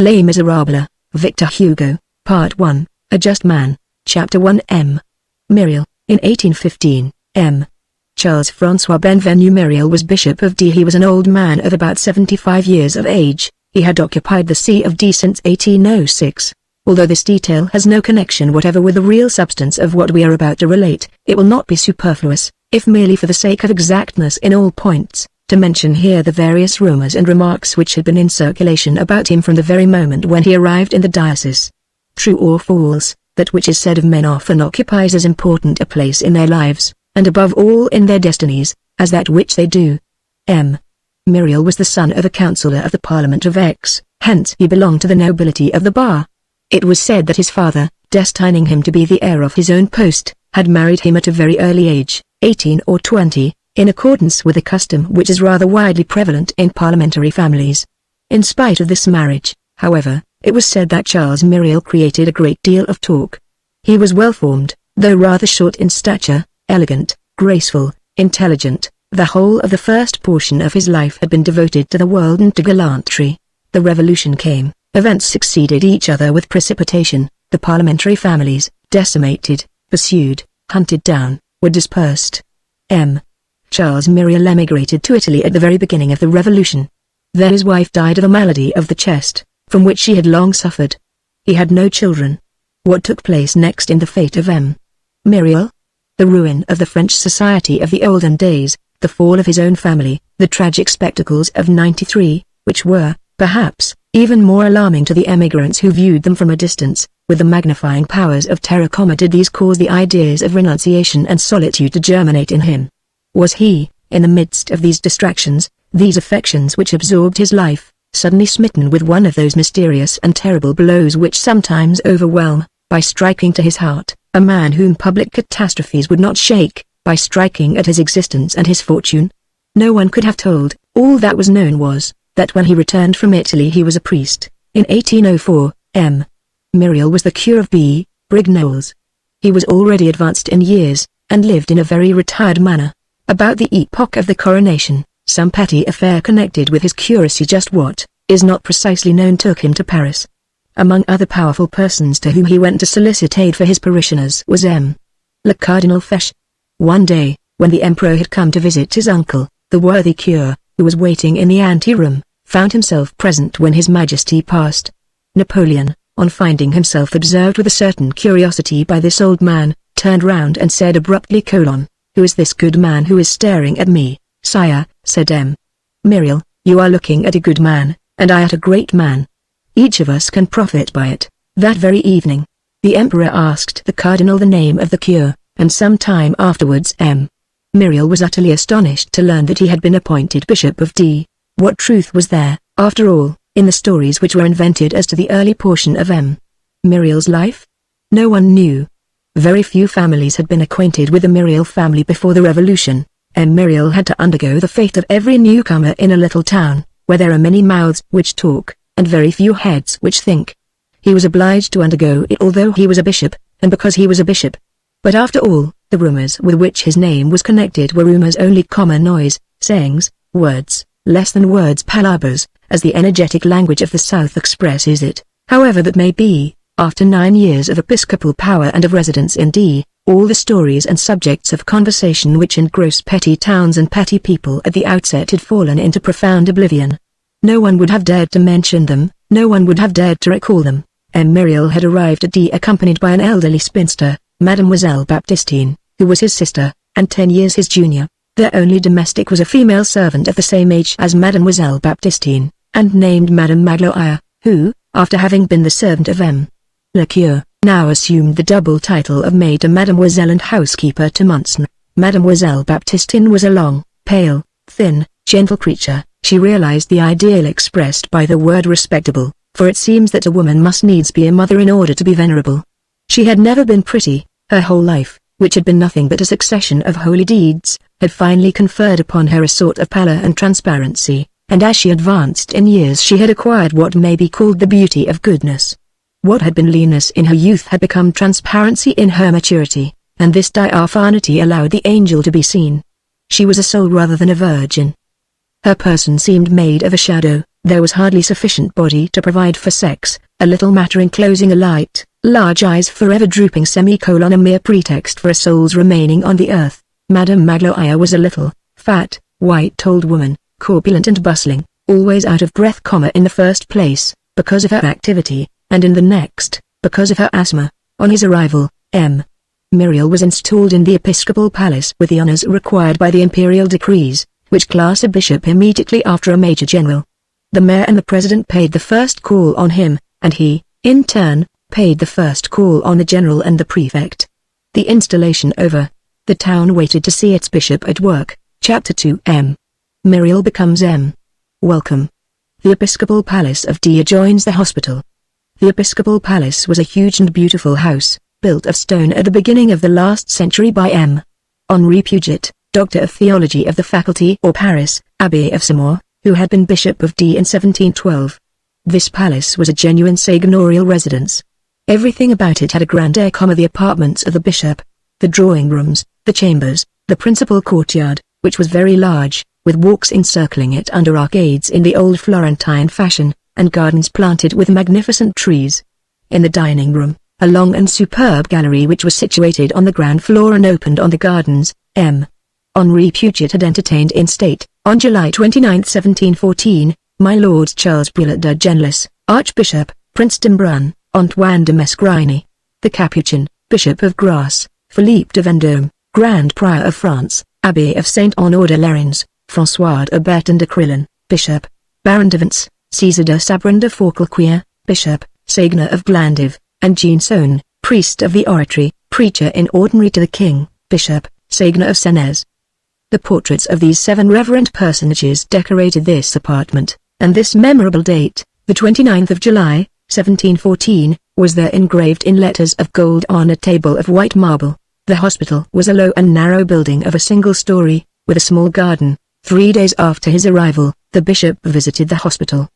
Les Miserables, Victor Hugo, Part 1, A Just Man, Chapter 1 M. Myriel, in 1815, M. Charles-François Benvenu Myriel was Bishop of D. He was an old man of about 75 years of age. He had occupied the See of D since 1806. Although this detail has no connection whatever with the real substance of what we are about to relate, it will not be superfluous, if merely for the sake of exactness in all points, to mention here the various rumors and remarks which had been in circulation about him from the very moment when he arrived in the diocese. True or false, that which is said of men often occupies as important a place in their lives, and above all in their destinies, as that which they do. M. Myriel was the son of a councillor of the Parliament of Aix, hence he belonged to the nobility of the bar. It was said that his father, destining him to be the heir of his own post, had married him at a very early age, 18 or 20, in accordance with a custom which is rather widely prevalent in parliamentary families. In spite of this marriage, however, it was said that Charles Myriel created a great deal of talk. He was well-formed, though rather short in stature, elegant, graceful, intelligent. The whole of the first portion of his life had been devoted to the world and to gallantry. The revolution came, events succeeded each other with precipitation, the parliamentary families, decimated, pursued, hunted down, were dispersed. M. Charles Myriel emigrated to Italy at the very beginning of the revolution. There his wife died of a malady of the chest, from which she had long suffered. He had no children. What took place next in the fate of M. Myriel? The ruin of the French society of the olden days, the fall of his own family, the tragic spectacles of '93, which were, perhaps, even more alarming to the emigrants who viewed them from a distance, with the magnifying powers of terror. Did these cause the ideas of renunciation and solitude to germinate in him? Was he, in the midst of these distractions, these affections which absorbed his life, suddenly smitten with one of those mysterious and terrible blows which sometimes overwhelm, by striking to his heart, a man whom public catastrophes would not shake, by striking at his existence and his fortune? No one could have told. All that was known was, that when he returned from Italy he was a priest. In 1804, M. Myriel was the curé of B. Brignoles. He was already advanced in years, and lived in a very retired manner. About the epoch of the coronation, some petty affair connected with his curacy, just what, is not precisely known, took him to Paris. Among other powerful persons to whom he went to solicit aid for his parishioners was M. Le Cardinal Fesch. One day, when the emperor had come to visit his uncle, the worthy curé, who was waiting in the ante-room, found himself present when his majesty passed. Napoleon, on finding himself observed with a certain curiosity by this old man, turned round and said abruptly: "Who is this good man who is staring at me?" "Sire," said M. Myriel, "you are looking at a good man, and I at a great man. Each of us can profit by it." That very evening, the emperor asked the cardinal the name of the curé, and some time afterwards M. Myriel was utterly astonished to learn that he had been appointed Bishop of D. What truth was there, after all, in the stories which were invented as to the early portion of M. Myriel's life? No one knew. Very few families had been acquainted with the Myriel family before the revolution. M. Myriel had to undergo the fate of every newcomer in a little town, where there are many mouths which talk, and very few heads which think. He was obliged to undergo it although he was a bishop, and because he was a bishop. But after all, the rumors with which his name was connected were rumors only, common noise, sayings, words, less than words, palabras, as the energetic language of the South expresses it. However that may be, after 9 years of episcopal power and of residence in D, all the stories and subjects of conversation which engross petty towns and petty people at the outset had fallen into profound oblivion. No one would have dared to mention them, no one would have dared to recall them. M. Myriel had arrived at D accompanied by an elderly spinster, Mademoiselle Baptistine, who was his sister, and 10 years his junior. Their only domestic was a female servant of the same age as Mademoiselle Baptistine, and named Madame Magloire, who, after having been the servant of M. Le curé, now assumed the double title of maid to Mademoiselle and housekeeper to Monseigneur. Mademoiselle Baptistine was a long, pale, thin, gentle creature. She realized the ideal expressed by the word respectable, for it seems that a woman must needs be a mother in order to be venerable. She had never been pretty. Her whole life, which had been nothing but a succession of holy deeds, had finally conferred upon her a sort of pallor and transparency, and as she advanced in years she had acquired what may be called the beauty of goodness. What had been leanness in her youth had become transparency in her maturity, and this diaphanity allowed the angel to be seen. She was a soul rather than a virgin. Her person seemed made of a shadow, There was hardly sufficient body to provide for sex, a little matter enclosing a light, large eyes forever drooping a mere pretext for a soul's remaining on the earth. Madame Magloire was a little, fat, white old woman, corpulent and bustling, always out of breath, in the first place, because of her activity, and in the next, because of her asthma. On his arrival, M. Myriel was installed in the episcopal palace with the honors required by the imperial decrees, which class a bishop immediately after a major general. The mayor and the president paid the first call on him, and he, in turn, paid the first call on the general and the prefect. The installation over, the town waited to see its bishop at work. Chapter 2. M. Myriel becomes M. Welcome. The episcopal palace of D adjoins the hospital. The episcopal palace was a huge and beautiful house, built of stone at the beginning of the last century by M. Henri Puget, Doctor of Theology of the Faculty or Paris, Abbé of Saumur, who had been Bishop of D in 1712. This palace was a genuine seigneurial residence. Everything about it had a grand air, the apartments of the bishop, the drawing rooms, the chambers, the principal courtyard, which was very large, with walks encircling it under arcades in the old Florentine fashion, and gardens planted with magnificent trees. In the dining room, a long and superb gallery which was situated on the ground floor and opened on the gardens, M. Henri Puget had entertained in state, on July 29, 1714, my lords Charles Brillat de Genlis, Archbishop, Prince d'Embrun, Antoine de Mesgrigny, the Capuchin, Bishop of Grasse, Philippe de Vendôme, Grand Prior of France, Abbé of Saint-Honor de Lérins, François de Bertin de Crillon, Bishop, Baron de Vence, César de Sabran de Forcalquier, Bishop, Sagna of Glandiv, and Jean Saune, priest of the Oratory, preacher in ordinary to the King, Bishop, Sagna of Senez. The portraits of these 7 reverend personages decorated this apartment, and this memorable date, the 29th of July, 1714, was there engraved in letters of gold on a table of white marble. The hospital was a low and narrow building of a single story, with a small garden. 3 days after his arrival, the bishop visited the hospital.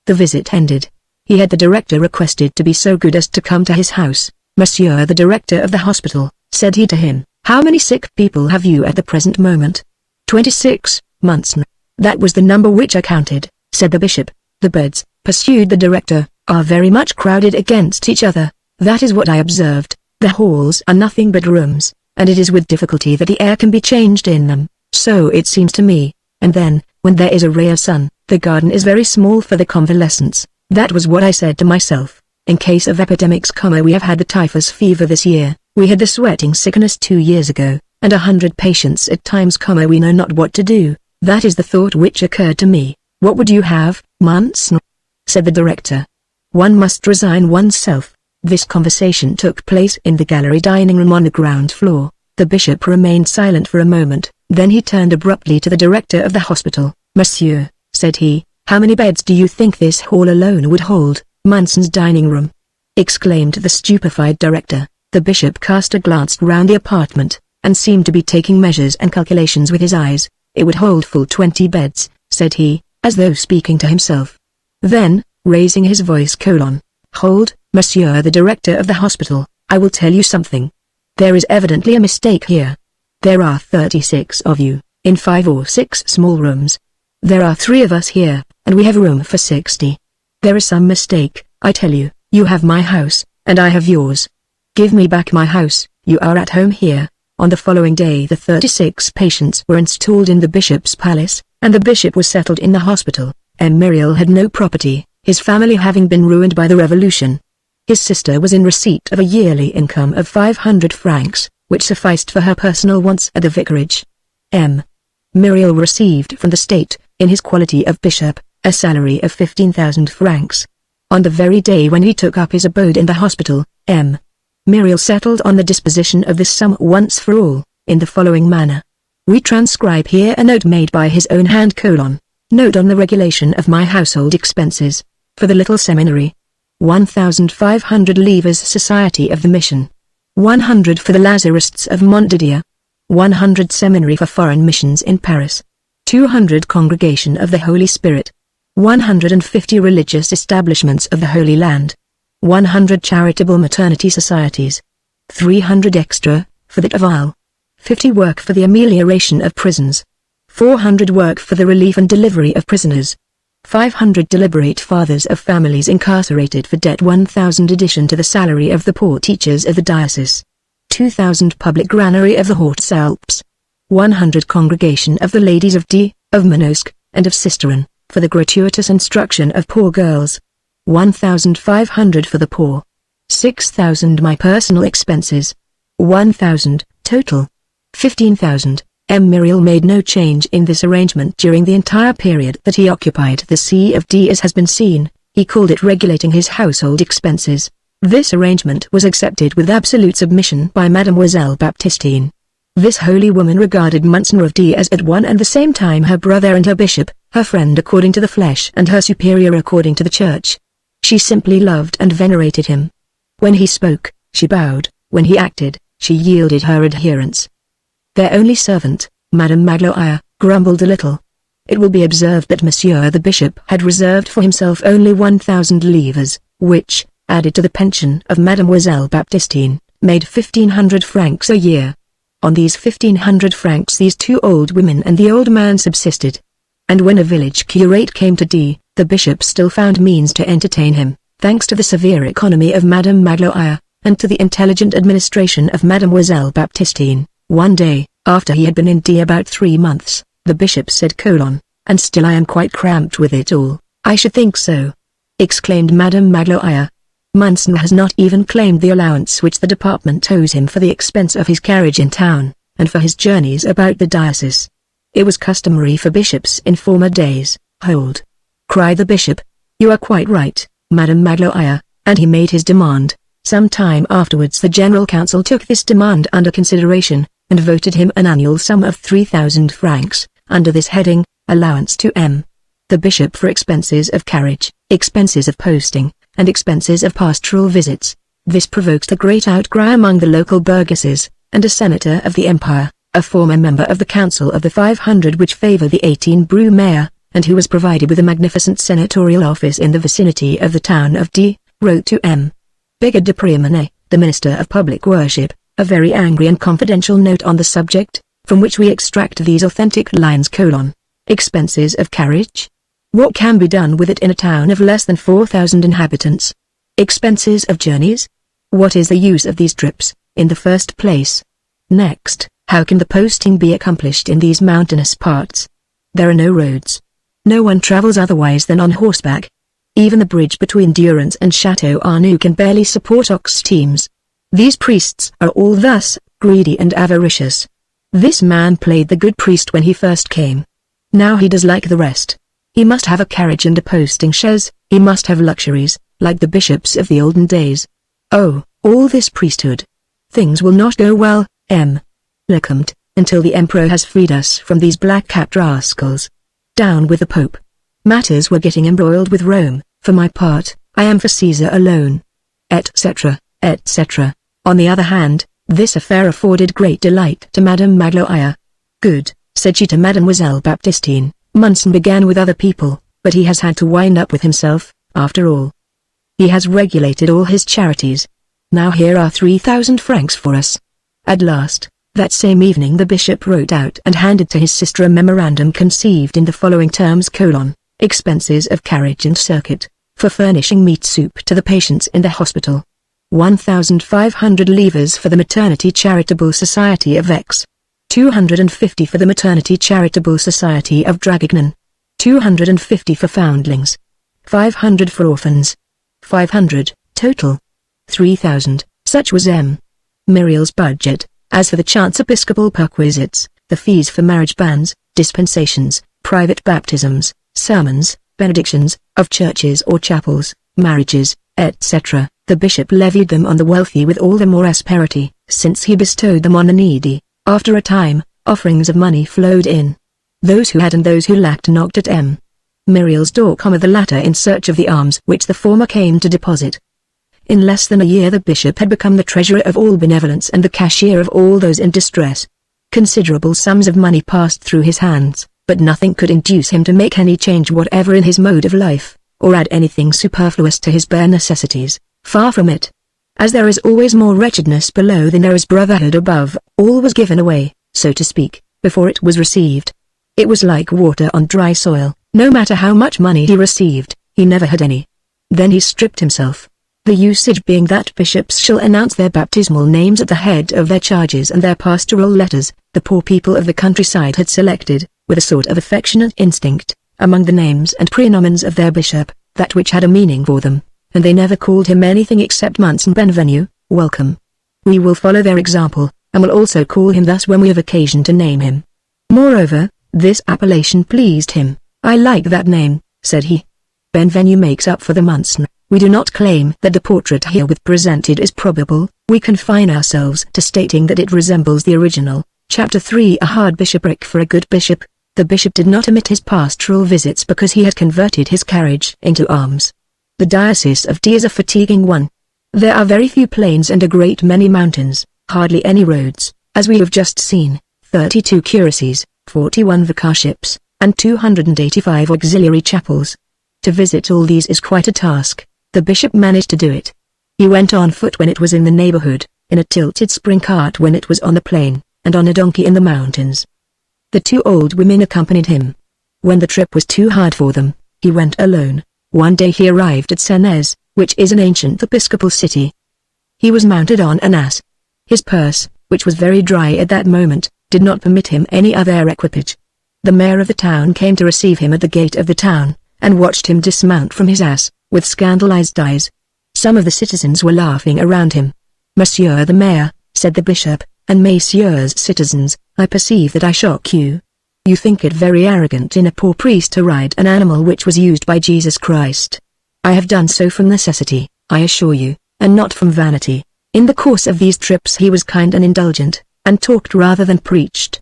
The visit ended. He had the director requested to be so good as to come to his house. Monsieur the director of the hospital, said he to him, how many sick people have you at the present moment? 26, Munson. That was the number which I counted, said the bishop. The beds, pursued the director, are very much crowded against each other. That is what I observed. The halls are nothing but rooms, and it is with difficulty that the air can be changed in them. So it seems to me. And then, when there is a ray of sun, the garden is very small for the convalescents. That was what I said to myself. In case of epidemics, we have had the typhus fever this year, we had the sweating sickness 2 years ago, and 100 patients at times, we know not what to do. That is the thought which occurred to me. What would you have, Munson? Said the director. One must resign oneself. This conversation took place in the gallery dining room on the ground floor. The bishop remained silent for a moment, then he turned abruptly to the director of the hospital. Monsieur, said he, how many beds do you think this hall alone would hold? Munson's dining room, exclaimed the stupefied director. The bishop cast a glance round the apartment, and seemed to be taking measures and calculations with his eyes. It would hold full 20 beds, said he, as though speaking to himself. Then, raising his voice, hold, Monsieur the director of the hospital, I will tell you something. There is evidently a mistake here. There are 36 of you, in 5 or 6 small rooms. There are 3 of us here, and we have room for 60. There is some mistake, I tell you. You have my house, and I have yours. Give me back my house. You are at home here. On the following day the 36 patients were installed in the bishop's palace, and the bishop was settled in the hospital. M. Myriel had no property, his family having been ruined by the revolution. His sister was in receipt of a yearly income of 500 francs, which sufficed for her personal wants at the vicarage. M. Myriel received from the state, in his quality of bishop, a salary of 15,000 francs. On the very day when he took up his abode in the hospital, M. Myriel settled on the disposition of this sum once for all, in the following manner. We transcribe here a note made by his own hand: Note on the regulation of my household expenses. For the little seminary, 1,500 livres Society of the Mission. 100 for the Lazarists of Montdidier. 100 Seminary for Foreign Missions in Paris. 200 Congregation of the Holy Spirit. 150 Religious Establishments of the Holy Land. 100 Charitable Maternity Societies. 300 Extra, for the Travail. 50 Work for the amelioration of prisons. 400 Work for the relief and delivery of prisoners. 500 deliberate fathers of families incarcerated for debt. 1,000 addition to the salary of the poor teachers of the diocese. 2,000 public granary of the Horse Alps. 100 congregation of the ladies of D, of Manosque, and of Sisteron, for the gratuitous instruction of poor girls. 1,500 for the poor. 6,000 my personal expenses. 1,000, total. 15,000. Muriel made no change in this arrangement during the entire period that he occupied the See of D. As has been seen, he called it regulating his household expenses. This arrangement was accepted with absolute submission by Mademoiselle Baptistine. This holy woman regarded Monsignor of D as at one and the same time her brother and her bishop, her friend according to the flesh and her superior according to the church. She simply loved and venerated him. When he spoke, she bowed; when he acted, she yielded her adherence. Their only servant, Madame Magloire, grumbled a little. It will be observed that Monsieur the Bishop had reserved for himself only 1,000 livres, which, added to the pension of Mademoiselle Baptistine, made 1,500 francs a year. On these 1,500 francs these two old women and the old man subsisted. And when a village curate came to D, the bishop still found means to entertain him, thanks to the severe economy of Madame Magloire, and to the intelligent administration of Mademoiselle Baptistine. One day, after he had been in D about 3 months, the bishop said: "And still I am quite cramped with it all." "I should think so," exclaimed Madame Magloire. "Monsignor has not even claimed the allowance which the department owes him for the expense of his carriage in town, and for his journeys about the diocese. It was customary for bishops in former days." "Hold!" cried the bishop. "You are quite right, Madame Magloire," and he made his demand. Some time afterwards the General Council took this demand under consideration, and voted him an annual sum of 3,000 francs, under this heading, allowance to the bishop for expenses of carriage, expenses of posting, and expenses of pastoral visits. This provoked a great outcry among the local burgesses, and a senator of the empire, a former member of the Council of the 500 which favored the 18 Brumaire, and who was provided with a magnificent senatorial office in the vicinity of the town of D, wrote to Bigard de Prémanet, the minister of public worship, a very angry and confidential note on the subject, from which we extract these authentic lines: "Expenses of carriage? What can be done with it in a town of less than 4,000 inhabitants? Expenses of journeys? What is the use of these trips, in the first place? Next, how can the posting be accomplished in these mountainous parts? There are no roads. No one travels otherwise than on horseback. Even the bridge between Durance and Chateau Arnoux can barely support ox teams. These priests are all thus, greedy and avaricious. This man played the good priest when he first came. Now he does like the rest. He must have a carriage and a posting chaise, he must have luxuries, like the bishops of the olden days. Oh, all this priesthood. Things will not go well, Lecomte, until the emperor has freed us from these black-capped rascals. Down with the Pope. Matters were getting embroiled with Rome. For my part, I am for Caesar alone. Etc., etc. On the other hand, this affair afforded great delight to Madame Magloire. "Good," said she to Mademoiselle Baptistine, "Munson began with other people, but he has had to wind up with himself, after all. He has regulated all his charities. Now here are 3,000 francs for us." At last, that same evening the bishop wrote out and handed to his sister a memorandum conceived in the following terms: "Expenses of carriage and circuit, for furnishing meat soup to the patients in the hospital. 1,500 livres for the Maternity Charitable Society of Aix. 250 for the Maternity Charitable Society of Draguignan. 250 for foundlings. 500 for orphans. 500, total. 3,000, such was Muriel's budget. As for the chance episcopal perquisites, the fees for marriage bans, dispensations, private baptisms, sermons, benedictions, of churches or chapels, marriages, etc., the bishop levied them on the wealthy with all the more asperity, since he bestowed them on the needy. After a time, offerings of money flowed in. Those who had and those who lacked knocked at Muriel's door, the latter in search of the alms which the former came to deposit. In less than a year the bishop had become the treasurer of all benevolence and the cashier of all those in distress. Considerable sums of money passed through his hands, but nothing could induce him to make any change whatever in his mode of life, or add anything superfluous to his bare necessities. Far from it. As there is always more wretchedness below than there is brotherhood above, all was given away, so to speak, before it was received. It was like water on dry soil. No matter how much money he received, he never had any. Then he stripped himself. The usage being that bishops shall announce their baptismal names at the head of their charges and their pastoral letters. The poor people of the countryside had selected, with a sort of affectionate instinct, among the names and prenomens of their bishop, that which had a meaning for them, and they never called him anything except Monsieur Benvenu, welcome. We will follow their example, and will also call him thus when we have occasion to name him. Moreover, this appellation pleased him. I like that name, said he. Benvenu makes up for the Monsieur. We do not claim that the portrait herewith presented is probable, we confine ourselves to stating that it resembles the original. Chapter 3 A hard bishopric for a good bishop. The bishop did not omit his pastoral visits because he had converted his carriage into arms. The diocese of D is a fatiguing one. There are very few plains and a great many mountains, hardly any roads, as we have just seen, 32 curacies, 41 vicarships, and 285 auxiliary chapels. To visit all these is quite a task. The bishop managed to do it. He went on foot when it was in the neighborhood, in a tilted spring cart when it was on the plain, and on a donkey in the mountains. The two old women accompanied him. When the trip was too hard for them, he went alone. One day he arrived at Senez, which is an ancient episcopal city. He was mounted on an ass. His purse, which was very dry at that moment, did not permit him any other equipage. The mayor of the town came to receive him at the gate of the town, and watched him dismount from his ass, with scandalized eyes. Some of the citizens were laughing around him. Monsieur the mayor, said the bishop, and messieurs citizens, I perceive that I shock you. You think it very arrogant in a poor priest to ride an animal which was used by Jesus Christ. I have done so from necessity, I assure you, and not from vanity. In the course of these trips he was kind and indulgent, and talked rather than preached.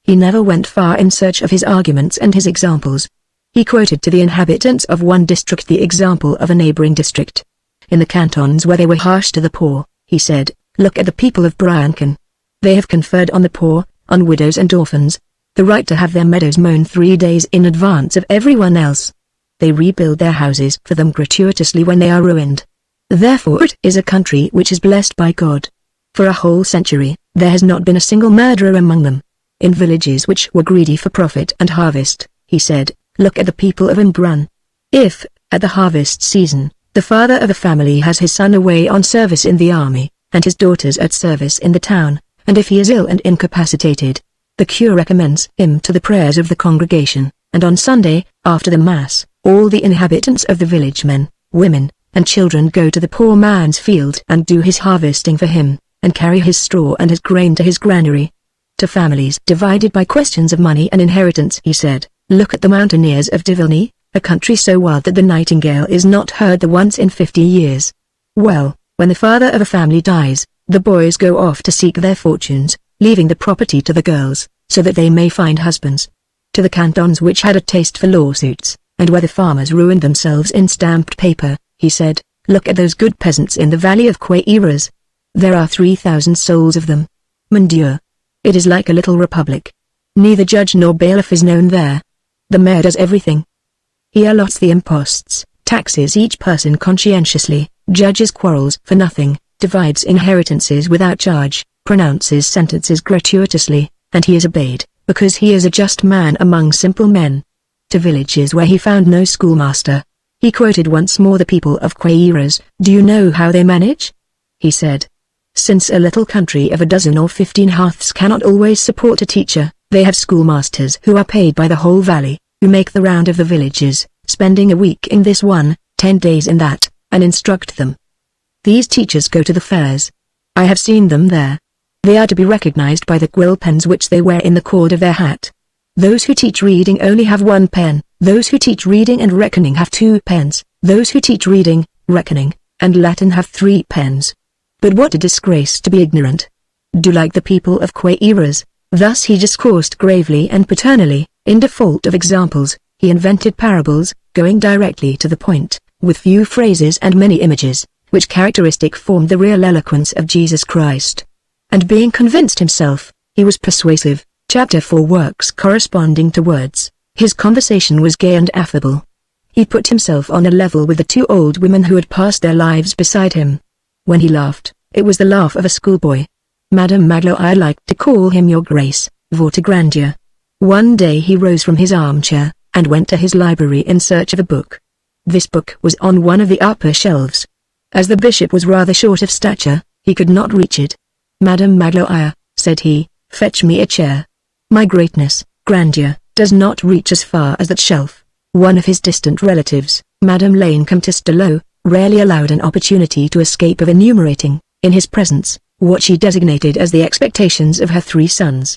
He never went far in search of his arguments and his examples. He quoted to the inhabitants of one district the example of a neighboring district. In the cantons where they were harsh to the poor, he said, look at the people of Briançon. They have conferred on the poor, on widows and orphans, the right to have their meadows mown 3 days in advance of everyone else. They rebuild their houses for them gratuitously when they are ruined. Therefore it is a country which is blessed by God. For a whole century, there has not been a single murderer among them. In villages which were greedy for profit and harvest, he said, look at the people of Embrun. If, at the harvest season, the father of a family has his son away on service in the army, and his daughters at service in the town, and if he is ill and incapacitated, the cure recommends him to the prayers of the congregation, and on Sunday, after the Mass, all the inhabitants of the village, men, women, and children go to the poor man's field and do his harvesting for him, and carry his straw and his grain to his granary. To families divided by questions of money and inheritance he said, look at the mountaineers of Divilny, a country so wild that the nightingale is not heard the once in 50 years. Well, when the father of a family dies, the boys go off to seek their fortunes, leaving the property to the girls, so that they may find husbands. To the cantons which had a taste for lawsuits, and where the farmers ruined themselves in stamped paper, he said, look at those good peasants in the valley of Queyras. There are 3,000 souls of them. Mon Dieu! It is like a little republic. Neither judge nor bailiff is known there. The mayor does everything. He allots the imposts, taxes each person conscientiously, judges quarrels for nothing, divides inheritances without charge, pronounces sentences gratuitously, and he is obeyed, because he is a just man among simple men. To villages where he found no schoolmaster, he quoted once more the people of Queyras. Do you know how they manage? He said. Since a little country of 12 or 15 hearths cannot always support a teacher, they have schoolmasters who are paid by the whole valley, who make the round of the villages, spending a week in this one, 10 days in that, and instruct them. These teachers go to the fairs. I have seen them there. They are to be recognized by the quill pens which they wear in the cord of their hat. Those who teach reading only have 1 pen, those who teach reading and reckoning have 2 pens, those who teach reading, reckoning, and Latin have 3 pens. But what a disgrace to be ignorant. Do like the people of Queyras. Thus he discoursed gravely and paternally. In default of examples, he invented parables, going directly to the point, with few phrases and many images, which characteristic formed the real eloquence of Jesus Christ. And being convinced himself, he was persuasive. Chapter 4 Works corresponding to words. His conversation was gay and affable. He put himself on a level with the 2 old women who had passed their lives beside him. When he laughed, it was the laugh of a schoolboy. Madame Maglo, I like to call him your grace, votre grandeur. One day he rose from his armchair, and went to his library in search of a book. This book was on one of the upper shelves. As the bishop was rather short of stature, he could not reach it. "Madame Magloire," said he, "fetch me a chair. My greatness, grandeur, does not reach as far as that shelf." One of his distant relatives, Madame Lane Comtesse de Lo, rarely allowed an opportunity to escape of enumerating, in his presence, what she designated as the expectations of her 3 sons.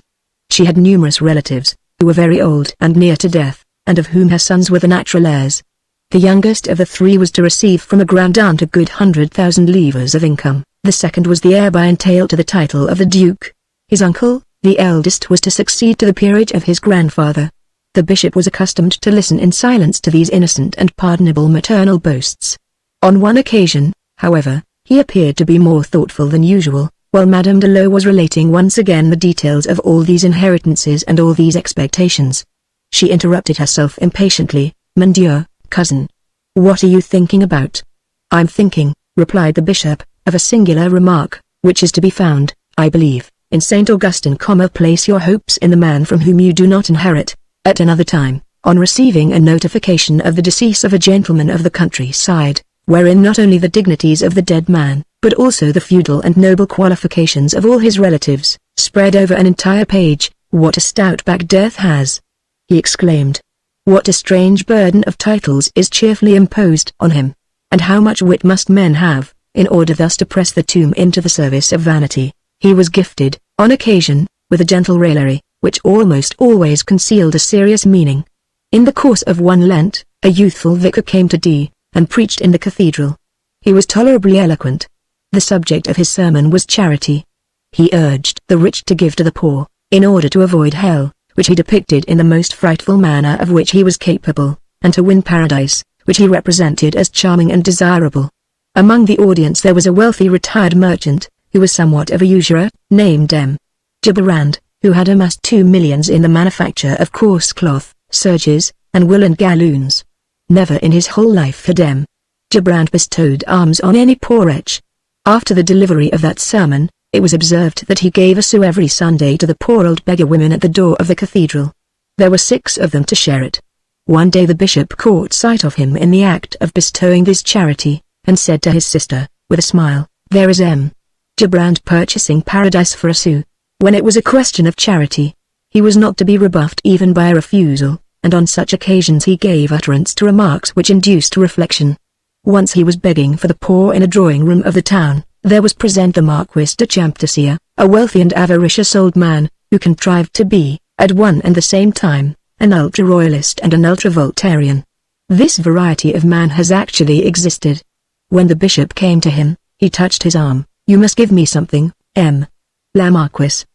She had numerous relatives, who were very old and near to death, and of whom her sons were the natural heirs. The youngest of the 3 was to receive from a grand aunt a good 100,000 livres of income. The second was the heir by entail to the title of the duke. His uncle, the eldest, was to succeed to the peerage of his grandfather. The bishop was accustomed to listen in silence to these innocent and pardonable maternal boasts. On one occasion, however, he appeared to be more thoughtful than usual, while Madame de Lo was relating once again the details of all these inheritances and all these expectations. She interrupted herself impatiently. "Mon Dieu, cousin. What are you thinking about?" "I'm thinking," replied the bishop, "of a singular remark, which is to be found, I believe, in St. Augustine. Place your hopes in the man from whom you do not inherit." At another time, on receiving a notification of the decease of a gentleman of the countryside, wherein not only the dignities of the dead man, but also the feudal and noble qualifications of all his relatives, spread over an entire page, "What a stout back death has!" he exclaimed. "What a strange burden of titles is cheerfully imposed on him! And how much wit must men have, in order thus to press the tomb into the service of vanity!" He was gifted, on occasion, with a gentle raillery, which almost always concealed a serious meaning. In the course of one Lent, a youthful vicar came to D, and preached in the cathedral. He was tolerably eloquent. The subject of his sermon was charity. He urged the rich to give to the poor, in order to avoid hell, which he depicted in the most frightful manner of which he was capable, and to win paradise, which he represented as charming and desirable. Among the audience there was a wealthy retired merchant, who was somewhat of a usurer, named M. Gibrand, who had amassed 2 millions in the manufacture of coarse cloth, serges, and woolen galloons. Never in his whole life had M. Gibrand bestowed alms on any poor wretch. After the delivery of that sermon, it was observed that he gave a sou every Sunday to the poor old beggar women at the door of the cathedral. There were 6 of them to share it. One day the bishop caught sight of him in the act of bestowing this charity, and said to his sister, with a smile, "There is M. Gibrand purchasing paradise for a sou." When it was a question of charity, he was not to be rebuffed even by a refusal, and on such occasions he gave utterance to remarks which induced reflection. Once he was begging for the poor in a drawing-room of the town. There was present the Marquis de Champtocé, a wealthy and avaricious old man, who contrived to be, at one and the same time, an ultra-royalist and an ultra-Voltairean. This variety of man has actually existed. When the bishop came to him, he touched his arm. "You must give me something, M. La Marquis."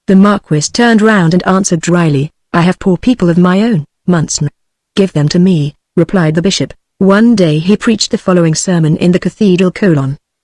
The Marquis turned round and answered dryly, "I have poor people of my own, Monseigneur." "Give them to me," replied the bishop. One day he preached the following sermon in the cathedral: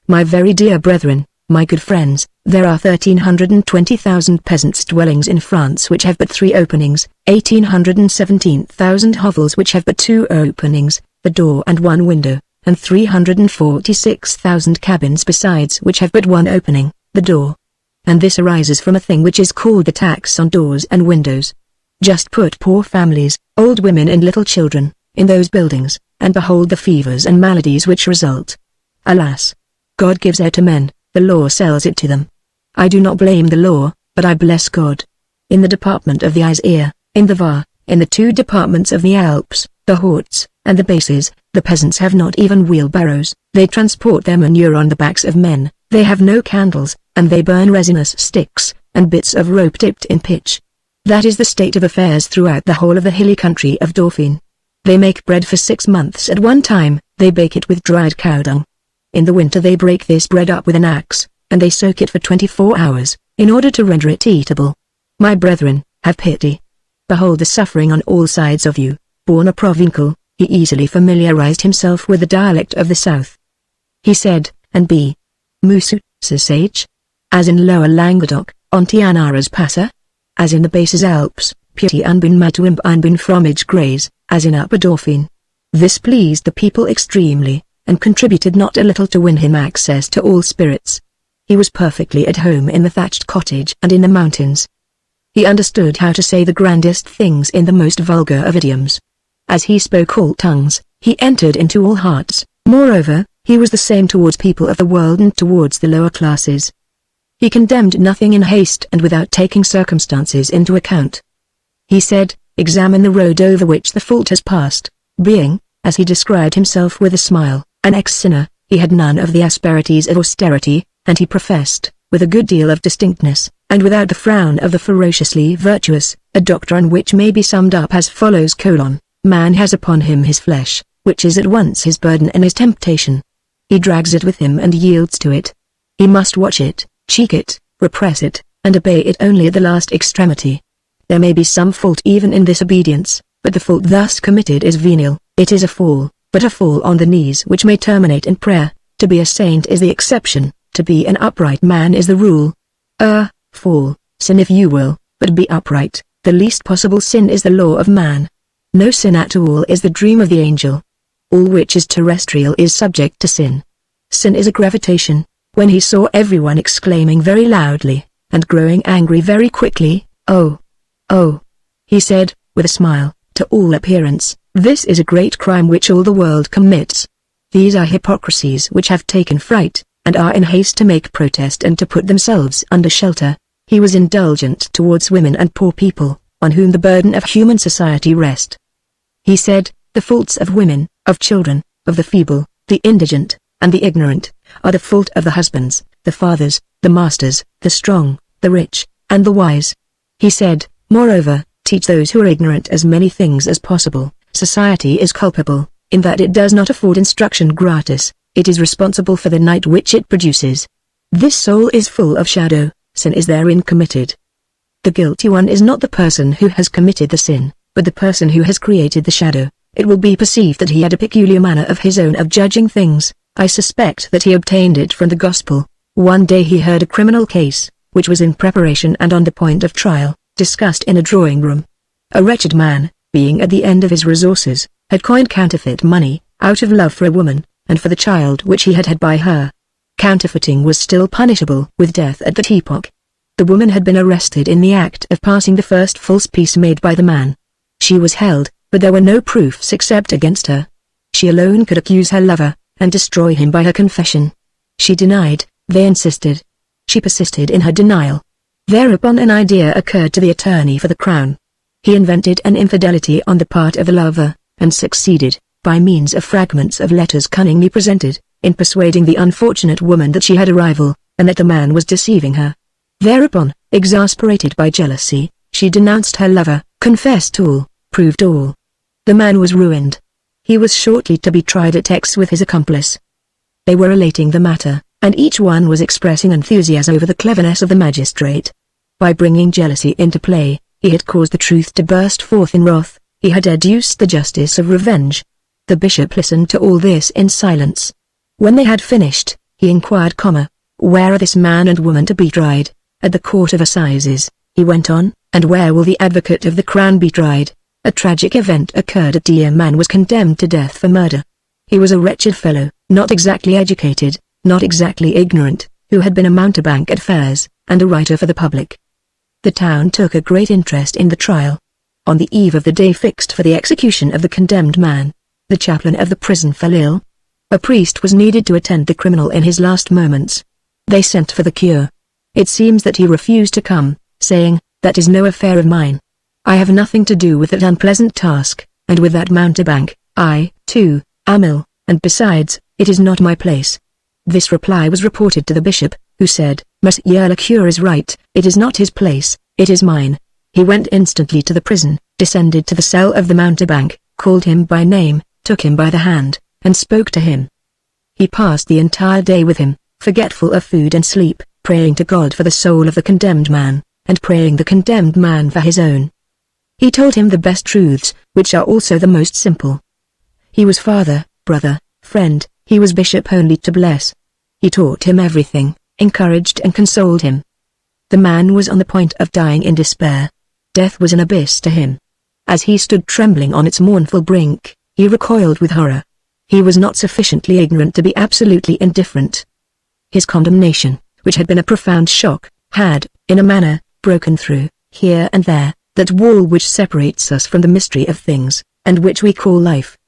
"My very dear brethren, my good friends, there are 1,320,000 peasants' dwellings in France which have but 3 openings, 1,817,000 hovels which have but 2 openings, the door and 1 window, and 346,000 cabins besides which have but 1 opening, the door. And this arises from a thing which is called the tax on doors and windows. Just put poor families, old women and little children, in those buildings, and behold the fevers and maladies which result. Alas! God gives air to men, the law sells it to them. I do not blame the law, but I bless God. In the department of the Isère, in the Var, in the 2 departments of the Alps, the Hautes, and the Basses, the peasants have not even wheelbarrows. They transport their manure on the backs of men, they have no candles, and they burn resinous sticks, and bits of rope dipped in pitch. That is the state of affairs throughout the whole of the hilly country of Dauphine. They make bread for 6 months at one time, they bake it with dried cow dung. In the winter they break this bread up with an axe, and they soak it for 24 hours, in order to render it eatable. My brethren, have pity. Behold the suffering on all sides of you." Born a Provençal, he easily familiarized himself with the dialect of the south. He said, "And b. Moussu, sage? As in Lower Languedoc, Ontianaras passa? As in the Basses Alps, Petit un bon matou un bon fromage graze, as in Upper Dauphine." This pleased the people extremely, and contributed not a little to win him access to all spirits. He was perfectly at home in the thatched cottage and in the mountains. He understood how to say the grandest things in the most vulgar of idioms. As he spoke all tongues, he entered into all hearts. Moreover, he was the same towards people of the world and towards the lower classes. He condemned nothing in haste and without taking circumstances into account. He said, "Examine the road over which the fault has passed." Being, as he described himself with a smile, an ex-sinner, he had none of the asperities of austerity, and he professed, with a good deal of distinctness, and without the frown of the ferociously virtuous, a doctrine which may be summed up as follows: Man has upon him his flesh, which is at once his burden and his temptation. He drags it with him and yields to it. He must watch it, cheek it, repress it, and obey it only at the last extremity. There may be some fault even in this obedience, but the fault thus committed is venial. It is a fall, but a fall on the knees which may terminate in prayer. To be a saint is the exception, to be an upright man is the rule. Fall, sin if you will, but be upright. The least possible sin is the law of man. No sin at all is the dream of the angel. All which is terrestrial is subject to sin. Sin is a gravitation. When he saw everyone exclaiming very loudly, and growing angry very quickly, "Oh! Oh!" he said, with a smile, "To all appearance, this is a great crime which all the world commits. These are hypocrisies which have taken fright, and are in haste to make protest and to put themselves under shelter." He was indulgent towards women and poor people, on whom the burden of human society rests. He said, "The faults of women, of children, of the feeble, the indigent, and the ignorant, are the fault of the husbands, the fathers, the masters, the strong, the rich, and the wise." He said, "Moreover, teach those who are ignorant as many things as possible. Society is culpable, in that it does not afford instruction gratis. It is responsible for the night which it produces. This soul is full of shadow, sin is therein committed. The guilty one is not the person who has committed the sin, but the person who has created the shadow. It will be perceived that he had a peculiar manner of his own of judging things. I suspect that he obtained it from the gospel. One day he heard a criminal case, which was in preparation and on the point of trial, discussed in a drawing room. A wretched man, being at the end of his resources, had coined counterfeit money, out of love for a woman, and for the child which he had had by her. Counterfeiting was still punishable with death at that epoch. The woman had been arrested in the act of passing the first false piece made by the man. She was held, but there were no proofs except against her. She alone could accuse her lover, and destroy him by her confession. She denied, they insisted. She persisted in her denial. Thereupon an idea occurred to the attorney for the crown. He invented an infidelity on the part of the lover, and succeeded, by means of fragments of letters cunningly presented, in persuading the unfortunate woman that she had a rival, and that the man was deceiving her. Thereupon, exasperated by jealousy, she denounced her lover, confessed all, proved all. The man was ruined. He was shortly to be tried at Aix with his accomplice. They were relating the matter, and each one was expressing enthusiasm over the cleverness of the magistrate. By bringing jealousy into play, he had caused the truth to burst forth in wrath. He had adduced the justice of revenge. The bishop listened to all this in silence. When they had finished, he inquired, "Where are this man and woman to be tried?" "At the court of assizes," he went on. "And where will the advocate of the crown be tried?" A tragic event occurred at D. A man was condemned to death for murder. He was a wretched fellow, not exactly educated, not exactly ignorant, who had been a mountebank at fairs, and a writer for the public. The town took a great interest in the trial. On the eve of the day fixed for the execution of the condemned man, the chaplain of the prison fell ill. A priest was needed to attend the criminal in his last moments. They sent for the cure. It seems that he refused to come, saying, "That is no affair of mine. I have nothing to do with that unpleasant task, and with that mountebank. I, too, am ill, and besides, it is not my place." This reply was reported to the bishop, who said, "Monsieur le cure is right, it is not his place, it is mine." He went instantly to the prison, descended to the cell of the mountebank, called him by name, took him by the hand, and spoke to him. He passed the entire day with him, forgetful of food and sleep, praying to God for the soul of the condemned man, and praying the condemned man for his own. He told him the best truths, which are also the most simple. He was father, brother, friend, he was bishop only to bless. He taught him everything, encouraged and consoled him. The man was on the point of dying in despair. Death was an abyss to him. As he stood trembling on its mournful brink, he recoiled with horror. He was not sufficiently ignorant to be absolutely indifferent. His condemnation, which had been a profound shock, had, in a manner, broken through. here and there, that wall which separates us from the mystery of things, and which we call life.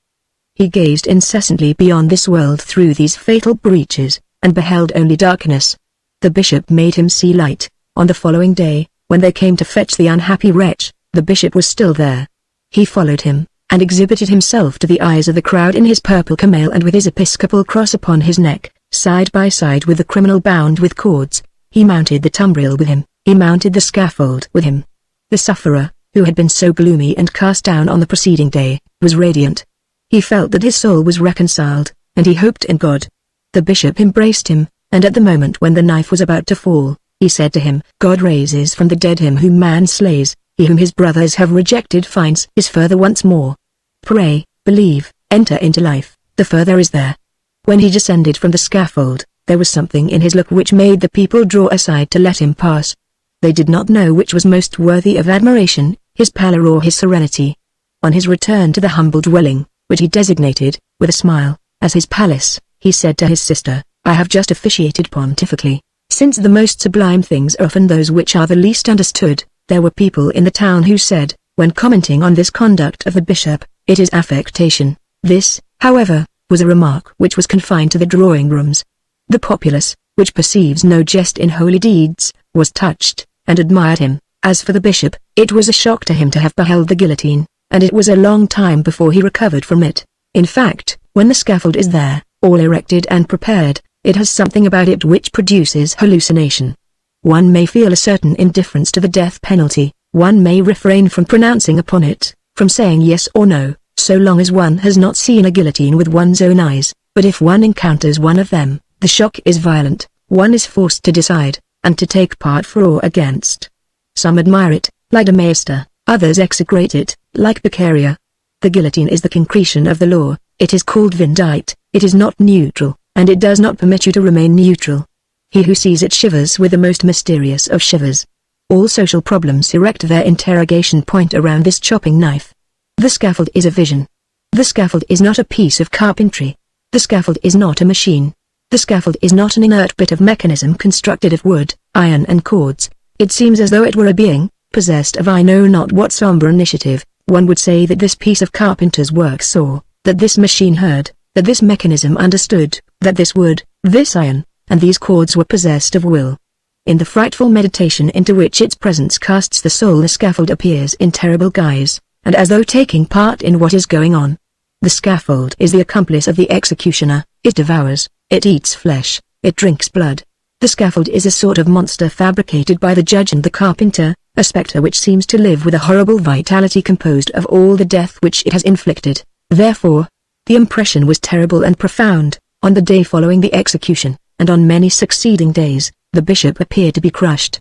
He gazed incessantly beyond this world through these fatal breaches, and beheld only darkness. The bishop made him see light. On the following day, when they came to fetch the unhappy wretch, the bishop was still there. He followed him, and exhibited himself to the eyes of the crowd in his purple camail and with his episcopal cross upon his neck, side by side with the criminal bound with cords. He mounted the tumbril with him, he mounted the scaffold with him. The sufferer, who had been so gloomy and cast down on the preceding day, was radiant. He felt that his soul was reconciled, and he hoped in God. The bishop embraced him, and at the moment when the knife was about to fall, he said to him, God raises from the dead him whom man slays, he whom his brothers have rejected finds his further once more. Pray, believe, enter into life, the further is there. When he descended from the scaffold, there was something in his look which made the people draw aside to let him pass. They did not know which was most worthy of admiration, his pallor or his serenity. On his return to the humble dwelling, which he designated, with a smile, as his palace, he said to his sister, I have just officiated pontifically. Since the most sublime things are often those which are the least understood, there were people in the town who said, when commenting on this conduct of the bishop, it is affectation. This, however, was a remark which was confined to the drawing-rooms. The populace, which perceives no jest in holy deeds, was touched, and admired him. As for the bishop, it was a shock to him to have beheld the guillotine, and it was a long time before he recovered from it. In fact, when the scaffold is there, all erected and prepared, it has something about it which produces hallucination. One may feel a certain indifference to the death penalty, one may refrain from pronouncing upon it, from saying yes or no, so long as one has not seen a guillotine with one's own eyes, but if one encounters one of them, the shock is violent, one is forced to decide, and to take part for or against. Some admire it, like de Maistre, others execrate it, like Beccaria. The guillotine is the concretion of the law, it is called vindicte, it is not neutral, and it does not permit you to remain neutral. He who sees it shivers with the most mysterious of shivers. All social problems erect their interrogation point around this chopping knife. The scaffold is a vision. The scaffold is not a piece of carpentry. The scaffold is not a machine. The scaffold is not an inert bit of mechanism constructed of wood, iron and cords. It seems as though it were a being, possessed of I know not what somber initiative. One would say that this piece of carpenter's work saw, that this machine heard, that this mechanism understood, that this wood, this iron, and these cords were possessed of will. In the frightful meditation into which its presence casts the soul, the scaffold appears in terrible guise, and as though taking part in what is going on. The scaffold is the accomplice of the executioner, it devours, it eats flesh, it drinks blood. The scaffold is a sort of monster fabricated by the judge and the carpenter, a spectre which seems to live with a horrible vitality composed of all the death which it has inflicted. Therefore, the impression was terrible and profound. On the day following the execution, and on many succeeding days, the bishop appeared to be crushed.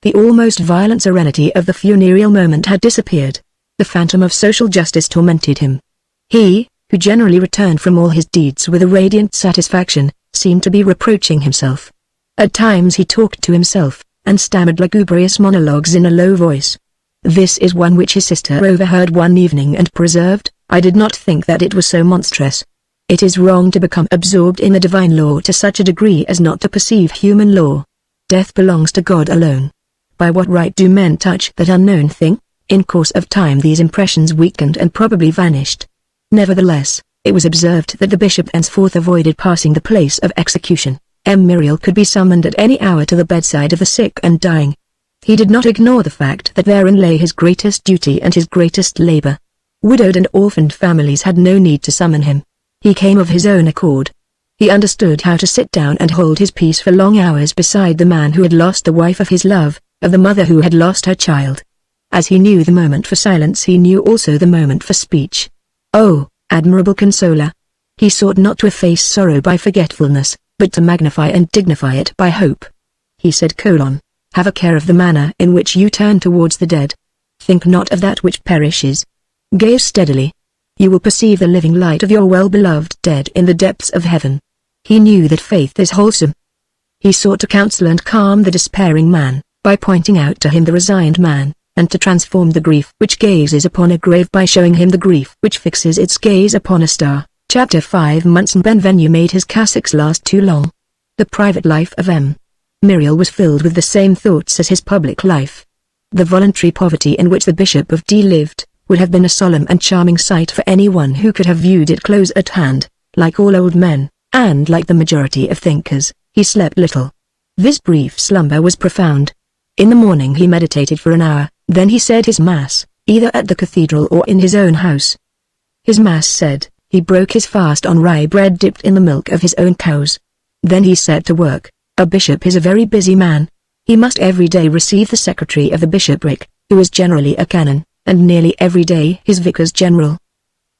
The almost violent serenity of the funereal moment had disappeared. The phantom of social justice tormented him. He, who generally returned from all his deeds with a radiant satisfaction, seemed to be reproaching himself. At times he talked to himself, and stammered lugubrious monologues in a low voice. This is one which his sister overheard one evening and preserved. I did not think that it was so monstrous. It is wrong to become absorbed in the divine law to such a degree as not to perceive human law. Death belongs to God alone. By what right do men touch that unknown thing? In course of time these impressions weakened and probably vanished. Nevertheless, it was observed that the bishop henceforth avoided passing the place of execution. Myriel could be summoned at any hour to the bedside of the sick and dying. He did not ignore the fact that therein lay his greatest duty and his greatest labor. Widowed and orphaned families had no need to summon him. He came of his own accord. He understood how to sit down and hold his peace for long hours beside the man who had lost the wife of his love, of the mother who had lost her child. As he knew the moment for silence, he knew also the moment for speech. Oh, admirable consoler! He sought not to efface sorrow by forgetfulness, but to magnify and dignify it by hope. He said: Have a care of the manner in which you turn towards the dead. Think not of that which perishes. Gaze steadily. You will perceive the living light of your well-beloved dead in the depths of heaven. He knew that faith is wholesome. He sought to counsel and calm the despairing man, by pointing out to him the resigned man, and to transform the grief which gazes upon a grave by showing him the grief which fixes its gaze upon a star. Chapter 5 Months Benvenu made his cassocks last too long. The private life of Myriel was filled with the same thoughts as his public life. The voluntary poverty in which the Bishop of D lived would have been a solemn and charming sight for anyone who could have viewed it close at hand. Like all old men, and like the majority of thinkers, he slept little. This brief slumber was profound. In the morning he meditated for an hour, then he said his Mass, either at the cathedral or in his own house. His Mass said, he broke his fast on rye bread dipped in the milk of his own cows. Then he set to work. A bishop is a very busy man. He must every day receive the secretary of the bishopric, who is generally a canon, and nearly every day his vicars general.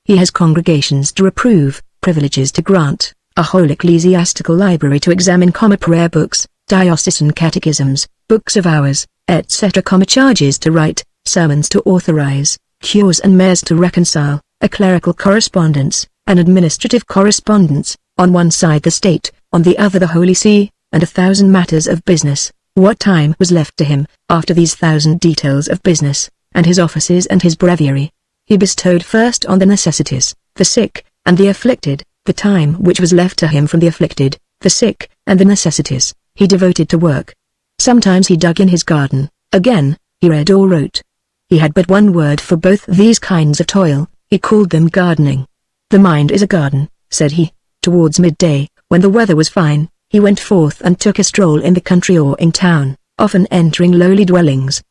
He has congregations to reprove, privileges to grant, a whole ecclesiastical library to examine, prayer books, diocesan catechisms, books of hours, etc., charges to write, sermons to authorize, cures and mayors to reconcile, a clerical correspondence, an administrative correspondence, on one side the state, on the other the Holy See, and 1,000 matters of business. What time was left to him, after these 1,000 details of business, and his offices and his breviary? He bestowed first on the necessities, the sick, and the afflicted, the time which was left to him from the afflicted, the sick, and the necessities, he devoted to work. Sometimes he dug in his garden, again, he read or wrote. He had but one word for both these kinds of toil, he called them gardening. The mind is a garden, said he. Towards midday, when the weather was fine, he went forth and took a stroll in the country or in town, often entering lowly dwellings.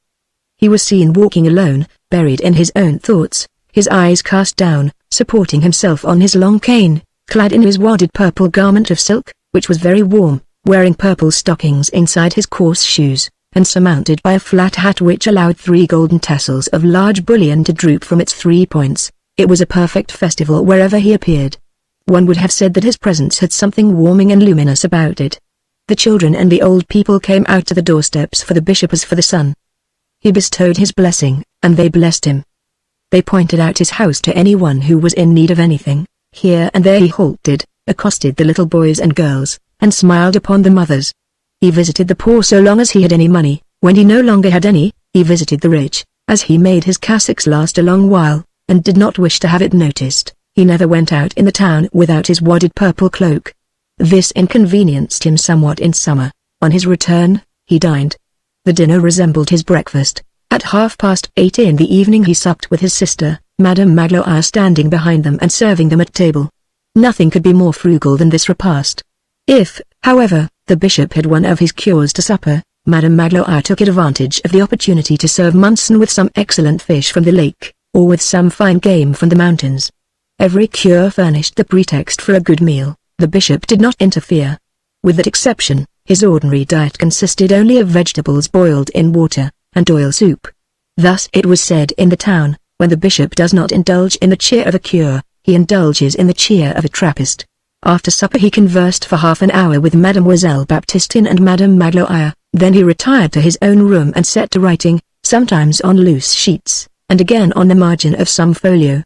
He was seen walking alone, buried in his own thoughts, his eyes cast down, supporting himself on his long cane, clad in his wadded purple garment of silk, which was very warm, wearing purple stockings inside his coarse shoes, and surmounted by a flat hat which allowed 3 golden tassels of large bullion to droop from its 3 points. It was a perfect festival wherever he appeared. One would have said that his presence had something warming and luminous about it. The children and the old people came out to the doorsteps for the bishop as for the sun. He bestowed his blessing, and they blessed him. They pointed out his house to anyone who was in need of anything. Here and there he halted, accosted the little boys and girls, and smiled upon the mothers. He visited the poor so long as he had any money. When he no longer had any, he visited the rich, as he made his cassocks last a long while, and did not wish to have it noticed. He never went out in the town without his wadded purple cloak. This inconvenienced him somewhat in summer. On his return, he dined. The dinner resembled his breakfast. At 8:30 in the evening he supped with his sister, Madame Magloire, standing behind them and serving them at table. Nothing could be more frugal than this repast. If, however, the bishop had one of his cures to supper, Madame Magloire took advantage of the opportunity to serve Munson with some excellent fish from the lake, or with some fine game from the mountains. Every cure furnished the pretext for a good meal. The bishop did not interfere. With that exception, his ordinary diet consisted only of vegetables boiled in water, and oil soup. Thus it was said in the town, when the bishop does not indulge in the cheer of a cure, he indulges in the cheer of a Trappist. After supper he conversed for half an hour with Mademoiselle Baptistine and Madame Magloire, then he retired to his own room and set to writing, sometimes on loose sheets, and again on the margin of some folio.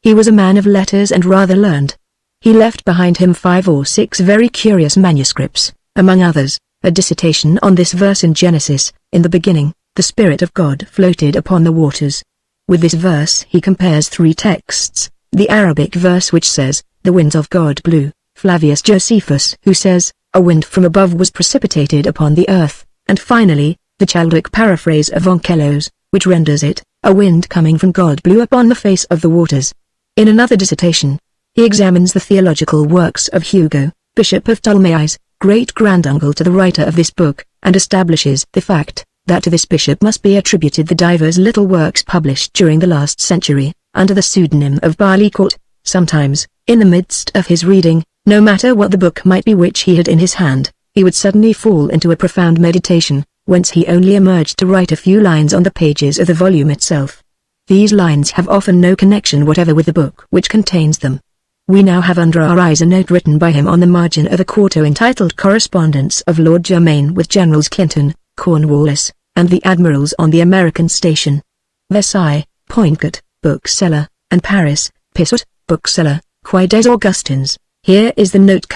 He was a man of letters and rather learned. He left behind him 5 or 6 very curious manuscripts, among others, a dissertation on this verse in Genesis, in the beginning, the Spirit of God floated upon the waters. With this verse he compares 3 texts, the Arabic verse which says, the winds of God blew, Flavius Josephus who says, a wind from above was precipitated upon the earth, and finally, the Chaldaic paraphrase of Onkelos, which renders it, a wind coming from God blew upon the face of the waters. In another dissertation, he examines the theological works of Hugo, Bishop of Ptolemais, great-granduncle to the writer of this book, and establishes the fact, that to this bishop must be attributed the divers little works published during the last century, under the pseudonym of Barleycourt. Sometimes, in the midst of his reading, no matter what the book might be which he had in his hand, he would suddenly fall into a profound meditation, whence he only emerged to write a few lines on the pages of the volume itself. These lines have often no connection whatever with the book which contains them. We now have under our eyes a note written by him on the margin of a quarto entitled Correspondence of Lord Germain with Generals Clinton, Cornwallis, and the Admirals on the American Station. Versailles, Poincare, bookseller, and Paris, Pissot, bookseller, Quai des Augustins. Here is the note: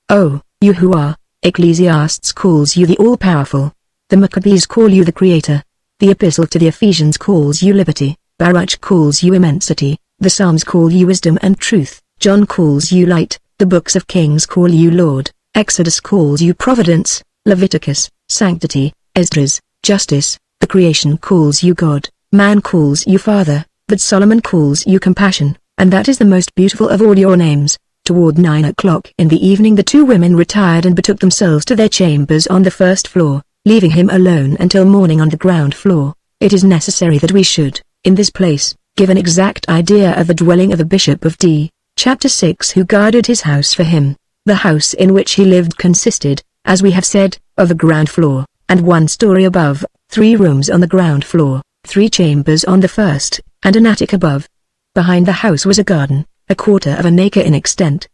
"Oh, you who are, Ecclesiastes calls you the all-powerful. The Maccabees call you the Creator. The Epistle to the Ephesians calls you liberty. Baruch calls you immensity. The Psalms call you wisdom and truth. John calls you light. The books of Kings call you Lord. Exodus calls you providence. Leviticus, sanctity. Esdras, justice. The The creation calls you God, man calls you Father, but Solomon calls you Compassion, and that is the most beautiful of all your names. Toward 9 o'clock in the evening the two women retired and betook themselves to their chambers on the first floor, leaving him alone until morning on the ground floor. It is necessary that we should, in this place, give an exact idea of the dwelling of the Bishop of D. Chapter 6. Who guarded his house for him. The house in which he lived consisted, as we have said, of a ground floor, and 1 story above, 3 rooms on the ground floor, 3 chambers on the first, and an attic above. Behind the house was a garden, 1/4 of an acre in extent.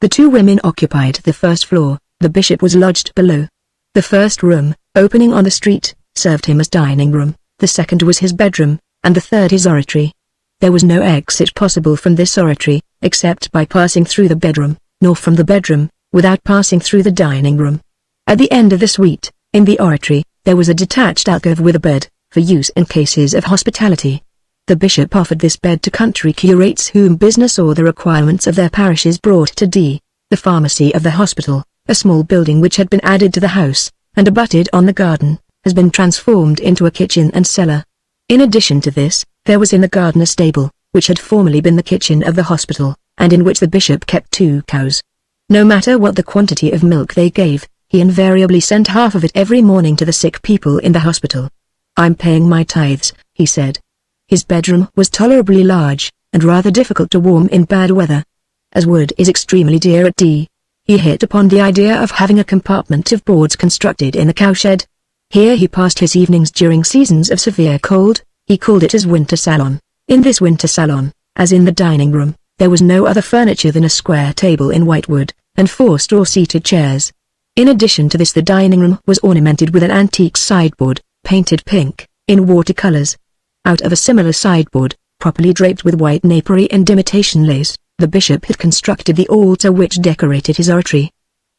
The two women occupied the first floor, the bishop was lodged below. The first room, opening on the street, served him as dining room, the second was his bedroom, and the third his oratory. There was no exit possible from this oratory, except by passing through the bedroom, nor from the bedroom, without passing through the dining room. At the end of the suite, in the oratory, there was a detached alcove with a bed, for use in cases of hospitality. The bishop offered this bed to country curates whom business or the requirements of their parishes brought to D. The pharmacy of the hospital, a small building which had been added to the house, and abutted on the garden, has been transformed into a kitchen and cellar. In addition to this, there was in the garden a stable, which had formerly been the kitchen of the hospital, and in which the bishop kept 2 cows. No matter what the quantity of milk they gave, he invariably sent half of it every morning to the sick people in the hospital. "I'm paying my tithes," he said. His bedroom was tolerably large, and rather difficult to warm in bad weather. As wood is extremely dear at D. He hit upon the idea of having a compartment of boards constructed in the cowshed. Here he passed his evenings during seasons of severe cold. He called it his winter salon. In this winter salon, as in the dining room, there was no other furniture than a square table in whitewood, and 4 straw-seated chairs. In addition to this the dining room was ornamented with an antique sideboard, painted pink, in watercolors. Out of a similar sideboard, properly draped with white napery and imitation lace, the bishop had constructed the altar which decorated his oratory.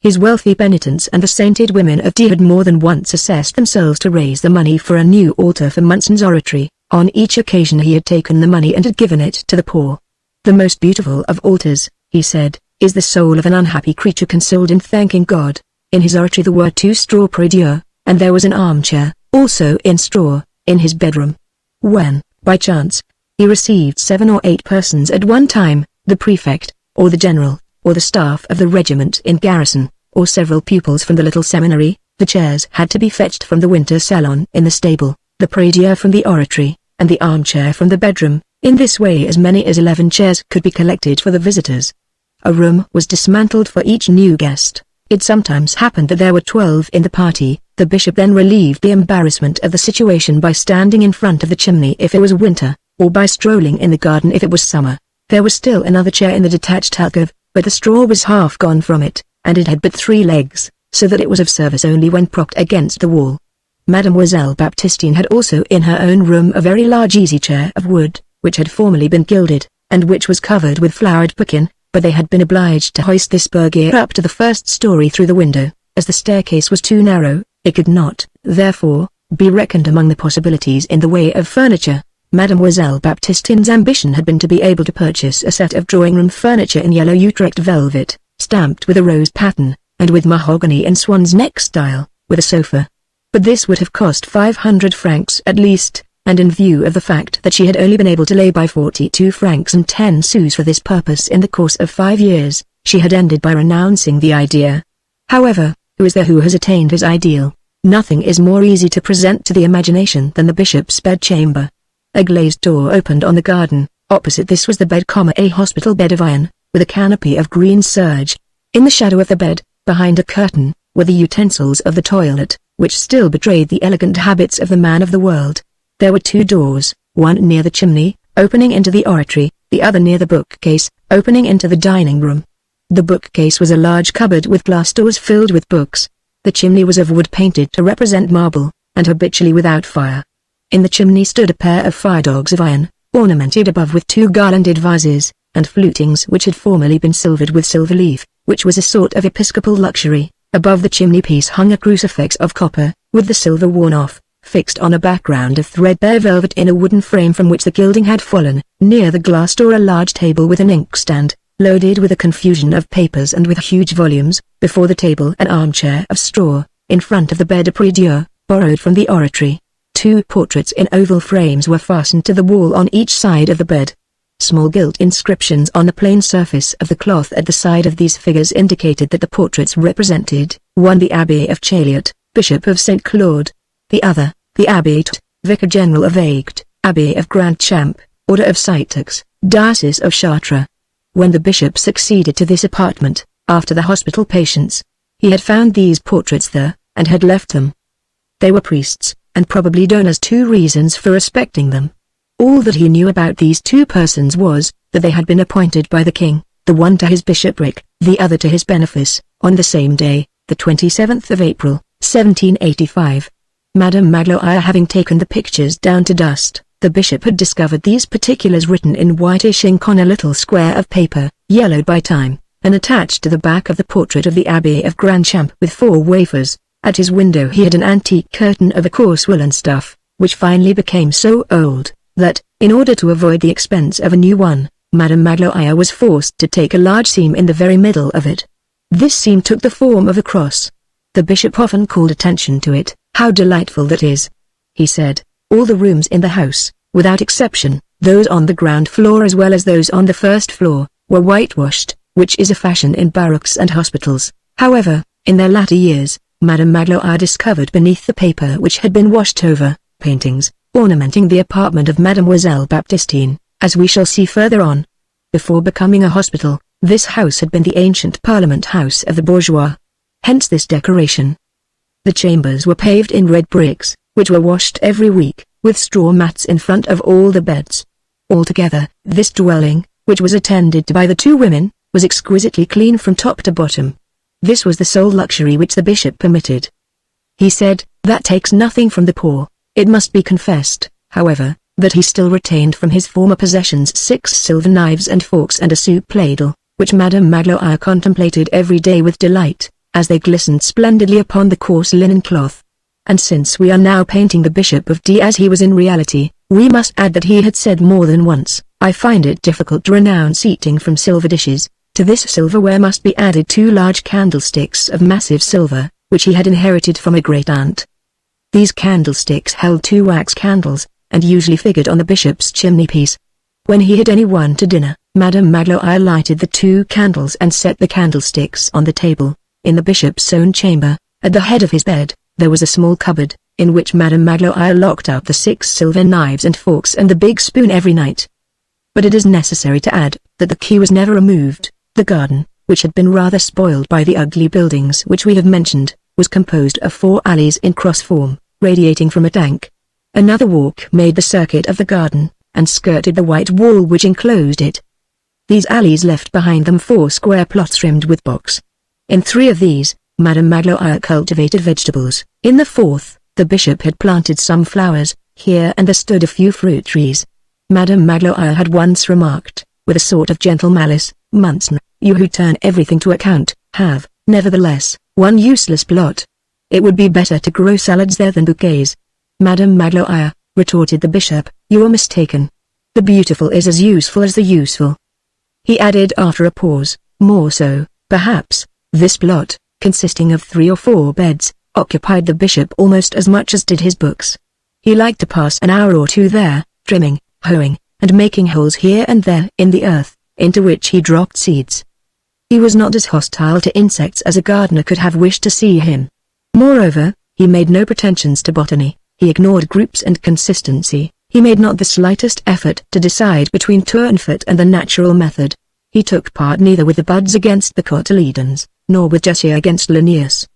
His wealthy penitents and the sainted women of D had more than once assessed themselves to raise the money for a new altar for Munson's oratory. On each occasion he had taken the money and had given it to the poor. "The most beautiful of altars," he said, "is the soul of an unhappy creature consoled in thanking God." In his oratory there were 2 straw prie-dieu, and there was an armchair, also in straw, in his bedroom. When, by chance, he received 7 or 8 persons at one time, the prefect, or the general, or the staff of the regiment in garrison, or several pupils from the little seminary, the chairs had to be fetched from the winter salon in the stable, the prie-dieu from the oratory, and the armchair from the bedroom. In this way as many as 11 chairs could be collected for the visitors. A room was dismantled for each new guest. It sometimes happened that there were 12 in the party. The bishop then relieved the embarrassment of the situation by standing in front of the chimney if it was winter, or by strolling in the garden if it was summer. There was still another chair in the detached alcove, but the straw was half gone from it, and it had but 3 legs, so that it was of service only when propped against the wall. Mademoiselle Baptistine had also in her own room a very large easy-chair of wood, which had formerly been gilded, and which was covered with flowered puckin, but they had been obliged to hoist this bergear up to the first story through the window, as the staircase was too narrow. It could not, therefore, be reckoned among the possibilities in the way of furniture. Mademoiselle Baptistine's ambition had been to be able to purchase a set of drawing-room furniture in yellow Utrecht velvet, stamped with a rose pattern, and with mahogany in swan's neck style, with a sofa. But this would have cost 500 francs at least, and in view of the fact that she had only been able to lay by 42 francs and 10 sous for this purpose in the course of 5 years, she had ended by renouncing the idea. However, who is there who has attained his ideal? Nothing is more easy to present to the imagination than the bishop's bedchamber. A glazed door opened on the garden. Opposite this was the bed, a hospital bed of iron, with a canopy of green serge. In the shadow of the bed, behind a curtain, were the utensils of the toilet, which still betrayed the elegant habits of the man of the world. There were 2 doors, one near the chimney, opening into the oratory, the other near the bookcase, opening into the dining room. The bookcase was a large cupboard with glass doors filled with books. The chimney was of wood painted to represent marble, and habitually without fire. In the chimney stood a pair of fire dogs of iron, ornamented above with 2 garlanded vases, and flutings which had formerly been silvered with silver leaf, which was a sort of episcopal luxury. Above the chimney-piece hung a crucifix of copper, with the silver worn off, fixed on a background of threadbare velvet in a wooden frame from which the gilding had fallen. Near the glass door a large table with an inkstand, loaded with a confusion of papers and with huge volumes. Before the table an armchair of straw, in front of the bed a prie-dieu, borrowed from the oratory. 2 portraits in oval frames were fastened to the wall on each side of the bed. Small gilt inscriptions on the plain surface of the cloth at the side of these figures indicated that the portraits represented, one the Abbé of Chaliot, Bishop of St. Claude; the other, the Abbé Tot, Vicar General of Aigues, Abbé of Grand Champ, Order of Citeaux, Diocese of Chartres. When the bishop succeeded to this apartment, after the hospital patients, he had found these portraits there, and had left them. They were priests, and probably donors. 2 reasons for respecting them. All that he knew about these 2 persons was, that they had been appointed by the king, the one to his bishopric, the other to his benefice, on the same day, the 27th of April, 1785. Madame Magloire having taken the pictures down to dust, the bishop had discovered these particulars written in whitish ink on a little square of paper, yellowed by time, and attached to the back of the portrait of the Abbé of Grand Champ with 4 wafers. At his window he had an antique curtain of a coarse woolen stuff, which finally became so old, that, in order to avoid the expense of a new one, Madame Magloire was forced to take a large seam in the very middle of it. This seam took the form of a cross. The bishop often called attention to it. "How delightful that is," he said. All the rooms in the house, without exception, those on the ground floor as well as those on the first floor, were whitewashed, which is a fashion in barracks and hospitals. However, in their latter years, Madame Magloire discovered beneath the paper which had been washed over, paintings, ornamenting the apartment of Mademoiselle Baptistine, as we shall see further on. Before becoming a hospital, this house had been the ancient parliament house of the bourgeois. Hence this decoration. The chambers were paved in red bricks, which were washed every week, with straw mats in front of all the beds. Altogether, this dwelling, which was attended to by the 2 women, was exquisitely clean from top to bottom. This was the sole luxury which the bishop permitted. He said, that takes nothing from the poor. It must be confessed, however, that he still retained from his former possessions 6 silver knives and forks and a soup ladle, which Madame Magloire contemplated every day with delight, as they glistened splendidly upon the coarse linen cloth. And since we are now painting the Bishop of D as he was in reality, we must add that he had said more than once, "I find it difficult to renounce eating from silver dishes." To this silverware must be added 2 large candlesticks of massive silver, which he had inherited from a great-aunt. These candlesticks held 2 wax candles, and usually figured on the bishop's chimney-piece. When he had anyone to dinner, Madame Magloire lighted the 2 candles and set the candlesticks on the table. In the bishop's own chamber, at the head of his bed, there was a small cupboard, in which Madame Magloire locked up the 6 silver knives and forks and the big spoon every night. But it is necessary to add, that the key was never removed. The garden, which had been rather spoiled by the ugly buildings which we have mentioned, was composed of 4 alleys in cross form, radiating from a tank. Another walk made the circuit of the garden, and skirted the white wall which enclosed it. These alleys left behind them 4 square plots rimmed with box. In 3 of these, Madame Magloire cultivated vegetables. In the 4th, the bishop had planted some flowers. Here and there stood a few fruit trees. Madame Magloire had once remarked, with a sort of gentle malice, "Monseigneur, you who turn everything to account, have, nevertheless, one useless plot. It would be better to grow salads there than bouquets." "Madame Magloire," retorted the bishop, "you are mistaken. The beautiful is as useful as the useful." He added after a pause, "More so, perhaps, this plot, consisting of 3 or 4 beds, occupied the bishop almost as much as did his books. He liked to pass an hour or 2 there, trimming, hoeing, and making holes here and there in the earth, into which he dropped seeds. He was not as hostile to insects as a gardener could have wished to see him. Moreover, he made no pretensions to botany, he ignored groups and consistency, he made not the slightest effort to decide between Tournefort and the natural method. He took part neither with the buds against the cotyledons, nor with Jussier against Linnaeus.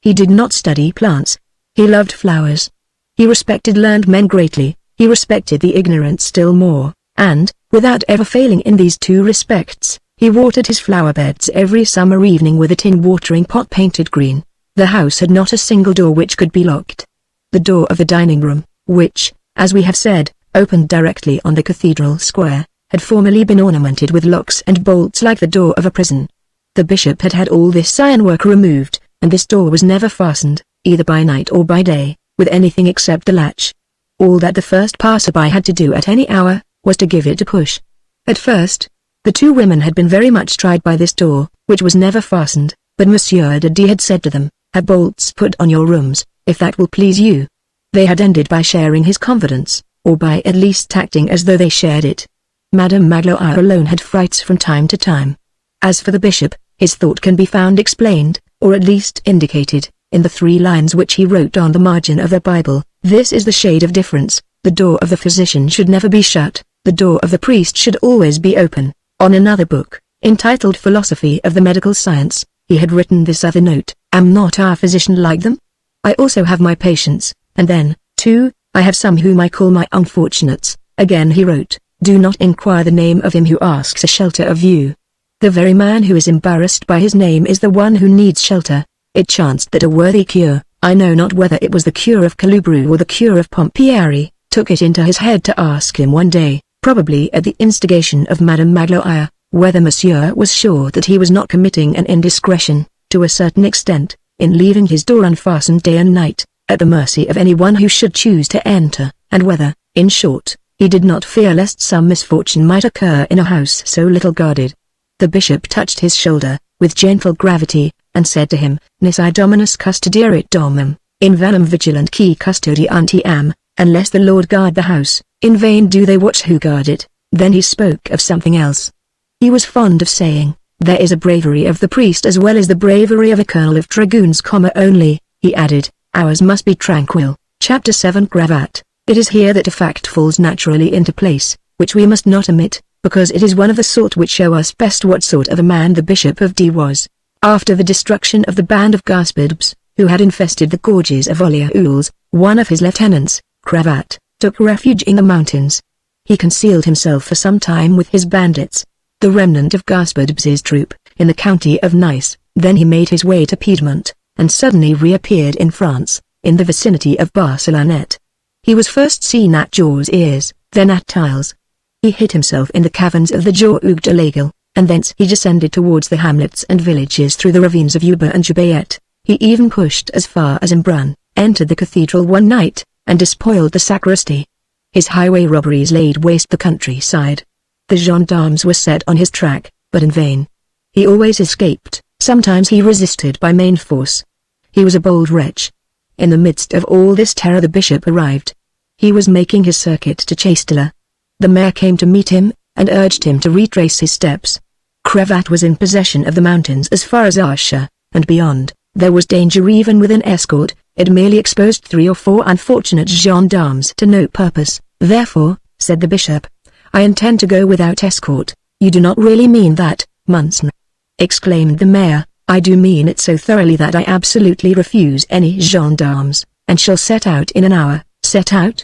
He did not study plants. He loved flowers. He respected learned men greatly, he respected the ignorant still more, and, without ever failing in these 2 respects, he watered his flower beds every summer evening with a tin watering pot painted green. The house had not a single door which could be locked. The door of the dining room, which, as we have said, opened directly on the cathedral square, had formerly been ornamented with locks and bolts like the door of a prison. The bishop had had all this ironwork removed, and this door was never fastened, either by night or by day, with anything except the latch. All that the first passerby had to do at any hour, was to give it a push. At first, the 2 women had been very much tried by this door, which was never fastened, but Monsieur de D had said to them, "Have bolts put on your rooms, if that will please you." They had ended by sharing his confidence, or by at least acting as though they shared it. Madame Magloire alone had frights from time to time. As for the bishop, his thought can be found explained, or at least indicated, in the 3 lines which he wrote on the margin of the Bible. This is the shade of difference: the door of the physician should never be shut, the door of the priest should always be open. On another book, entitled Philosophy of the Medical Science, he had written this other note: Am not our physician like them? I also have my patients, and then, too, I have some whom I call my unfortunates. Again he wrote, Do not inquire the name of him who asks a shelter of you. The very man who is embarrassed by his name is the one who needs shelter. It chanced that a worthy cure, I know not whether it was the cure of Calubru or the cure of Pompieri, took it into his head to ask him one day, probably at the instigation of Madame Magloire, whether Monsieur was sure that he was not committing an indiscretion, to a certain extent, in leaving his door unfastened day and night, at the mercy of anyone who should choose to enter, and whether, in short, he did not fear lest some misfortune might occur in a house so little guarded. The bishop touched his shoulder, with gentle gravity, and said to him, Nisi Dominus custodierit domum, in vanum vigilant qui custodianti am, unless the Lord guard the house, in vain do they watch who guard it. Then he spoke of something else. He was fond of saying, There is a bravery of the priest as well as the bravery of a colonel of dragoons, only, he added, ours must be tranquil. Chapter 7 Cravat. It is here that a fact falls naturally into place, which we must not omit, because it is one of the sort which show us best what sort of a man the Bishop of D was. After the destruction of the band of Gaspids, who had infested the gorges of Oliaules, one of his lieutenants, Cravat, took refuge in the mountains. He concealed himself for some time with his bandits, the remnant of Gaspids's troop, in the county of Nice. Then he made his way to Piedmont, and suddenly reappeared in France, in the vicinity of Barcelonnette. He was first seen at Jaurs Ears, then at Tiles. He hid himself in the caverns of the Joug de Laguel, and thence he descended towards the hamlets and villages through the ravines of Uber and Jubayette. He even pushed as far as Embrun, entered the cathedral one night, and despoiled the sacristy. His highway robberies laid waste the countryside. The gendarmes were set on his track, but in vain. He always escaped. Sometimes he resisted by main force. He was a bold wretch. In the midst of all this terror the bishop arrived. He was making his circuit to Chasteler. The mayor came to meet him, and urged him to retrace his steps. Cravat was in possession of the mountains as far as Arsha, and beyond. There was danger even with an escort. It merely exposed 3 or 4 unfortunate gendarmes to no purpose. Therefore, said the bishop, I intend to go without escort. You do not really mean that, Monseigneur? Exclaimed the mayor. I do mean it so thoroughly that I absolutely refuse any gendarmes, and shall set out in an hour. Set out,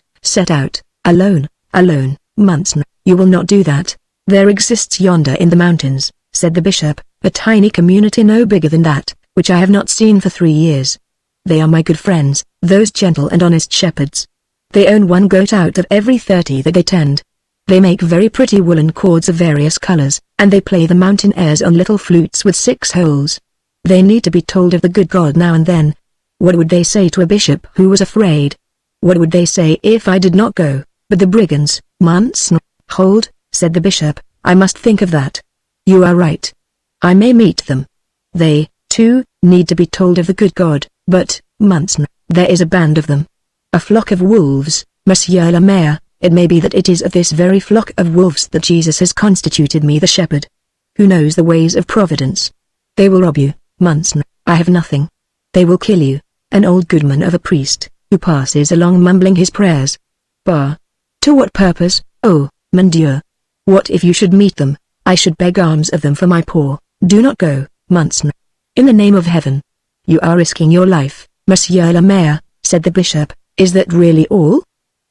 alone, Monseigneur. You will not do that. There exists yonder in the mountains, said the bishop, a tiny community no bigger than that, which I have not seen for 3 years. They are my good friends, those gentle and honest shepherds. They own 1 goat out of every 30 that they tend. They make very pretty woolen cords of various colors, and they play the mountain airs on little flutes with 6 holes. They need to be told of the good God now and then. What would they say to a bishop who was afraid? What would they say if I did not go? But the brigands, Monseigneur. Hold, said the bishop, I must think of that. You are right. I may meet them. They, too, need to be told of the good God, but, Monseigneur, there is a band of them. A flock of wolves, Monsieur le Maire. It may be that it is of this very flock of wolves that Jesus has constituted me the shepherd. Who knows the ways of providence? They will rob you, Monseigneur. I have nothing. They will kill you, an old goodman of a priest, who passes along mumbling his prayers. Bah! To what purpose, oh, mon Dieu? What if you should meet them? I should beg alms of them for my poor. Do not go, Monseigneur. In the name of heaven. You are risking your life, Monsieur le Maire, said the bishop. Is that really all?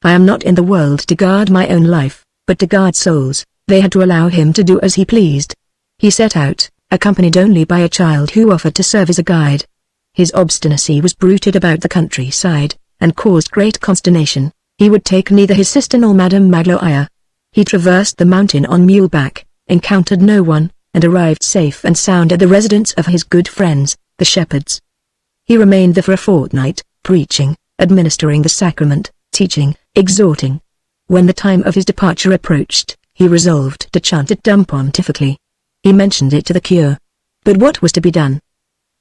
I am not in the world to guard my own life, but to guard souls. They had to allow him to do as he pleased. He set out, accompanied only by a child who offered to serve as a guide. His obstinacy was bruited about the countryside, and caused great consternation. He would take neither his sister nor Madame Magloire. He traversed the mountain on muleback, encountered no one, and arrived safe and sound at the residence of his good friends, the shepherds. He remained there for a fortnight, preaching, administering the sacrament, teaching, exhorting. When the time of his departure approached, he resolved to chant it pontifically. He mentioned it to the cure. But what was to be done?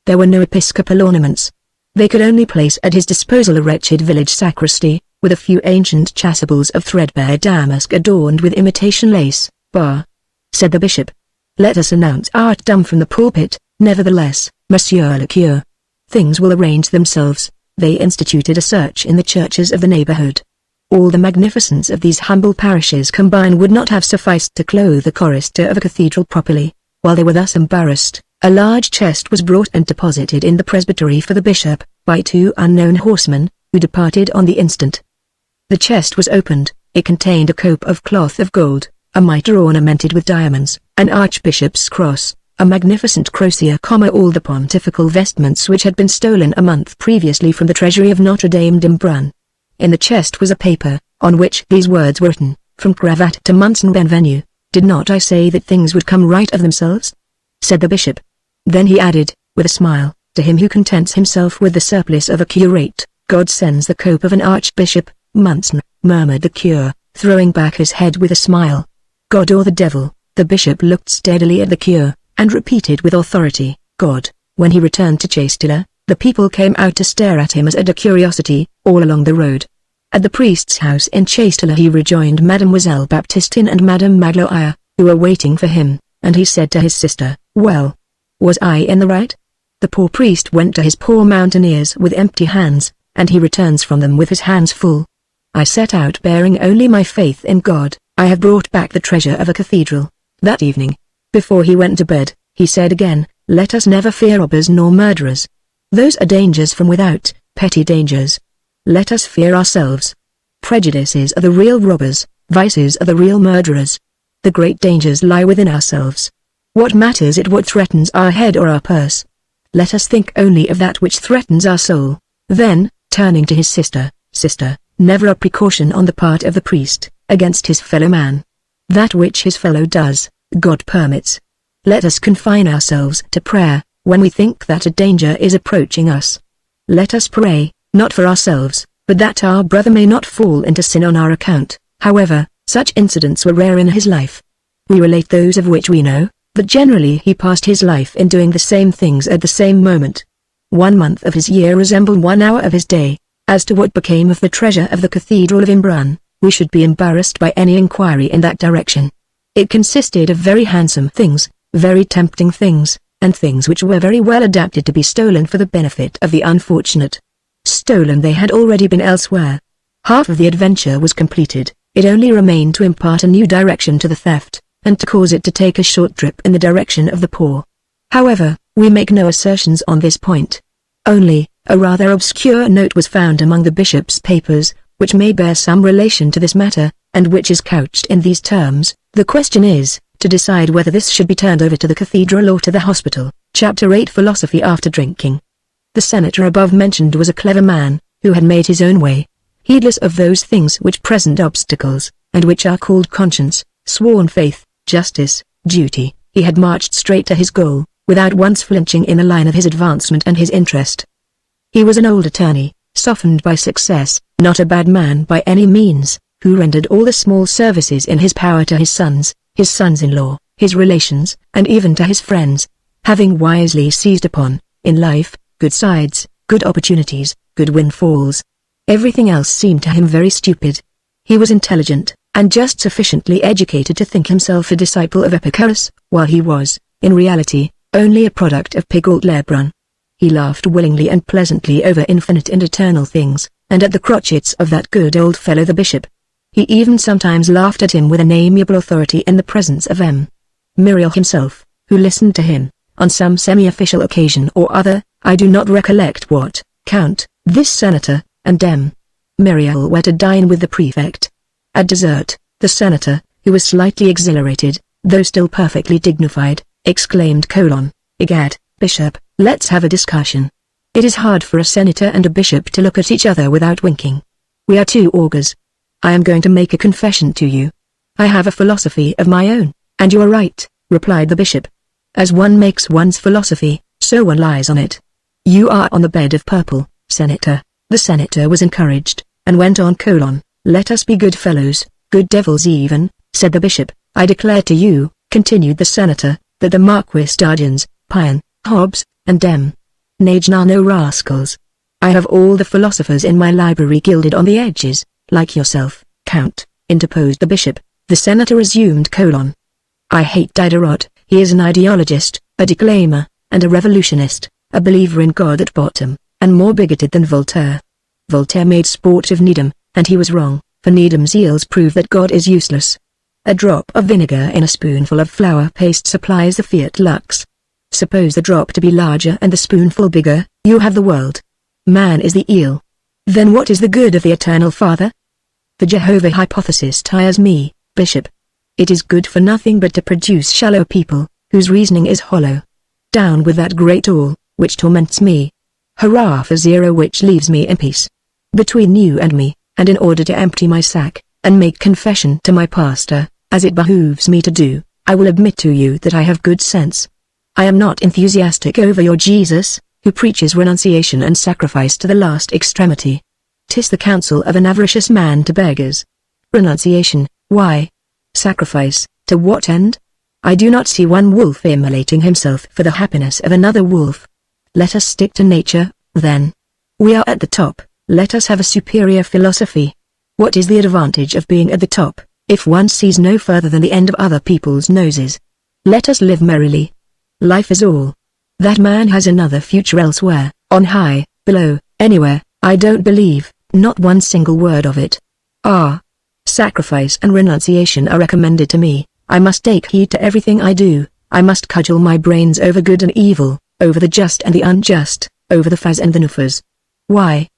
There were no episcopal ornaments. They could only place at his disposal a wretched village sacristy, with a few ancient chasubles of threadbare damask adorned with imitation lace. Bah! Said the bishop. Let us announce martyrdom from the pulpit. Nevertheless, Monsieur le Curé, things will arrange themselves. They instituted a search in the churches of the neighborhood. All the magnificence of these humble parishes combined would not have sufficed to clothe the chorister of a cathedral properly. While they were thus embarrassed, a large chest was brought and deposited in the presbytery for the bishop, by 2 unknown horsemen, who departed on the instant. The chest was opened. It contained a cope of cloth of gold, a mitre ornamented with diamonds, an archbishop's cross, a magnificent crosier, all the pontifical vestments which had been stolen a month previously from the treasury of Notre Dame d'Embrun. In the chest was a paper, on which these words were written, "From cravat to Monseigneur Benvenu. Did not I say that things would come right of themselves?" Said the bishop. Then he added, with a smile, "To him who contents himself with the surplice of a curate, God sends the cope of an archbishop." "Monseigneur," murmured the curé, throwing back his head with a smile. "God or the devil?" The bishop looked steadily at the curé, and repeated with authority, "God." When he returned to Chasteler, the people came out to stare at him as at a curiosity, all along the road. At the priest's house in Chasteler he rejoined Mademoiselle Baptistine and Madame Magloire, who were waiting for him, and he said to his sister, "Well, was I in the right? The poor priest went to his poor mountaineers with empty hands, and he returns from them with his hands full. I set out bearing only my faith in God. I have brought back the treasure of a cathedral." That evening, before he went to bed, he said again, "Let us never fear robbers nor murderers. Those are dangers from without, petty dangers. Let us fear ourselves. Prejudices are the real robbers, vices are the real murderers. The great dangers lie within ourselves. What matters it what threatens our head or our purse? Let us think only of that which threatens our soul." Then, turning to his sister, "Sister, never a precaution on the part of the priest, against his fellow man. That which his fellow does, God permits. Let us confine ourselves to prayer, when we think that a danger is approaching us. Let us pray, not for ourselves, but that our brother may not fall into sin on our account." However, such incidents were rare in his life. We relate those of which we know, but generally he passed his life in doing the same things at the same moment. 1 month of his year resembled 1 hour of his day. As to what became of the treasure of the Cathedral of Embrun, we should be embarrassed by any inquiry in that direction. It consisted of very handsome things, very tempting things, and things which were very well adapted to be stolen for the benefit of the unfortunate. Stolen they had already been elsewhere. Half of the adventure was completed. It only remained to impart a new direction to the theft, and to cause it to take a short trip in the direction of the poor. However, we make no assertions on this point. Only, a rather obscure note was found among the bishop's papers, which may bear some relation to this matter, and which is couched in these terms: "The question is, to decide whether this should be turned over to the cathedral or to the hospital." Chapter 8 Philosophy After Drinking. The senator above mentioned was a clever man, who had made his own way, heedless of those things which present obstacles, and which are called conscience, sworn faith, justice, duty. He had marched straight to his goal, without once flinching in the line of his advancement and his interest. He was an old attorney, softened by success, not a bad man by any means, who rendered all the small services in his power to his sons-in-law, his relations, and even to his friends, having wisely seized upon, in life, good sides, good opportunities, good windfalls. Everything else seemed to him very stupid. He was intelligent, and just sufficiently educated to think himself a disciple of Epicurus, while he was, in reality, only a product of Pigault Lebrun. He laughed willingly and pleasantly over infinite and eternal things, and at the crotchets of that good old fellow the bishop. He even sometimes laughed at him with an amiable authority in the presence of M. Myriel himself, who listened to him, on some semi-official occasion or other, I do not recollect what. Count, this senator, and M. Myriel were to dine with the prefect. At dessert, the senator, who was slightly exhilarated, though still perfectly dignified, exclaimed: "Egad, Bishop, let's have a discussion. It is hard for a senator and a bishop to look at each other without winking. We are two augurs. I am going to make a confession to you. I have a philosophy of my own." "And you are right," replied the bishop. "As one makes one's philosophy, so one lies on it. You are on the bed of purple, senator." The senator was encouraged, and went on: "Let us be good fellows, good devils even," said the bishop. "I declare to you," continued the senator, "that the Marquis d'Argens, Pion, Hobbes, and M. Nage are no rascals. I have all the philosophers in my library gilded on the edges, like yourself, Count, interposed the bishop. The senator resumed : I hate Diderot. He is an ideologist, a declaimer, and a revolutionist, a believer in God at bottom, and more bigoted than Voltaire. Voltaire made sport of Needham, and he was wrong, for Needham's eels prove that God is useless. A drop of vinegar in a spoonful of flour paste supplies the fiat lux. Suppose the drop to be larger and the spoonful bigger, you have the world. Man is the eel. Then what is the good of the Eternal Father? The Jehovah hypothesis tires me, Bishop. It is good for nothing but to produce shallow people, whose reasoning is hollow. Down with that great all, which torments me. Hurrah for zero, which leaves me in peace. Between you and me, and in order to empty my sack, and make confession to my pastor, as it behooves me to do, I will admit to you that I have good sense. I am not enthusiastic over your Jesus, who preaches renunciation and sacrifice to the last extremity. 'Tis the counsel of an avaricious man to beggars. Renunciation, why? Sacrifice, to what end? I do not see one wolf immolating himself for the happiness of another wolf. Let us stick to nature, then. We are at the top, let us have a superior philosophy. What is the advantage of being at the top, if one sees no further than the end of other people's noses? Let us live merrily. Life is all. That man has another future elsewhere, on high, below, anywhere. I don't believe, not one single word of it. Ah! Sacrifice and renunciation are recommended to me. I must take heed to everything I do. I must cudgel my brains over good and evil, over the just and the unjust, over the fas and the nufas. Why?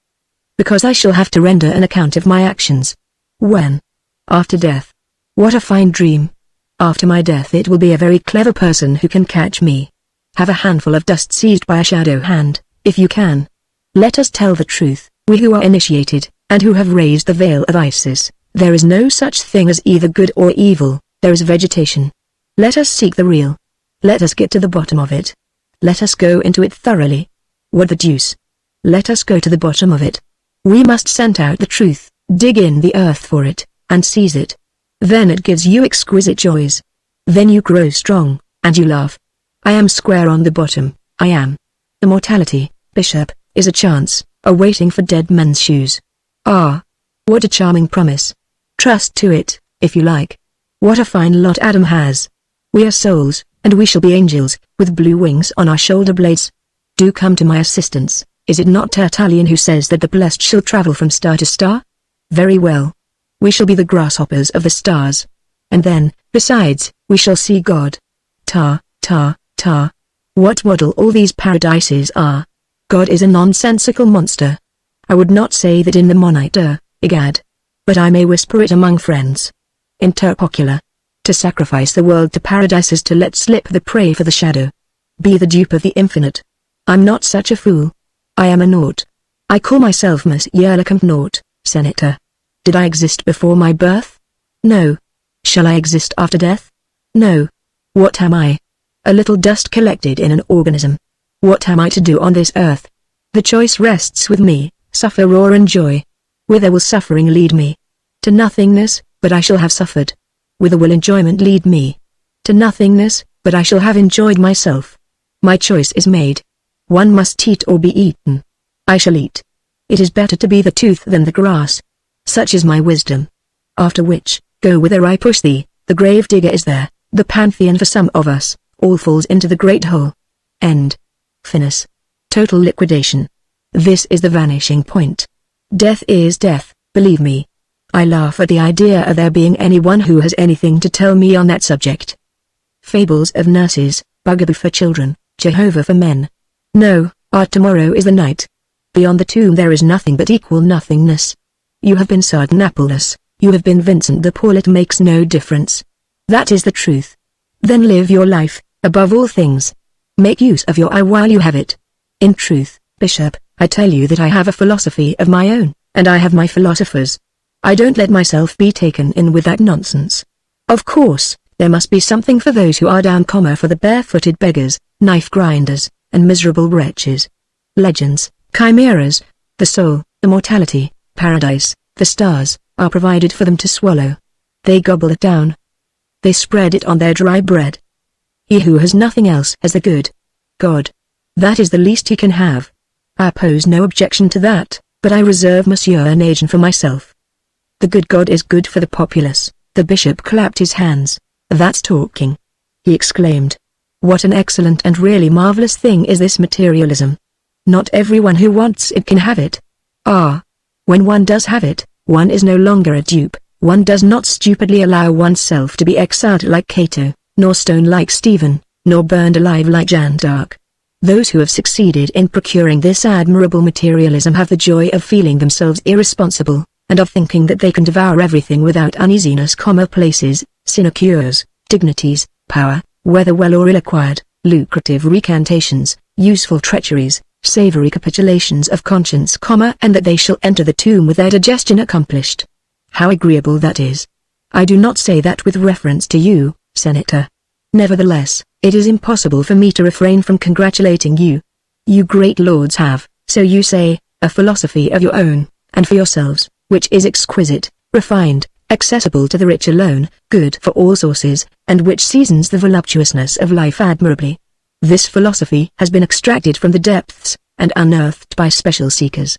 Because I shall have to render an account of my actions. When? After death. What a fine dream. After my death it will be a very clever person who can catch me. Have a handful of dust seized by a shadow hand, if you can. Let us tell the truth, we who are initiated, and who have raised the veil of Isis. There is no such thing as either good or evil, there is vegetation. Let us seek the real. Let us get to the bottom of it. Let us go into it thoroughly. What the deuce? Let us go to the bottom of it. We must scent out the truth, dig in the earth for it, and seize it. Then it gives you exquisite joys. Then you grow strong, and you laugh. I am square on the bottom, I am. Immortality, Bishop, is a chance, a waiting for dead men's shoes. Ah! What a charming promise. Trust to it, if you like. What a fine lot Adam has. We are souls, and we shall be angels, with blue wings on our shoulder blades. Do come to my assistance. Is it not Tertullian who says that the blessed shall travel from star to star? Very well. We shall be the grasshoppers of the stars. And then, besides, we shall see God. Ta, ta, ta. What waddle all these paradises are. God is a nonsensical monster. I would not say that in the Monitor, egad. But I may whisper it among friends. Interpocular. To sacrifice the world to paradise is to let slip the prey for the shadow. Be the dupe of the infinite. I'm not such a fool. I am a naught. I call myself Monsieur le Comte Naught, Senator. Did I exist before my birth? No. Shall I exist after death? No. What am I? A little dust collected in an organism. What am I to do on this earth? The choice rests with me, suffer or enjoy. Whither will suffering lead me? To nothingness, but I shall have suffered. Whither will enjoyment lead me? To nothingness, but I shall have enjoyed myself. My choice is made. One must eat or be eaten. I shall eat. It is better to be the tooth than the grass. Such is my wisdom. After which, go whither I push thee, the grave digger is there, the Pantheon for some of us, all falls into the great hole. End. Finis. Total liquidation. This is the vanishing point. Death is death, believe me. I laugh at the idea of there being anyone who has anything to tell me on that subject. Fables of nurses, bugaboo for children, Jehovah for men. No, our tomorrow is the night. Beyond the tomb there is nothing but equal nothingness. You have been Sardanapalus, you have been Vincent de Paul, it makes no difference. That is the truth. Then live your life, above all things. Make use of your eye while you have it. In truth, Bishop, I tell you that I have a philosophy of my own, and I have my philosophers. I don't let myself be taken in with that nonsense. Of course, there must be something for those who are down, for the barefooted beggars, knife grinders, and miserable wretches. Legends, chimeras, the soul, immortality, paradise, the stars, are provided for them to swallow. They gobble it down. They spread it on their dry bread. He who has nothing else has the good God. That is the least he can have. I oppose no objection to that, but I reserve Monsieur an agent for myself. The good God is good for the populace. The bishop clapped his hands. That's talking, he exclaimed. What an excellent and really marvelous thing is this materialism. Not everyone who wants it can have it. Ah. When one does have it, one is no longer a dupe. One does not stupidly allow oneself to be exiled like Cato, nor stoned like Stephen, nor burned alive like Jeanne d'Arc. Those who have succeeded in procuring this admirable materialism have the joy of feeling themselves irresponsible, and of thinking that they can devour everything without uneasiness, places, sinecures, dignities, power, whether well or ill acquired, lucrative recantations, useful treacheries, savory capitulations of conscience, and that they shall enter the tomb with their digestion accomplished. How agreeable that is! I do not say that with reference to you, Senator. Nevertheless, it is impossible for me to refrain from congratulating you. You great lords have, so you say, a philosophy of your own, and for yourselves, which is exquisite, refined, accessible to the rich alone, good for all sources, and which seasons the voluptuousness of life admirably. This philosophy has been extracted from the depths, and unearthed by special seekers.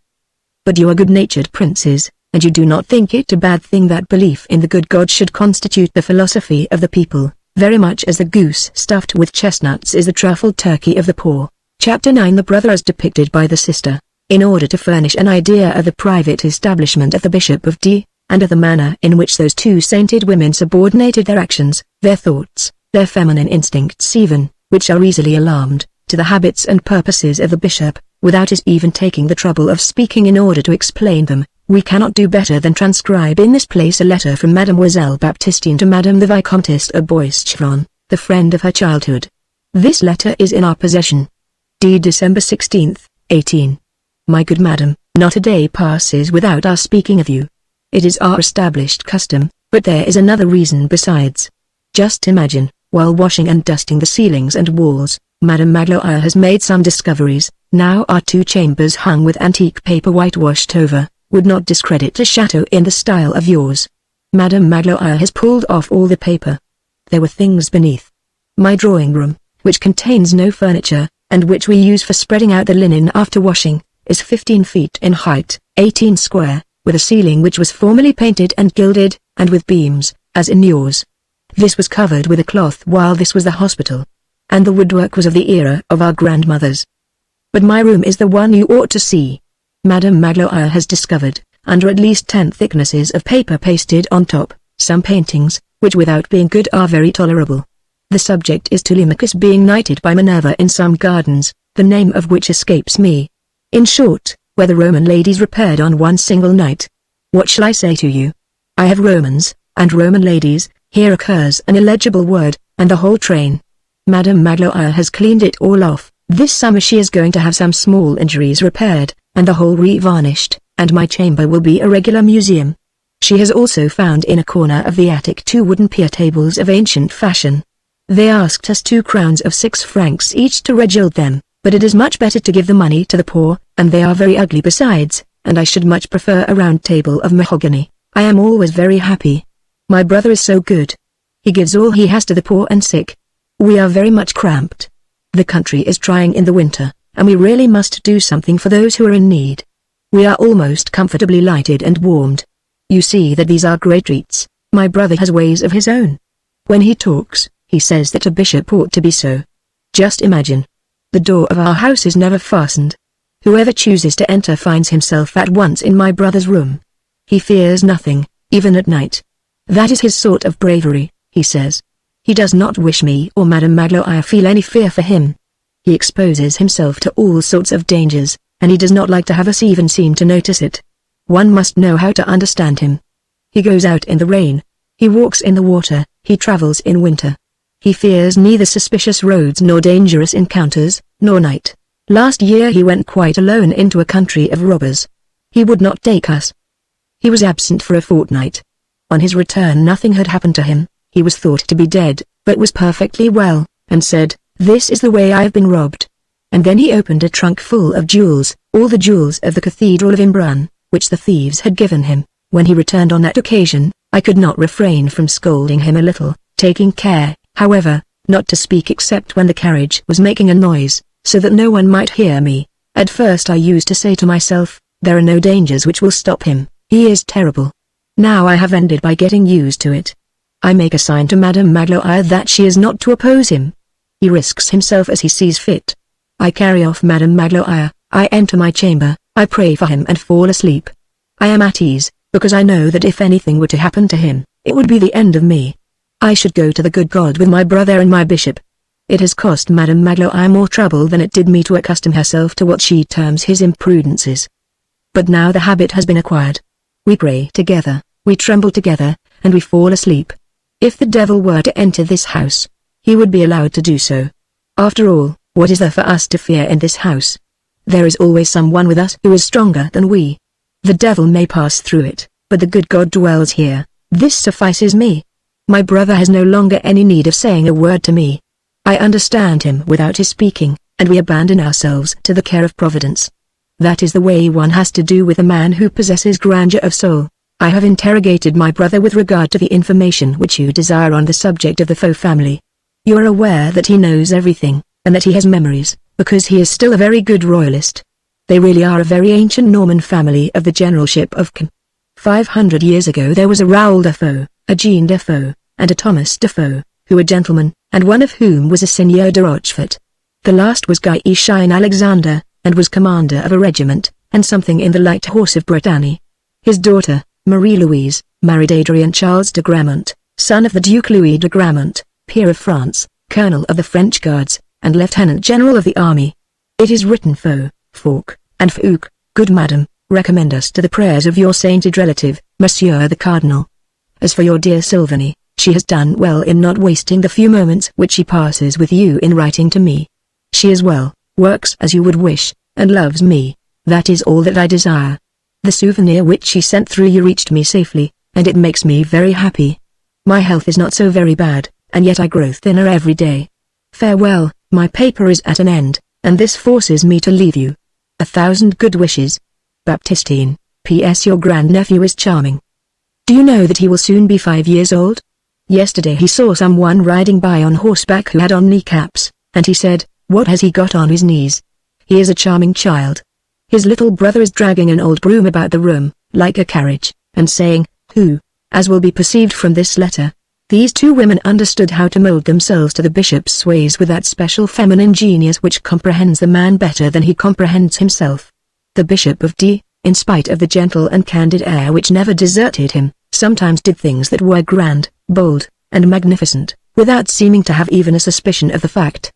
But you are good-natured princes, and you do not think it a bad thing that belief in the good God should constitute the philosophy of the people, very much as the goose stuffed with chestnuts is the truffled turkey of the poor. Chapter 9. The brother as depicted by the sister. In order to furnish an idea of the private establishment of the Bishop of D, and of the manner in which those two sainted women subordinated their actions, their thoughts, their feminine instincts even, which are easily alarmed, to the habits and purposes of the bishop, without his even taking the trouble of speaking in order to explain them, we cannot do better than transcribe in this place a letter from Mademoiselle Baptistine to Madame the Vicomtesse of Boischevron, the friend of her childhood. This letter is in our possession. D. December 16, 18. My good madam, not a day passes without our speaking of you. It is our established custom, but there is another reason besides. Just imagine, while washing and dusting the ceilings and walls, Madame Magloire has made some discoveries. Now our two chambers hung with antique paper whitewashed over, would not discredit a chateau in the style of yours. Madame Magloire has pulled off all the paper. There were things beneath. My drawing room, which contains no furniture, and which we use for spreading out the linen after washing, is 15 feet in height, 18 square, with a ceiling which was formerly painted and gilded, and with beams, as in yours. This was covered with a cloth while this was the hospital. And the woodwork was of the era of our grandmothers. But my room is the one you ought to see. Madame Magloire has discovered, under at least 10 thicknesses of paper pasted on top, some paintings, which without being good are very tolerable. The subject is Telemachus being knighted by Minerva in some gardens, the name of which escapes me. In short, where the Roman ladies repaired on one single night. What shall I say to you? I have Romans, and Roman ladies, here occurs an illegible word, and the whole train. Madame Magloire has cleaned it all off. This summer she is going to have some small injuries repaired, and the whole re-varnished, and my chamber will be a regular museum. She has also found in a corner of the attic 2 wooden pier tables of ancient fashion. They asked us 2 crowns of 6 francs each to regild them, but it is much better to give the money to the poor, and they are very ugly besides, and I should much prefer a round table of mahogany. I am always very happy. My brother is so good. He gives all he has to the poor and sick. We are very much cramped. The country is trying in the winter, and we really must do something for those who are in need. We are almost comfortably lighted and warmed. You see that these are great treats. My brother has ways of his own. When he talks, he says that a bishop ought to be so. Just imagine. The door of our house is never fastened. Whoever chooses to enter finds himself at once in my brother's room. He fears nothing, even at night. That is his sort of bravery, he says. He does not wish me or Madame Magloire feel any fear for him. He exposes himself to all sorts of dangers, and he does not like to have us even seem to notice it. One must know how to understand him. He goes out in the rain. He walks in the water. He travels in winter. He fears neither suspicious roads nor dangerous encounters, nor night. Last year he went quite alone into a country of robbers. He would not take us. He was absent for a fortnight. On his return nothing had happened to him. He was thought to be dead, but was perfectly well, and said, "This is the way I have been robbed." And then he opened a trunk full of jewels, all the jewels of the Cathedral of Imbrun, which the thieves had given him. When he returned on that occasion, I could not refrain from scolding him a little, taking care, however, not to speak except when the carriage was making a noise, so that no one might hear me. At first I used to say to myself, there are no dangers which will stop him, he is terrible. Now I have ended by getting used to it. I make a sign to Madame Magloire that she is not to oppose him. He risks himself as he sees fit. I carry off Madame Magloire, I enter my chamber, I pray for him and fall asleep. I am at ease, because I know that if anything were to happen to him, it would be the end of me. I should go to the good God with my brother and my bishop. It has cost Madame Magloire more trouble than it did me to accustom herself to what she terms his imprudences. But now the habit has been acquired. We pray together, we tremble together, and we fall asleep. If the devil were to enter this house, he would be allowed to do so. After all, what is there for us to fear in this house? There is always someone with us who is stronger than we. The devil may pass through it, but the good God dwells here. This suffices me. My brother has no longer any need of saying a word to me. I understand him without his speaking, and we abandon ourselves to the care of Providence. That is the way one has to do with a man who possesses grandeur of soul. I have interrogated my brother with regard to the information which you desire on the subject of the Faux family. You are aware that he knows everything, and that he has memories, because he is still a very good royalist. They really are a very ancient Norman family of the generalship of Caen. 500 years ago there was a Raoul de Faux, a Jean de Faux, and a Thomas de Faux, who were gentlemen, and one of whom was a Seigneur de Rochefort. The last was Guy Etienne Alexander, and was commander of a regiment, and something in the light horse of Bretagne. His daughter, Marie-Louise, married Adrien Charles de Gramont, son of the Duke Louis de Gramont, peer of France, colonel of the French Guards, and lieutenant general of the army. It is written Faux, Fawk, and Fouque, good madam, recommend us to the prayers of your sainted relative, Monsieur the Cardinal. As for your dear Sylvanie, she has done well in not wasting the few moments which she passes with you in writing to me. She is well, works as you would wish, and loves me. That is all that I desire. The souvenir which she sent through you reached me safely, and it makes me very happy. My health is not so very bad, and yet I grow thinner every day. Farewell, my paper is at an end, and this forces me to leave you. 1,000 good wishes. Baptistine, P.S. Your grandnephew is charming. Do you know that he will soon be 5 years old? Yesterday he saw someone riding by on horseback who had on kneecaps, and he said, what has he got on his knees? He is a charming child. His little brother is dragging an old broom about the room, like a carriage, and saying, who, as will be perceived from this letter. These two women understood how to mold themselves to the bishop's ways with that special feminine genius which comprehends the man better than he comprehends himself. The Bishop of D, in spite of the gentle and candid air which never deserted him, sometimes did things that were grand, bold, and magnificent, without seeming to have even a suspicion of the fact.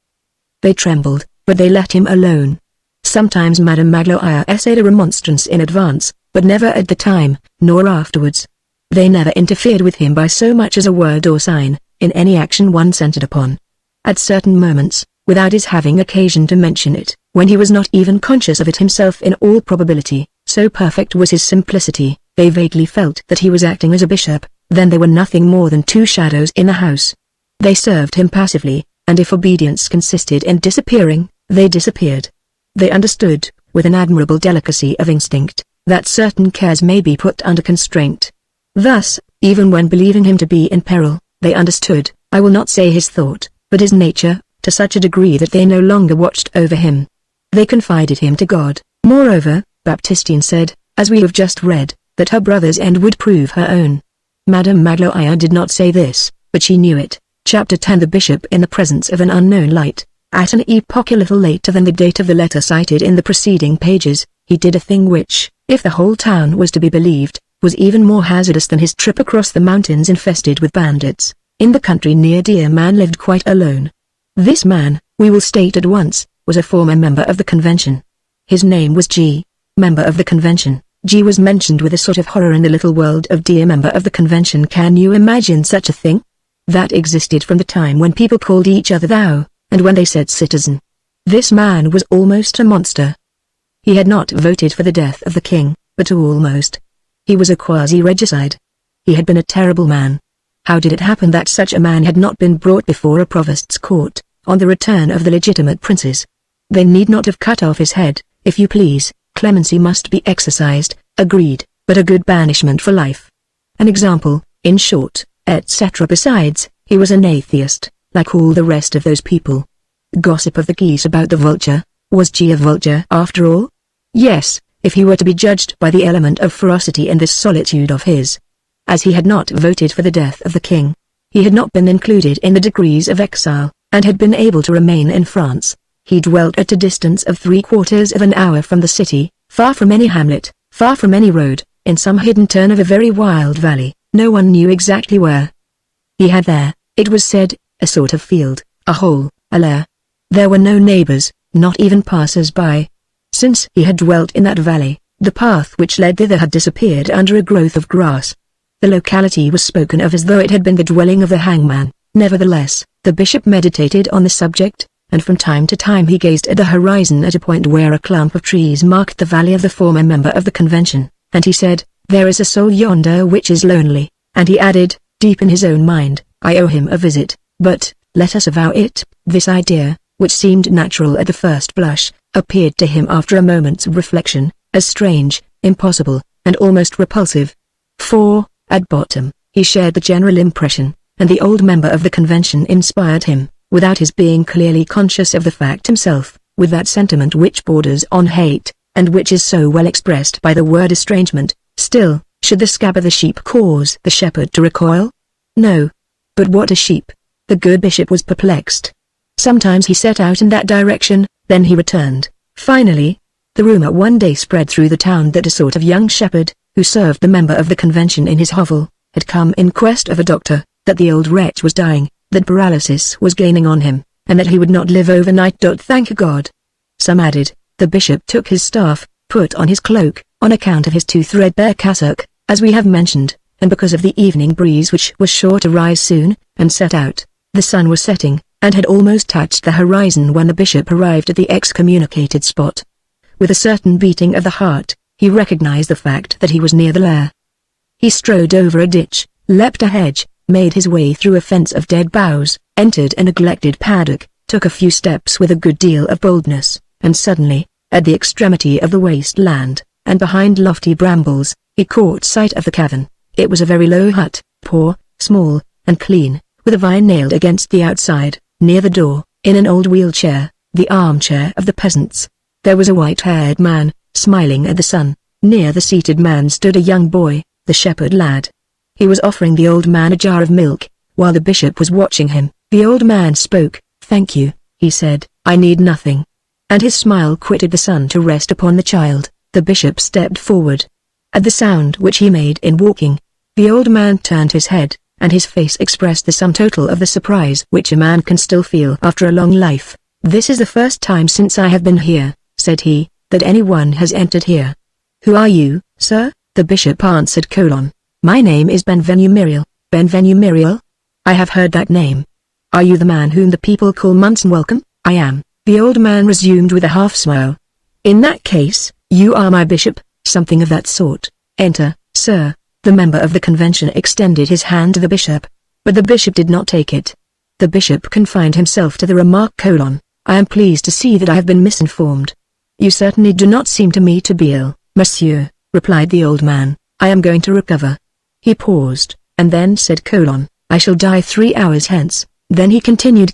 They trembled, but they let him alone. Sometimes Madame Magloire essayed a remonstrance in advance, but never at the time, nor afterwards. They never interfered with him by so much as a word or sign, in any action one centered upon. At certain moments, without his having occasion to mention it, when he was not even conscious of it himself in all probability, so perfect was his simplicity, they vaguely felt that he was acting as a bishop, then they were nothing more than two shadows in the house. They served him passively, and if obedience consisted in disappearing, they disappeared. They understood, with an admirable delicacy of instinct, that certain cares may be put under constraint. Thus, even when believing him to be in peril, they understood, I will not say his thought, but his nature, to such a degree that they no longer watched over him. They confided him to God. Moreover, Baptistine said, as we have just read, that her brother's end would prove her own. Madame Magloire did not say this, but she knew it. Chapter 10 The Bishop in the presence of an unknown light. At an epoch a little later than the date of the letter cited in the preceding pages, he did a thing which, if the whole town was to be believed, was even more hazardous than his trip across the mountains infested with bandits. In the country near Dear Man lived quite alone. This man, we will state at once, was a former member of the convention. His name was G. Member of the convention. G was mentioned with a sort of horror in the little world of Dear Member of the convention. Can you imagine such a thing? That existed from the time when people called each other thou, and when they said citizen. This man was almost a monster. He had not voted for the death of the king, but almost. He was a quasi-regicide. He had been a terrible man. How did it happen that such a man had not been brought before a provost's court, on the return of the legitimate princes? They need not have cut off his head, if you please. Clemency must be exercised, agreed, but a good banishment for life. An example, in short, etc. Besides, he was an atheist, like all the rest of those people. Gossip of the geese about the vulture. Was G a vulture after all? Yes, if he were to be judged by the element of ferocity in this solitude of his. As he had not voted for the death of the king, he had not been included in the decrees of exile, and had been able to remain in France. He dwelt at a distance of 3/4 of an hour from the city, far from any hamlet, far from any road, in some hidden turn of a very wild valley, no one knew exactly where. He had there, it was said, a sort of field, a hole, a lair. There were no neighbors, not even passers-by. Since he had dwelt in that valley, the path which led thither had disappeared under a growth of grass. The locality was spoken of as though it had been the dwelling of the hangman. Nevertheless, the bishop meditated on the subject, and from time to time he gazed at the horizon at a point where a clump of trees marked the valley of the former member of the convention, and he said, "There is a soul yonder which is lonely," and he added, deep in his own mind, "I owe him a visit, but, let us avow it." This idea, which seemed natural at the first blush, appeared to him after a moment's reflection, as strange, impossible, and almost repulsive. For, at bottom, he shared the general impression, and the old member of the convention inspired him, without his being clearly conscious of the fact himself, with that sentiment which borders on hate, and which is so well expressed by the word estrangement. Still, should the scab of the sheep cause the shepherd to recoil? No. But what a sheep! The good bishop was perplexed. Sometimes he set out in that direction, then he returned. Finally, the rumor one day spread through the town that a sort of young shepherd, who served the member of the convention in his hovel, had come in quest of a doctor, that the old wretch was dying, that paralysis was gaining on him, and that he would not live overnight. Thank God. Some added, the bishop took his staff, put on his cloak, on account of his too threadbare cassock, as we have mentioned, and because of the evening breeze which was sure to rise soon, and set out. The sun was setting, and had almost touched the horizon when the bishop arrived at the excommunicated spot. With a certain beating of the heart, he recognized the fact that he was near the lair. He strode over a ditch, leapt a hedge, made his way through a fence of dead boughs, entered a neglected paddock, took a few steps with a good deal of boldness, and suddenly, at the extremity of the waste land, and behind lofty brambles, he caught sight of the cavern. It was a very low hut, poor, small, and clean, with a vine nailed against the outside. Near the door, in an old wheelchair, the armchair of the peasants, there was a white-haired man, smiling at the sun. Near the seated man stood a young boy, the shepherd lad. He was offering the old man a jar of milk, while the bishop was watching him. The old man spoke. "Thank you," he said, "I need nothing." And his smile quitted the sun to rest upon the child. The bishop stepped forward. At the sound which he made in walking, the old man turned his head, and his face expressed the sum total of the surprise which a man can still feel after a long life. "This is the first time since I have been here," said he, "that anyone has entered here." "Who are you, sir?" the bishop answered. "My name is Benvenu Muriel." "Benvenu Muriel? I have heard that name. Are you the man whom the people call Munson Welcome?" "I am," the old man resumed with a half-smile. "In that case, you are my bishop, something of that sort. Enter, sir." The member of the convention extended his hand to the bishop, but the bishop did not take it. The bishop confined himself to the remark: "I am pleased to see that I have been misinformed. You certainly do not seem to me to be ill." "Monsieur," replied the old man, "I am going to recover." He paused, and then said: "I shall die 3 hours hence." Then he continued: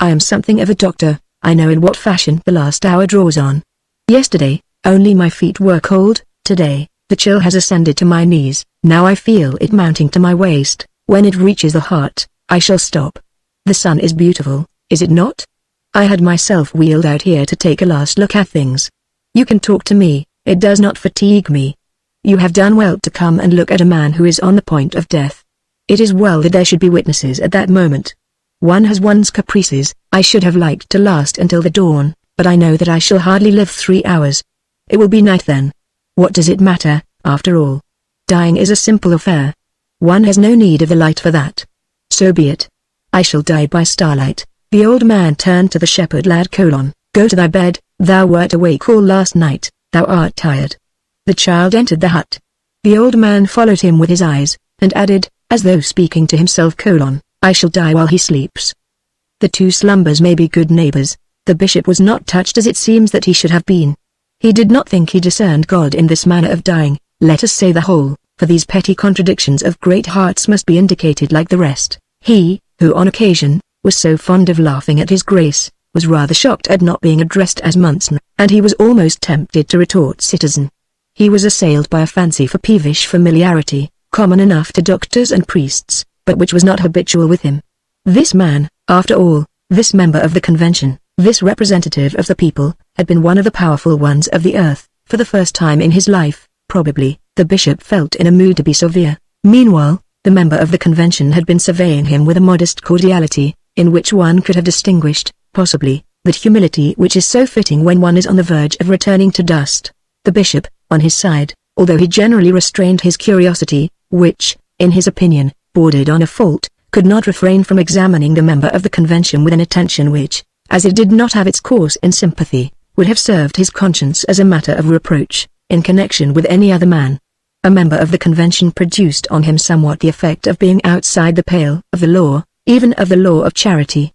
"I am something of a doctor, I know in what fashion the last hour draws on. Yesterday, only my feet were cold. Today, the chill has ascended to my knees. Now I feel it mounting to my waist. When it reaches the heart, I shall stop. The sun is beautiful, is it not? I had myself wheeled out here to take a last look at things. You can talk to me, it does not fatigue me. You have done well to come and look at a man who is on the point of death. It is well that there should be witnesses at that moment. One has one's caprices. I should have liked to last until the dawn, but I know that I shall hardly live 3 hours. It will be night then. What does it matter, after all? Dying is a simple affair. One has no need of the light for that. So be it. I shall die by starlight." The old man turned to the shepherd lad: "Go to thy bed, thou wert awake all last night, thou art tired." The child entered the hut. The old man followed him with his eyes, and added, as though speaking to himself: "I shall die while he sleeps." The two slumbers may be good neighbors. The bishop was not touched as it seems that he should have been. He did not think he discerned God in this manner of dying, let us say the whole, for these petty contradictions of great hearts must be indicated like the rest. He, who on occasion, was so fond of laughing at his grace, was rather shocked at not being addressed as Munson, and he was almost tempted to retort citizen. He was assailed by a fancy for peevish familiarity, common enough to doctors and priests, but which was not habitual with him. This man, after all, this member of the convention, this representative of the people, had been one of the powerful ones of the earth. For the first time in his life, probably, the bishop felt in a mood to be severe. Meanwhile, the member of the convention had been surveying him with a modest cordiality, in which one could have distinguished, possibly, that humility which is so fitting when one is on the verge of returning to dust. The bishop, on his side, although he generally restrained his curiosity, which, in his opinion, bordered on a fault, could not refrain from examining the member of the convention with an attention which, as it did not have its course in sympathy, would have served his conscience as a matter of reproach, in connection with any other man. A member of the convention produced on him somewhat the effect of being outside the pale of the law, even of the law of charity.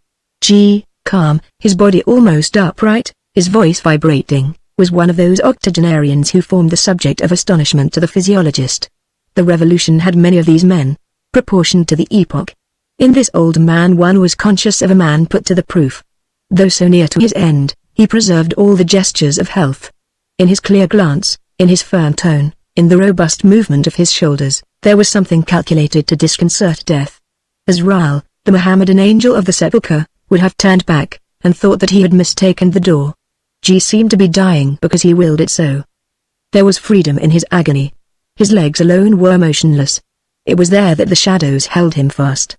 Calm, his body almost upright, his voice vibrating, was one of those octogenarians who formed the subject of astonishment to the physiologist. The revolution had many of these men, proportioned to the epoch. In this old man one was conscious of a man put to the proof. Though so near to his end, he preserved all the gestures of health. In his clear glance, in his firm tone, in the robust movement of his shoulders, there was something calculated to disconcert death. Azrael, the Mohammedan angel of the sepulchre, would have turned back, and thought that he had mistaken the door. Seemed to be dying because he willed it so. There was freedom in his agony. His legs alone were motionless. It was there that the shadows held him fast.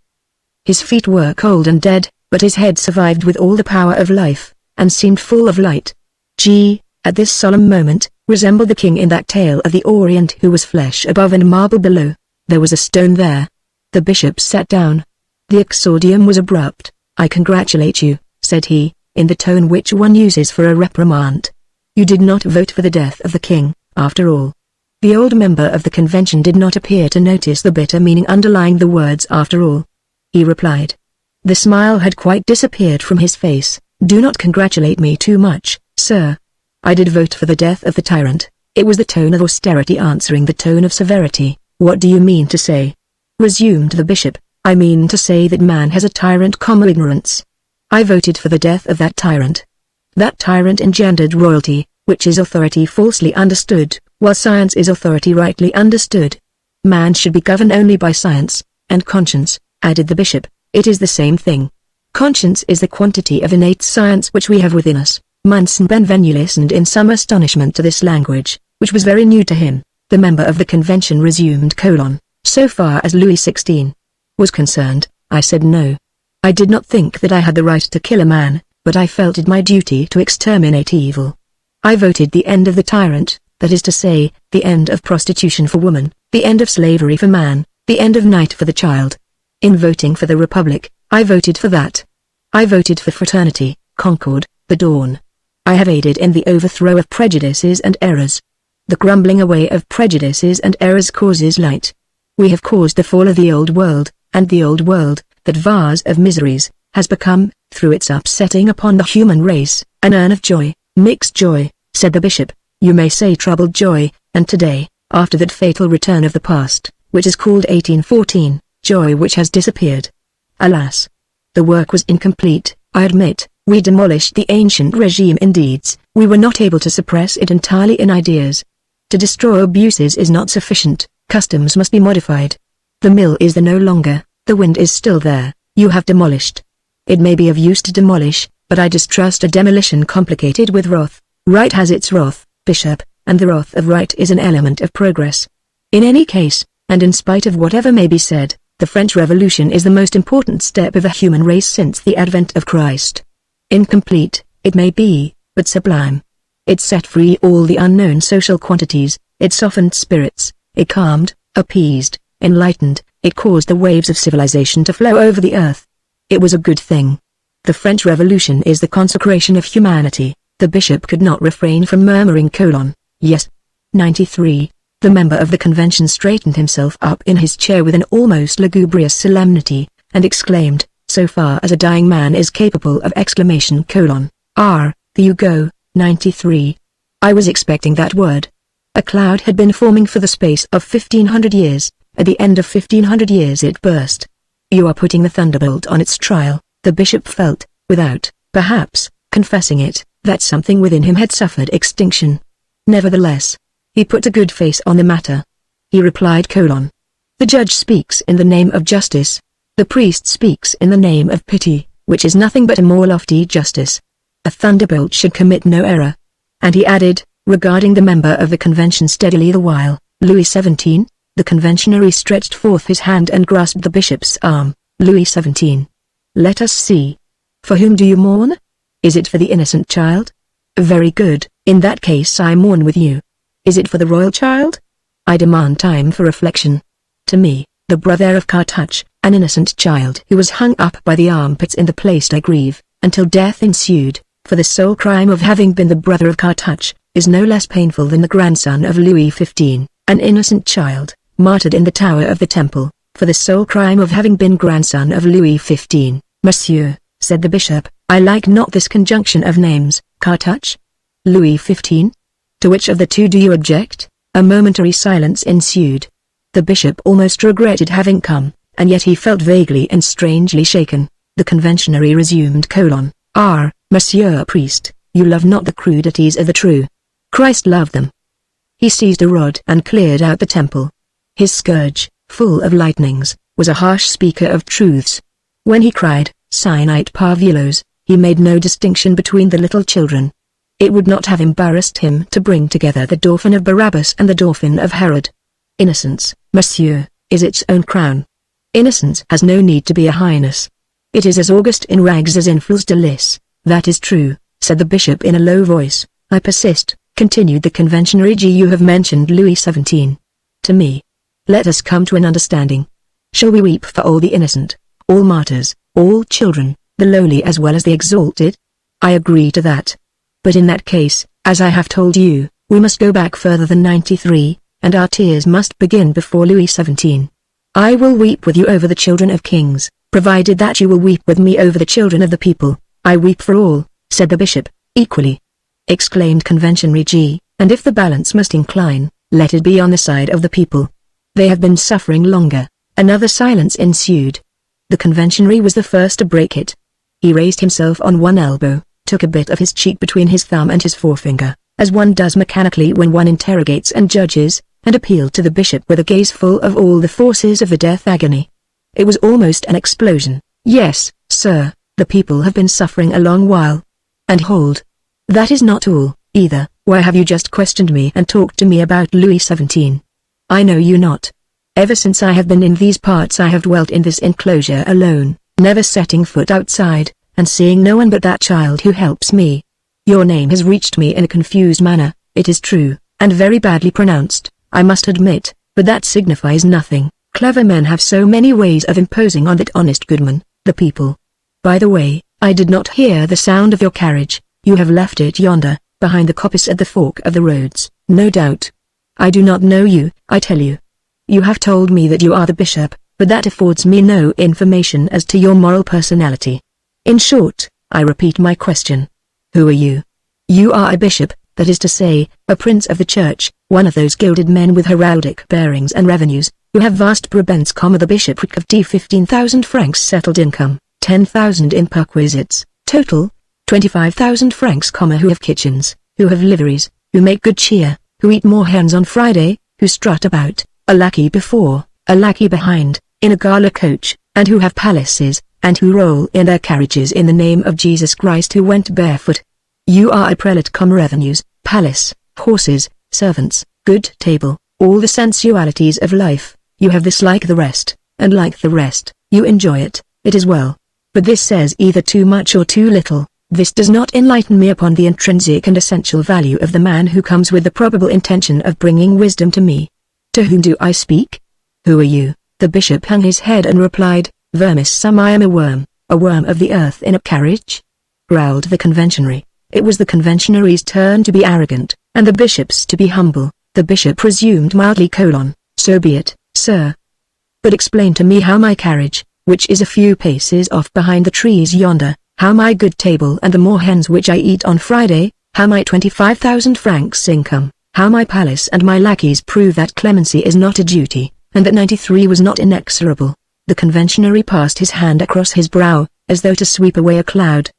His feet were cold and dead, but his head survived with all the power of life, and seemed full of light. At this solemn moment, resembled the king in that tale of the Orient who was flesh above and marble below. There was a stone there. The bishop sat down. The exordium was abrupt. "I congratulate you," said he, in the tone which one uses for a reprimand. "You did not vote for the death of the king, after all." The old member of the convention did not appear to notice the bitter meaning underlying the words "after all." He replied. The smile had quite disappeared from his face. "Do not congratulate me too much, sir. I did vote for the death of the tyrant." It was the tone of austerity answering the tone of severity. "What do you mean to say?" resumed the bishop. "I mean to say that man has a tyrant ignorance. I voted for the death of that tyrant. That tyrant engendered royalty, which is authority falsely understood, while science is authority rightly understood. Man should be governed only by science, and conscience," added the bishop. "It is the same thing. Conscience is the quantity of innate science which we have within us." Munson Benvenu listened in some astonishment to this language, which was very new to him. The member of the convention resumed: "So far as Louis XVI was concerned, I said no. I did not think that I had the right to kill a man, but I felt it my duty to exterminate evil. I voted the end of the tyrant, that is to say, the end of prostitution for woman, the end of slavery for man, the end of night for the child. In voting for the Republic, I voted for that. I voted for fraternity, concord, the dawn. I have aided in the overthrow of prejudices and errors. The crumbling away of prejudices and errors causes light. We have caused the fall of the old world, and the old world, that vase of miseries, has become, through its upsetting upon the human race, an urn of joy, mixed joy," said the bishop. "You may say troubled joy, and today, after that fatal return of the past, which is called 1814, joy which has disappeared. Alas! The work was incomplete, I admit. We demolished the ancient regime in deeds, we were not able to suppress it entirely in ideas. To destroy abuses is not sufficient, customs must be modified. The mill is there no longer, the wind is still there, you have demolished. It may be of use to demolish, but I distrust a demolition complicated with wrath. Right has its wrath, bishop, and the wrath of right is an element of progress. In any case, and in spite of whatever may be said, the French Revolution is the most important step of the human race since the advent of Christ. Incomplete, it may be, but sublime. It set free all the unknown social quantities, it softened spirits, it calmed, appeased, enlightened, it caused the waves of civilization to flow over the earth. It was a good thing. The French Revolution is the consecration of humanity." The bishop could not refrain from murmuring: "Yes." 93. The member of the convention straightened himself up in his chair with an almost lugubrious solemnity, and exclaimed, so far as a dying man is capable of exclamation: "R, the Hugo." 93. I was expecting that word. A cloud had been forming for the space of 1500 years, at the end of 1500 years it burst. You are putting the thunderbolt on its trial, the bishop felt, without, perhaps, confessing it, that something within him had suffered extinction. Nevertheless, he put a good face on the matter. He replied: The judge speaks in the name of justice. The priest speaks in the name of pity, which is nothing but a more lofty justice. A thunderbolt should commit no error. And he added, regarding the member of the convention steadily the while, Louis XVII. The conventionary stretched forth his hand and grasped the bishop's arm. Louis XVII. Let us see. For whom do you mourn? Is it for the innocent child? Very good, in that case I mourn with you. Is it for the royal child? I demand time for reflection. To me, the brother of Cartouche, an innocent child who was hung up by the armpits in the place I grieve, until death ensued, for the sole crime of having been the brother of Cartouche, is no less painful than the grandson of Louis XV, an innocent child, martyred in the tower of the temple, for the sole crime of having been grandson of Louis XV. Monsieur, said the bishop, I like not this conjunction of names. Cartouche? Louis XV? To which of the two do you object? A momentary silence ensued. The bishop almost regretted having come, and yet he felt vaguely and strangely shaken. The conventionary resumed: Ah, Monsieur priest, you love not the crudities of the true. Christ loved them. He seized a rod and cleared out the temple. His scourge, full of lightnings, was a harsh speaker of truths. When he cried, Sinite parvulos, he made no distinction between the little children. It would not have embarrassed him to bring together the dauphin of Barabbas and the dauphin of Herod. Innocence, monsieur, is its own crown. Innocence has no need to be a highness. It is as august in rags as in fleurs de lis. That is true, said the bishop in a low voice. I persist, continued the conventionary. You have mentioned Louis XVII. To me. Let us come to an understanding. Shall we weep for all the innocent, all martyrs, all children, the lowly as well as the exalted? I agree to that. But in that case, as I have told you, we must go back further than 93, and our tears must begin before Louis XVII. I will weep with you over the children of kings, provided that you will weep with me over the children of the people. I weep for all, said the bishop, equally. Exclaimed conventionary G, and if the balance must incline, let it be on the side of the people. They have been suffering longer. Another silence ensued. The conventionary was the first to break it. He raised himself on one elbow, took a bit of his cheek between his thumb and his forefinger, as one does mechanically when one interrogates and judges, and appealed to the bishop with a gaze full of all the forces of the death agony. It was almost an explosion. Yes, sir, the people have been suffering a long while. And hold. That is not all, either. Why have you just questioned me and talked to me about Louis XVII? I know you not. Ever since I have been in these parts I have dwelt in this enclosure alone, never setting foot outside, and seeing no one but that child who helps me. Your name has reached me in a confused manner, it is true, and very badly pronounced, I must admit, but that signifies nothing. Clever men have so many ways of imposing on that honest goodman, the people. By the way, I did not hear the sound of your carriage. You have left it yonder, behind the coppice at the fork of the roads, no doubt. I do not know you, I tell you. You have told me that you are the bishop, but that affords me no information as to your moral personality. In short, I repeat my question. Who are you? You are a bishop, that is to say, a prince of the church, one of those gilded men with heraldic bearings and revenues, who have vast prebends, the bishopric of 15,000 francs settled income, 10,000 in perquisites, total, 25,000 francs, who have kitchens, who have liveries, who make good cheer, who eat more hens on Friday, who strut about, a lackey before, a lackey behind, in a gala coach, and who have palaces, and who roll in their carriages in the name of Jesus Christ, who went barefoot. You are a prelate, revenues, palace, horses, servants, good table, all the sensualities of life. You have this like the rest, and like the rest, you enjoy it, it is well. But this says either too much or too little. This does not enlighten me upon the intrinsic and essential value of the man who comes with the probable intention of bringing wisdom to me. To whom do I speak? Who are you? The bishop hung his head and replied, Vermis sum, I am a worm of the earth in a carriage? Growled the conventionary. It was the conventionary's turn to be arrogant, and the bishop's to be humble. The bishop resumed mildly: So be it, sir. But explain to me how my carriage, which is a few paces off behind the trees yonder, how my good table and the more hens which I eat on Friday, how my 25,000 francs income, how my palace and my lackeys prove that clemency is not a duty, and that 93 was not inexorable. The conventionary passed his hand across his brow, as though to sweep away a cloud.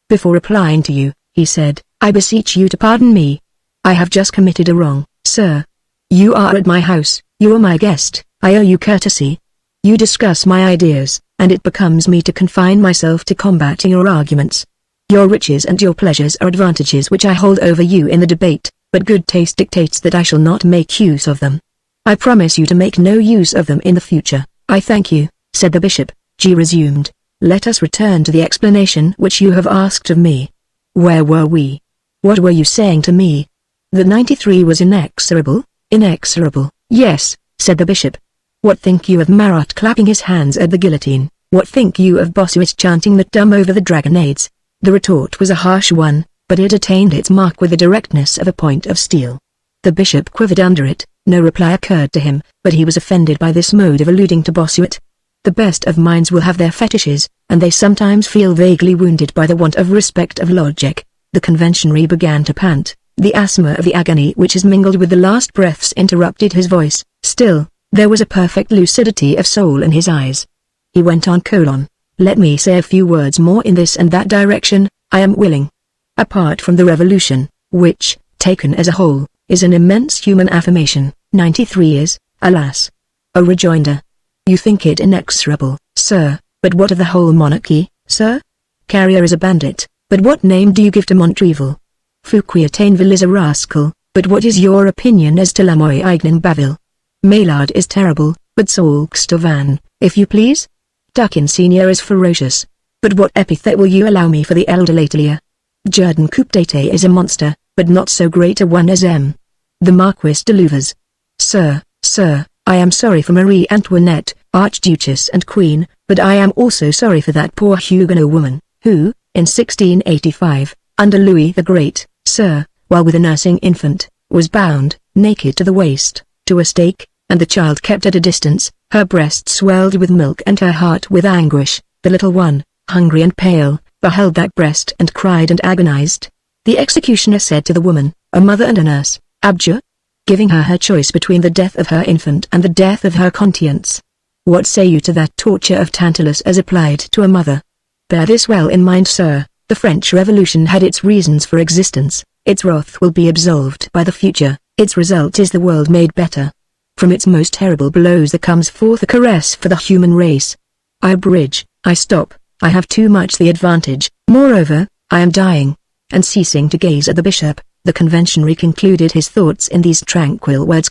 Before replying to you, he said, I beseech you to pardon me. I have just committed a wrong, sir. You are at my house, you are my guest, I owe you courtesy. You discuss my ideas, and it becomes me to confine myself to combating your arguments. Your riches and your pleasures are advantages which I hold over you in the debate, but good taste dictates that I shall not make use of them. I promise you to make no use of them in the future. I thank you, said the bishop. G resumed, let us return to the explanation which you have asked of me. Where were we? What were you saying to me? That 93 was inexorable? Inexorable, yes, said the bishop. What think you of Marat clapping his hands at the guillotine? What think you of Bossuet chanting that dumb over the dragonnades? The retort was a harsh one, but it attained its mark with the directness of a point of steel. The bishop quivered under it, no reply occurred to him, but he was offended by this mode of alluding to Bossuet. The best of minds will have their fetishes, and they sometimes feel vaguely wounded by the want of respect of logic. The conventionary began to pant. The asthma of the agony which is mingled with the last breaths interrupted his voice. Still, there was a perfect lucidity of soul in his eyes. He went on: Let me say a few words more in this and that direction. I am willing. Apart from the revolution, which, taken as a whole, is an immense human affirmation, 93 is, alas, a rejoinder. You think it inexorable, sir, but what of the whole monarchy, sir? Carrier is a bandit, but what name do you give to Montrevel? Fouquier-Tinville is a rascal, but what is your opinion as to Lamoille-Ignan-Baville? Maillard is terrible, but Saulx-Tavannes, if you please? Duquesne Senior is ferocious, but what epithet will you allow me for the elder Letellier? Jourdan Coupe-d'Été is a monster, but not so great a one as M. The Marquis de Louvres. Sir, I am sorry for Marie Antoinette, Archduchess and Queen, but I am also sorry for that poor Huguenot woman, who, in 1685, under Louis the Great, sir, while with a nursing infant, was bound, naked to the waist, to a stake, and the child kept at a distance, her breast swelled with milk and her heart with anguish. The little one, hungry and pale, beheld that breast and cried and agonized. The executioner said to the woman, a mother and a nurse, abjure, giving her choice between the death of her infant and the death of her conscience. What say you to that torture of Tantalus as applied to a mother? Bear this well in mind, sir. The French Revolution had its reasons for existence, its wrath will be absolved by the future, its result is the world made better. From its most terrible blows there comes forth a caress for the human race. I abridge, I stop, I have too much the advantage, moreover, I am dying. And ceasing to gaze at the bishop, the conventionary concluded his thoughts in these tranquil words: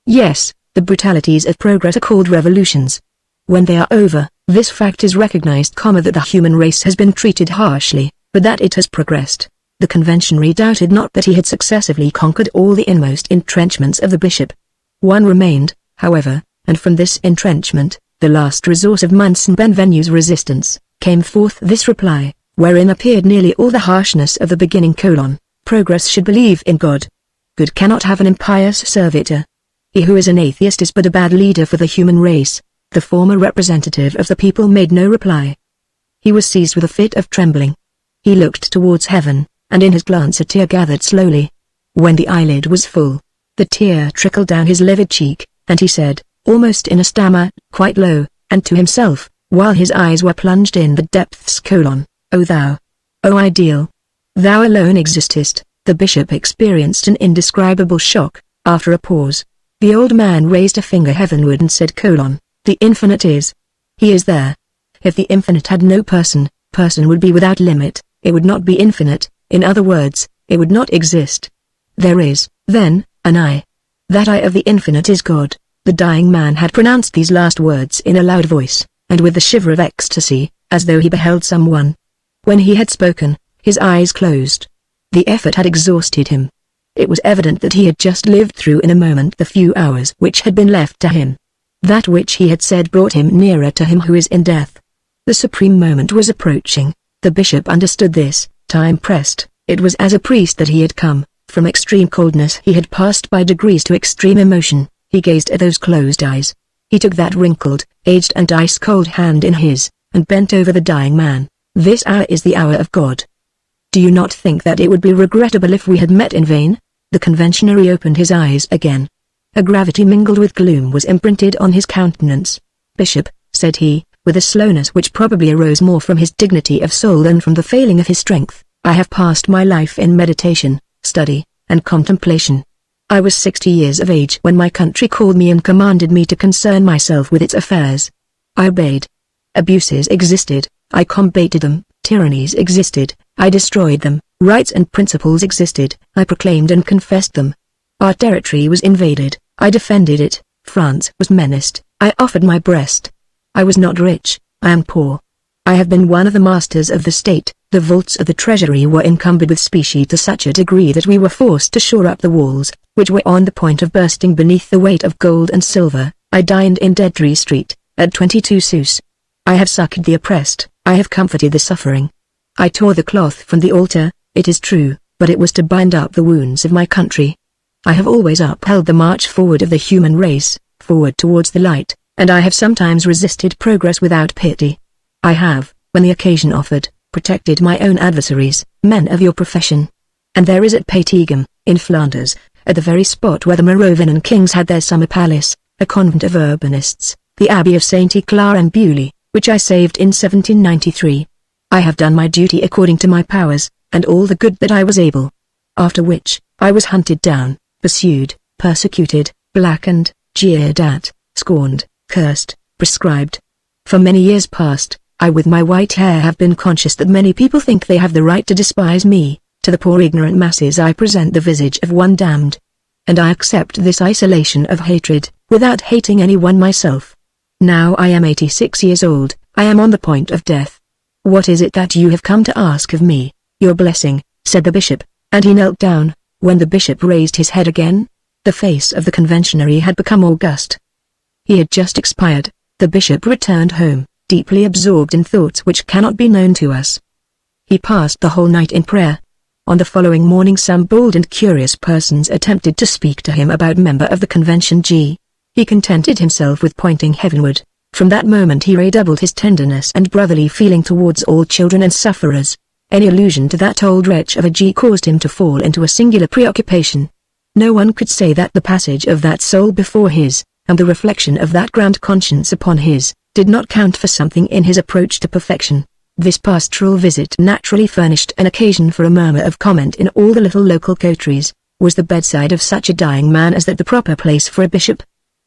Yes, the brutalities of progress are called revolutions. When they are over, this fact is recognized, that the human race has been treated harshly, but that it has progressed. The conventionary doubted not that he had successively conquered all the inmost entrenchments of the bishop. One remained, however, and from this entrenchment, the last resource of Manson Benvenue's resistance, came forth this reply, wherein appeared nearly all the harshness of the beginning: Progress should believe in God. Good cannot have an impious servitor. He who is an atheist is but a bad leader for the human race. The former representative of the people made no reply. He was seized with a fit of trembling. He looked towards heaven, and in his glance a tear gathered slowly. When the eyelid was full, the tear trickled down his livid cheek, and he said, almost in a stammer, quite low, and to himself, while his eyes were plunged in the depths: O thou! O ideal! Thou alone existest. The bishop experienced an indescribable shock. After a pause, the old man raised a finger heavenward and said: The infinite is. He is there. If the infinite had no person would be without limit, it would not be infinite, in other words, it would not exist. There is, then, an I. That I of the infinite is God. The dying man had pronounced these last words in a loud voice, and with the shiver of ecstasy, as though he beheld someone. When he had spoken, his eyes closed. The effort had exhausted him. It was evident that he had just lived through in a moment the few hours which had been left to him. That which he had said brought him nearer to him who is in death. The supreme moment was approaching. The bishop understood this. Time pressed. It was as a priest that he had come. From extreme coldness he had passed by degrees to extreme emotion. He gazed at those closed eyes. He took that wrinkled, aged and ice-cold hand in his, and bent over the dying man. This hour is the hour of God. Do you not think that it would be regrettable if we had met in vain? The conventionary opened his eyes again. A gravity mingled with gloom was imprinted on his countenance. Bishop, said he, with a slowness which probably arose more from his dignity of soul than from the failing of his strength. "I have passed my life in meditation, study, and contemplation. I was 60 years of age when my country called me and commanded me to concern myself with its affairs. I obeyed. Abuses existed, I combated them. Tyrannies existed, I destroyed them. Rights and principles existed, I proclaimed and confessed them. Our territory was invaded, I defended it. France was menaced, I offered my breast. I was not rich, I am poor. I have been one of the masters of the state. The vaults of the treasury were encumbered with specie to such a degree that we were forced to shore up the walls, which were on the point of bursting beneath the weight of gold and silver. I dined in Deadtree Street, at 22 sous. I have succored the oppressed, I have comforted the suffering. I tore the cloth from the altar, it is true, but it was to bind up the wounds of my country. I have always upheld the march forward of the human race, forward towards the light, and I have sometimes resisted progress without pity. I have, when the occasion offered, protected my own adversaries, men of your profession. And there is at Pategum, in Flanders, at the very spot where the Merovingian kings had their summer palace, a convent of urbanists, the Abbey of St. Eclair and Beaulieu, which I saved in 1793. I have done my duty according to my powers, and all the good that I was able. After which, I was hunted down, pursued, persecuted, blackened, jeered at, scorned, cursed, prescribed. For many years past, I with my white hair have been conscious that many people think they have the right to despise me. To the poor ignorant masses I present the visage of one damned. And I accept this isolation of hatred, without hating anyone myself. Now I am 86 years old, I am on the point of death. What is it that you have come to ask of me? Your blessing, said the bishop, and he knelt down. When the bishop raised his head again, the face of the conventionary had become august. He had just expired. The bishop returned home, deeply absorbed in thoughts which cannot be known to us. He passed the whole night in prayer. On the following morning some bold and curious persons attempted to speak to him about member of the convention G. He contented himself with pointing heavenward. From that moment he redoubled his tenderness and brotherly feeling towards all children and sufferers. Any allusion to that old wretch of a G caused him to fall into a singular preoccupation. No one could say that the passage of that soul before his, and the reflection of that grand conscience upon his, did not count for something in his approach to perfection. This pastoral visit naturally furnished an occasion for a murmur of comment in all the little local coteries. Was the bedside of such a dying man as that the proper place for a bishop?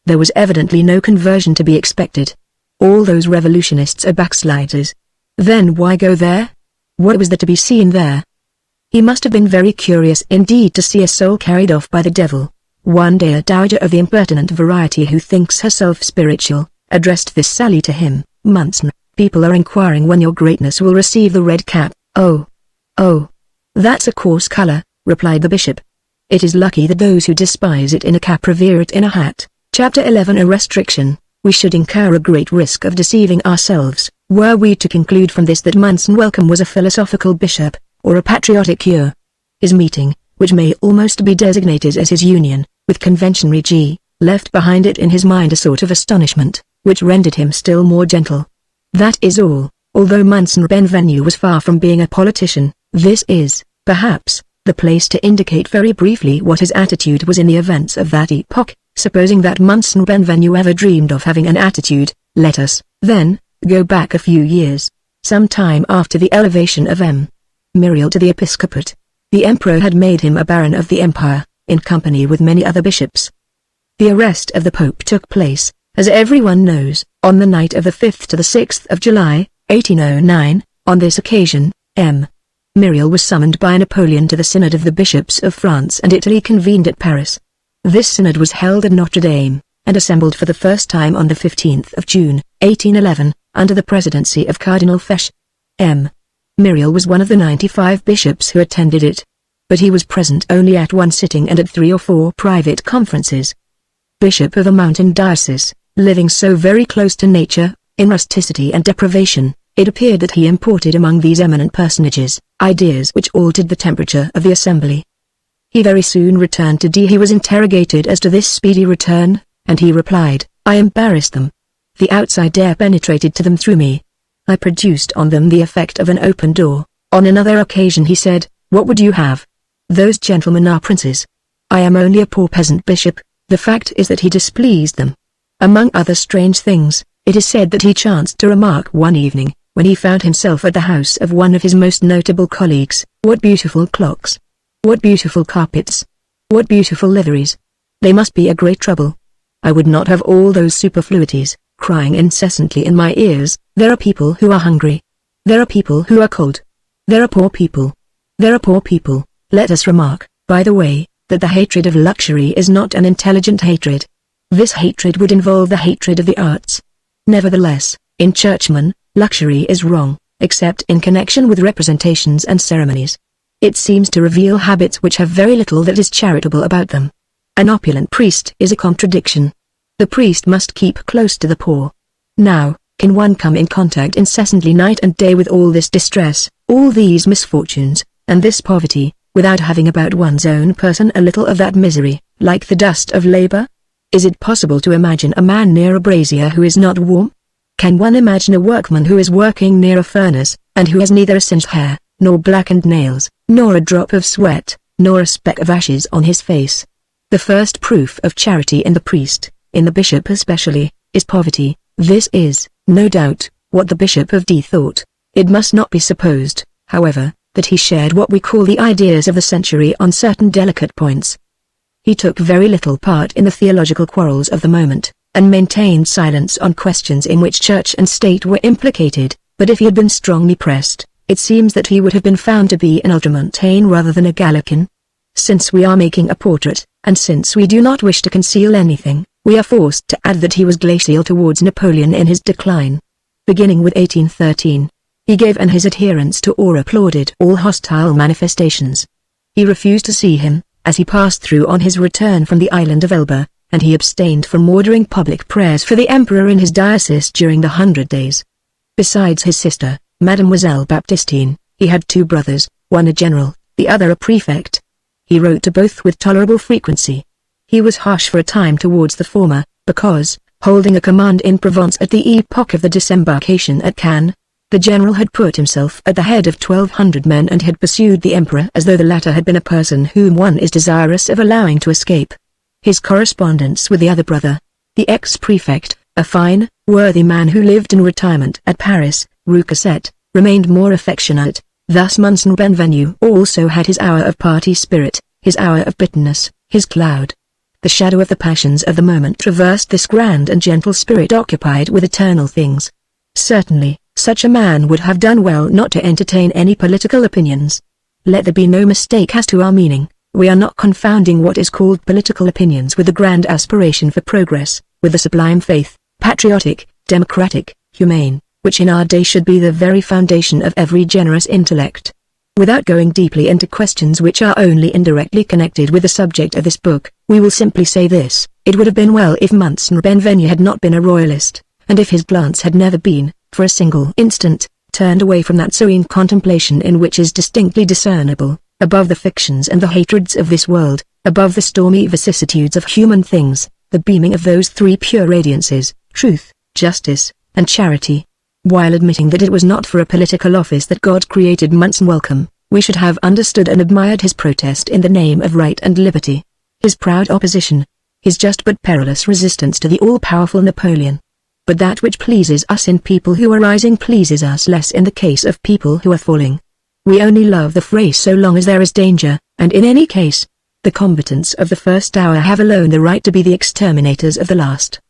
There was evidently no conversion to be expected. All those revolutionists are backsliders. Then why go there? What was there to be seen there? He must have been very curious indeed to see a soul carried off by the devil. One day a dowager of the impertinent variety who thinks herself spiritual, addressed this sally to him: Munson, people are inquiring when your greatness will receive the red cap. Oh, that's a coarse color, replied the bishop. It is lucky that those who despise it in a cap revere it in a hat. Chapter 11 A restriction. We should incur a great risk of deceiving ourselves, were we to conclude from this that Munson Welcome was a philosophical bishop, or a patriotic cure. His meeting, which may almost be designated as his union, with Conventionary G, left behind it in his mind a sort of astonishment, which rendered him still more gentle. That is all. Although Munson Benvenue was far from being a politician, this is, perhaps, the place to indicate very briefly what his attitude was in the events of that epoch. Supposing that Munson Benvenue ever dreamed of having an attitude, let us, then, go back a few years. Some time after the elevation of M. Myriel to the episcopate, the emperor had made him a baron of the empire, in company with many other bishops. The arrest of the pope took place, as everyone knows, on the night of the 5th to the 6th of July, 1809. On this occasion, M. Myriel was summoned by Napoleon to the Synod of the Bishops of France and Italy convened at Paris. This synod was held at Notre Dame, and assembled for the first time on the 15th of June, 1811, under the presidency of Cardinal Fesch. M. Myriel was one of the 95 bishops who attended it. But he was present only at one sitting and at 3 or 4 private conferences. Bishop of a mountain diocese, living so very close to nature, in rusticity and deprivation, it appeared that he imported among these eminent personages, ideas which altered the temperature of the assembly. He very soon returned to D. He was interrogated as to this speedy return, and he replied, I embarrassed them. The outside air penetrated to them through me. I produced on them the effect of an open door. On another occasion he said, what would you have? Those gentlemen are princes. I am only a poor peasant bishop. The fact is that he displeased them. Among other strange things, It is said that he chanced to remark one evening, when he found himself at the house of one of his most notable colleagues, "What beautiful clocks! What beautiful carpets! What beautiful liveries! They must be a great trouble. I would not have all those superfluities, crying incessantly in my ears, 'There are people who are hungry. There are people who are cold. There are poor people. There are poor people.'" Let us remark, by the way, that the hatred of luxury is not an intelligent hatred. This hatred would involve the hatred of the arts. Nevertheless, in Churchmen, luxury is wrong, except in connection with representations and ceremonies. It seems to reveal habits which have very little that is charitable about them. An opulent priest is a contradiction. The priest must keep close to the poor. Now, can one come in contact incessantly night and day with all this distress, all these misfortunes, and this poverty, without having about one's own person a little of that misery, like the dust of labor? Is it possible to imagine a man near a brazier who is not warm? Can one imagine a workman who is working near a furnace, and who has neither a singed hair, nor blackened nails, nor a drop of sweat, nor a speck of ashes on his face? The first proof of charity in the priest, in the bishop especially, is poverty. This is, no doubt, what the Bishop of D thought. It must not be supposed, however, that he shared what we call the ideas of the century on certain delicate points. He took very little part in the theological quarrels of the moment, and maintained silence on questions in which church and state were implicated, but if he had been strongly pressed, it seems that he would have been found to be an ultramontane rather than a Gallican. Since we are making a portrait, and since we do not wish to conceal anything, we are forced to add that he was glacial towards Napoleon in his decline. Beginning with 1813, he gave and his adherents to or applauded all hostile manifestations. He refused to see him, as he passed through on his return from the island of Elba, and he abstained from ordering public prayers for the emperor in his diocese during the 100 Days. Besides his sister, Mademoiselle Baptistine, he had two brothers, one a general, the other a prefect. He wrote to both with tolerable frequency. He was harsh for a time towards the former, because, holding a command in Provence at the epoch of the disembarkation at Cannes, the general had put himself at the head of 1,200 men and had pursued the emperor as though the latter had been a person whom one is desirous of allowing to escape. His correspondence with the other brother, the ex-prefect, a fine, worthy man who lived in retirement at Paris, Rue Cassette, remained more affectionate. Thus Monseigneur Benvenu also had his hour of party spirit, his hour of bitterness, his cloud. The shadow of the passions of the moment traversed this grand and gentle spirit occupied with eternal things. Certainly, such a man would have done well not to entertain any political opinions. Let there be no mistake as to our meaning. We are not confounding what is called political opinions with the grand aspiration for progress, with the sublime faith, patriotic, democratic, humane, which in our day should be the very foundation of every generous intellect. Without going deeply into questions which are only indirectly connected with the subject of this book, we will simply say this: it would have been well if Monseigneur Benvenu had not been a royalist, and if his glance had never been, for a single instant, turned away from that serene contemplation in which is distinctly discernible, above the fictions and the hatreds of this world, above the stormy vicissitudes of human things, the beaming of those three pure radiances, truth, justice, and charity. While admitting that it was not for a political office that God created Monseigneur Welcome, we should have understood and admired his protest in the name of right and liberty, his proud opposition, his just but perilous resistance to the all-powerful Napoleon. But that which pleases us in people who are rising pleases us less in the case of people who are falling. We only love the fray so long as there is danger, and in any case, the combatants of the first hour have alone the right to be the exterminators of the last.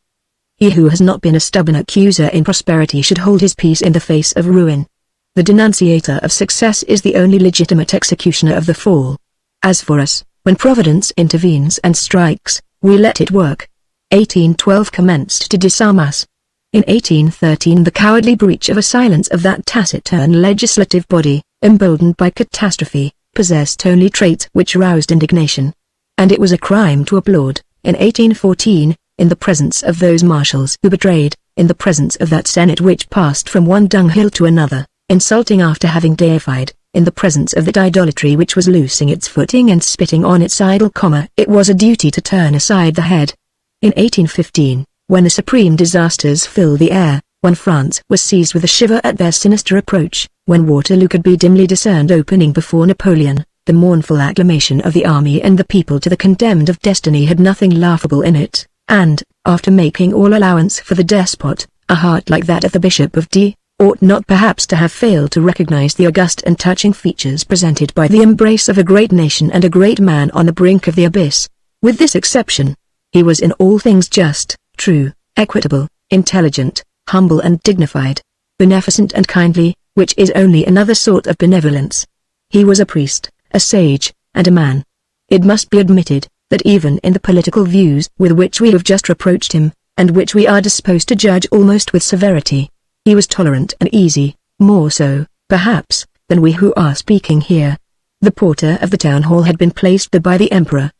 He who has not been a stubborn accuser in prosperity should hold his peace in the face of ruin. The denunciator of success is the only legitimate executioner of the fall. As for us, when Providence intervenes and strikes, we let it work. 1812 commenced to disarm us. In 1813 the cowardly breach of a silence of that taciturn legislative body, emboldened by catastrophe, possessed only traits which roused indignation. And it was a crime to applaud, in 1814, in the presence of those marshals who betrayed, in the presence of that Senate which passed from one dunghill to another, insulting after having deified, in the presence of that idolatry which was loosing its footing and spitting on its idol, it was a duty to turn aside the head. In 1815, when the supreme disasters filled the air, when France was seized with a shiver at their sinister approach, when Waterloo could be dimly discerned opening before Napoleon, the mournful acclamation of the army and the people to the condemned of destiny had nothing laughable in it. And, after making all allowance for the despot, A heart like that of the Bishop of D ought not perhaps to have failed to recognize the august and touching features presented by the embrace of a great nation and a great man on the brink of the abyss. With this exception, he was in all things just, true, equitable, intelligent, humble and dignified, beneficent and kindly, which is only another sort of benevolence. He was a priest, a sage, and a man. It must be admitted, that even in the political views with which we have just reproached him, and which we are disposed to judge almost with severity, he was tolerant and easy, more so, perhaps, than we who are speaking here. The porter of the town hall had been placed there by the emperor.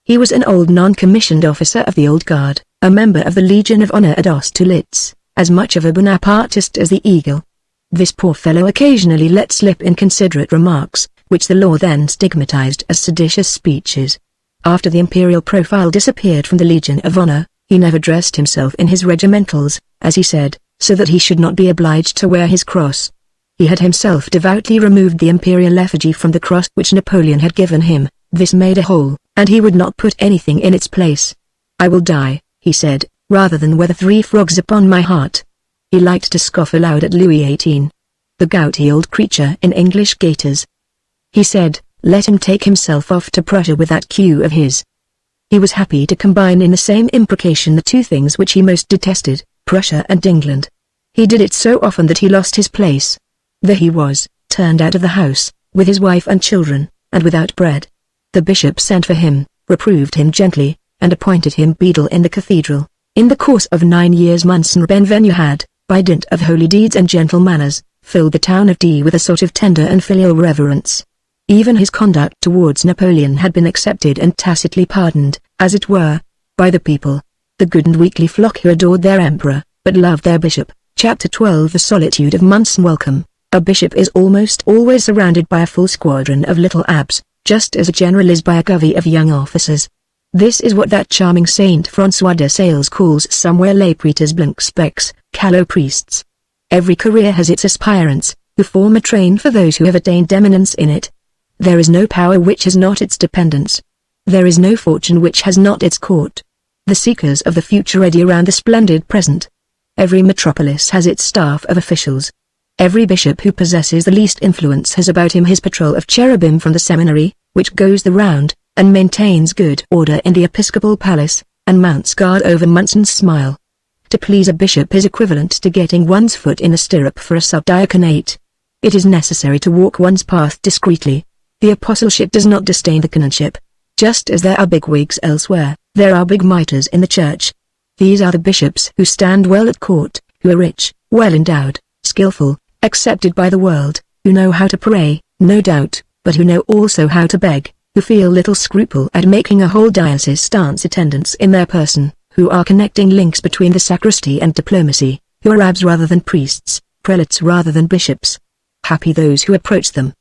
He was an old non-commissioned officer of the Old Guard, a member of the Legion of Honor at Austerlitz, as much of a Bonapartist as the eagle. This poor fellow occasionally let slip inconsiderate remarks, which the law then stigmatized as seditious speeches. After the imperial profile disappeared from the Legion of Honor, he never dressed himself in his regimentals, as he said, so that he should not be obliged to wear his cross. He had himself devoutly removed the imperial effigy from the cross which Napoleon had given him. This made a hole, and he would not put anything in its place. "I will die," he said, "rather than wear the 3 frogs upon my heart." He liked to scoff aloud at Louis XVIII. The gouty old creature in English gaiters. He said, let him take himself off to Prussia with that queue of his. He was happy to combine in the same imprecation the two things which he most detested, Prussia and England. He did it so often that he lost his place. There he was, turned out of the house, with his wife and children, and without bread. The bishop sent for him, reproved him gently, and appointed him beadle in the cathedral. In the course of 9 years Monseigneur Benvenu had, by dint of holy deeds and gentle manners, filled the town of D with a sort of tender and filial reverence. Even his conduct towards Napoleon had been accepted and tacitly pardoned, as it were, by the people, the good and weakly flock who adored their emperor, but loved their bishop. Chapter 12 The solitude of Monseigneur Welcome. A bishop is almost always surrounded by a full squadron of little abbe, just as a general is by a covey of young officers. This is what that charming Saint François de Sales calls somewhere lay préters blanc specs, callow priests. Every career has its aspirants, who form a train for those who have attained eminence in it. There is no power which has not its dependents. There is no fortune which has not its court. The seekers of the future ready around the splendid present. Every metropolis has its staff of officials. Every bishop who possesses the least influence has about him his patrol of cherubim from the seminary, which goes the round, and maintains good order in the episcopal palace, and mounts guard over Monsieur's smile. To please a bishop is equivalent to getting one's foot in the stirrup for a subdiaconate. It is necessary to walk one's path discreetly. The apostleship does not disdain the canonship. Just as there are bigwigs elsewhere, there are big mitres in the church. These are the bishops who stand well at court, who are rich, well endowed, skillful, accepted by the world, who know how to pray, no doubt, but who know also how to beg, who feel little scruple at making a whole diocese dance attendance in their person, who are connecting links between the sacristy and diplomacy, who are abbes rather than priests, prelates rather than bishops. Happy those who approach them.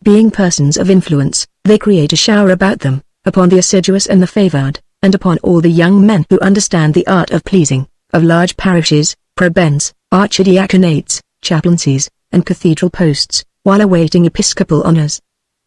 Being persons of influence, they create a shower about them, upon the assiduous and the favoured, and upon all the young men who understand the art of pleasing, of large parishes, prebends, archidiaconates, chaplaincies, and cathedral posts, while awaiting episcopal honours.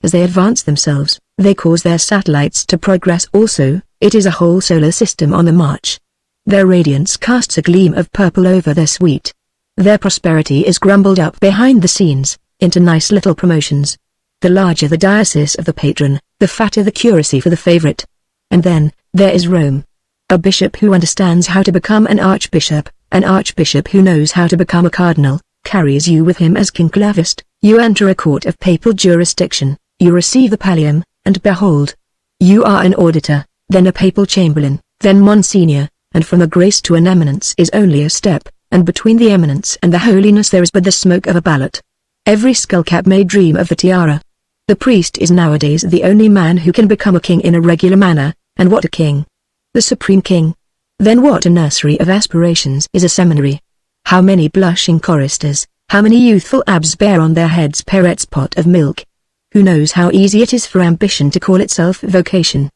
As they advance themselves, they cause their satellites to progress also. It is a whole solar system on the march. Their radiance casts a gleam of purple over their suite. Their prosperity is grumbled up behind the scenes, into nice little promotions. The larger the diocese of the patron, the fatter the curacy for the favourite. And then, there is Rome. A bishop who understands how to become an archbishop who knows how to become a cardinal, carries you with him as conclavist. You enter a court of papal jurisdiction, you receive the pallium, and behold, you are an auditor, then a papal chamberlain, then Monsignor, and from a grace to an eminence is only a step, and between the eminence and the holiness there is but the smoke of a ballot. Every skullcap may dream of the tiara. The priest is nowadays the only man who can become a king in a regular manner, and what a king! The supreme king. Then what a nursery of aspirations is a seminary. How many blushing choristers, how many youthful abbes bear on their heads Perrette's pot of milk. Who knows how easy it is for ambition to call itself vocation?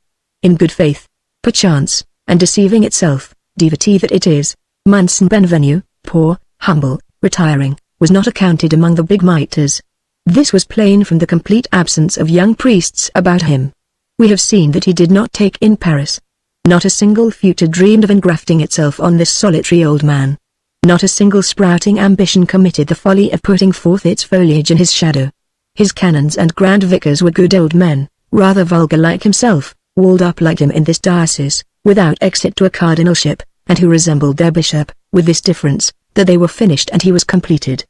In good faith, perchance, and deceiving itself, devotee that it is, Monseigneur Benvenu, poor, humble, retiring, was not accounted among the big mitres. This was plain from the complete absence of young priests about him. We have seen that he did not take in Paris. Not a single future dreamed of engrafting itself on this solitary old man. Not a single sprouting ambition committed the folly of putting forth its foliage in his shadow. His canons and grand vicars were good old men, rather vulgar like himself, walled up like him in this diocese, without exit to a cardinalship, and who resembled their bishop, with this difference, that they were finished and he was completed.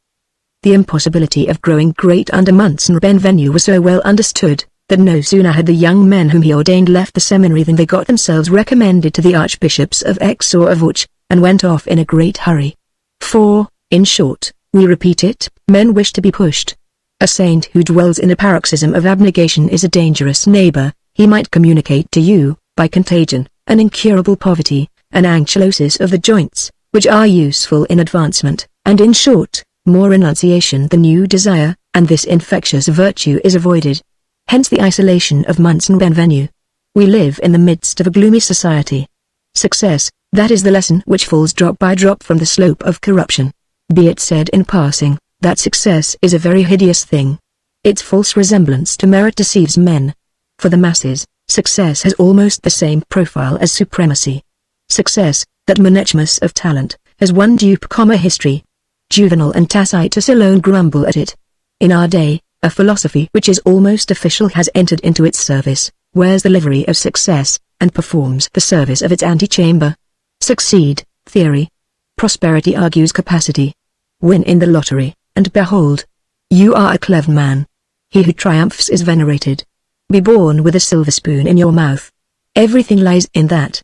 The impossibility of growing great under Monsignor Benvenue was so well understood, that no sooner had the young men whom he ordained left the seminary than they got themselves recommended to the archbishops of Aix or of Auch, and went off in a great hurry. For, in short, we repeat it, men wish to be pushed. A saint who dwells in a paroxysm of abnegation is a dangerous neighbor. He might communicate to you, by contagion, an incurable poverty, an ankylosis of the joints, which are useful in advancement, and in short, more renunciation than you desire, and this infectious virtue is avoided. Hence the isolation of Monsignor Benvenue. We live in the midst of a gloomy society. Success, that is the lesson which falls drop by drop from the slope of corruption. Be it said in passing, that success is a very hideous thing. Its false resemblance to merit deceives men. For the masses, success has almost the same profile as supremacy. Success, that monachmus of talent, has one dupe, history. Juvenal and Tacitus alone grumble at it. In our day, a philosophy which is almost official has entered into its service, wears the livery of success, and performs the service of its antechamber. Succeed, theory. Prosperity argues capacity. Win in the lottery, and behold, you are a clever man. He who triumphs is venerated. Be born with a silver spoon in your mouth. Everything lies in that.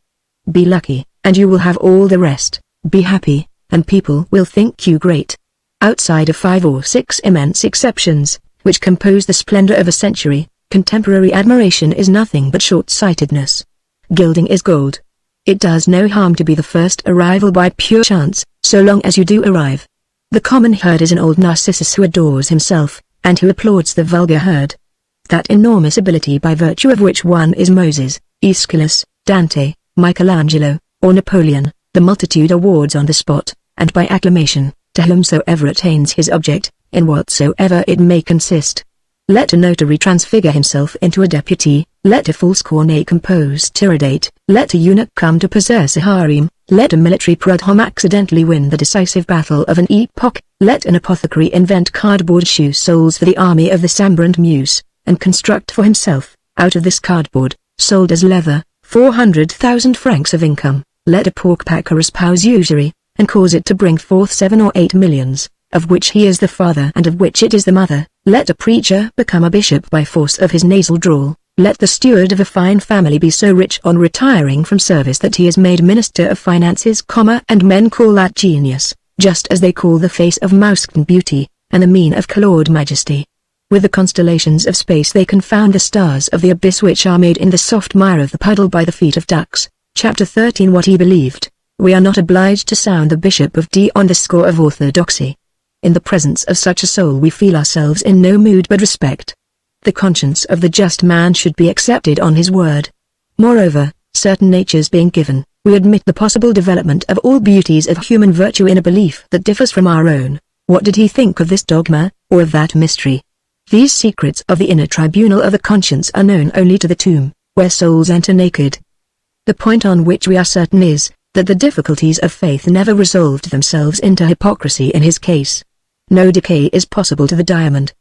Be lucky, and you will have all the rest. Be happy, and people will think you great. Outside of 5 or 6 immense exceptions, which compose the splendor of a century, contemporary admiration is nothing but short-sightedness. Gilding is gold. It does no harm to be the first arrival by pure chance, so long as you do arrive. The common herd is an old Narcissus who adores himself, and who applauds the vulgar herd. That enormous ability by virtue of which one is Moses, Aeschylus, Dante, Michelangelo, or Napoleon, the multitude awards on the spot, and by acclamation, to whomsoever attains his object, in whatsoever it may consist. Let a notary transfigure himself into a deputy, let a false cornet compose Tiridate, let a eunuch come to possess a harem, let a military prudhomme accidentally win the decisive battle of an epoch, let an apothecary invent cardboard shoe soles for the army of the Sambre and Meuse, and construct for himself, out of this cardboard, sold as leather, 400,000 francs of income. Let a pork packer espouse usury, and cause it to bring forth 7 or 8 millions, of which he is the father and of which it is the mother. Let a preacher become a bishop by force of his nasal drawl. Let the steward of a fine family be so rich on retiring from service that he is made minister of finances, and men call that genius, just as they call the face of Mousqueton beauty, and the mien of Claude majesty. With the constellations of space they confound the stars of the abyss which are made in the soft mire of the puddle by the feet of ducks. Chapter 13. What he believed. We are not obliged to sound the Bishop of D on the score of orthodoxy. In the presence of such a soul we feel ourselves in no mood but respect. The conscience of the just man should be accepted on his word. Moreover, certain natures being given, we admit the possible development of all beauties of human virtue in a belief that differs from our own. What did he think of this dogma, or of that mystery? These secrets of the inner tribunal of the conscience are known only to the tomb, where souls enter naked. The point on which we are certain is, that the difficulties of faith never resolved themselves into hypocrisy in his case. No decay is possible to the diamond.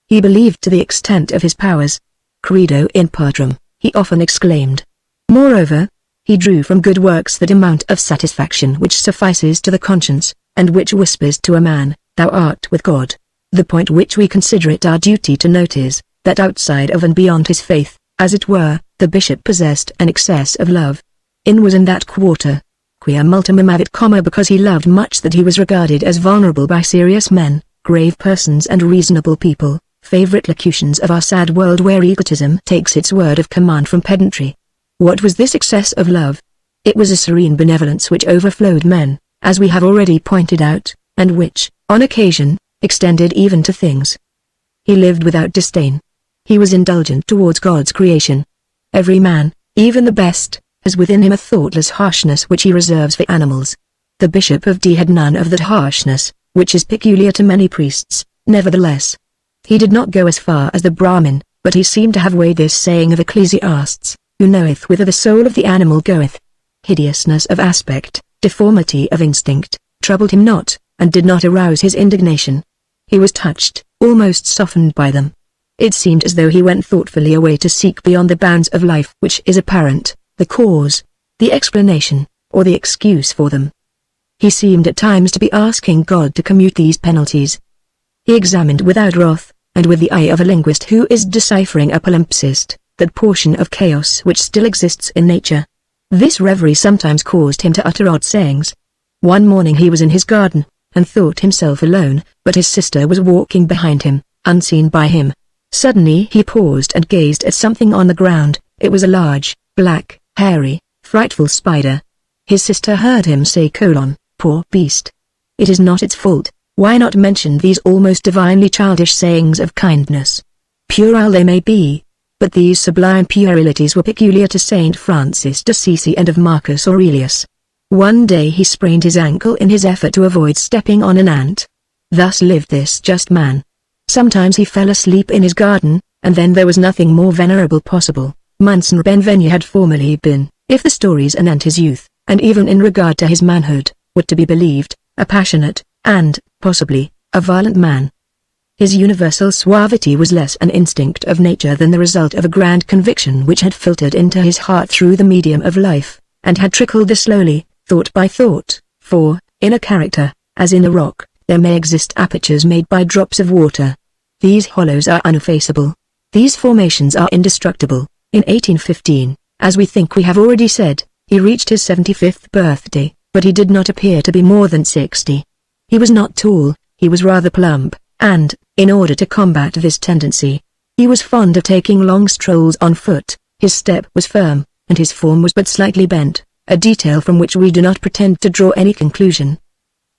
He believed to the extent of his powers. Credo in patrum, he often exclaimed. Moreover, he drew from good works that amount of satisfaction which suffices to the conscience, and which whispers to a man, thou art with God. The point which we consider it our duty to note is, that outside of and beyond his faith, as it were, the bishop possessed an excess of love. In was in that quarter. Quia multumum avit, because he loved much that he was regarded as vulnerable by serious men, grave persons and reasonable people, favorite locutions of our sad world where egotism takes its word of command from pedantry. What was this excess of love? It was a serene benevolence which overflowed men, as we have already pointed out, and which, on occasion, extended even to things. He lived without disdain. He was indulgent towards God's creation. Every man, even the best, has within him a thoughtless harshness which he reserves for animals. The Bishop of D had none of that harshness, which is peculiar to many priests. Nevertheless, he did not go as far as the Brahmin, but he seemed to have weighed this saying of Ecclesiastes, who knoweth whither the soul of the animal goeth. Hideousness of aspect, deformity of instinct, troubled him not, and did not arouse his indignation. He was touched, almost softened by them. It seemed as though he went thoughtfully away to seek beyond the bounds of life which is apparent, the cause, the explanation, or the excuse for them. He seemed at times to be asking God to commute these penalties. He examined without wrath, and with the eye of a linguist who is deciphering a palimpsest, that portion of chaos which still exists in nature. This reverie sometimes caused him to utter odd sayings. One morning he was in his garden, and thought himself alone, but his sister was walking behind him, unseen by him. Suddenly he paused and gazed at something on the ground. It was a large, black, hairy, frightful spider. His sister heard him say, "Poor beast. It is not its fault." Why not mention these almost divinely childish sayings of kindness? Puerile they may be, but these sublime puerilities were peculiar to Saint Francis d'Assisi and of Marcus Aurelius. One day he sprained his ankle in his effort to avoid stepping on an ant. Thus lived this just man. Sometimes he fell asleep in his garden, and then there was nothing more venerable possible. Monsieur Benvenu had formerly been, if the stories anent his youth, and even in regard to his manhood, were to be believed, a passionate, and, possibly, a violent man. His universal suavity was less an instinct of nature than the result of a grand conviction which had filtered into his heart through the medium of life, and had trickled there slowly, thought by thought, for, in a character, as in a rock, there may exist apertures made by drops of water. These hollows are ineffaceable. These formations are indestructible. In 1815, as we think we have already said, he reached his 75th birthday, but he did not appear to be more than 60. He was not tall, he was rather plump, and, in order to combat this tendency, he was fond of taking long strolls on foot. His step was firm, and his form was but slightly bent, a detail from which we do not pretend to draw any conclusion.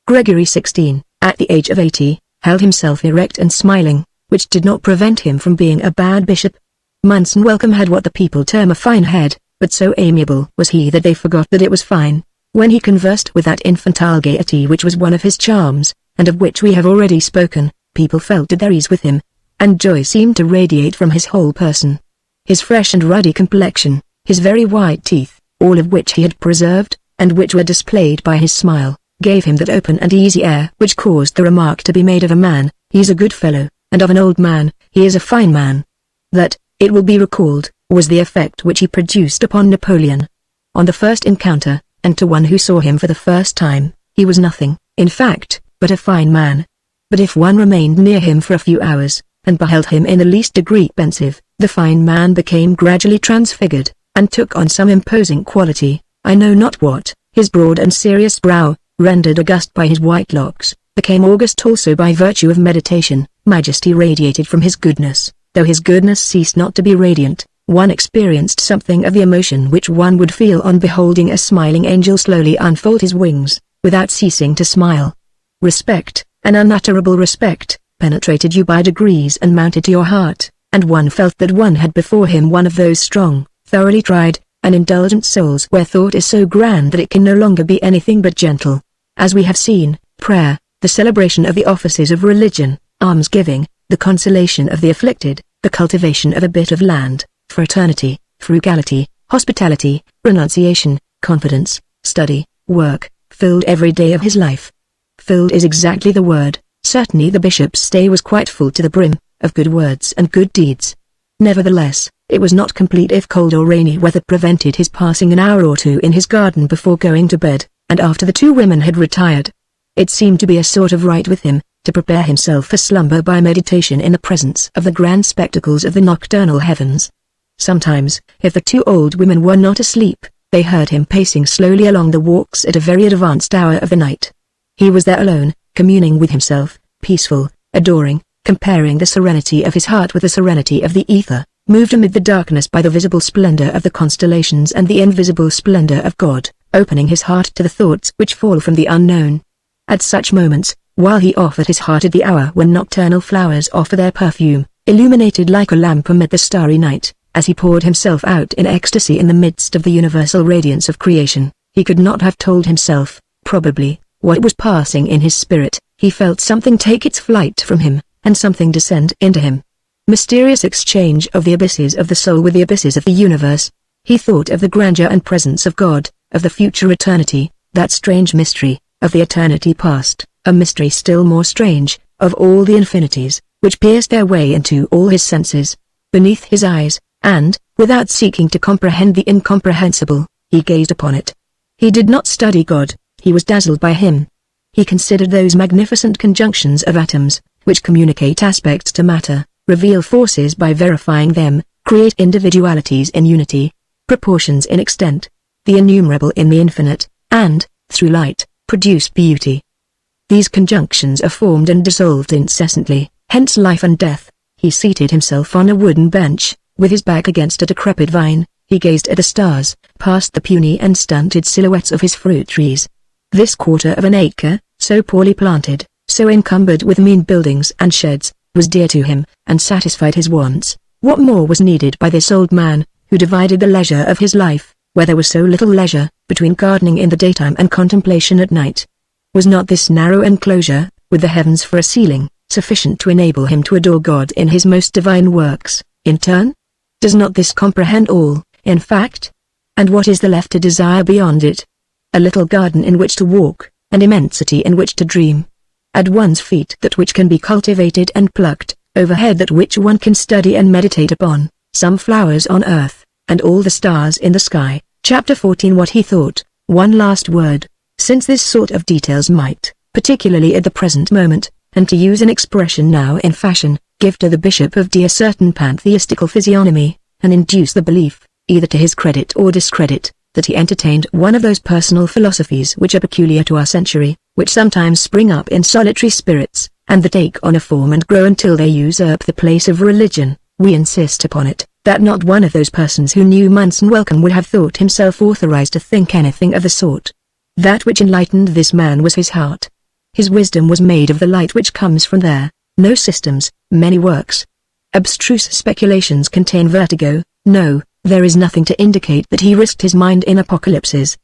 Gregory XVI, at the age of 80, held himself erect and smiling, which did not prevent him from being a bad bishop. Monsieur Welcome had what the people term a fine head, but so amiable was he that they forgot that it was fine. When he conversed with that infantile gaiety which was one of his charms, and of which we have already spoken, people felt at their ease with him, and joy seemed to radiate from his whole person. His fresh and ruddy complexion, his very white teeth, all of which he had preserved, and which were displayed by his smile, gave him that open and easy air which caused the remark to be made of a man, "He is a good fellow," and of an old man, "He is a fine man." That, it will be recalled, was the effect which he produced upon Napoleon. On the first encounter, and to one who saw him for the first time, he was nothing, in fact, but a fine man. But if one remained near him for a few hours, and beheld him in the least degree pensive, the fine man became gradually transfigured, and took on some imposing quality, I know not what. His broad and serious brow, rendered august by his white locks, became august also by virtue of meditation. Majesty radiated from his goodness. Though his goodness ceased not to be radiant, one experienced something of the emotion which one would feel on beholding a smiling angel slowly unfold his wings, without ceasing to smile. Respect, an unutterable respect, penetrated you by degrees and mounted to your heart, and one felt that one had before him one of those strong, thoroughly tried, and indulgent souls where thought is so grand that it can no longer be anything but gentle. As we have seen, prayer, the celebration of the offices of religion, almsgiving, the consolation of the afflicted, the cultivation of a bit of land, fraternity, frugality, hospitality, renunciation, confidence, study, work, filled every day of his life. Filled is exactly the word. Certainly the bishop's stay was quite full to the brim, of good words and good deeds. Nevertheless, it was not complete if cold or rainy weather prevented his passing an hour or two in his garden before going to bed, and after the two women had retired. It seemed to be a sort of right with him, to prepare himself for slumber by meditation in the presence of the grand spectacles of the nocturnal heavens. Sometimes, if the two old women were not asleep, they heard him pacing slowly along the walks at a very advanced hour of the night. He was there alone, communing with himself, peaceful, adoring, comparing the serenity of his heart with the serenity of the ether, moved amid the darkness by the visible splendor of the constellations and the invisible splendor of God, opening his heart to the thoughts which fall from the unknown. At such moments, while he offered his heart at the hour when nocturnal flowers offer their perfume, illuminated like a lamp amid the starry night, as he poured himself out in ecstasy in the midst of the universal radiance of creation, he could not have told himself, probably, what was passing in his spirit. He felt something take its flight from him, and something descend into him. Mysterious exchange of the abysses of the soul with the abysses of the universe. He thought of the grandeur and presence of God, of the future eternity, that strange mystery, of the eternity past, a mystery still more strange, of all the infinities, which pierced their way into all his senses, beneath his eyes, and, without seeking to comprehend the incomprehensible, he gazed upon it. He did not study God, he was dazzled by him. He considered those magnificent conjunctions of atoms, which communicate aspects to matter, reveal forces by verifying them, create individualities in unity, proportions in extent, the innumerable in the infinite, and, through light, produce beauty. These conjunctions are formed and dissolved incessantly, hence life and death. He seated himself on a wooden bench, with his back against a decrepit vine. He gazed at the stars, past the puny and stunted silhouettes of his fruit trees. This quarter of an acre, so poorly planted, so encumbered with mean buildings and sheds, was dear to him, and satisfied his wants. What more was needed by this old man, who divided the leisure of his life, where there was so little leisure, between gardening in the daytime and contemplation at night? Was not this narrow enclosure, with the heavens for a ceiling, sufficient to enable him to adore God in his most divine works, in turn? Does not this comprehend all, in fact? And what is there left to desire beyond it? A little garden in which to walk, an immensity in which to dream. At one's feet that which can be cultivated and plucked, overhead that which one can study and meditate upon, some flowers on earth, and all the stars in the sky. Chapter 14. What he thought. One last word. Since this sort of details might, particularly at the present moment, and to use an expression now in fashion, give to the Bishop of D a certain pantheistical physiognomy, and induce the belief, either to his credit or discredit, that he entertained one of those personal philosophies which are peculiar to our century, which sometimes spring up in solitary spirits, and that take on a form and grow until they usurp the place of religion, we insist upon it, that not one of those persons who knew Munson Welcome would have thought himself authorized to think anything of the sort. That which enlightened this man was his heart. His wisdom was made of the light which comes from there. No systems, many works. Abstruse speculations contain vertigo. No, there is nothing to indicate that he risked his mind in apocalypses.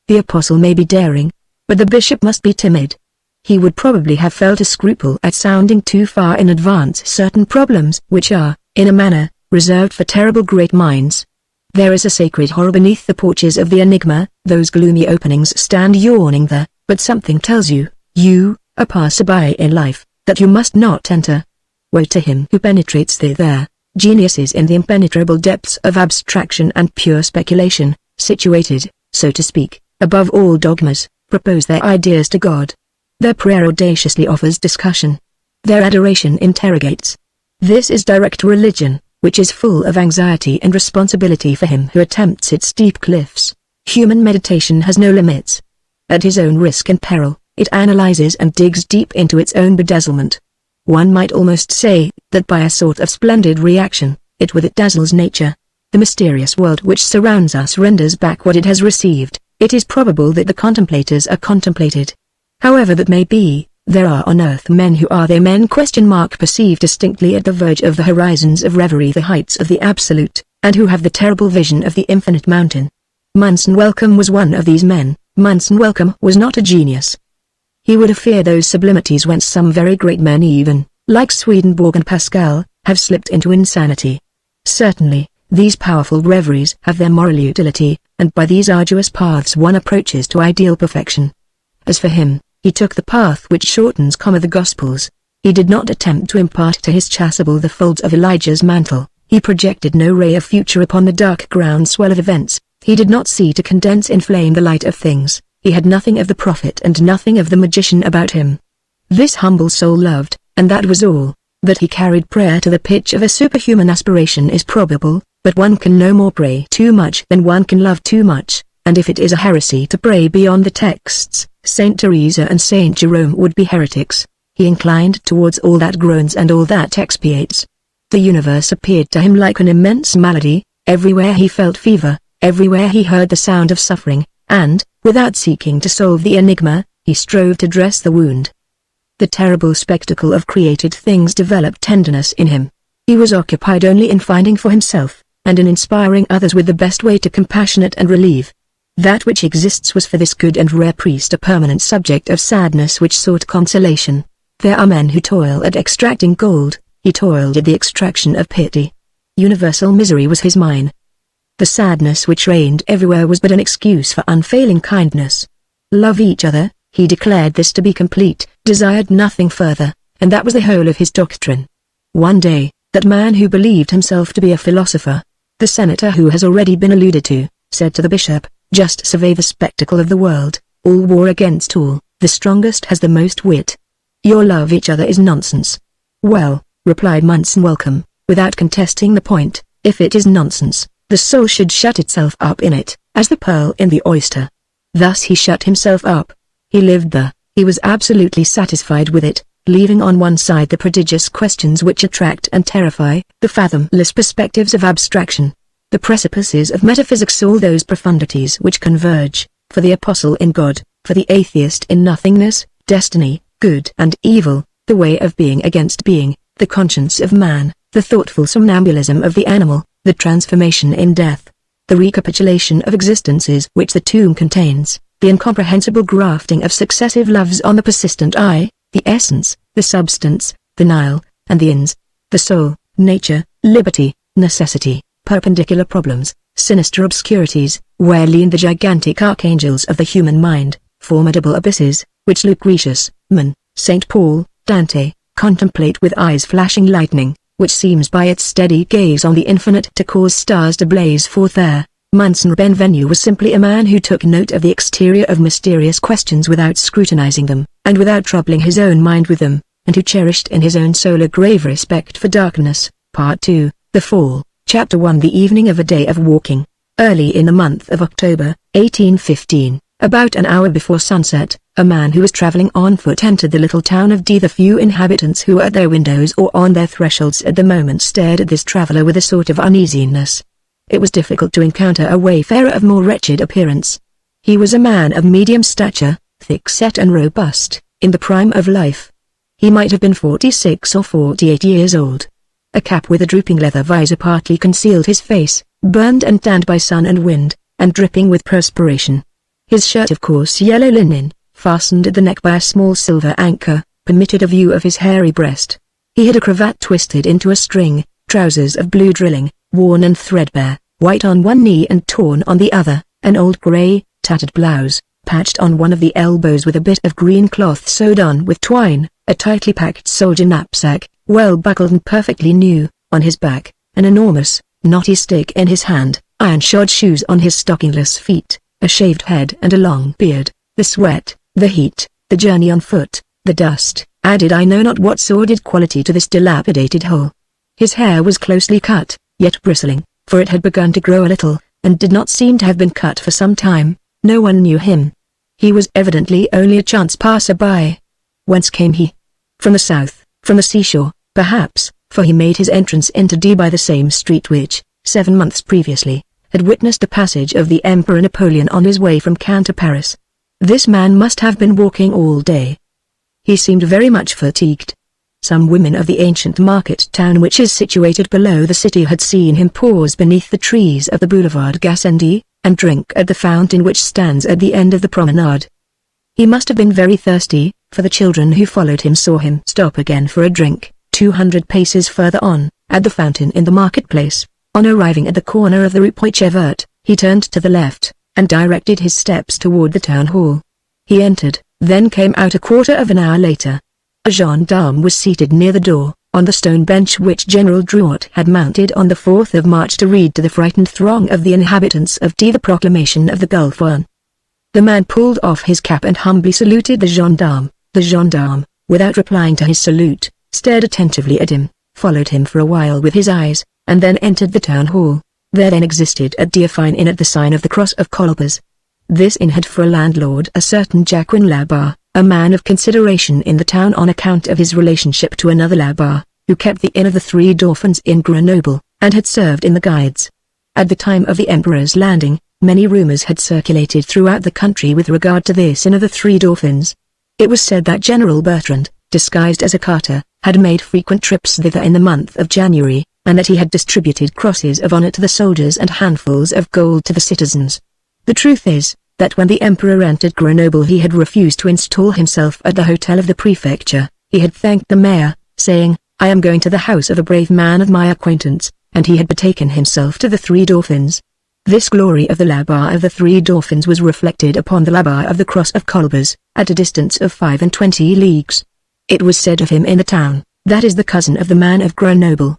The apostle may be daring, but the bishop must be timid. He would probably have felt a scruple at sounding too far in advance certain problems which are, in a manner, reserved for terrible great minds. There is a sacred horror beneath the porches of the enigma. Those gloomy openings stand yawning there, but something tells you, a passerby in life, that you must not enter. Woe to him who penetrates thither. Geniuses in the impenetrable depths of abstraction and pure speculation, situated, so to speak, above all dogmas, propose their ideas to God. Their prayer audaciously offers discussion. Their adoration interrogates. This is direct religion, which is full of anxiety and responsibility for him who attempts its steep cliffs. Human meditation has no limits. At his own risk and peril, it analyzes and digs deep into its own bedazzlement. One might almost say, that by a sort of splendid reaction, it with it dazzles nature. The mysterious world which surrounds us renders back what it has received. It is probable that the contemplators are contemplated. However that may be, there are on earth men who are they men ? Perceive distinctly at the verge of the horizons of reverie the heights of the absolute, and who have the terrible vision of the infinite mountain. Munson Welcome was one of these men. Munson Welcome was not a genius. He would have feared those sublimities whence some very great men even, like Swedenborg and Pascal, have slipped into insanity. Certainly, these powerful reveries have their moral utility, and by these arduous paths one approaches to ideal perfection. As for him, he took the path which shortens, the Gospels. He did not attempt to impart to his chasuble the folds of Elijah's mantle. He projected no ray of future upon the dark groundswell of events. He did not see to condense in flame the light of things. He had nothing of the prophet and nothing of the magician about him. This humble soul loved, and that was all. That he carried prayer to the pitch of a superhuman aspiration is probable, but one can no more pray too much than one can love too much, and if it is a heresy to pray beyond the texts, Saint Teresa and Saint Jerome would be heretics. He inclined towards all that groans and all that expiates. The universe appeared to him like an immense malady. Everywhere he felt fever, everywhere he heard the sound of suffering, and, without seeking to solve the enigma, he strove to dress the wound. The terrible spectacle of created things developed tenderness in him. He was occupied only in finding for himself, and in inspiring others with the best way to compassionate and relieve. That which exists was for this good and rare priest a permanent subject of sadness which sought consolation. There are men who toil at extracting gold. He toiled at the extraction of pity. Universal misery was his mine. The sadness which reigned everywhere was but an excuse for unfailing kindness. Love each other, He declared this to be complete, desired nothing further, and that was the whole of his doctrine. One day, that man who believed himself to be a philosopher, the senator who has already been alluded to, said to the bishop, "Just survey the spectacle of the world, all war against all, the strongest has the most wit. Your love each other is nonsense." "Well," replied Munson Welcome, without contesting the point, "if it is nonsense, the soul should shut itself up in it, as the pearl in the oyster." Thus he shut himself up. He lived there, he was absolutely satisfied with it, leaving on one side the prodigious questions which attract and terrify, the fathomless perspectives of abstraction, the precipices of metaphysics, all those profundities which converge, for the apostle in God, for the atheist in nothingness, destiny, good and evil, the way of being against being, the conscience of man, the thoughtful somnambulism of the animal, the transformation in death, the recapitulation of existences which the tomb contains, the incomprehensible grafting of successive loves on the persistent I, the essence, the substance, the Nile, and the ins, the soul, nature, liberty, necessity, perpendicular problems, sinister obscurities, where lean the gigantic archangels of the human mind, formidable abysses, which Lucretius, Man, St. Paul, Dante, contemplate with eyes flashing lightning, which seems by its steady gaze on the infinite to cause stars to blaze forth there. Munson Benvenue was simply a man who took note of the exterior of mysterious questions without scrutinizing them, and without troubling his own mind with them, and who cherished in his own soul a grave respect for darkness. Part 2, The Fall, Chapter 1. The evening of a day of walking. Early in the month of October, 1815, about an hour before sunset, a man who was traveling on foot entered the little town of D. The few inhabitants who were at their windows or on their thresholds at the moment stared at this traveler with a sort of uneasiness. It was difficult to encounter a wayfarer of more wretched appearance. He was a man of medium stature, thick-set and robust, in the prime of life. He might have been 46 or 48 years old. A cap with a drooping leather visor partly concealed his face, burned and tanned by sun and wind, and dripping with perspiration. His shirt of coarse yellow linen, fastened at the neck by a small silver anchor, permitted a view of his hairy breast. He had a cravat twisted into a string, trousers of blue drilling, worn and threadbare, white on one knee and torn on the other, an old grey, tattered blouse, patched on one of the elbows with a bit of green cloth sewed on with twine, a tightly packed soldier knapsack, well buckled and perfectly new, on his back, an enormous, knotty stick in his hand, iron-shod shoes on his stockingless feet, a shaved head and a long beard. The sweat, the heat, the journey on foot, the dust, added I know not what sordid quality to this dilapidated whole. His hair was closely cut, yet bristling, for it had begun to grow a little, and did not seem to have been cut for some time. No one knew him. He was evidently only a chance passer-by. Whence came he? From the south, from the seashore, perhaps, for he made his entrance into D by the same street which, 7 months previously, had witnessed the passage of the Emperor Napoleon on his way from Caen to Paris. This man must have been walking all day. He seemed very much fatigued. Some women of the ancient market town which is situated below the city had seen him pause beneath the trees of the boulevard Gassendi, and drink at the fountain which stands at the end of the promenade. He must have been very thirsty, for the children who followed him saw him stop again for a drink, 200 paces further on, at the fountain in the marketplace. On arriving at the corner of the Rue Poichevert, he turned to the left, and directed his steps toward the town hall. He entered, then came out a quarter of an hour later. A gendarme was seated near the door, on the stone bench which General Drouot had mounted on the 4th of March to read to the frightened throng of the inhabitants of D the proclamation of the Gulf War. The man pulled off his cap and humbly saluted the gendarme. The gendarme, without replying to his salute, stared attentively at him, followed him for a while with his eyes, and then entered the town hall. There then existed at D a fine inn at the sign of the Cross of Colbers. This inn had for a landlord a certain Jacquin Labarre, a man of consideration in the town on account of his relationship to another Labarre, who kept the Inn of the Three Dauphins in Grenoble, and had served in the Guides. At the time of the Emperor's landing, many rumors had circulated throughout the country with regard to this Inn of the Three Dauphins. It was said that General Bertrand, disguised as a carter, had made frequent trips thither in the month of January, and that he had distributed crosses of honor to the soldiers and handfuls of gold to the citizens. The truth is, that when the Emperor entered Grenoble he had refused to install himself at the hotel of the prefecture. He had thanked the mayor, saying, "I am going to the house of a brave man of my acquaintance," and he had betaken himself to the Three Dauphins. This glory of the Labar of the Three Dolphins was reflected upon the Labar of the Cross of Colbers, at a distance of 25 leagues. It was said of him in the town, "That is the cousin of the man of Grenoble."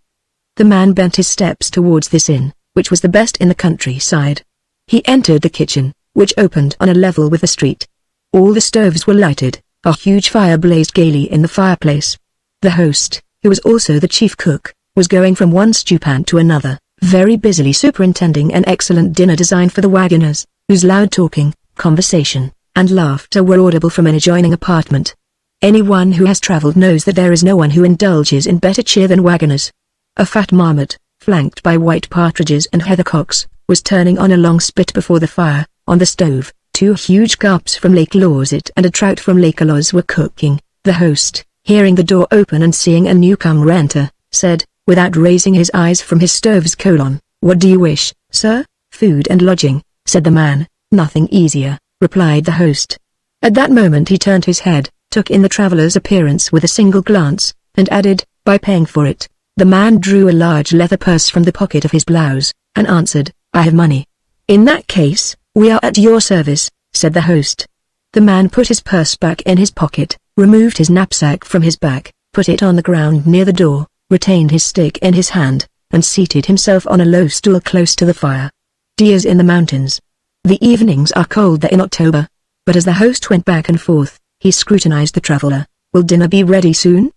The man bent his steps towards this inn, which was the best in the countryside. He entered the kitchen, which opened on a level with the street. All the stoves were lighted, a huge fire blazed gaily in the fireplace. The host, who was also the chief cook, was going from one stewpan to another, very busily superintending an excellent dinner designed for the wagoners, whose loud talking, conversation, and laughter were audible from an adjoining apartment. Anyone who has traveled knows that there is no one who indulges in better cheer than wagoners. A fat marmot, flanked by white partridges and heathercocks, was turning on a long spit before the fire. On the stove, 2 huge carps from Lake Lawset and a trout from Lake Alloz were cooking. The host, hearing the door open and seeing a newcomer enter, said, without raising his eyes from his stove's colon, "What do you wish, sir?" "Food and lodging," said the man. "Nothing easier," replied the host. At that moment he turned his head, took in the traveller's appearance with a single glance, and added, "By paying for it." The man drew a large leather purse from the pocket of his blouse, and answered, "I have money." "In that case, we are at your service," said the host. The man put his purse back in his pocket, removed his knapsack from his back, put it on the ground near the door, retained his stick in his hand, and seated himself on a low stool close to the fire. Deers in the mountains. The evenings are cold there in October. But as the host went back and forth, he scrutinized the traveler. "Will dinner be ready soon?"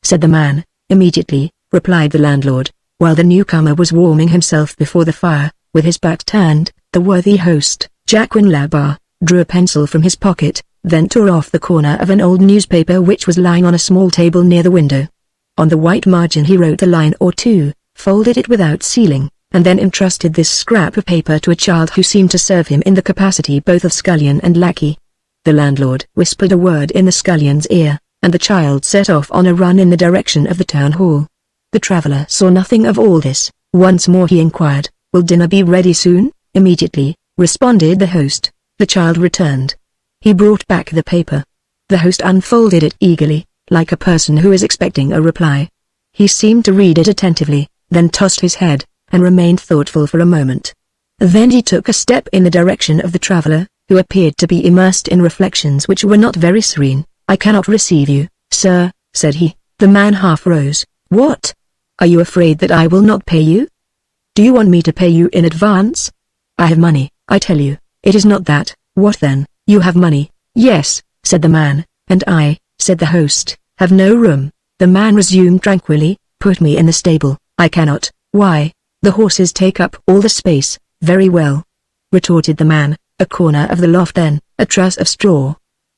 said the man. "Immediately," replied the landlord, while the newcomer was warming himself before the fire, with his back turned. The worthy host, Jacquin Labar, drew a pencil from his pocket, then tore off the corner of an old newspaper which was lying on a small table near the window. On the white margin he wrote a line or two, folded it without sealing, and then entrusted this scrap of paper to a child who seemed to serve him in the capacity both of scullion and lackey. The landlord whispered a word in the scullion's ear, and the child set off on a run in the direction of the town hall. The traveler saw nothing of all this. Once more he inquired, "Will dinner be ready soon?" "Immediately," responded the host. The child returned. He brought back the paper. The host unfolded it eagerly, like a person who is expecting a reply. He seemed to read it attentively, then tossed his head, and remained thoughtful for a moment. Then he took a step in the direction of the traveler, who appeared to be immersed in reflections which were not very serene. "I cannot receive you, sir," said he. The man half rose. "What? Are you afraid that I will not pay you? Do you want me to pay you in advance?" "I have money, I tell you." "It is not that." "What then?" "You have money." "Yes," said the man. "And I," said the host, "have no room." The man resumed tranquilly, "Put me in the stable." "I cannot." "Why?" "The horses take up all the space." "Very well," retorted the man. "A corner of the loft then, a truss of straw."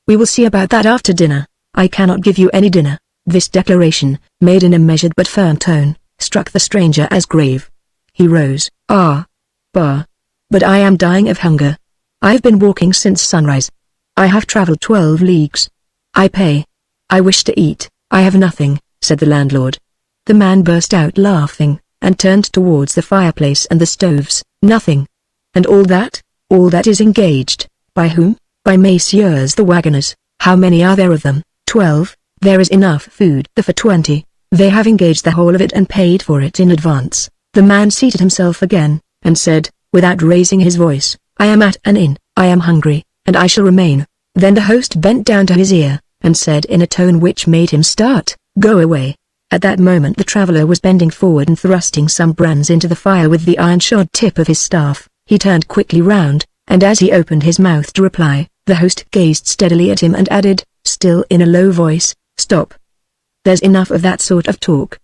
"We will see about that after dinner." "I cannot give you any dinner." This declaration, made in a measured but firm tone, struck the stranger as grave. He rose. "Ah, bah! But I am dying of hunger. I've been walking since sunrise. I have traveled 12 leagues. I pay. I wish to eat." "I have nothing," said the landlord. The man burst out laughing, and turned towards the fireplace and the stoves. "Nothing? And all that?" "All that is engaged." "By whom?" "By messieurs the wagoners." "How many are there of them?" 12. "There is enough food for 20. They have engaged the whole of it and paid for it in advance." The man seated himself again, and said, without raising his voice, "I am at an inn, I am hungry, and I shall remain." Then the host bent down to his ear, and said in a tone which made him start, "Go away." At that moment the traveler was bending forward and thrusting some brands into the fire with the iron-shod tip of his staff. He turned quickly round, and as he opened his mouth to reply, the host gazed steadily at him and added, still in a low voice, "Stop. There's enough of that sort of talk.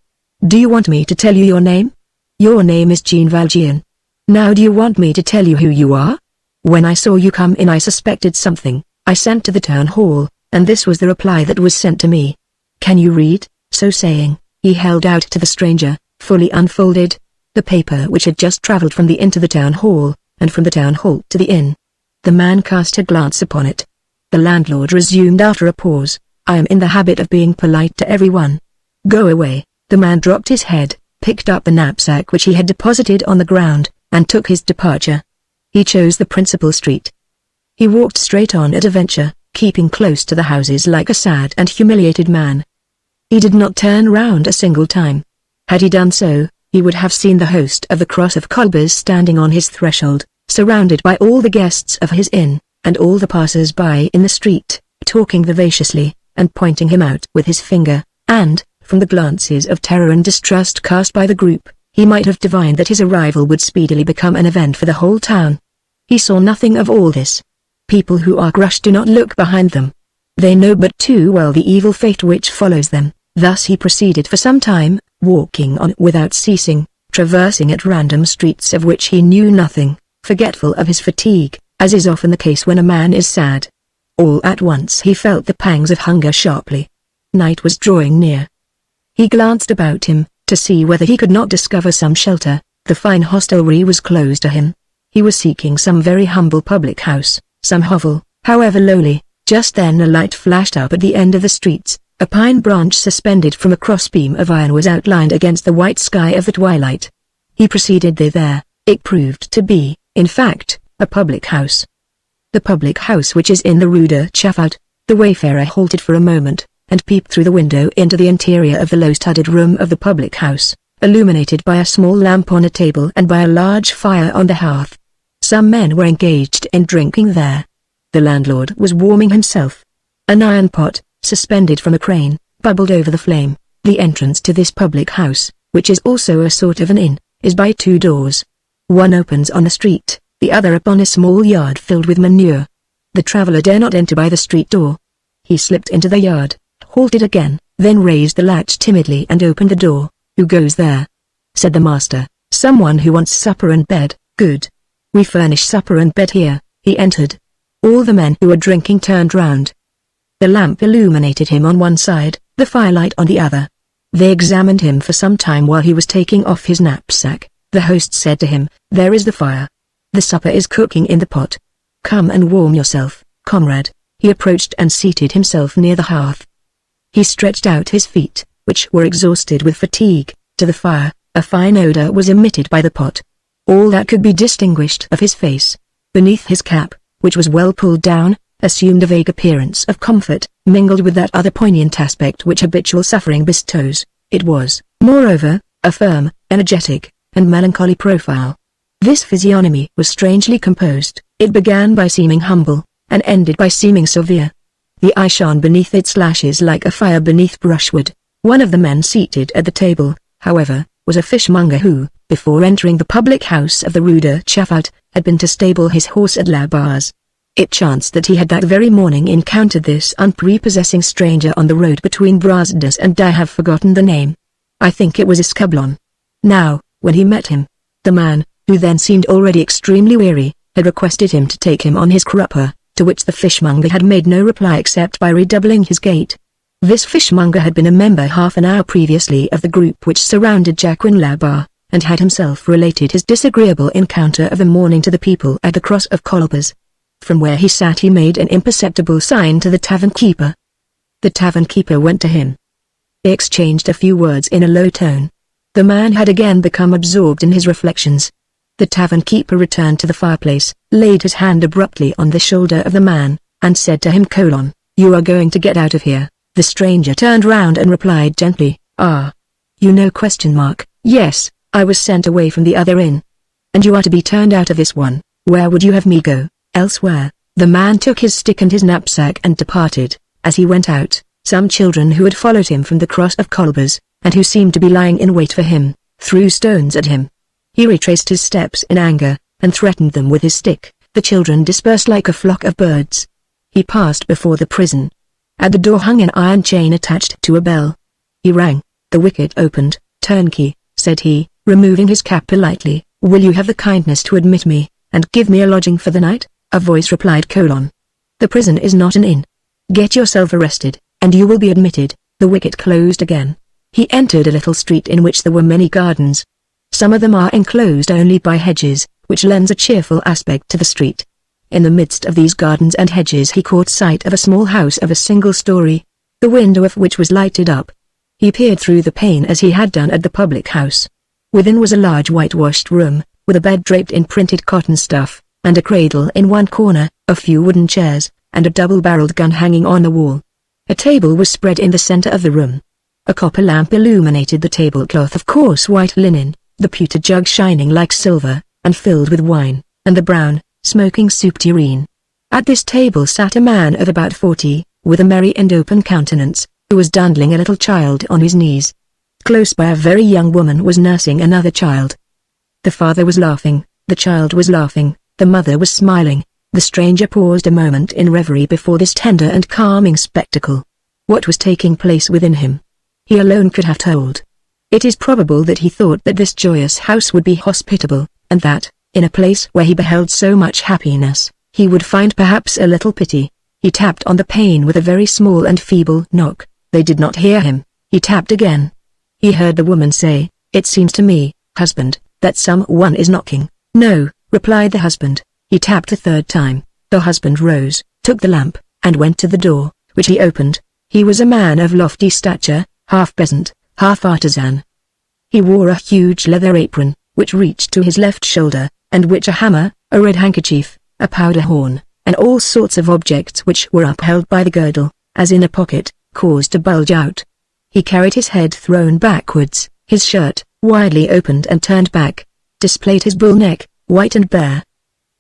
Do you want me to tell you your name?" "Your name is Jean Valjean." "Now do you want me to tell you who you are?" "When I saw you come in I suspected something. I sent to the town hall, and this was the reply that was sent to me. Can you read?" So saying, he held out to the stranger, fully unfolded, the paper which had just travelled from the inn to the town hall, and from the town hall to the inn. The man cast a glance upon it. The landlord resumed after a pause, "I am in the habit of being polite to everyone. Go away." The man dropped his head, picked up the knapsack which he had deposited on the ground, and took his departure. He chose the principal street. He walked straight on at a venture, keeping close to the houses like a sad and humiliated man. He did not turn round a single time. Had he done so, he would have seen the host of the Cross of Colbers standing on his threshold, surrounded by all the guests of his inn, and all the passers-by in the street, talking vivaciously, and pointing him out with his finger, and, from the glances of terror and distrust cast by the group, he might have divined that his arrival would speedily become an event for the whole town. He saw nothing of all this. People who are crushed do not look behind them. They know but too well the evil fate which follows them. Thus he proceeded for some time, walking on without ceasing, traversing at random streets of which he knew nothing, forgetful of his fatigue, as is often the case when a man is sad. All at once he felt the pangs of hunger sharply. Night was drawing near. He glanced about him, to see whether he could not discover some shelter. The fine hostelry was closed to him. He was seeking some very humble public house, some hovel, however lowly. Just then a light flashed up at the end of the streets. A pine branch suspended from a crossbeam of iron was outlined against the white sky of the twilight. He proceeded thither. It proved to be, in fact, a public house. The public house which is in the Rue de Chaffaut. The wayfarer halted for a moment, and peeped through the window into the interior of the low-studded room of the public house, illuminated by a small lamp on a table and by a large fire on the hearth. Some men were engaged in drinking there. The landlord was warming himself. An iron pot, suspended from a crane, bubbled over the flame. The entrance to this public house, which is also a sort of an inn, is by two doors. One opens on the street, the other upon a small yard filled with manure. The traveler dare not enter by the street door. He slipped into the yard, halted again, then raised the latch timidly and opened the door. "Who goes there?" said the master. "Someone who wants supper and bed." "Good. We furnish supper and bed here." He entered. All the men who were drinking turned round. The lamp illuminated him on one side, the firelight on the other. They examined him for some time while he was taking off his knapsack. The host said to him, "There is the fire. The supper is cooking in the pot. Come and warm yourself, comrade." He approached and seated himself near the hearth. He stretched out his feet, which were exhausted with fatigue, to the fire. A fine odor was emitted by the pot. All that could be distinguished of his face, beneath his cap, which was well pulled down, assumed a vague appearance of comfort, mingled with that other poignant aspect which habitual suffering bestows. It was, moreover, a firm, energetic, and melancholy profile. This physiognomy was strangely composed. It began by seeming humble, and ended by seeming severe. The eye shone beneath its lashes like a fire beneath brushwood. One of the men seated at the table, however, was a fishmonger who, before entering the public house of the Rue de Chaffaut, had been to stable his horse at La Barre. It chanced that he had that very morning encountered this unprepossessing stranger on the road between Brasdas and I have forgotten the name. I think it was Escablon. Now, when he met him, the man, who then seemed already extremely weary, had requested him to take him on his crupper, to which the fishmonger had made no reply except by redoubling his gait. This fishmonger had been a member half an hour previously of the group which surrounded Jacquin Labarre, and had himself related his disagreeable encounter of the morning to the people at the Cross of Colbers. From where he sat he made an imperceptible sign to the tavern-keeper. The tavern-keeper went to him. They exchanged a few words in a low tone. The man had again become absorbed in his reflections. The tavern-keeper returned to the fireplace, laid his hand abruptly on the shoulder of the man, and said to him: "You are going to get out of here." The stranger turned round and replied gently, "Ah. You know? Yes, I was sent away from the other inn. And you are to be turned out of this one. Where would you have me go?" "Elsewhere." The man took his stick and his knapsack and departed. As he went out, some children who had followed him from the Cross of Colbers, and who seemed to be lying in wait for him, threw stones at him. He retraced his steps in anger, and threatened them with his stick. The children dispersed like a flock of birds. He passed before the prison. At the door hung an iron chain attached to a bell. He rang. The wicket opened. "Turnkey," said he, removing his cap politely, "will you have the kindness to admit me, and give me a lodging for the night?" A voice replied: "The prison is not an inn. Get yourself arrested, and you will be admitted." The wicket closed again. He entered a little street in which there were many gardens. Some of them are enclosed only by hedges, which lends a cheerful aspect to the street. In the midst of these gardens and hedges he caught sight of a small house of a single story, the window of which was lighted up. He peered through the pane as he had done at the public house. Within was a large whitewashed room, with a bed draped in printed cotton stuff, and a cradle in one corner, a few wooden chairs, and a double-barreled gun hanging on the wall. A table was spread in the center of the room. A copper lamp illuminated the tablecloth of coarse white linen, the pewter jug shining like silver, and filled with wine, and the brown, smoking soup tureen. At this table sat a man of about 40, with a merry and open countenance, who was dandling a little child on his knees. Close by a very young woman was nursing another child. The father was laughing, the child was laughing, the mother was smiling. The stranger paused a moment in reverie before this tender and calming spectacle. What was taking place within him? He alone could have told. It is probable that he thought that this joyous house would be hospitable, and that, in a place where he beheld so much happiness, he would find perhaps a little pity. He tapped on the pane with a very small and feeble knock. They did not hear him. He tapped again. He heard the woman say, "It seems to me, husband, that someone is knocking." "No," replied the husband. He tapped a third time. The husband rose, took the lamp, and went to the door, which he opened. He was a man of lofty stature, half peasant, half artisan. He wore a huge leather apron, which reached to his left shoulder, and which a hammer, a red handkerchief, a powder horn, and all sorts of objects which were upheld by the girdle, as in a pocket, caused to bulge out. He carried his head thrown backwards, his shirt, widely opened and turned back, displayed his bull neck, white and bare.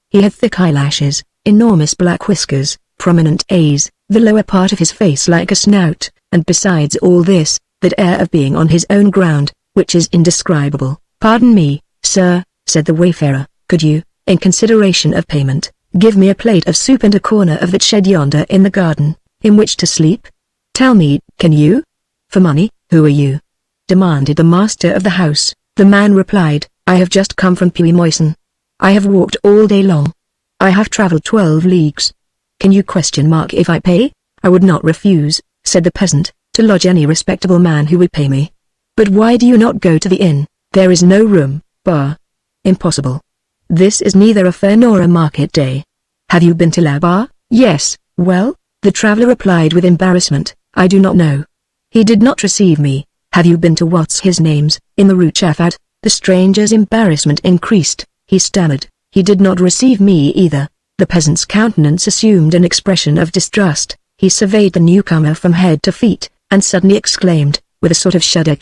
He had thick eyelashes, enormous black whiskers, prominent eyes, the lower part of his face like a snout, and besides all this, that air of being on his own ground, which is indescribable. "Pardon me, sir," said the wayfarer, "could you, in consideration of payment, give me a plate of soup and a corner of that shed yonder in the garden, in which to sleep?" "Tell me, can you?" "For money, who are you?" demanded the master of the house. The man replied, "I have just come from Puy-Moisson. I have walked all day long. I have traveled 12 leagues. Can you if I pay? I would not refuse," said the peasant, "to lodge any respectable man who would pay me." "But why do you not go to the inn?" "There is no room, bar." "Impossible. This is neither a fair nor a market day." "Have you been to La Bar?" "Yes." "Well?" The traveler replied with embarrassment, "I do not know. He did not receive me." "Have you been to what's his name's, in the Rue Chaffat?" The stranger's embarrassment increased. He stammered, "He did not receive me either." The peasant's countenance assumed an expression of distrust. He surveyed the newcomer from head to feet, and suddenly exclaimed, with a sort of shudder: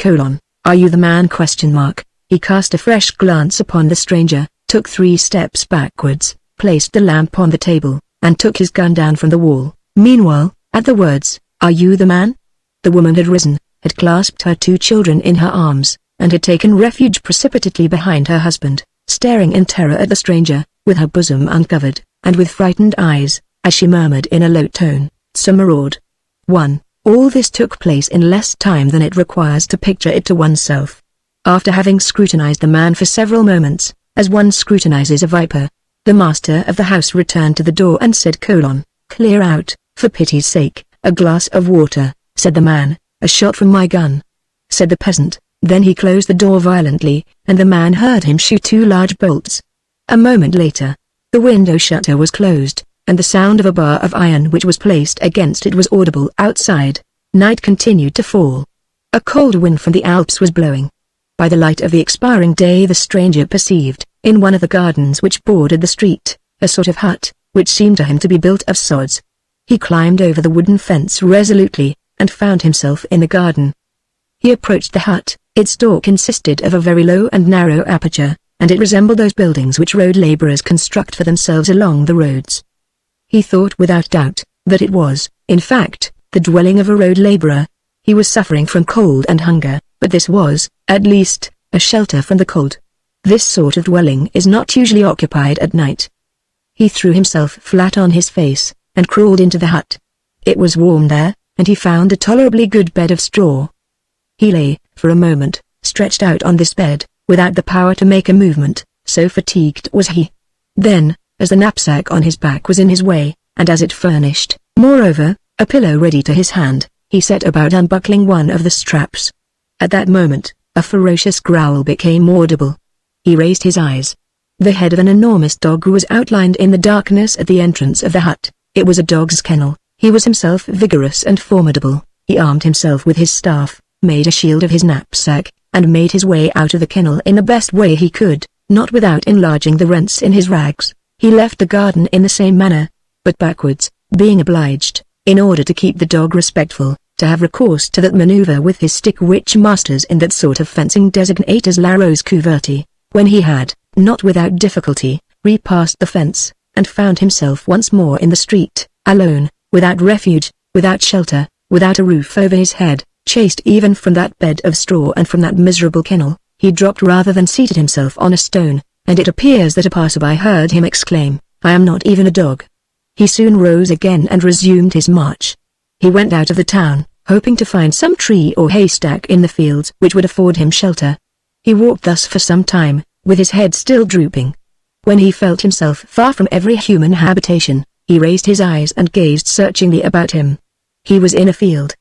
"Are you the man?" He cast a fresh glance upon the stranger, took 3 steps backwards, placed the lamp on the table, and took his gun down from the wall. Meanwhile, at the words, "Are you the man?" the woman had risen, had clasped her 2 children in her arms, and had taken refuge precipitately behind her husband, staring in terror at the stranger, with her bosom uncovered, and with frightened eyes, as she murmured in a low tone, "Samaraude." 1. All this took place in less time than it requires to picture it to oneself. After having scrutinized the man for several moments, as one scrutinizes a viper, the master of the house returned to the door and said: "Clear out, for pity's sake." "A glass of water," said the man. "A shot from my gun," said the peasant. Then he closed the door violently, and the man heard him shoot 2 large bolts. A moment later, the window shutter was closed, and the sound of a bar of iron which was placed against it was audible outside. Night continued to fall. A cold wind from the Alps was blowing. By the light of the expiring day the stranger perceived, in one of the gardens which bordered the street, a sort of hut, which seemed to him to be built of sods. He climbed over the wooden fence resolutely, and found himself in the garden. He approached the hut. Its door consisted of a very low and narrow aperture, and it resembled those buildings which road laborers construct for themselves along the roads. He thought without doubt, that it was, in fact, the dwelling of a road laborer. He was suffering from cold and hunger, but this was, at least, a shelter from the cold. This sort of dwelling is not usually occupied at night. He threw himself flat on his face, and crawled into the hut. It was warm there, and he found a tolerably good bed of straw. He lay, for a moment, stretched out on this bed, without the power to make a movement, so fatigued was he. Then, as the knapsack on his back was in his way, and as it furnished, moreover, a pillow ready to his hand, he set about unbuckling one of the straps. At that moment, a ferocious growl became audible. He raised his eyes. The head of an enormous dog was outlined in the darkness at the entrance of the hut. It was a dog's kennel. He was himself vigorous and formidable. He armed himself with his staff, made a shield of his knapsack, and made his way out of the kennel in the best way he could, not without enlarging the rents in his rags. He left the garden in the same manner, but backwards, being obliged, in order to keep the dog respectful, to have recourse to that maneuver with his stick which masters in that sort of fencing designate as la rose couverte. When he had, not without difficulty, repassed the fence, and found himself once more in the street, alone, without refuge, without shelter, without a roof over his head, chased even from that bed of straw and from that miserable kennel. He dropped rather than seated himself on a stone, and it appears that a passerby heard him exclaim, "I am not even a dog." He soon rose again and resumed his march. He went out of the town, hoping to find some tree or haystack in the fields which would afford him shelter. He walked thus for some time, with his head still drooping. When he felt himself far from every human habitation, he raised his eyes and gazed searchingly about him. He was in a field.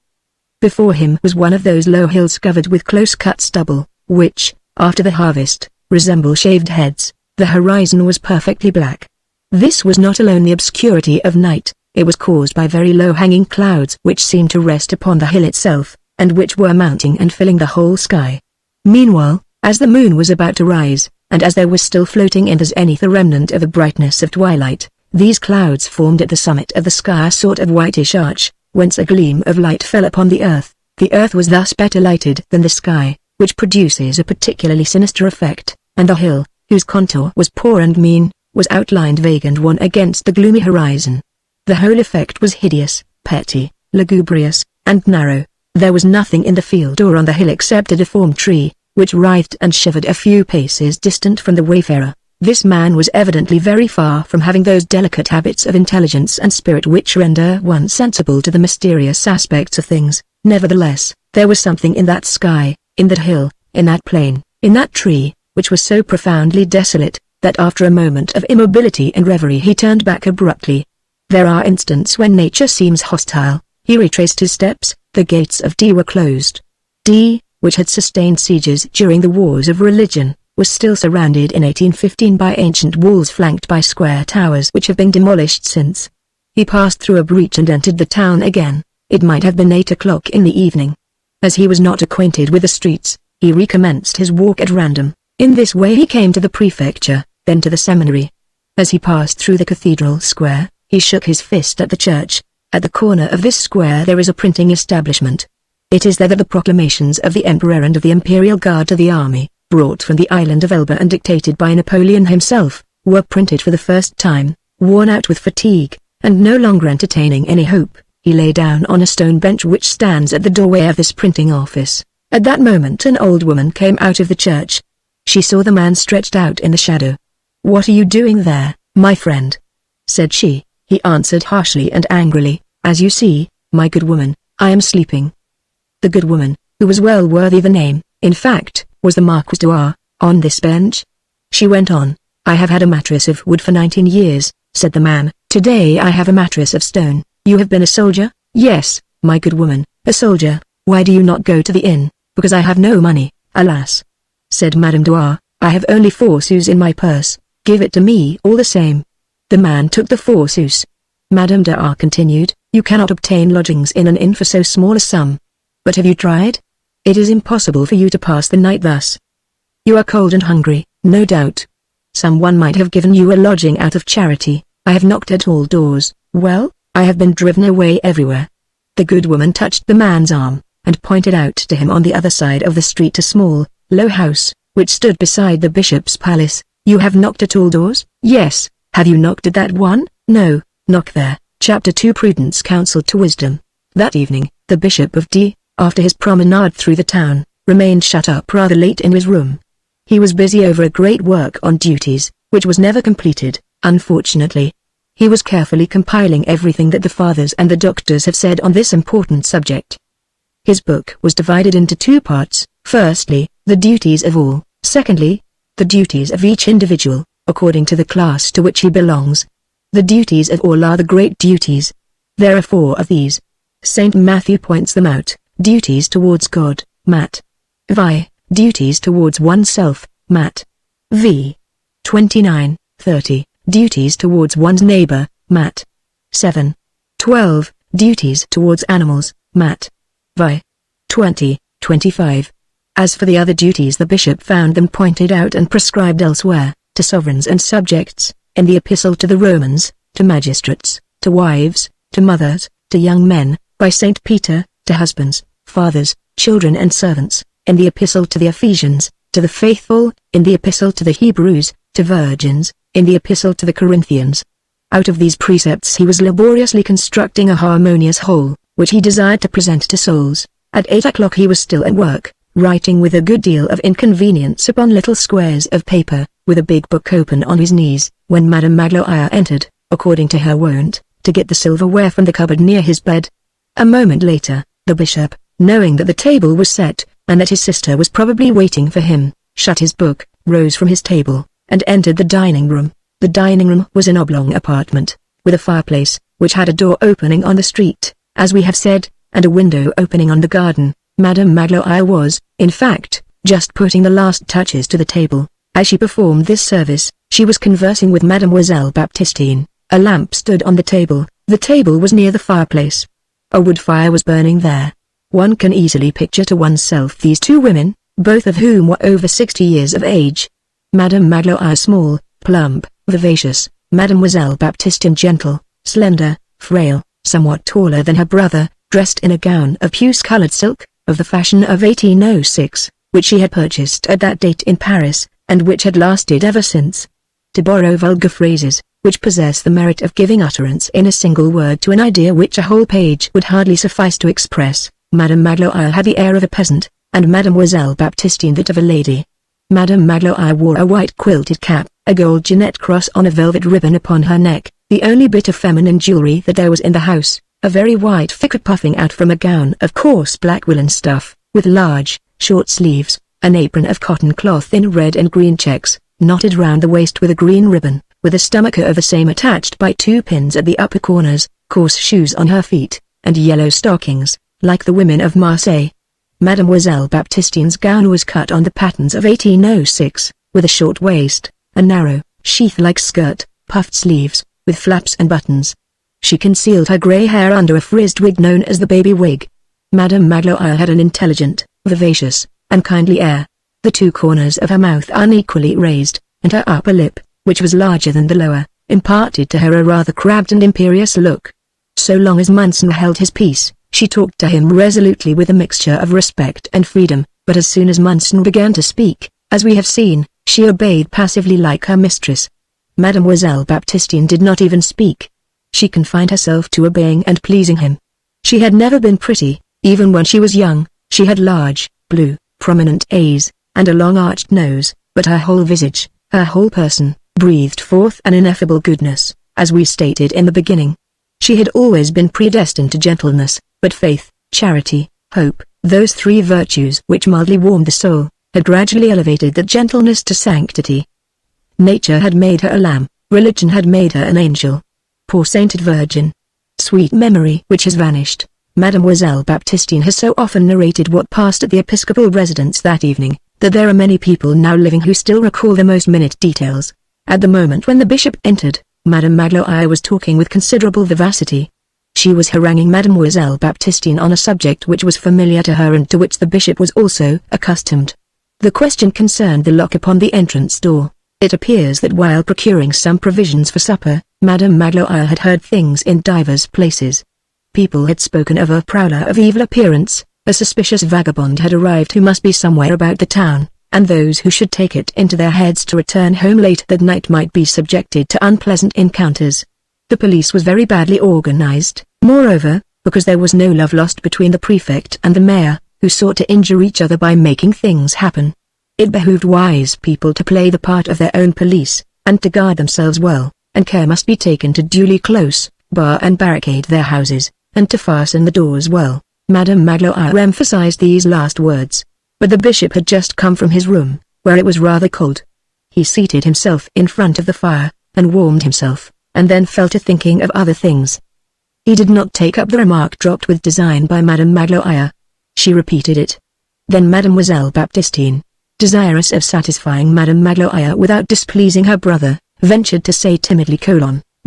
Before him was one of those low hills covered with close-cut stubble, which, after the harvest, resemble shaved heads. The horizon was perfectly black. This was not alone the obscurity of night, it was caused by very low-hanging clouds which seemed to rest upon the hill itself, and which were mounting and filling the whole sky. Meanwhile, as the moon was about to rise, and as there was still floating in the zenith a remnant of the brightness of twilight, these clouds formed at the summit of the sky a sort of whitish arch, whence a gleam of light fell upon the earth. The earth was thus better lighted than the sky, which produces a particularly sinister effect, and the hill, whose contour was poor and mean, was outlined vague and wan against the gloomy horizon. The whole effect was hideous, petty, lugubrious, and narrow. There was nothing in the field or on the hill except a deformed tree, which writhed and shivered a few paces distant from the wayfarer. This man was evidently very far from having those delicate habits of intelligence and spirit which render one sensible to the mysterious aspects of things. Nevertheless, there was something in that sky, in that hill, in that plain, in that tree, which was so profoundly desolate, that after a moment of immobility and reverie he turned back abruptly. There are instants when nature seems hostile. He retraced his steps. The gates of D were closed. D, which had sustained sieges during the wars of religion, was still surrounded in 1815 by ancient walls flanked by square towers which have been demolished since. He passed through a breach and entered the town again. It might have been 8 o'clock in the evening. As he was not acquainted with the streets, he recommenced his walk at random. In this way he came to the prefecture, then to the seminary. As he passed through the cathedral square, he shook his fist at the church. At the corner of this square there is a printing establishment. It is there that the proclamations of the Emperor and of the Imperial Guard to the army, brought from the island of Elba and dictated by Napoleon himself, were printed for the first time. Worn out with fatigue, and no longer entertaining any hope, he lay down on a stone bench which stands at the doorway of this printing office. At that moment an old woman came out of the church. She saw the man stretched out in the shadow. "What are you doing there, my friend?" said she. He answered harshly and angrily, "As you see, my good woman, I am sleeping." The good woman, who was well worthy the name, in fact, was the Marquise d'Oire, on this bench. She went on, "I have had a mattress of wood for 19 years, said the man. "Today I have a mattress of stone." "You have been a soldier?" "Yes, my good woman, a soldier." "Why do you not go to the inn?" "Because I have no money, alas," said Madame d'Oire. "I have only 4 sous in my purse." "Give it to me all the same." The man took the 4 sous. Madame d'Oire continued, "You cannot obtain lodgings in an inn for so small a sum. But have you tried? It is impossible for you to pass the night thus. You are cold and hungry, no doubt. Someone might have given you a lodging out of charity. I have knocked at all doors. Well, I have been driven away everywhere." The good woman touched the man's arm, and pointed out to him on the other side of the street a small, low house, which stood beside the bishop's palace. "You have knocked at all doors?" "Yes." "Have you knocked at that one?" "No." "Knock there." Chapter 2 Prudence Counsel to Wisdom. That evening, the Bishop of D, after his promenade through the town, remained shut up rather late in his room. He was busy over a great work on duties, which was never completed, unfortunately. He was carefully compiling everything that the fathers and the doctors have said on this important subject. His book was divided into 2 parts, firstly, the duties of all, secondly, the duties of each individual, according to the class to which he belongs. The duties of all are the great duties. There are 4 of these. St. Matthew points them out: duties towards God, Matt. Vi. Duties towards oneself, Matt. V. 29:30. Duties towards one's neighbor, Matt. 7. 12. Duties towards animals, Matt. Vi. 20:25. As for the other duties, the bishop found them pointed out and prescribed elsewhere, to sovereigns and subjects, in the Epistle to the Romans, to magistrates, to wives, to mothers, to young men, by St. Peter, to husbands, fathers, children and servants, in the Epistle to the Ephesians, to the faithful, in the Epistle to the Hebrews, to virgins, in the Epistle to the Corinthians. Out of these precepts he was laboriously constructing a harmonious whole, which he desired to present to souls. At 8 o'clock he was still at work, writing with a good deal of inconvenience upon little squares of paper, with a big book open on his knees, when Madame Magloire entered, according to her wont, to get the silverware from the cupboard near his bed. A moment later, the bishop, knowing that the table was set, and that his sister was probably waiting for him, shut his book, rose from his table, and entered the dining room. The dining room was an oblong apartment, with a fireplace, which had a door opening on the street, as we have said, and a window opening on the garden. Madame Magloire was, in fact, just putting the last touches to the table. As she performed this service, she was conversing with Mademoiselle Baptistine. A lamp stood on the table. The table was near the fireplace. A wood fire was burning there. One can easily picture to oneself these two women, both of whom were over 60 years of age. Madame Magloire small, plump, vivacious, Mademoiselle Baptistine gentle, slender, frail, somewhat taller than her brother, dressed in a gown of puce-colored silk, of the fashion of 1806, which she had purchased at that date in Paris, and which had lasted ever since. To borrow vulgar phrases, which possess the merit of giving utterance in a single word to an idea which a whole page would hardly suffice to express, Madame Magloire had the air of a peasant, and Mademoiselle Baptistine that of a lady. Madame Magloire wore a white quilted cap, a gold Jeanette cross on a velvet ribbon upon her neck, the only bit of feminine jewelry that there was in the house, a very white ficot puffing out from a gown of coarse black woolen stuff, with large, short sleeves, an apron of cotton cloth in red and green checks, knotted round the waist with a green ribbon, with a stomacher of the same attached by 2 pins at the upper corners, coarse shoes on her feet, and yellow stockings, like the women of Marseille. Mademoiselle Baptistine's gown was cut on the patterns of 1806, with a short waist, a narrow, sheath-like skirt, puffed sleeves, with flaps and buttons. She concealed her grey hair under a frizzed wig known as the baby wig. Madame Magloire had an intelligent, vivacious, and kindly air. The 2 corners of her mouth unequally raised, and her upper lip, which was larger than the lower, imparted to her a rather crabbed and imperious look. So long as Munson held his peace, she talked to him resolutely with a mixture of respect and freedom, but as soon as Munson began to speak, as we have seen, she obeyed passively like her mistress. Mademoiselle Baptistine did not even speak. She confined herself to obeying and pleasing him. She had never been pretty, even when she was young. She had large, blue, prominent eyes, and a long arched nose, but her whole visage, her whole person, breathed forth an ineffable goodness, as we stated in the beginning. She had always been predestined to gentleness, but faith, charity, hope, those 3 virtues which mildly warmed the soul, had gradually elevated that gentleness to sanctity. Nature had made her a lamb, religion had made her an angel. Poor sainted virgin! Sweet memory which has vanished. Mademoiselle Baptistine has so often narrated what passed at the episcopal residence that evening, that there are many people now living who still recall the most minute details. At the moment when the bishop entered, Madame Magloire was talking with considerable vivacity. She was haranguing Mademoiselle Baptistine on a subject which was familiar to her and to which the bishop was also accustomed. The question concerned the lock upon the entrance door. It appears that while procuring some provisions for supper, Madame Magloire had heard things in divers places. People had spoken of a prowler of evil appearance, a suspicious vagabond had arrived who must be somewhere about the town, and those who should take it into their heads to return home late that night might be subjected to unpleasant encounters. The police was very badly organized, moreover, because there was no love lost between the prefect and the mayor, who sought to injure each other by making things happen. It behooved wise people to play the part of their own police, and to guard themselves well, and care must be taken to duly close, bar and barricade their houses, and to fasten the doors well. Madame Magloire emphasized these last words. But the bishop had just come from his room, where it was rather cold. He seated himself in front of the fire, and warmed himself, and then fell to thinking of other things. He did not take up the remark dropped with design by Madame Magloire. She repeated it. Then Mademoiselle Baptistine, desirous of satisfying Madame Magloire without displeasing her brother, ventured to say timidly: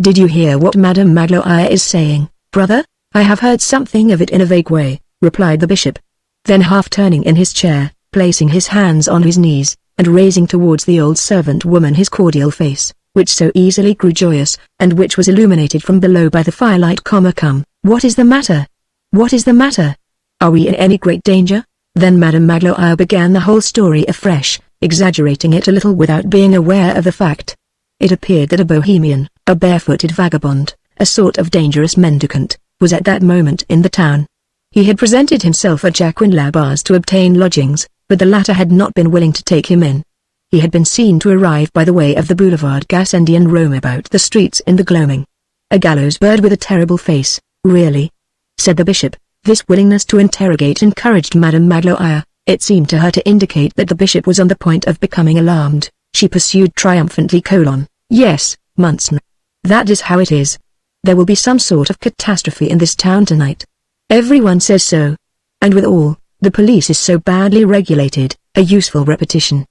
"Did you hear what Madame Magloire is saying, brother?" "I have heard something of it in a vague way," replied the bishop. Then half turning in his chair, placing his hands on his knees, and raising towards the old servant woman his cordial face, which so easily grew joyous, and which was illuminated from below by the firelight, "Come, what is the matter? What is the matter? Are we in any great danger?" Then Madame Magloire began the whole story afresh, exaggerating it a little without being aware of the fact. It appeared that a bohemian, a barefooted vagabond, a sort of dangerous mendicant, was at that moment in the town. He had presented himself at Jacqueline Labar's to obtain lodgings, but the latter had not been willing to take him in. He had been seen to arrive by the way of the Boulevard Gassendi and roam about the streets in the gloaming. A gallows bird with a terrible face, really? Said the bishop. This willingness to interrogate encouraged Madame Magloire. It seemed to her to indicate that the bishop was on the point of becoming alarmed. She pursued triumphantly: Yes, Munson. That is how it is. There will be some sort of catastrophe in this town tonight. Everyone says so. And with all, the police is so badly regulated, a useful repetition.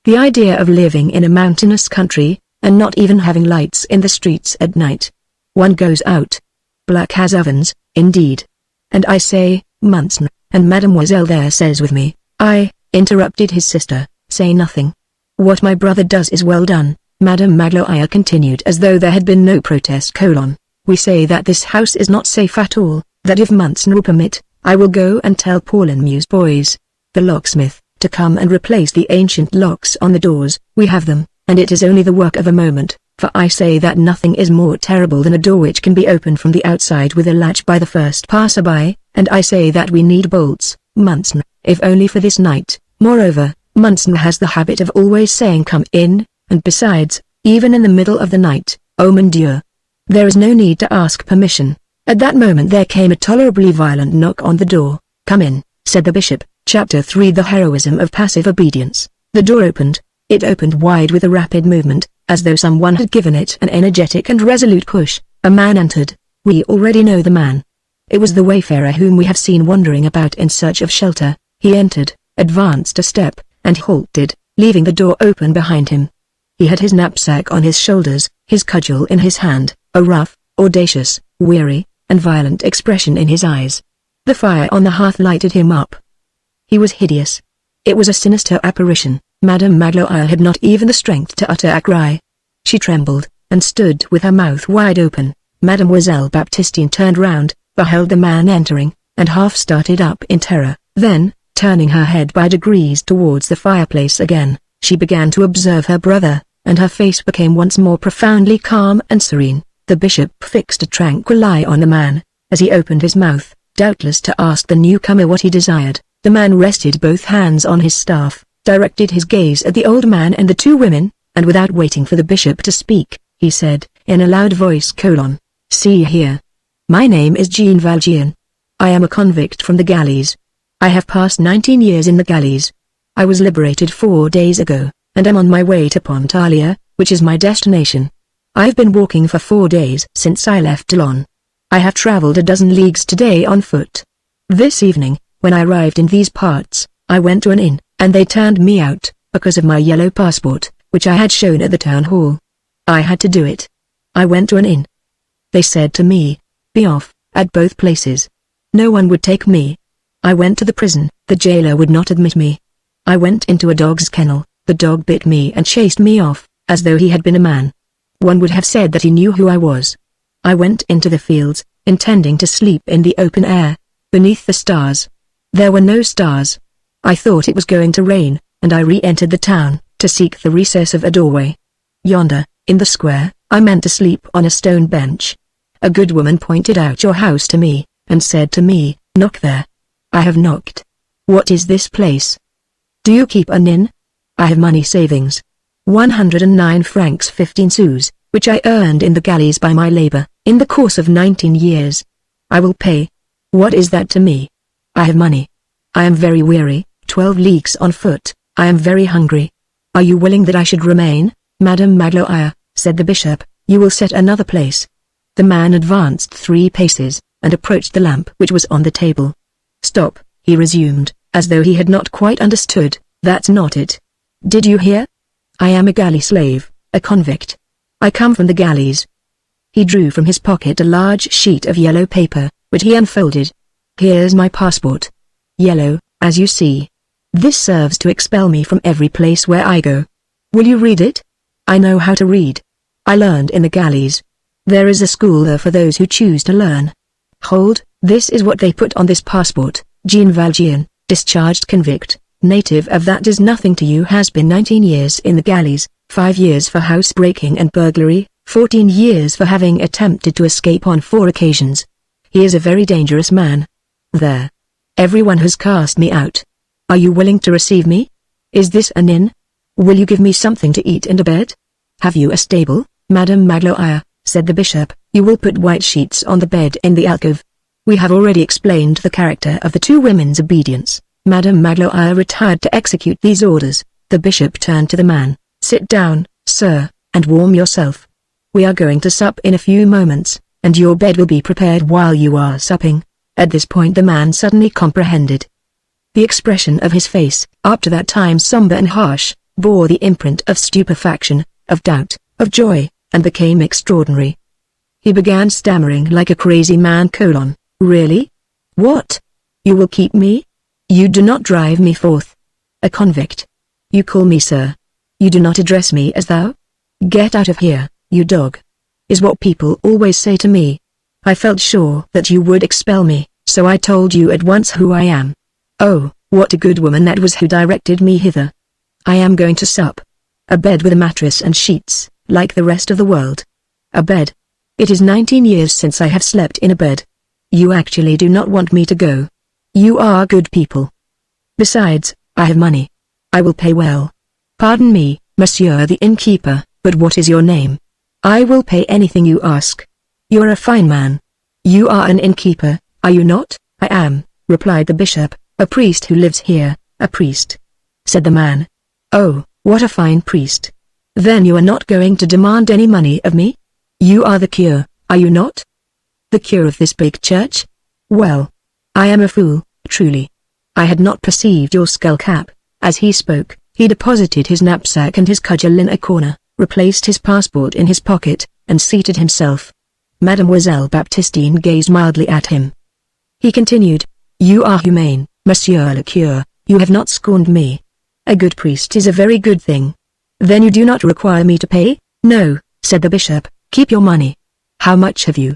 The idea of living in a mountainous country, and not even having lights in the streets at night. One goes out. Black as ovens, indeed. And I say, Munson, and Mademoiselle there says with me, interrupted his sister, say nothing. What my brother does is well done, Madame Magloire continued as though there had been no protest: We say that this house is not safe at all, that if Munson will permit, I will go and tell Pauline boys, the locksmith, to come and replace the ancient locks on the doors. We have them, and it is only the work of a moment, for I say that nothing is more terrible than a door which can be opened from the outside with a latch by the first passerby, and I say that we need bolts, Munson, if only for this night. Moreover, Munson has the habit of always saying come in, and besides, even in the middle of the night, oh mon Dieu, there is no need to ask permission. At that moment there came a tolerably violent knock on the door. Come in, said the bishop. Chapter 3: The heroism of passive obedience. The door opened. It opened wide with a rapid movement, as though someone had given it an energetic and resolute push. A man entered. We already know the man. It was the wayfarer whom we have seen wandering about in search of shelter. He entered, advanced a step, and halted, leaving the door open behind him. He had his knapsack on his shoulders, his cudgel in his hand, a rough, audacious, weary, and violent expression in his eyes. The fire on the hearth lighted him up. He was hideous. It was a sinister apparition. Madame Magloire had not even the strength to utter a cry. She trembled, and stood with her mouth wide open. Mademoiselle Baptistine turned round, beheld the man entering, and half started up in terror. Then, turning her head by degrees towards the fireplace again, she began to observe her brother, and her face became once more profoundly calm and serene. The bishop fixed a tranquil eye on the man, as he opened his mouth, doubtless to ask the newcomer what he desired. The man rested both hands on his staff, directed his gaze at the old man and the two women, and without waiting for the bishop to speak, he said, in a loud voice: See here. My name is Jean Valjean. I am a convict from the galleys. I have passed 19 years in the galleys. I was liberated 4 days ago, and am on my way to Pontarlier, which is my destination. I've been walking for 4 days since I left Toulon. I have traveled a dozen leagues today on foot. This evening, when I arrived in these parts, I went to an inn, and they turned me out, because of my yellow passport, which I had shown at the town hall. I had to do it. I went to an inn. They said to me, be off, at both places. No one would take me. I went to the prison. The jailer would not admit me. I went into a dog's kennel. The dog bit me and chased me off, as though he had been a man. One would have said that he knew who I was. I went into the fields, intending to sleep in the open air, beneath the stars. There were no stars. I thought it was going to rain, and I re-entered the town, to seek the recess of a doorway. Yonder, in the square, I meant to sleep on a stone bench. A good woman pointed out your house to me, and said to me, knock there. I have knocked. What is this place? Do you keep an inn? I have money savings. 109 francs 15 sous, which I earned in the galleys by my labor, in the course of 19 years. I will pay. What is that to me? I have money. I am very weary, 12 leagues on foot. I am very hungry. Are you willing that I should remain, Madame Magloire? Said the bishop. You will set another place. The man advanced 3 paces, and approached the lamp which was on the table. Stop, he resumed, as though he had not quite understood. That's not it. Did you hear? I am a galley slave, a convict. I come from the galleys. He drew from his pocket a large sheet of yellow paper, which he unfolded. Here's my passport. Yellow, as you see. This serves to expel me from every place where I go. Will you read it? I know how to read. I learned in the galleys. There is a school there for those who choose to learn. Hold, this is what they put on this passport. Jean Valjean, discharged convict, native of that does nothing to you, has been 19 years in the galleys, 5 years for housebreaking and burglary, 14 years for having attempted to escape on 4 occasions. He is a very dangerous man. There. Everyone has cast me out. Are you willing to receive me? Is this an inn? Will you give me something to eat and a bed? Have you a stable, Madame Magloire? Said the bishop. You will put white sheets on the bed in the alcove. We have already explained the character of the 2 women's obedience. Madame Magloire retired to execute these orders. The bishop turned to the man. Sit down, sir, and warm yourself. We are going to sup in a few moments, and your bed will be prepared while you are supping. At this point the man suddenly comprehended. The expression of his face, up to that time somber and harsh, bore the imprint of stupefaction, of doubt, of joy, and became extraordinary. He began stammering like a crazy man. Really? What? You will keep me? You do not drive me forth. A convict. You call me sir. You do not address me as thou? Get out of here, you dog. Is what people always say to me. I felt sure that you would expel me, so I told you at once who I am. Oh, what a good woman that was who directed me hither. I am going to sup. A bed with a mattress and sheets, like the rest of the world. A bed. It is 19 years since I have slept in a bed. You actually do not want me to go. You are good people. Besides, I have money. I will pay well. Pardon me, monsieur the innkeeper, but what is your name? I will pay anything you ask. You're a fine man. You are an innkeeper, are you not? I am, replied the bishop, a priest who lives here. A priest? Said the man. Oh, what a fine priest. Then you are not going to demand any money of me? You are the cure, are you not? The cure of this big church? Well, I am a fool, truly. I had not perceived your skull cap. As he spoke, he deposited his knapsack and his cudgel in a corner, replaced his passport in his pocket, and seated himself. Mademoiselle Baptistine gazed mildly at him. He continued, You are humane, monsieur le cure, you have not scorned me. A good priest is a very good thing. Then you do not require me to pay? No, said the bishop, keep your money. How much have you?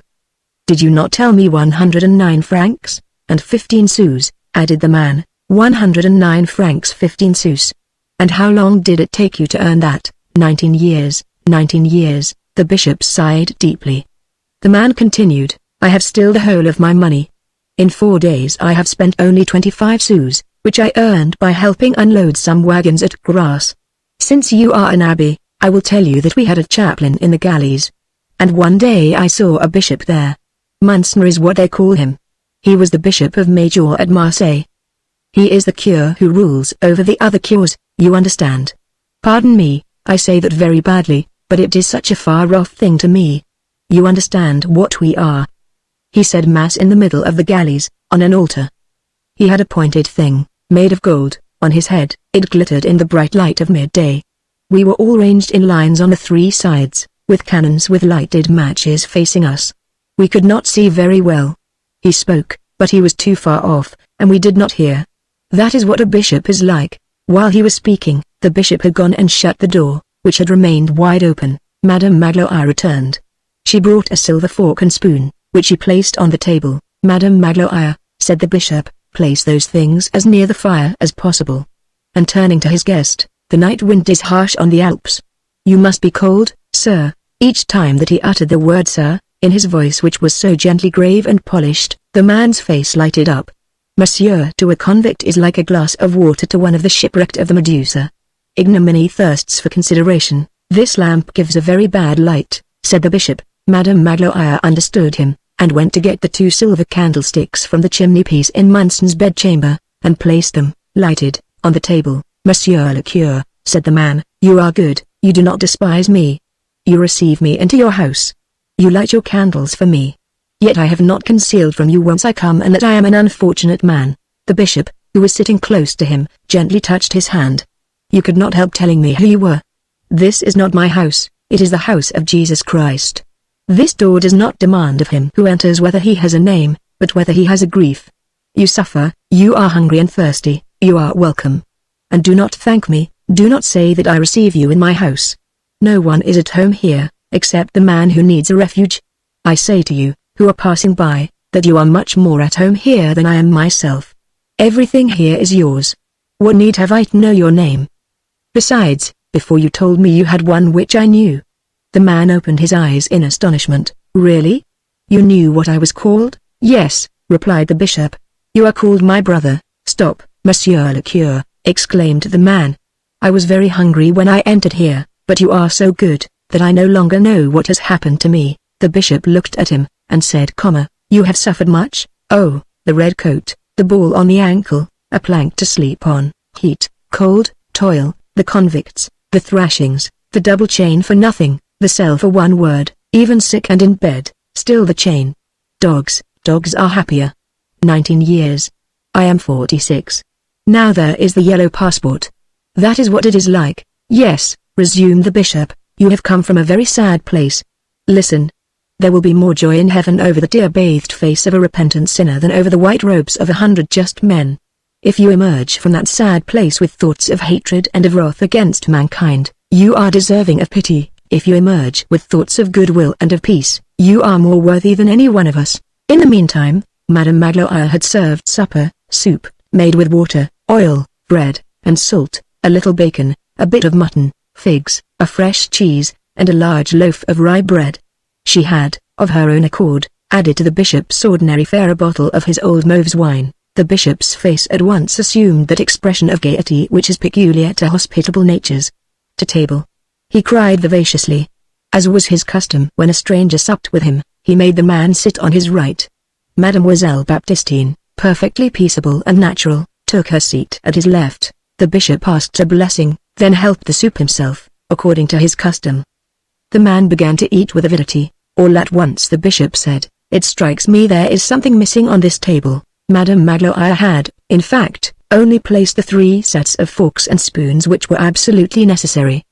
Did you not tell me 109 francs, and 15 sous, added the man, 109 francs 15 sous. And how long did it take you to earn that? 19 years, 19 years, the bishop sighed deeply. The man continued, I have still the whole of my money. In 4 days I have spent only 25 sous, which I earned by helping unload some wagons at Grasse. Since you are an abbé, I will tell you that we had a chaplain in the galleys. And one day I saw a bishop there. Monsignor is what they call him. He was the bishop of Major at Marseille. He is the cure who rules over the other cures, you understand. Pardon me, I say that very badly, but it is such a far-off thing to me. You understand what we are. He said mass in the middle of the galleys, on an altar. He had a pointed thing, made of gold, on his head. It glittered in the bright light of midday. We were all ranged in lines on the 3 sides, with cannons with lighted matches facing us. We could not see very well. He spoke, but he was too far off, and we did not hear. That is what a bishop is like. While he was speaking, the bishop had gone and shut the door, which had remained wide open. Madame Magloire returned. She brought a silver fork and spoon, which she placed on the table. Madame Magloire, said the bishop, place those things as near the fire as possible. And turning to his guest, the night wind is harsh on the Alps. You must be cold, sir. Each time that he uttered the word sir, in his voice which was so gently grave and polished, the man's face lighted up. Monsieur to a convict is like a glass of water to one of the shipwrecked of the Medusa. Ignominy thirsts for consideration. This lamp gives a very bad light, said the bishop. Madame Magloire understood him, and went to get the 2 silver candlesticks from the chimney-piece in Munson's bedchamber, and placed them, lighted, on the table. Monsieur le cure, said the man, you are good, you do not despise me. You receive me into your house. You light your candles for me. Yet I have not concealed from you whence I come and that I am an unfortunate man. The bishop, who was sitting close to him, gently touched his hand. You could not help telling me who you were. This is not my house, it is the house of Jesus Christ. This door does not demand of him who enters whether he has a name, but whether he has a grief. You suffer, you are hungry and thirsty, you are welcome. And do not thank me, do not say that I receive you in my house. No one is at home here, except the man who needs a refuge. I say to you, who are passing by, that you are much more at home here than I am myself. Everything here is yours. What need have I to know your name? Besides, before you told me you had one which I knew." The man opened his eyes in astonishment. "Really? You knew what I was called?" "Yes," replied the bishop. "You are called my brother." "Stop, Monsieur le Curé," exclaimed the man. "I was very hungry when I entered here, but you are so good, that I no longer know what has happened to me." The bishop looked at him, and said, "You have suffered much?" "Oh, the red coat, the ball on the ankle, a plank to sleep on, heat, cold, toil, the convicts, the thrashings, the double chain for nothing, the cell for one word, even sick and in bed, still the chain. Dogs are happier. 19 years. I am 46. Now there is the yellow passport. That is what it is like." "Yes," resumed the bishop, "you have come from a very sad place. Listen. There will be more joy in heaven over the tear-bathed face of a repentant sinner than over the white robes of 100 just men. If you emerge from that sad place with thoughts of hatred and of wrath against mankind, you are deserving of pity. If you emerge with thoughts of goodwill and of peace, you are more worthy than any one of us." In the meantime, Madame Magloire had served supper, soup, made with water, oil, bread, and salt, a little bacon, a bit of mutton, figs, a fresh cheese, and a large loaf of rye bread. She had, of her own accord, added to the bishop's ordinary fare a bottle of his old Mauves wine. The bishop's face at once assumed that expression of gaiety which is peculiar to hospitable natures. "To table!" he cried vivaciously. As was his custom when a stranger supped with him, he made the man sit on his right. Mademoiselle Baptistine, perfectly peaceable and natural, took her seat at his left. The bishop asked a blessing, then helped the soup himself, according to his custom. The man began to eat with avidity. All at once the bishop said, "It strikes me there is something missing on this table." Madame Magloire had, in fact, only placed the 3 sets of forks and spoons which were absolutely necessary.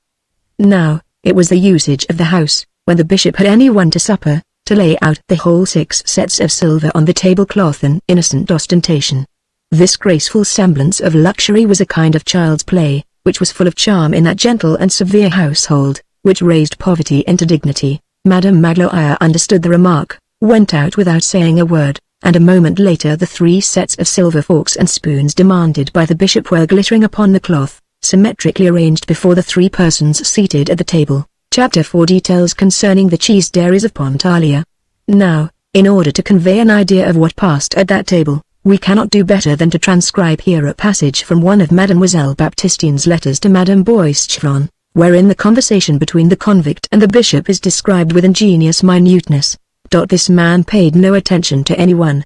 Now, it was the usage of the house, when the bishop had anyone to supper, to lay out the whole 6 sets of silver on the tablecloth in innocent ostentation. This graceful semblance of luxury was a kind of child's play, which was full of charm in that gentle and severe household, which raised poverty into dignity. Madame Magloire understood the remark, went out without saying a word, and a moment later the 3 sets of silver forks and spoons demanded by the bishop were glittering upon the cloth, symmetrically arranged before the 3 persons seated at the table. Chapter 4 Details concerning the cheese dairies of Pontarlier. Now, in order to convey an idea of what passed at that table, we cannot do better than to transcribe here a passage from one of Mademoiselle Baptistine's letters to Madame Boischevron, wherein the conversation between the convict and the bishop is described with ingenious minuteness. This man paid no attention to anyone.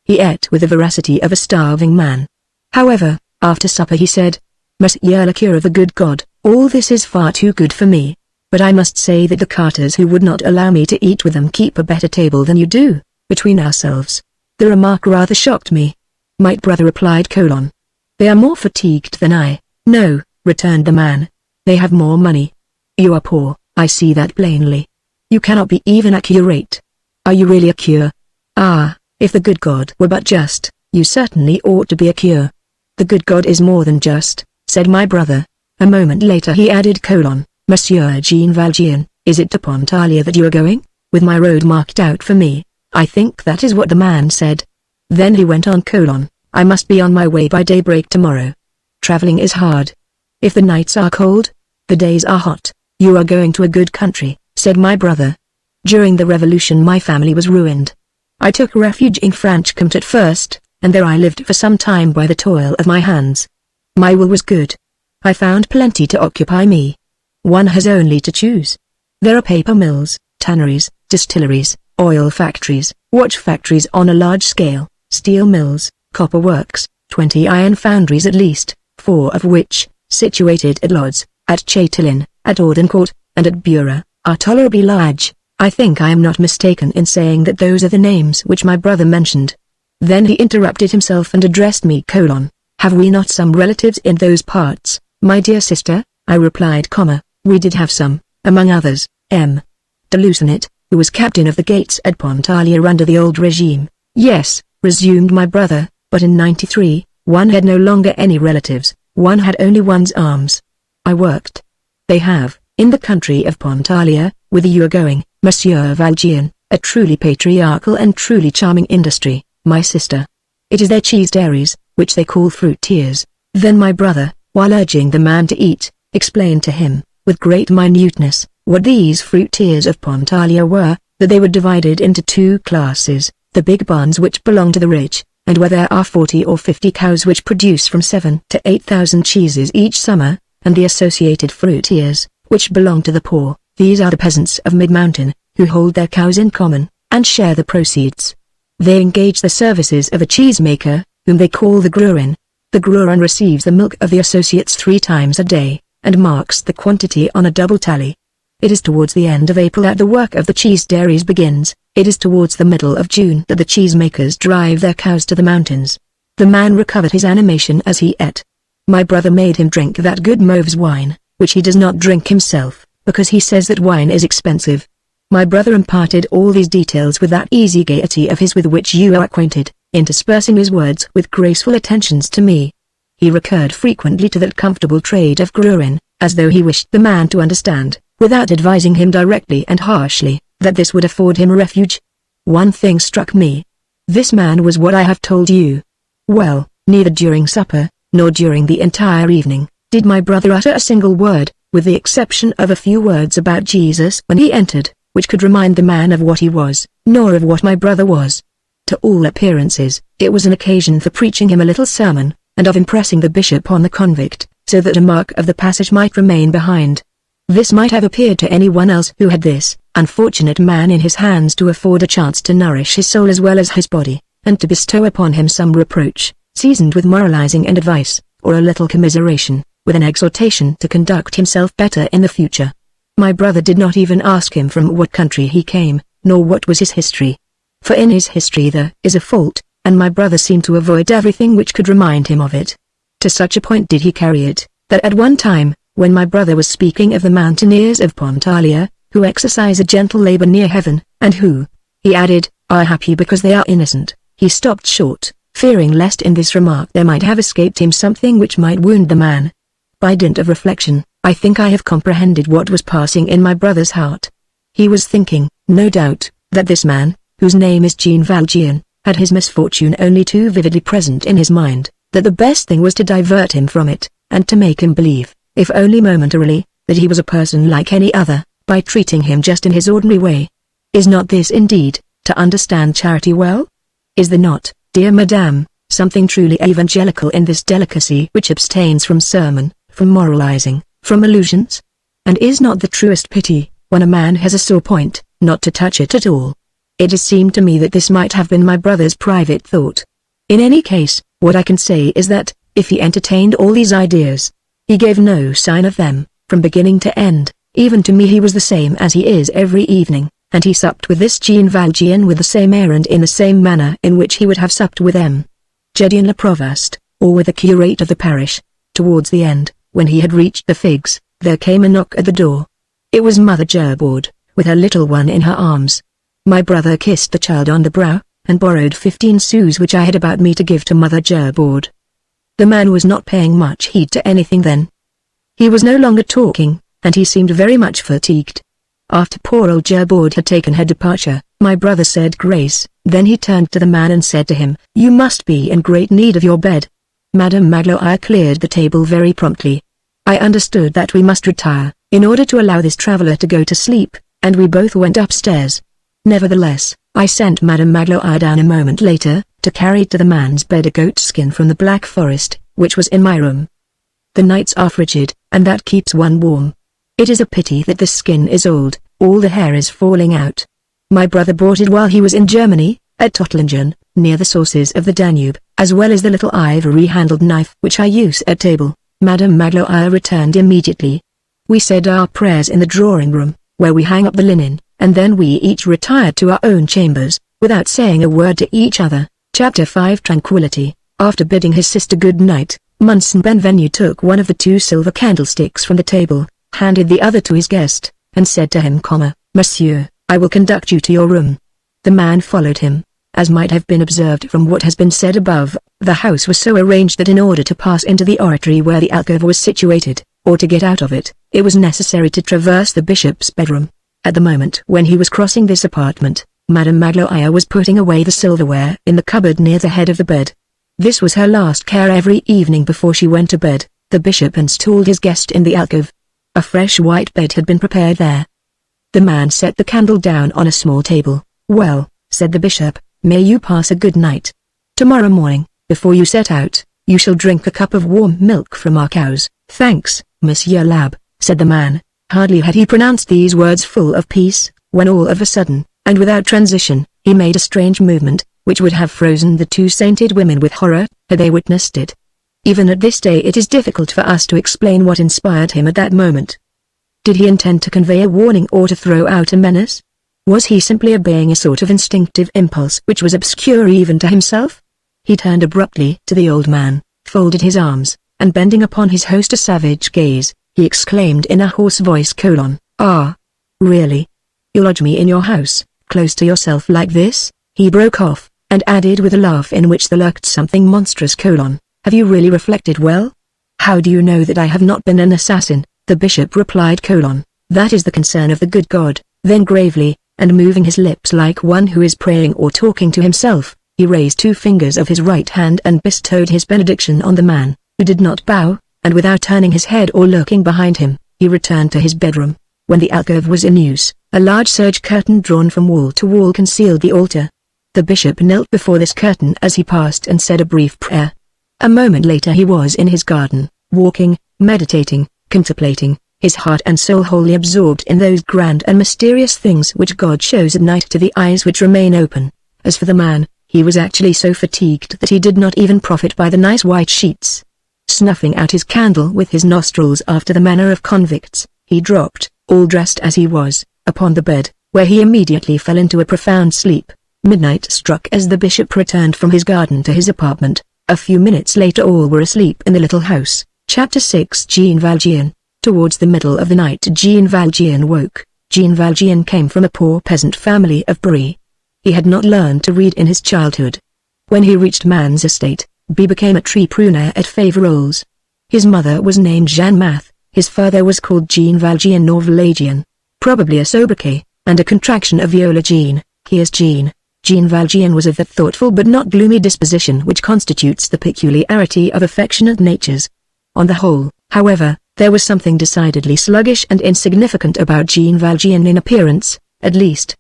He ate with the voracity of a starving man. However, after supper he said, "Monsieur le Curé of the good God, all this is far too good for me. But I must say that the carters who would not allow me to eat with them keep a better table than you do, between ourselves." The remark rather shocked me. My brother replied, "They are more fatigued than I." "No," returned the man. "They have more money. You are poor, I see that plainly. You cannot be even a curate. Are you really a cure? Ah, if the good God were but just, you certainly ought to be a cure." "The good God is more than just," said my brother. A moment later he added, "Monsieur Jean Valjean, is it to Pontarlier that you are going? With my road marked out for me?" "I think that is what the man said." Then he went on, "I must be on my way by daybreak tomorrow. Traveling is hard. If the nights are cold, the days are hot." "You are going to a good country," said my brother. "During the Revolution my family was ruined. I took refuge in Franche-Comté at first, and there I lived for some time by the toil of my hands. My will was good. I found plenty to occupy me. One has only to choose. There are paper mills, tanneries, distilleries, oil factories, watch factories on a large scale, steel mills, copper works, 20 iron foundries at least, 4 of which, situated at Lodz, at Châtillon, at Audencourt, and at Bure, are tolerably large. I think I am not mistaken in saying that those are the names which my brother mentioned. Then he interrupted himself and addressed me, "Have we not some relatives in those parts, my dear sister?" I replied, "We did have some, among others, M. de Lucenat, who was captain of the gates at Pontarlier under the old regime." "Yes," resumed my brother, "but in '93, one had no longer any relatives, one had only one's arms. I worked. They have, in the country of Pontarlier, whither you are going, Monsieur Valjean, a truly patriarchal and truly charming industry, my sister. It is their cheese dairies, which they call fruitiers." Then my brother, while urging the man to eat, explained to him, with great minuteness, what these fruiteers of Pontalia were, that they were divided into two classes, the big barns which belong to the rich, and where there are 40 or 50 cows which produce from 7 to 8,000 cheeses each summer, and the associated fruiteers, which belong to the poor. These are the peasants of mid-mountain, who hold their cows in common, and share the proceeds. They engage the services of a cheesemaker, whom they call the grurin. The grurin receives the milk of the associates 3 times a day, and marks the quantity on a double tally. It is towards the end of April that the work of the cheese dairies begins. It is towards the middle of June that the cheesemakers drive their cows to the mountains. The man recovered his animation as he ate. My brother made him drink that good Mauves wine, which he does not drink himself, because he says that wine is expensive. My brother imparted all these details with that easy gaiety of his with which you are acquainted, interspersing his words with graceful attentions to me. He recurred frequently to that comfortable trade of grurin, as though he wished the man to understand, without advising him directly and harshly, that this would afford him refuge. One thing struck me. This man was what I have told you. Well, neither during supper, nor during the entire evening, did my brother utter a single word, with the exception of a few words about Jesus when he entered, which could remind the man of what he was, nor of what my brother was. To all appearances, it was an occasion for preaching him a little sermon, and of impressing the bishop on the convict, so that a mark of the passage might remain behind. This might have appeared to anyone else who had this unfortunate man in his hands to afford a chance to nourish his soul as well as his body, and to bestow upon him some reproach, seasoned with moralizing and advice, or a little commiseration, with an exhortation to conduct himself better in the future. My brother did not even ask him from what country he came, nor what was his history. For in his history there is a fault, and my brother seemed to avoid everything which could remind him of it. To such a point did he carry it, that at one time, when my brother was speaking of the mountaineers of Pontalia, who exercise a gentle labor near heaven, and who, he added, are happy because they are innocent, he stopped short, fearing lest in this remark there might have escaped him something which might wound the man. By dint of reflection, I think I have comprehended what was passing in my brother's heart. He was thinking, no doubt, that this man, whose name is Jean Valjean, had his misfortune only too vividly present in his mind, that the best thing was to divert him from it, and to make him believe, if only momentarily, that he was a person like any other, by treating him just in his ordinary way. Is not this indeed, to understand charity well? Is there not, dear madame, something truly evangelical in this delicacy which abstains from sermon, from moralizing, from allusions? And is not the truest pity, when a man has a sore point, not to touch it at all? It has seemed to me that this might have been my brother's private thought. In any case, what I can say is that, if he entertained all these ideas, he gave no sign of them, from beginning to end. Even to me he was the same as he is every evening, and he supped with this Jean Valjean with the same air and in the same manner in which he would have supped with M. Gédéon le Provost, or with the curate of the parish. Towards the end, when he had reached the figs, there came a knock at the door. It was Mother Gerbaud, with her little one in her arms. My brother kissed the child on the brow, and borrowed 15 sous which I had about me to give to Mother Gerbaud. The man was not paying much heed to anything then. He was no longer talking, and he seemed very much fatigued. After poor old Gerbaud had taken her departure, my brother said grace, then he turned to the man and said to him, "You must be in great need of your bed." Madame Magloire cleared the table very promptly. I understood that we must retire, in order to allow this traveller to go to sleep, and we both went upstairs. Nevertheless, I sent Madame Magloire down a moment later, to carry to the man's bed a goat skin from the Black Forest, which was in my room. The nights are frigid, and that keeps one warm. It is a pity that the skin is old, all the hair is falling out. My brother bought it while he was in Germany, at Tottlingen, near the sources of the Danube, as well as the little ivory-handled knife which I use at table. Madame Magloire returned immediately. We said our prayers in the drawing-room, where we hang up the linen, and then we each retired to our own chambers, without saying a word to each other. Chapter 5 Tranquility. After bidding his sister good night, Monsieur Benvenu took one of the 2 silver candlesticks from the table, handed the other to his guest, and said to him, "Monsieur, I will conduct you to your room." The man followed him. As might have been observed from what has been said above, the house was so arranged that in order to pass into the oratory where the alcove was situated, or to get out of it, it was necessary to traverse the bishop's bedroom. At the moment when he was crossing this apartment, Madame Magloire was putting away the silverware in the cupboard near the head of the bed. This was her last care every evening before she went to bed. The bishop installed his guest in the alcove. A fresh white bed had been prepared there. The man set the candle down on a small table. "Well," said the bishop, "may you pass a good night. Tomorrow morning, before you set out, you shall drink a cup of warm milk from our cows." "Thanks, Monsieur l'Abbé," said the man. Hardly had he pronounced these words full of peace, when all of a sudden, and without transition, he made a strange movement, which would have frozen the two sainted women with horror, had they witnessed it. Even at this day it is difficult for us to explain what inspired him at that moment. Did he intend to convey a warning or to throw out a menace? Was he simply obeying a sort of instinctive impulse which was obscure even to himself? He turned abruptly to the old man, folded his arms, and bending upon his host a savage gaze, he exclaimed in a hoarse voice: "Ah, really? You lodge me in your house, close to yourself like this?" He broke off, and added with a laugh in which there lurked something monstrous: "Have you really reflected well? How do you know that I have not been an assassin?" The bishop replied: "That is the concern of the good God." Then gravely, and moving his lips like one who is praying or talking to himself, he raised two fingers of his right hand and bestowed his benediction on the man, who did not bow, and without turning his head or looking behind him, he returned to his bedroom. When the alcove was in use, a large serge curtain drawn from wall to wall concealed the altar. The bishop knelt before this curtain as he passed and said a brief prayer. A moment later he was in his garden, walking, meditating, contemplating, his heart and soul wholly absorbed in those grand and mysterious things which God shows at night to the eyes which remain open. As for the man, he was actually so fatigued that he did not even profit by the nice white sheets. Snuffing out his candle with his nostrils after the manner of convicts, he dropped, all dressed as he was, upon the bed, where he immediately fell into a profound sleep. Midnight struck as the bishop returned from his garden to his apartment. A few minutes later all were asleep in the little house. Chapter 6. Jean Valjean. Towards the middle of the night Jean Valjean woke. Jean Valjean came from a poor peasant family of Paris. He had not learned to read in his childhood. When he reached man's estate, he became a tree pruner at Faverolles. His mother was named Jeanne Math, his father was called Jean Valjean or Valjean, probably a sobriquet, and a contraction of Viola Jean. Here's Jean. Jean Valjean was of that thoughtful but not gloomy disposition which constitutes the peculiarity of affectionate natures. On the whole, however, there was something decidedly sluggish and insignificant about Jean Valjean in appearance, at least.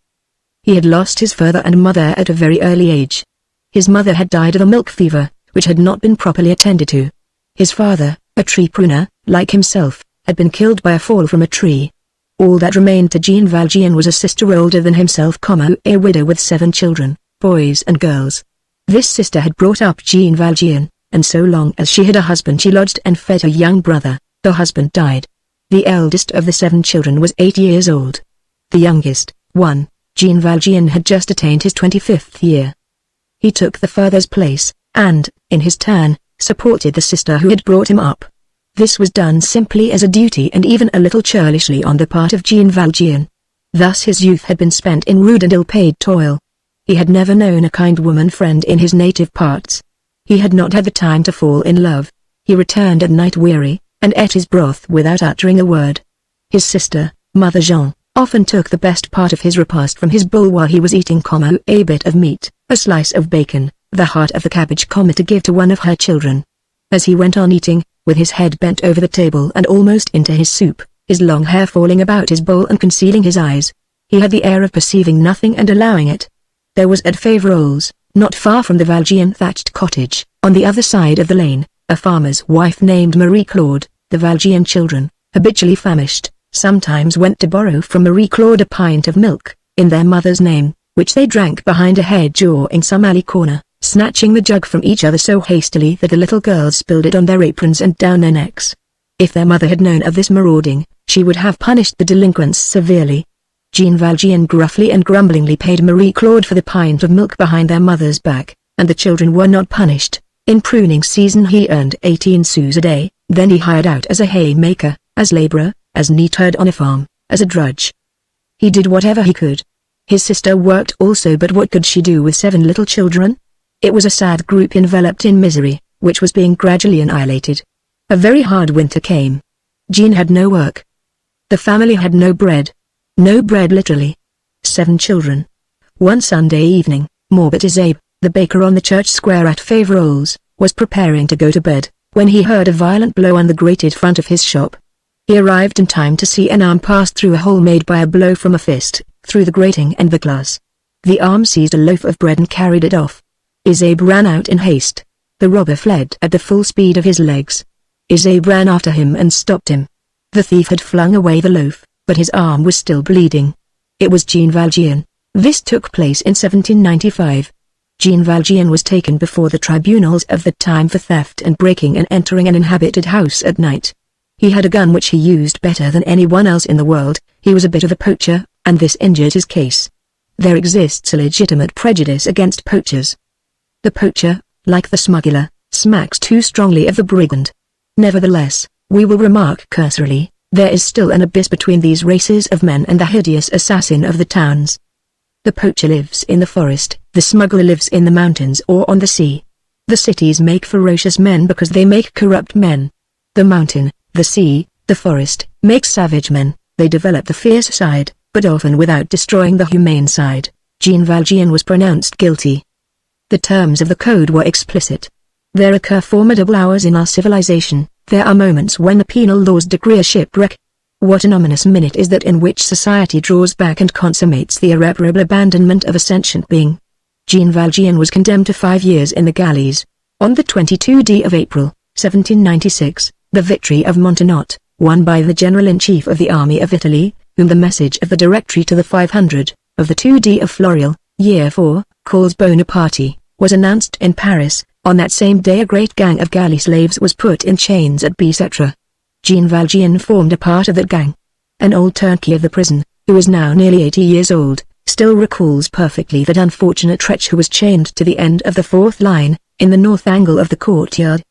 He had lost his father and mother at a very early age. His mother had died of a milk fever, which had not been properly attended to. His father, a tree pruner, like himself, had been killed by a fall from a tree. All that remained to Jean Valjean was a sister older than himself, a widow with 7 children, boys and girls. This sister had brought up Jean Valjean, and so long as she had a husband she lodged and fed her young brother. The husband died. The eldest of the 7 children was 8 years old. The youngest, Jean Valjean, had just attained his 25th year. He took the father's place, and, in his turn, supported the sister who had brought him up. This was done simply as a duty and even a little churlishly on the part of Jean Valjean. Thus his youth had been spent in rude and ill-paid toil. He had never known a kind woman friend in his native parts. He had not had the time to fall in love. He returned at night weary, and ate his broth without uttering a word. His sister, Mother Jean, often took the best part of his repast from his bowl while he was eating, a bit of meat, a slice of bacon, the heart of the cabbage, to give to one of her children. As he went on eating, with his head bent over the table and almost into his soup, his long hair falling about his bowl and concealing his eyes, he had the air of perceiving nothing and allowing it. There was at Faverolles, not far from the Valjean thatched cottage, on the other side of the lane, a farmer's wife named Marie Claude. The Valjean children, habitually famished, sometimes went to borrow from Marie Claude a pint of milk, in their mother's name, which they drank behind a hedge or in some alley corner, snatching the jug from each other so hastily that the little girls spilled it on their aprons and down their necks. If their mother had known of this marauding, she would have punished the delinquents severely. Jean Valjean gruffly and grumblingly paid Marie Claude for the pint of milk behind their mother's back, and the children were not punished. In pruning season he earned 18 sous a day, then he hired out as a haymaker, as labourer, as neatherd on a farm, as a drudge. He did whatever he could. His sister worked also, but what could she do with 7 little children? It was a sad group enveloped in misery, which was being gradually annihilated. A very hard winter came. Jean had no work. The family had no bread. No bread literally. 7 children. One Sunday evening, Morbat Isabe, the baker on the church square at Faverolles, was preparing to go to bed, when he heard a violent blow on the grated front of his shop. He arrived in time to see an arm pass through a hole made by a blow from a fist, through the grating and the glass. The arm seized a loaf of bread and carried it off. Izabe ran out in haste. The robber fled at the full speed of his legs. Izabe ran after him and stopped him. The thief had flung away the loaf, but his arm was still bleeding. It was Jean Valjean. This took place in 1795. Jean Valjean was taken before the tribunals of the time for theft and breaking and entering an inhabited house at night. He had a gun which he used better than anyone else in the world. He was a bit of a poacher, and this injured his case. There exists a legitimate prejudice against poachers. The poacher, like the smuggler, smacks too strongly of the brigand. Nevertheless, we will remark cursorily, there is still an abyss between these races of men and the hideous assassin of the towns. The poacher lives in the forest, the smuggler lives in the mountains or on the sea. The cities make ferocious men because they make corrupt men. The mountain, the sea, the forest, make savage men. They develop the fierce side, but often without destroying the humane side. Jean Valjean was pronounced guilty. The terms of the code were explicit. There occur formidable hours in our civilization. There are moments when the penal laws decree a shipwreck. What an ominous minute is that in which society draws back and consummates the irreparable abandonment of a sentient being. Jean Valjean was condemned to 5 years in the galleys. On the 22d of April, 1796, the victory of Montenotte, won by the General-in-Chief of the Army of Italy, whom the message of the Directory to the 500, of the 2d of Floreal, year 4, calls Bonaparte, was announced in Paris. On that same day a great gang of galley slaves was put in chains at Bicêtre. Jean Valjean formed a part of that gang. An old turnkey of the prison, who is now nearly 80 years old, still recalls perfectly that unfortunate wretch who was chained to the end of the fourth line, in the north angle of the courtyard.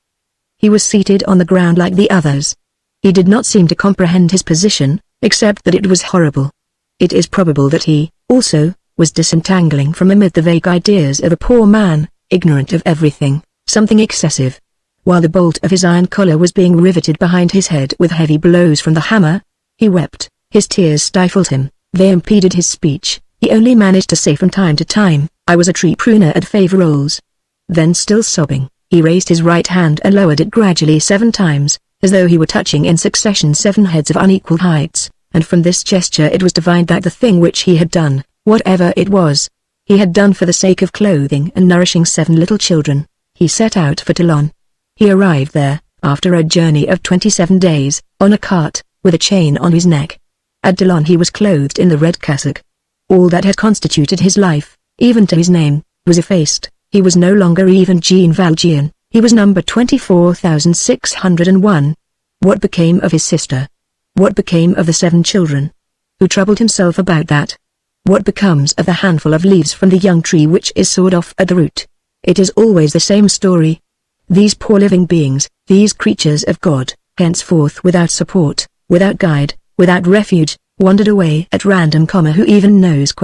He was seated on the ground like the others. He did not seem to comprehend his position, except that it was horrible. It is probable that he, also, was disentangling from amid the vague ideas of a poor man, ignorant of everything, something excessive. While the bolt of his iron collar was being riveted behind his head with heavy blows from the hammer, he wept. His tears stifled him, they impeded his speech. He only managed to say from time to time, "I was a tree pruner at Faverolles." Then, still sobbing, he raised his right hand and lowered it gradually 7 times, as though he were touching in succession 7 heads of unequal heights, and from this gesture it was divined that the thing which he had done, whatever it was, he had done for the sake of clothing and nourishing 7 little children. He set out for Toulon. He arrived there, after a journey of 27 days, on a cart, with a chain on his neck. At Toulon he was clothed in the red cassock. All that had constituted his life, even to his name, was effaced. He was no longer even Jean Valjean, he was number 24,601. What became of his sister? What became of the 7 children? Who troubled himself about that? What becomes of the handful of leaves from the young tree which is sawed off at the root? It is always the same story. These poor living beings, these creatures of God, henceforth without support, without guide, without refuge, wandered away at random, who even knows,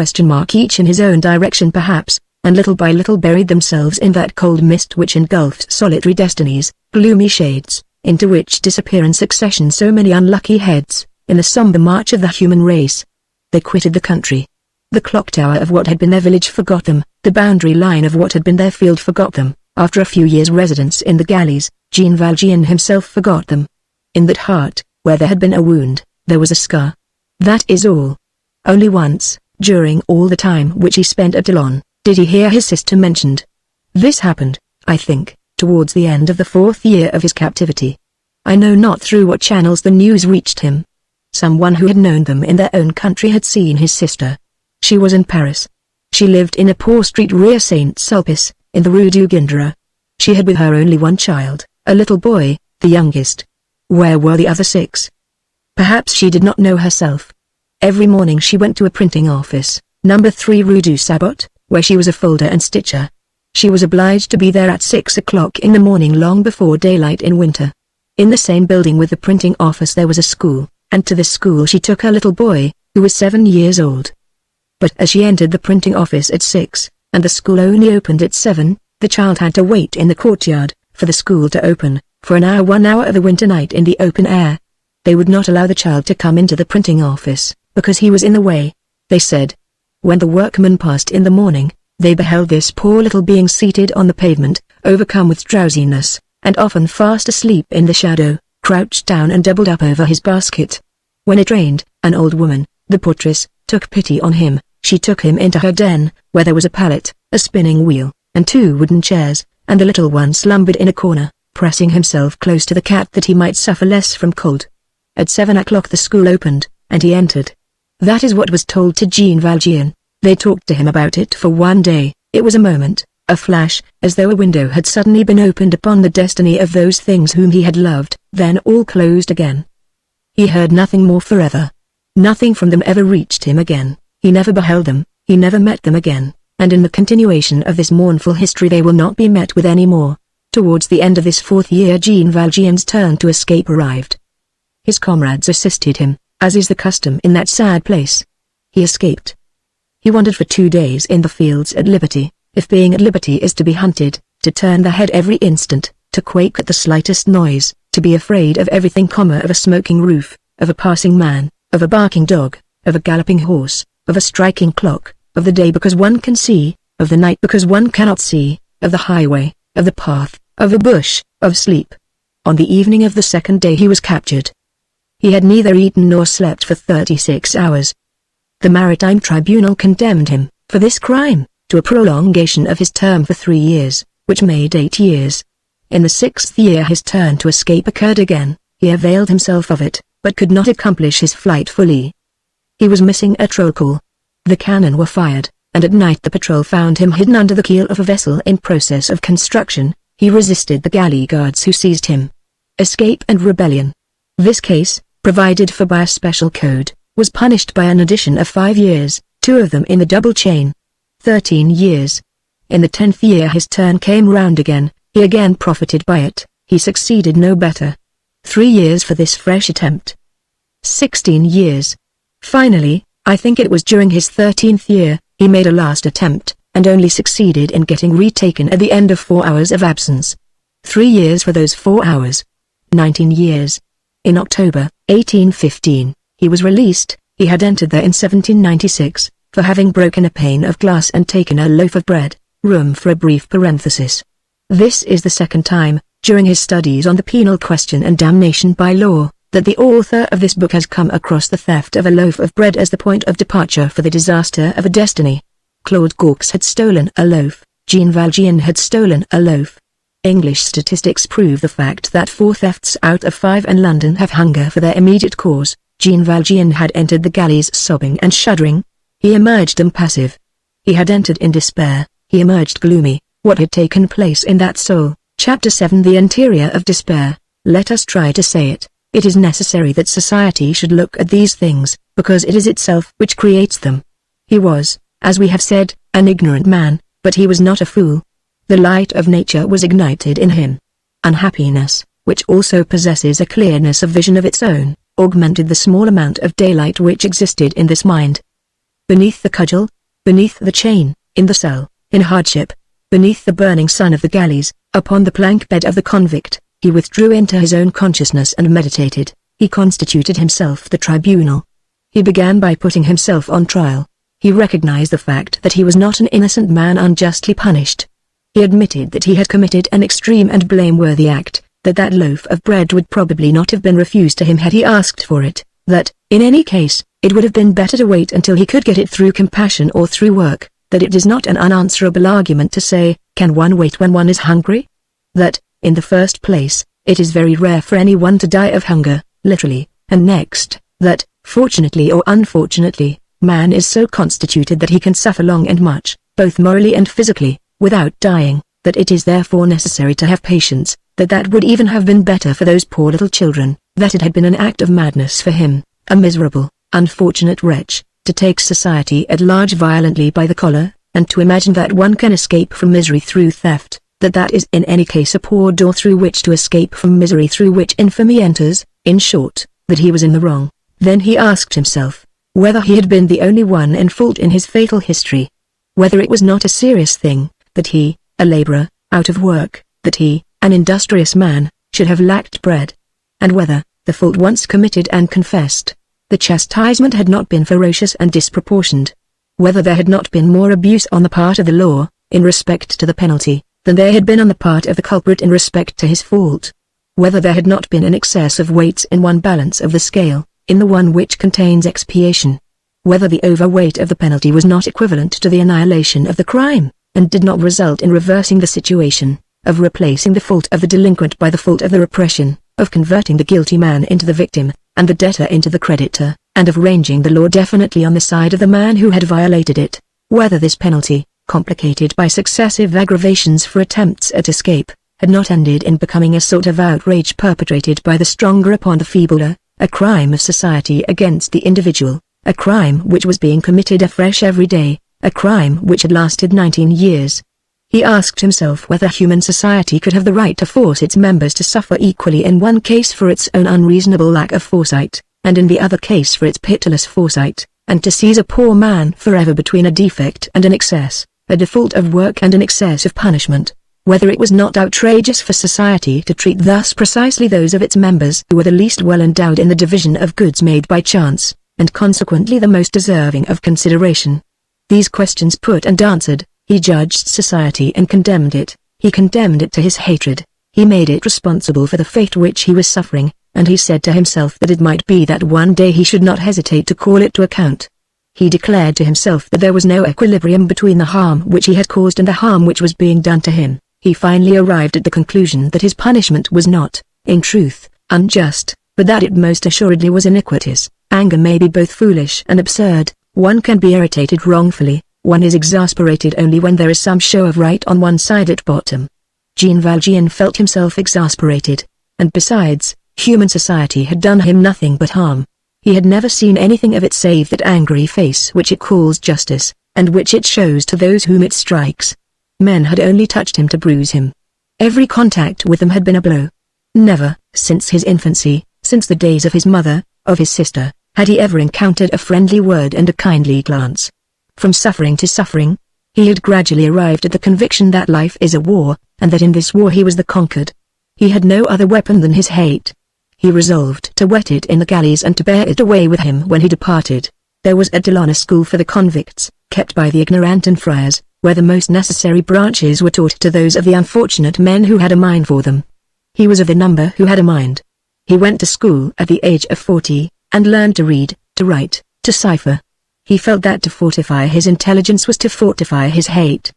each in his own direction perhaps, and little by little buried themselves in that cold mist which engulfed solitary destinies, gloomy shades, into which disappear in succession so many unlucky heads, in the sombre march of the human race. They quitted the country. The clock tower of what had been their village forgot them, the boundary line of what had been their field forgot them. After a few years' residence in the galleys, Jean Valjean himself forgot them. In that heart, where there had been a wound, there was a scar. That is all. Only once, during all the time which he spent at Toulon, did he hear his sister mentioned. This happened, I think, towards the end of the 4th year of his captivity. I know not through what channels the news reached him. Someone who had known them in their own country had seen his sister. She was in Paris. She lived in a poor street near Saint-Sulpice, in the Rue du Guindera. She had with her only one child, a little boy, the youngest. Where were the other 6? Perhaps she did not know herself. Every morning she went to a printing office, number 3 Rue du Sabot, where she was a folder and stitcher. She was obliged to be there at 6 o'clock in the morning, long before daylight in winter. In the same building with the printing office there was a school, and to this school she took her little boy, who was 7 years old. But as she entered the printing office at 6, and the school only opened at 7, the child had to wait in the courtyard, for the school to open, for an hour, 1 hour of a winter night in the open air. They would not allow the child to come into the printing office, because he was in the way, they said. When the workmen passed in the morning, they beheld this poor little being seated on the pavement, overcome with drowsiness, and often fast asleep in the shadow, crouched down and doubled up over his basket. When it rained, an old woman, the portress, took pity on him. She took him into her den, where there was a pallet, a spinning wheel, and 2 wooden chairs, and the little one slumbered in a corner, pressing himself close to the cat that he might suffer less from cold. At 7 o'clock the school opened, and he entered. That is what was told to Jean Valjean. They talked to him about it for one day. It was a moment, a flash, as though a window had suddenly been opened upon the destiny of those things whom he had loved, then all closed again. He heard nothing more forever. Nothing from them ever reached him again. He never beheld them, he never met them again, and in the continuation of this mournful history they will not be met with any more. Towards the end of this 4th year Jean Valjean's turn to escape arrived. His comrades assisted him, as is the custom in that sad place. He escaped. He wandered for 2 days in the fields at liberty, if being at liberty is to be hunted, to turn the head every instant, to quake at the slightest noise, to be afraid of everything, of a smoking roof, of a passing man, of a barking dog, of a galloping horse, of a striking clock, of the day because one can see, of the night because one cannot see, of the highway, of the path, of a bush, of sleep. On the evening of the 2nd day he was captured. He had neither eaten nor slept for 36 hours. The Maritime Tribunal condemned him, for this crime, to a prolongation of his term for 3 years, which made 8 years. In the 6th year his turn to escape occurred again. He availed himself of it, but could not accomplish his flight fully. He was missing a roll call. The cannon were fired, and at night the patrol found him hidden under the keel of a vessel in process of construction. He resisted the galley guards who seized him. Escape and rebellion. This case, provided for by a special code, was punished by an addition of 5 years, 2 of them in the double chain. 13 years. In the 10th year his turn came round again. He again profited by it. He succeeded no better. 3 years for this fresh attempt. 16 years. Finally, I think it was during his 13th year, he made a last attempt, and only succeeded in getting retaken at the end of 4 hours of absence. 3 years for those 4 hours. 19 years. In October, 1815, he was released. He had entered there in 1796, for having broken a pane of glass and taken a loaf of bread. Room for a brief parenthesis. This is the 2nd time, during his studies on the penal question and damnation by law, that the author of this book has come across the theft of a loaf of bread as the point of departure for the disaster of a destiny. Claude Gaux had stolen a loaf, Jean Valjean had stolen a loaf. English statistics prove the fact that 4 thefts out of 5 in London have hunger for their immediate cause. Jean Valjean had entered the galleys sobbing and shuddering. He emerged impassive. He had entered in despair. He emerged gloomy. What had taken place in that soul? Chapter 7 The Interior of Despair. Let us try to say it. It is necessary that society should look at these things, because it is itself which creates them. He was, as we have said, an ignorant man, but he was not a fool. The light of nature was ignited in him. Unhappiness, which also possesses a clearness of vision of its own, augmented the small amount of daylight which existed in this mind. Beneath the cudgel, beneath the chain, in the cell, in hardship, beneath the burning sun of the galleys, upon the plank bed of the convict, he withdrew into his own consciousness and meditated. He constituted himself the tribunal. He began by putting himself on trial. He recognized the fact that he was not an innocent man unjustly punished. He admitted that he had committed an extreme and blameworthy act, that that loaf of bread would probably not have been refused to him had he asked for it, that, in any case, it would have been better to wait until he could get it through compassion or through work, that it is not an unanswerable argument to say, can one wait when one is hungry? That, in the first place, it is very rare for anyone to die of hunger, literally, and next, that, fortunately or unfortunately, man is so constituted that he can suffer long and much, both morally and physically, without dying, that it is therefore necessary to have patience, that would even have been better for those poor little children, that it had been an act of madness for him, a miserable, unfortunate wretch, to take society at large violently by the collar, and to imagine that one can escape from misery through theft, that is in any case a poor door through which to escape from misery through which infamy enters, in short, that he was in the wrong. Then he asked himself, whether he had been the only one in fault in his fatal history. Whether it was not a serious thing, that he, a laborer, out of work, that he, an industrious man, should have lacked bread. And whether, the fault once committed and confessed, the chastisement had not been ferocious and disproportioned. Whether there had not been more abuse on the part of the law, in respect to the penalty, than there had been on the part of the culprit in respect to his fault. Whether there had not been an excess of weights in one balance of the scale, in the one which contains expiation. Whether the overweight of the penalty was not equivalent to the annihilation of the crime, and did not result in reversing the situation, of replacing the fault of the delinquent by the fault of the repression, of converting the guilty man into the victim, and the debtor into the creditor, and of ranging the law definitely on the side of the man who had violated it. Whether this penalty, complicated by successive aggravations for attempts at escape, had not ended in becoming a sort of outrage perpetrated by the stronger upon the feebler, a crime of society against the individual, a crime which was being committed afresh every day, a crime which had lasted 19 years. He asked himself whether human society could have the right to force its members to suffer equally in one case for its own unreasonable lack of foresight, and in the other case for its pitiless foresight, and to seize a poor man forever between a defect and an excess, a default of work and an excess of punishment. Whether it was not outrageous for society to treat thus precisely those of its members who were the least well endowed in the division of goods made by chance, and consequently the most deserving of consideration. These questions put and answered, he judged society and condemned it. He condemned it to his hatred. He made it responsible for the fate which he was suffering, and he said to himself that it might be that one day he should not hesitate to call it to account. He declared to himself that there was no equilibrium between the harm which he had caused and the harm which was being done to him. He finally arrived at the conclusion that his punishment was not, in truth, unjust, but that it most assuredly was iniquitous. Anger may be both foolish and absurd. One can be irritated wrongfully, one is exasperated only when there is some show of right on one side at bottom. Jean Valjean felt himself exasperated, and besides, human society had done him nothing but harm. He had never seen anything of it save that angry face which it calls justice, and which it shows to those whom it strikes. Men had only touched him to bruise him. Every contact with them had been a blow. Never, since his infancy, since the days of his mother, of his sister, had he ever encountered a friendly word and a kindly glance. From suffering to suffering, he had gradually arrived at the conviction that life is a war, and that in this war he was the conquered. He had no other weapon than his hate. He resolved to whet it in the galleys and to bear it away with him when he departed. There was at Toulon a school for the convicts, kept by the ignorant and friars, where the most necessary branches were taught to those of the unfortunate men who had a mind for them. He was of the number who had a mind. He went to school at the age of 40, and learned to read, to write, to cipher. He felt that to fortify his intelligence was to fortify his hate.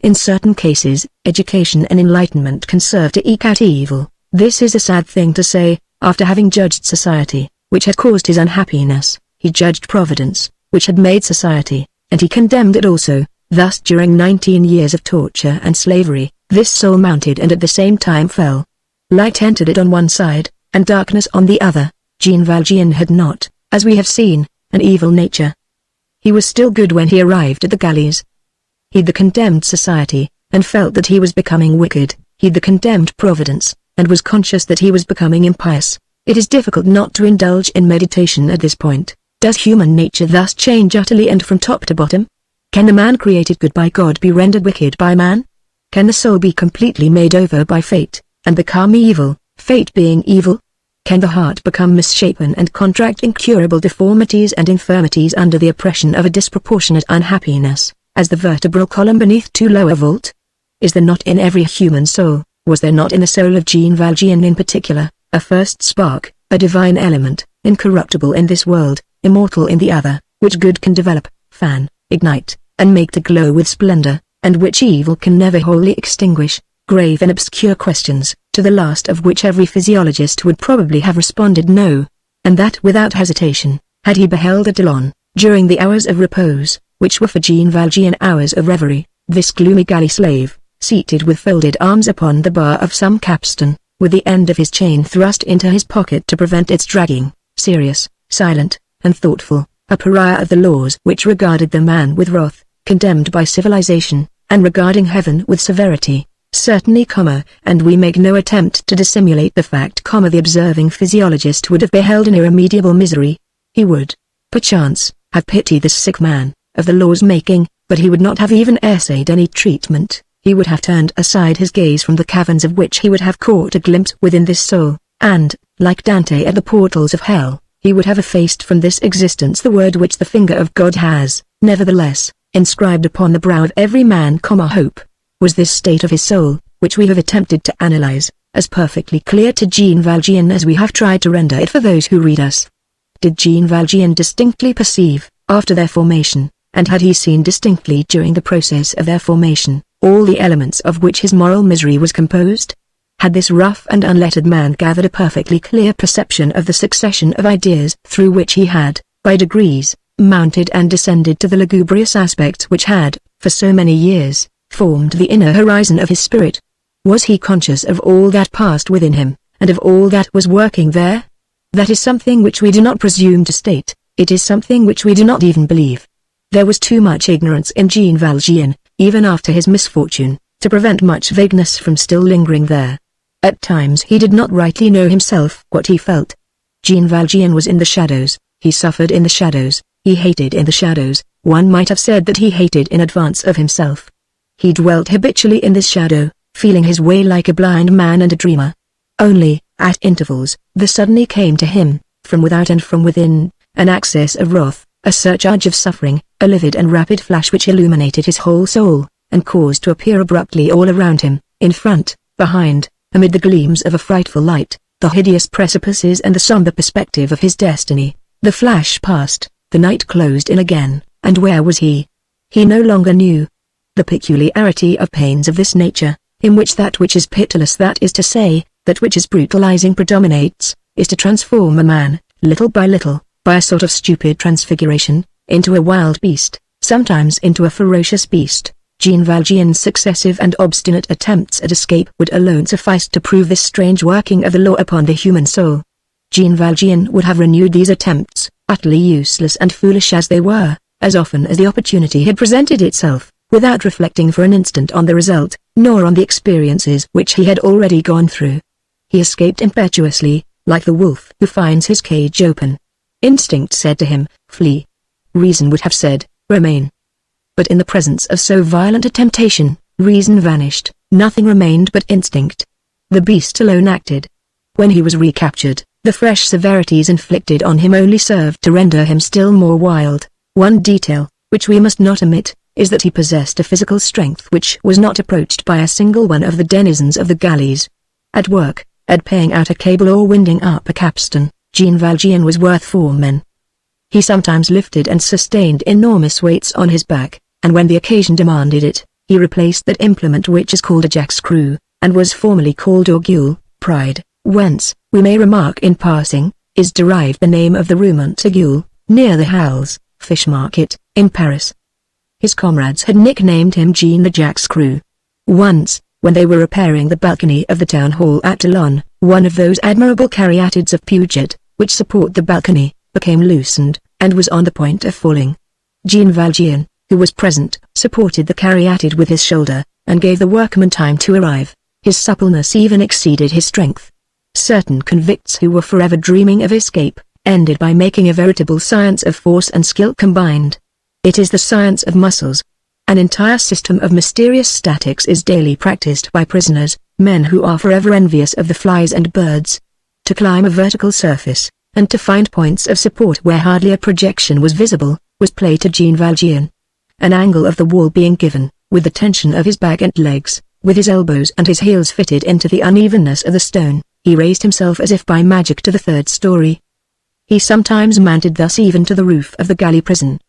In certain cases, education and enlightenment can serve to eke out evil. This is a sad thing to say. After having judged society, which had caused his unhappiness, he judged Providence, which had made society, and he condemned it also. Thus during 19 years of torture and slavery, this soul mounted and at the same time fell. Light entered it on one side, and darkness on the other. Jean Valjean had not, as we have seen, an evil nature. He was still good when he arrived at the galleys. He'd the condemned society, and felt that he was becoming wicked. He'd the condemned Providence, and was conscious that he was becoming impious. It is difficult not to indulge in meditation at this point. Does human nature thus change utterly and from top to bottom? Can the man created good by God be rendered wicked by man? Can the soul be completely made over by fate, and become evil, fate being evil? Can the heart become misshapen and contract incurable deformities and infirmities under the oppression of a disproportionate unhappiness, as the vertebral column beneath too low a vault? Is there not in every human soul, was there not in the soul of Jean Valjean in particular, a first spark, a divine element, incorruptible in this world, immortal in the other, which good can develop, fan, ignite, and make to glow with splendor, and which evil can never wholly extinguish? Grave and obscure questions, to the last of which every physiologist would probably have responded no, and that without hesitation, had he beheld at Toulon, during the hours of repose, which were for Jean Valjean hours of reverie, this gloomy galley slave, seated with folded arms upon the bar of some capstan, with the end of his chain thrust into his pocket to prevent its dragging, serious, silent, and thoughtful, a pariah of the laws which regarded the man with wrath, condemned by civilization, and regarding heaven with severity. Certainly, and we make no attempt to dissimulate the fact, the observing physiologist would have beheld an irremediable misery. He would, perchance, have pitied this sick man, of the law's making, but he would not have even essayed any treatment. He would have turned aside his gaze from the caverns of which he would have caught a glimpse within this soul, and, like Dante at the portals of hell, he would have effaced from this existence the word which the finger of God has, nevertheless, inscribed upon the brow of every man, hope. Was this state of his soul, which we have attempted to analyze, as perfectly clear to Jean Valjean as we have tried to render it for those who read us? Did Jean Valjean distinctly perceive, after their formation, and had he seen distinctly during the process of their formation, all the elements of which his moral misery was composed? Had this rough and unlettered man gathered a perfectly clear perception of the succession of ideas through which he had, by degrees, mounted and descended to the lugubrious aspects which had, for so many years, formed the inner horizon of his spirit? Was he conscious of all that passed within him, and of all that was working there? That is something which we do not presume to state, it is something which we do not even believe. There was too much ignorance in Jean Valjean, even after his misfortune, to prevent much vagueness from still lingering there. At times he did not rightly know himself what he felt. Jean Valjean was in the shadows, he suffered in the shadows, he hated in the shadows, one might have said that he hated in advance of himself. He dwelt habitually in this shadow, feeling his way like a blind man and a dreamer. Only, at intervals, there suddenly came to him, from without and from within, an access of wrath, a surcharge of suffering, a livid and rapid flash which illuminated his whole soul, and caused to appear abruptly all around him, in front, behind, amid the gleams of a frightful light, the hideous precipices and the somber perspective of his destiny. The flash passed, the night closed in again, and where was he? He no longer knew. The peculiarity of pains of this nature, in which that which is pitiless, that is to say, that which is brutalizing predominates, is to transform a man, little by little, by a sort of stupid transfiguration, into a wild beast, sometimes into a ferocious beast. Jean Valjean's successive and obstinate attempts at escape would alone suffice to prove this strange working of the law upon the human soul. Jean Valjean would have renewed these attempts, utterly useless and foolish as they were, as often as the opportunity had presented itself, without reflecting for an instant on the result, nor on the experiences which he had already gone through. He escaped impetuously, like the wolf who finds his cage open. Instinct said to him, "Flee." Reason would have said, "Remain." But in the presence of so violent a temptation, reason vanished, nothing remained but instinct. The beast alone acted. When he was recaptured, the fresh severities inflicted on him only served to render him still more wild. One detail, which we must not omit, is that he possessed a physical strength which was not approached by a single one of the denizens of the galleys. At work, at paying out a cable or winding up a capstan, Jean Valjean was worth 4 men. He sometimes lifted and sustained enormous weights on his back, and when the occasion demanded it, he replaced that implement which is called a jack-screw, and was formerly called orgueil, pride, whence, we may remark in passing, is derived the name of the Rue Montegueul, near the Halles, fish market, in Paris. His comrades had nicknamed him Jean the Jack-Screw. Once, when they were repairing the balcony of the town hall at Toulon, one of those admirable caryatids of Puget, which support the balcony, became loosened, and was on the point of falling. Jean Valjean, who was present, supported the caryatid with his shoulder, and gave the workman time to arrive. His suppleness even exceeded his strength. Certain convicts who were forever dreaming of escape, ended by making a veritable science of force and skill combined. It is the science of muscles. An entire system of mysterious statics is daily practiced by prisoners, men who are forever envious of the flies and birds. To climb a vertical surface, and to find points of support where hardly a projection was visible, was play to Jean Valjean. An angle of the wall being given, with the tension of his back and legs, with his elbows and his heels fitted into the unevenness of the stone, he raised himself as if by magic to the 3rd story. He sometimes mounted thus even to the roof of the galley prison.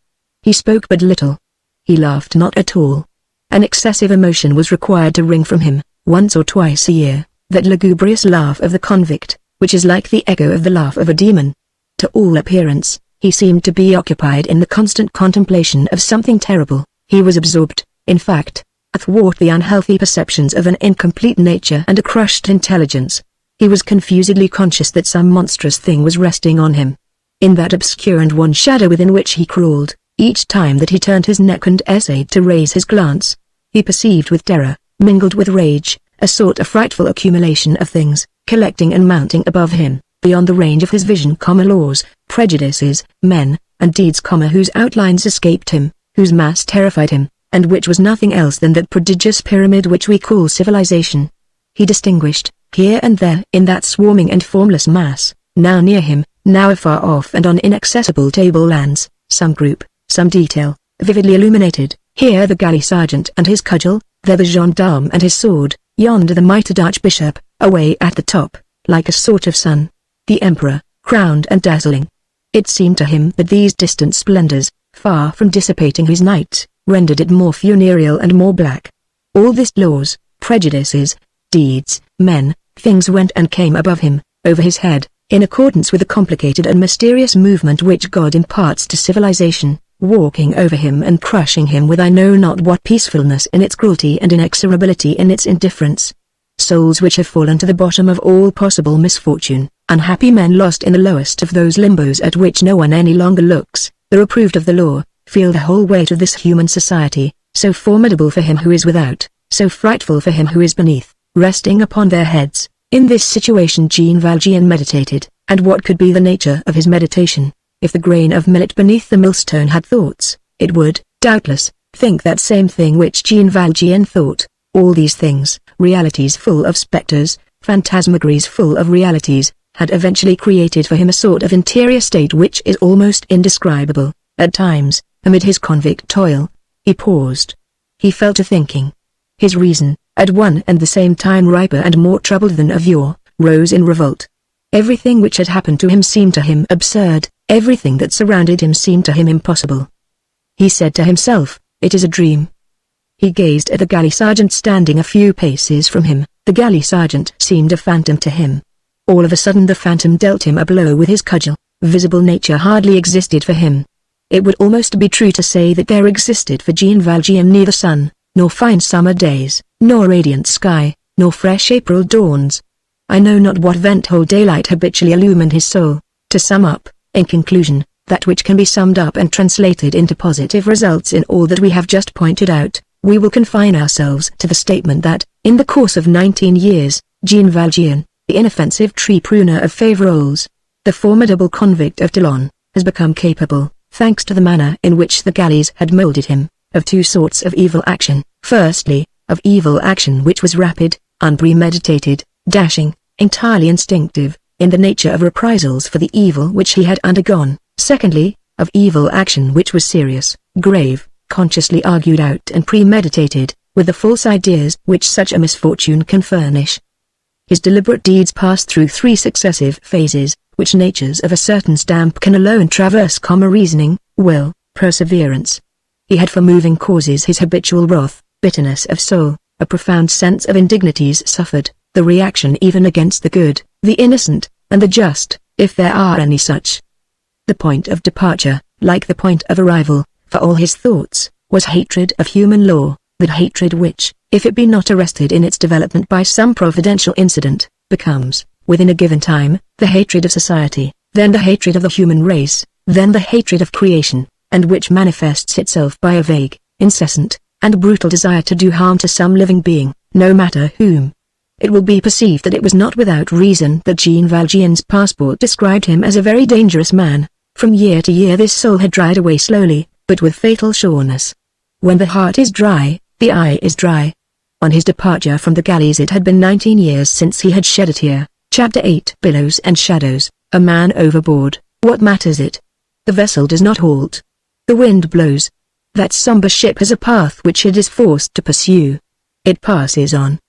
He spoke but little. He laughed not at all. An excessive emotion was required to wring from him, once or twice a year, that lugubrious laugh of the convict, which is like the echo of the laugh of a demon. To all appearance, he seemed to be occupied in the constant contemplation of something terrible. He was absorbed, in fact, athwart the unhealthy perceptions of an incomplete nature and a crushed intelligence. He was confusedly conscious that some monstrous thing was resting on him. In that obscure and wan shadow within which he crawled, each time that he turned his neck and essayed to raise his glance, he perceived with terror, mingled with rage, a sort of frightful accumulation of things, collecting and mounting above him, beyond the range of his vision, laws, prejudices, men, and deeds, whose outlines escaped him, whose mass terrified him, and which was nothing else than that prodigious pyramid which we call civilization. He distinguished, here and there in that swarming and formless mass, now near him, now afar off and on inaccessible tablelands, some group, some detail, vividly illuminated, here the galley sergeant and his cudgel, there the gendarme and his sword, yonder the mitred archbishop, away at the top, like a sort of sun. The emperor, crowned and dazzling. It seemed to him that these distant splendors, far from dissipating his night, rendered it more funereal and more black. All this laws, prejudices, deeds, men, things went and came above him, over his head, in accordance with the complicated and mysterious movement which God imparts to civilization, walking over him and crushing him with I know not what peacefulness in its cruelty and inexorability in its indifference. Souls which have fallen to the bottom of all possible misfortune, unhappy men lost in the lowest of those limbos at which no one any longer looks, the reproved of the law, feel the whole weight of this human society, so formidable for him who is without, so frightful for him who is beneath, resting upon their heads. In this situation Jean Valjean meditated, and what could be the nature of his meditation? If the grain of millet beneath the millstone had thoughts, it would, doubtless, think that same thing which Jean Valjean thought. All these things, realities full of spectres, phantasmagories full of realities, had eventually created for him a sort of interior state which is almost indescribable. At times, amid his convict toil, he paused. He fell to thinking. His reason, at one and the same time riper and more troubled than of yore, rose in revolt. Everything which had happened to him seemed to him absurd, everything that surrounded him seemed to him impossible. He said to himself, "It is a dream." He gazed at the galley sergeant standing a few paces from him. The galley sergeant seemed a phantom to him. All of a sudden the phantom dealt him a blow with his cudgel. Visible nature hardly existed for him. It would almost be true to say that there existed for Jean Valjean neither sun, nor fine summer days, nor radiant sky, nor fresh April dawns. I know not what vent-hole daylight habitually illumined his soul. To sum up, in conclusion, that which can be summed up and translated into positive results in all that we have just pointed out, we will confine ourselves to the statement that, in the course of 19 years, Jean Valjean, the inoffensive tree pruner of Faverolles, the formidable convict of Toulon, has become capable, thanks to the manner in which the galleys had molded him, of two sorts of evil action. Firstly, of evil action which was rapid, unpremeditated, dashing, entirely instinctive, in the nature of reprisals for the evil which he had undergone. Secondly, of evil action which was serious, grave, consciously argued out and premeditated, with the false ideas which such a misfortune can furnish. His deliberate deeds passed through three successive phases, which natures of a certain stamp can alone traverse: reasoning, will, perseverance. He had for moving causes his habitual wrath, bitterness of soul, a profound sense of indignities suffered, the reaction even against the good, the innocent, and the just, if there are any such. The point of departure, like the point of arrival, for all his thoughts, was hatred of human law, that hatred which, if it be not arrested in its development by some providential incident, becomes, within a given time, the hatred of society, then the hatred of the human race, then the hatred of creation, and which manifests itself by a vague, incessant, and brutal desire to do harm to some living being, no matter whom. It will be perceived that it was not without reason that Jean Valjean's passport described him as a very dangerous man. From year to year this soul had dried away slowly, but with fatal sureness. When the heart is dry, the eye is dry. On his departure from the galleys it had been 19 years since he had shed a tear. Chapter 8. Billows and shadows, a man overboard, what matters it? The vessel does not halt. The wind blows. That somber ship has a path which it is forced to pursue. It passes on.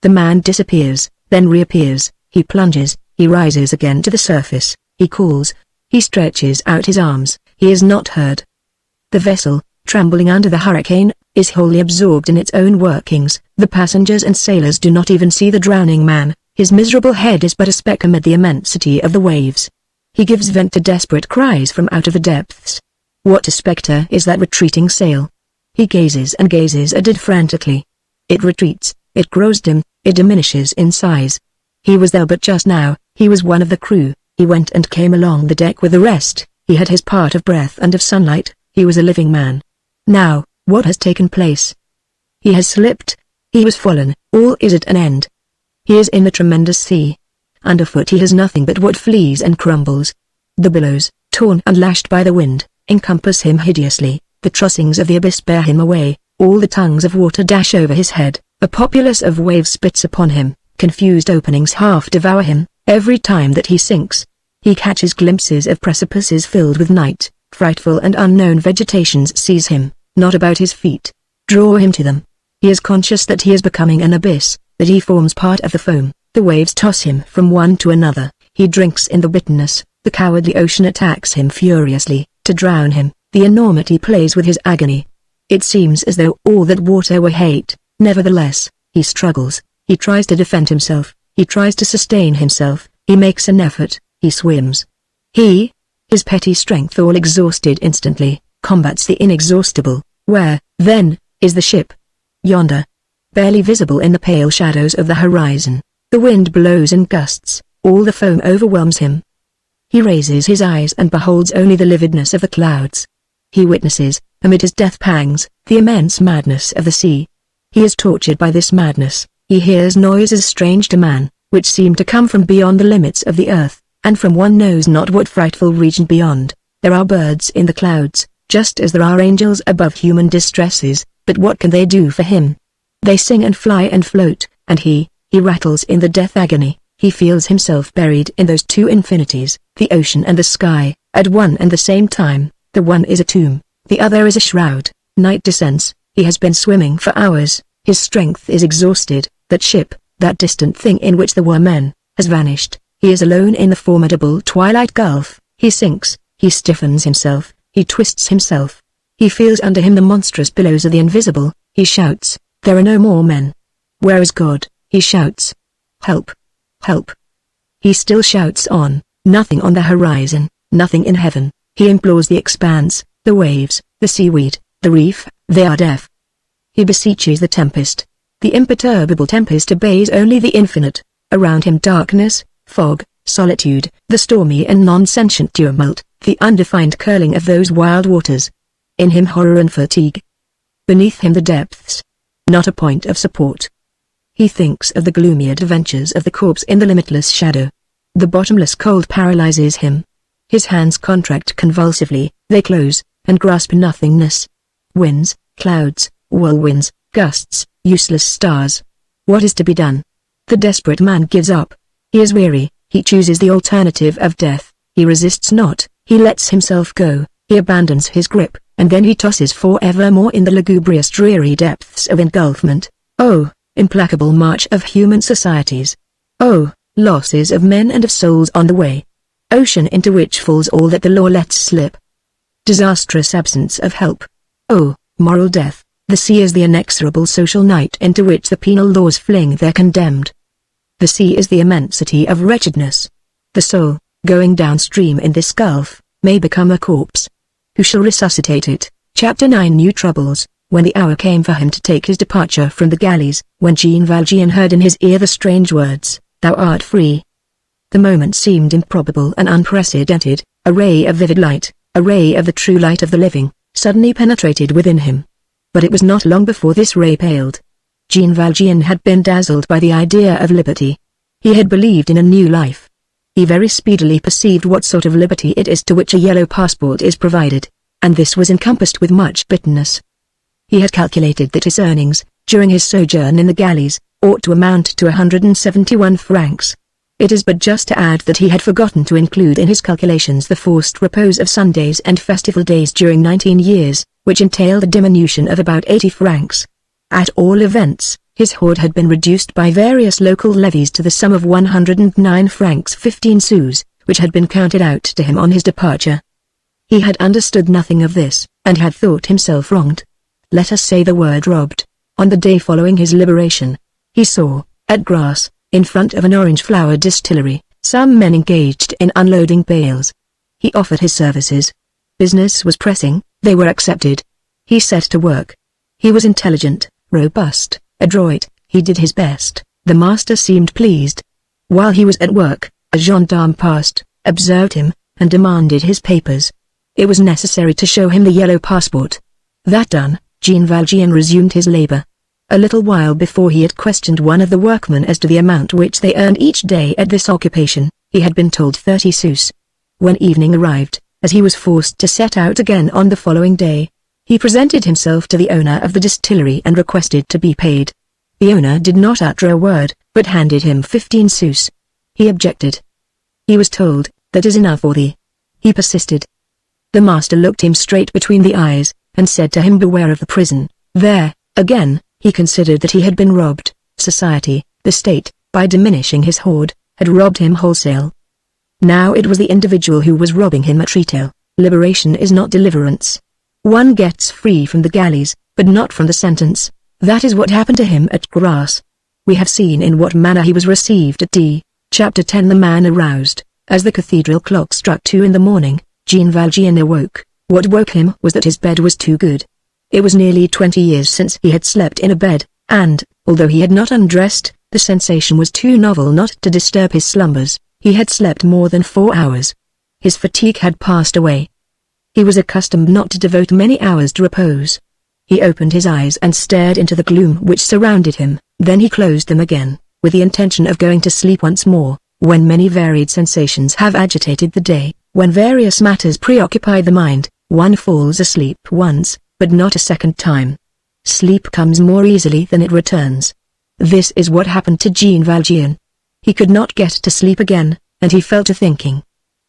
The man disappears, then reappears, he plunges, he rises again to the surface, he calls, he stretches out his arms, he is not heard. The vessel, trembling under the hurricane, is wholly absorbed in its own workings. The passengers and sailors do not even see the drowning man, his miserable head is but a speck amid the immensity of the waves. He gives vent to desperate cries from out of the depths. What a spectre is that retreating sail! He gazes and gazes at it frantically. It retreats, it grows dim, it diminishes in size. He was there but just now, he was one of the crew, he went and came along the deck with the rest, he had his part of breath and of sunlight, he was a living man. Now, what has taken place? He has slipped, he was fallen, all is at an end. He is in the tremendous sea. Underfoot he has nothing but what flees and crumbles. The billows, torn and lashed by the wind, encompass him hideously, the tossings of the abyss bear him away, all the tongues of water dash over his head, a populace of waves spits upon him, confused openings half devour him, every time that he sinks. He catches glimpses of precipices filled with night, frightful and unknown vegetations seize him, not about his feet, draw him to them. He is conscious that he is becoming an abyss, that he forms part of the foam. The waves toss him from one to another. He drinks in the bitterness. The cowardly ocean attacks him furiously, to drown him. The enormity plays with his agony. It seems as though all that water were hate. Nevertheless, he struggles. He tries to defend himself. He tries to sustain himself. He makes an effort. He swims. His petty strength all exhausted instantly, combats the inexhaustible. Where, then, is the ship? Yonder. Barely visible in the pale shadows of the horizon. The wind blows in gusts. All the foam overwhelms him. He raises his eyes and beholds only the lividness of the clouds. He witnesses, amid his death pangs, the immense madness of the sea. He is tortured by this madness. He hears noises strange to man, which seem to come from beyond the limits of the earth, and from one knows not what frightful region beyond. There are birds in the clouds, just as there are angels above human distresses, but what can they do for him? They sing and fly and float, and he rattles in the death agony. He feels himself buried in those two infinities, the ocean and the sky, at one and the same time. The one is a tomb, the other is a shroud. Night descends. He has been swimming for hours. His strength is exhausted. That ship, that distant thing in which there were men, has vanished. He is alone in the formidable twilight gulf. He sinks. He stiffens himself. He twists himself. He feels under him the monstrous billows of the invisible. He shouts, "There are no more men." "Where is God?" he shouts. "Help! Help!" He still shouts on. Nothing on the horizon, nothing in heaven. He implores the expanse, the waves, the seaweed, the reef. They are deaf. He beseeches the tempest. The imperturbable tempest obeys only the infinite. Around him darkness, fog, solitude, the stormy and non-sentient tumult, the undefined curling of those wild waters. In him horror and fatigue. Beneath him the depths. Not a point of support. He thinks of the gloomy adventures of the corpse in the limitless shadow. The bottomless cold paralyzes him. His hands contract convulsively, they close, and grasp nothingness. Winds, clouds, whirlwinds, gusts, useless stars. What is to be done? The desperate man gives up. He is weary. He chooses the alternative of death. He resists not. He lets himself go. He abandons his grip, and then he tosses forevermore in the lugubrious dreary depths of engulfment. Oh, implacable march of human societies. Oh, losses of men and of souls on the way. Ocean into which falls all that the law lets slip. Disastrous absence of help. Oh, moral death. The sea is the inexorable social night into which the penal laws fling their condemned. The sea is the immensity of wretchedness. The soul, going downstream in this gulf, may become a corpse. Who shall resuscitate it? Chapter 9. New troubles. When the hour came for him to take his departure from the galleys, when Jean Valjean heard in his ear the strange words, "Thou art free." The moment seemed improbable and unprecedented. A ray of vivid light, a ray of the true light of the living, suddenly penetrated within him. But it was not long before this ray paled. Jean Valjean had been dazzled by the idea of liberty. He had believed in a new life. He very speedily perceived what sort of liberty it is to which a yellow passport is provided, and this was encompassed with much bitterness. He had calculated that his earnings, during his sojourn in the galleys, ought to amount to 171 francs. It is but just to add that he had forgotten to include in his calculations the forced repose of Sundays and festival days during 19 years, which entailed a diminution of about 80 francs. At all events, his hoard had been reduced by various local levies to the sum of 109 francs 15 sous, which had been counted out to him on his departure. He had understood nothing of this, and had thought himself wronged. Let us say the word robbed. On the day following his liberation, he saw, at Grasse, in front of an orange flower distillery, some men engaged in unloading bales. He offered his services. Business was pressing, they were accepted. He set to work. He was intelligent, robust, adroit, he did his best. The master seemed pleased. While he was at work, a gendarme passed, observed him, and demanded his papers. It was necessary to show him the yellow passport. That done, Jean Valjean resumed his labor. A little while before he had questioned one of the workmen as to the amount which they earned each day at this occupation. He had been told 30 sous. When evening arrived, as he was forced to set out again on the following day, he presented himself to the owner of the distillery and requested to be paid. The owner did not utter a word, but handed him 15 sous. He objected. He was told, "That is enough for thee." He persisted. The master looked him straight between the eyes, and said to him, "Beware of the prison." There, again, He considered that he had been robbed. Society, the state, by diminishing his hoard, had robbed him wholesale. Now it was the individual who was robbing him at retail. Liberation is not deliverance. One gets free from the galleys, but not from the sentence. That is what happened to him at Grasse. We have seen in what manner he was received at D. Chapter 10. The man aroused. As the cathedral clock struck 2 in the morning, Jean Valjean awoke. What woke him was that his bed was too good. It was nearly 20 years since he had slept in a bed, and, although he had not undressed, the sensation was too novel not to disturb his slumbers. He had slept more than 4 hours. His fatigue had passed away. He was accustomed not to devote many hours to repose. He opened his eyes and stared into the gloom which surrounded him, then he closed them again, with the intention of going to sleep once more. When many varied sensations have agitated the day, when various matters preoccupy the mind, one falls asleep once, but not a second time. Sleep comes more easily than it returns. This is what happened to Jean Valjean. He could not get to sleep again, and he fell to thinking.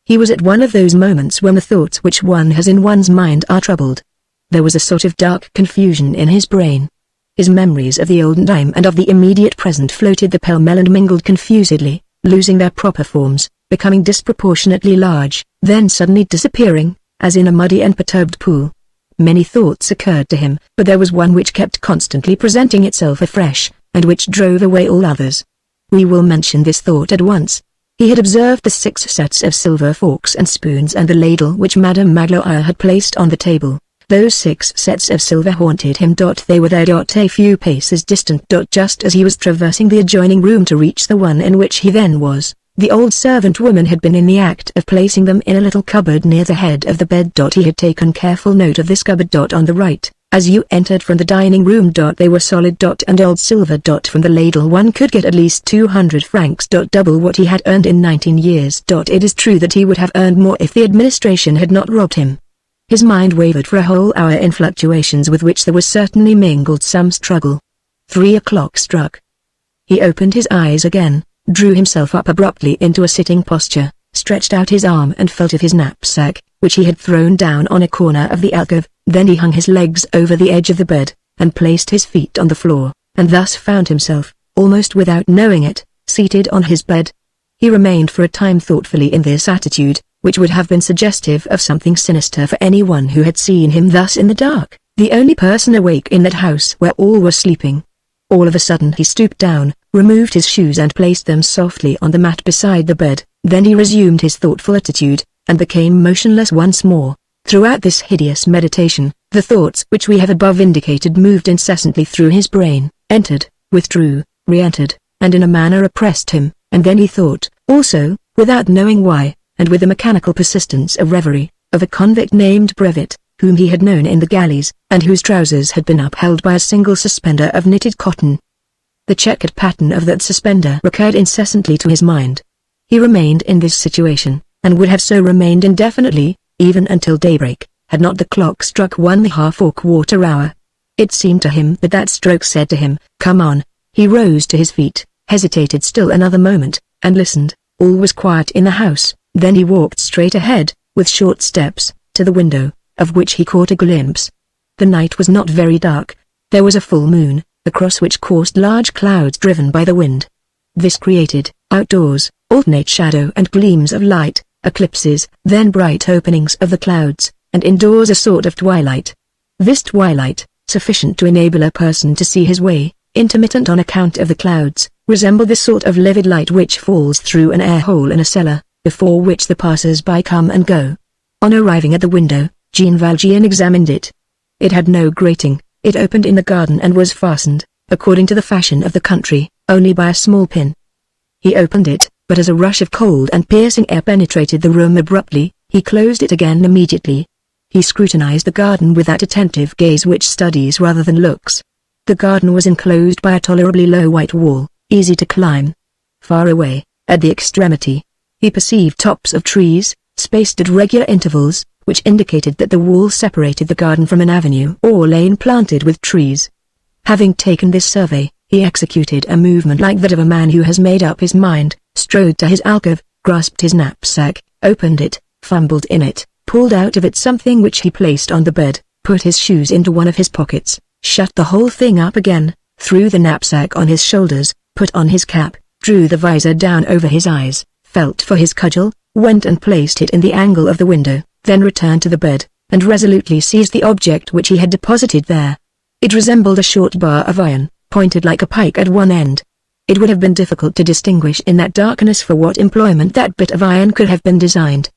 He was at one of those moments when the thoughts which one has in one's mind are troubled. There was a sort of dark confusion in his brain. His memories of the olden time and of the immediate present floated the pell-mell and mingled confusedly, losing their proper forms, becoming disproportionately large, then suddenly disappearing, as in a muddy and perturbed pool. Many thoughts occurred to him, but there was one which kept constantly presenting itself afresh, and which drove away all others. We will mention this thought at once. He had observed the 6 sets of silver forks and spoons and the ladle which Madame Magloire had placed on the table. Those 6 sets of silver haunted him. They were there. A few paces distant. Just as he was traversing the adjoining room to reach the one in which he then was, the old servant woman had been in the act of placing them in a little cupboard near the head of the bed. He had taken careful note of this cupboard. On the right, as you entered from the dining room. They were solid. And old silver. From the ladle one could get at least 200 francs. Double what he had earned in 19 years. It is true that he would have earned more if the administration had not robbed him. His mind wavered for a whole hour in fluctuations with which there was certainly mingled some struggle. 3 o'clock struck. He opened his eyes again, drew himself up abruptly into a sitting posture, stretched out his arm and felt of his knapsack, which he had thrown down on a corner of the alcove. Then he hung his legs over the edge of the bed, and placed his feet on the floor, and thus found himself, almost without knowing it, seated on his bed. He remained for a time thoughtfully in this attitude, which would have been suggestive of something sinister for anyone who had seen him thus in the dark, the only person awake in that house where all were sleeping. All of a sudden he stooped down, removed his shoes and placed them softly on the mat beside the bed. Then he resumed his thoughtful attitude, and became motionless once more. Throughout this hideous meditation, the thoughts which we have above indicated moved incessantly through his brain, entered, withdrew, re-entered, and in a manner oppressed him, and then he thought, also, without knowing why, and with the mechanical persistence of reverie, of a convict named Brevet, whom he had known in the galleys, and whose trousers had been upheld by a single suspender of knitted cotton. The checkered pattern of that suspender recurred incessantly to his mind. He remained in this situation, and would have so remained indefinitely, even until daybreak, had not the clock struck 1/2 or quarter hour. It seemed to him that that stroke said to him, "Come on." He rose to his feet, hesitated still another moment, and listened. All was quiet in the house. Then he walked straight ahead, with short steps, to the window, of which he caught a glimpse. The night was not very dark. There was a full moon, across which coursed large clouds driven by the wind. This created, outdoors, alternate shadow and gleams of light, eclipses, then bright openings of the clouds, and indoors a sort of twilight. This twilight, sufficient to enable a person to see his way, intermittent on account of the clouds, resembled the sort of livid light which falls through an air hole in a cellar, before which the passers-by come and go. On arriving at the window, Jean Valjean examined it. It had no grating, it opened in the garden and was fastened, according to the fashion of the country, only by a small pin. He opened it, but as a rush of cold and piercing air penetrated the room abruptly, he closed it again immediately. He scrutinized the garden with that attentive gaze which studies rather than looks. The garden was enclosed by a tolerably low white wall, easy to climb. Far away, at the extremity, he perceived tops of trees, spaced at regular intervals, which indicated that the wall separated the garden from an avenue or lane planted with trees. Having taken this survey, he executed a movement like that of a man who has made up his mind, strode to his alcove, grasped his knapsack, opened it, fumbled in it, pulled out of it something which he placed on the bed, put his shoes into one of his pockets, shut the whole thing up again, threw the knapsack on his shoulders, put on his cap, drew the visor down over his eyes, felt for his cudgel, went and placed it in the angle of the window, then returned to the bed, and resolutely seized the object which he had deposited there. It resembled a short bar of iron, pointed like a pike at one end. It would have been difficult to distinguish in that darkness for what employment that bit of iron could have been designed.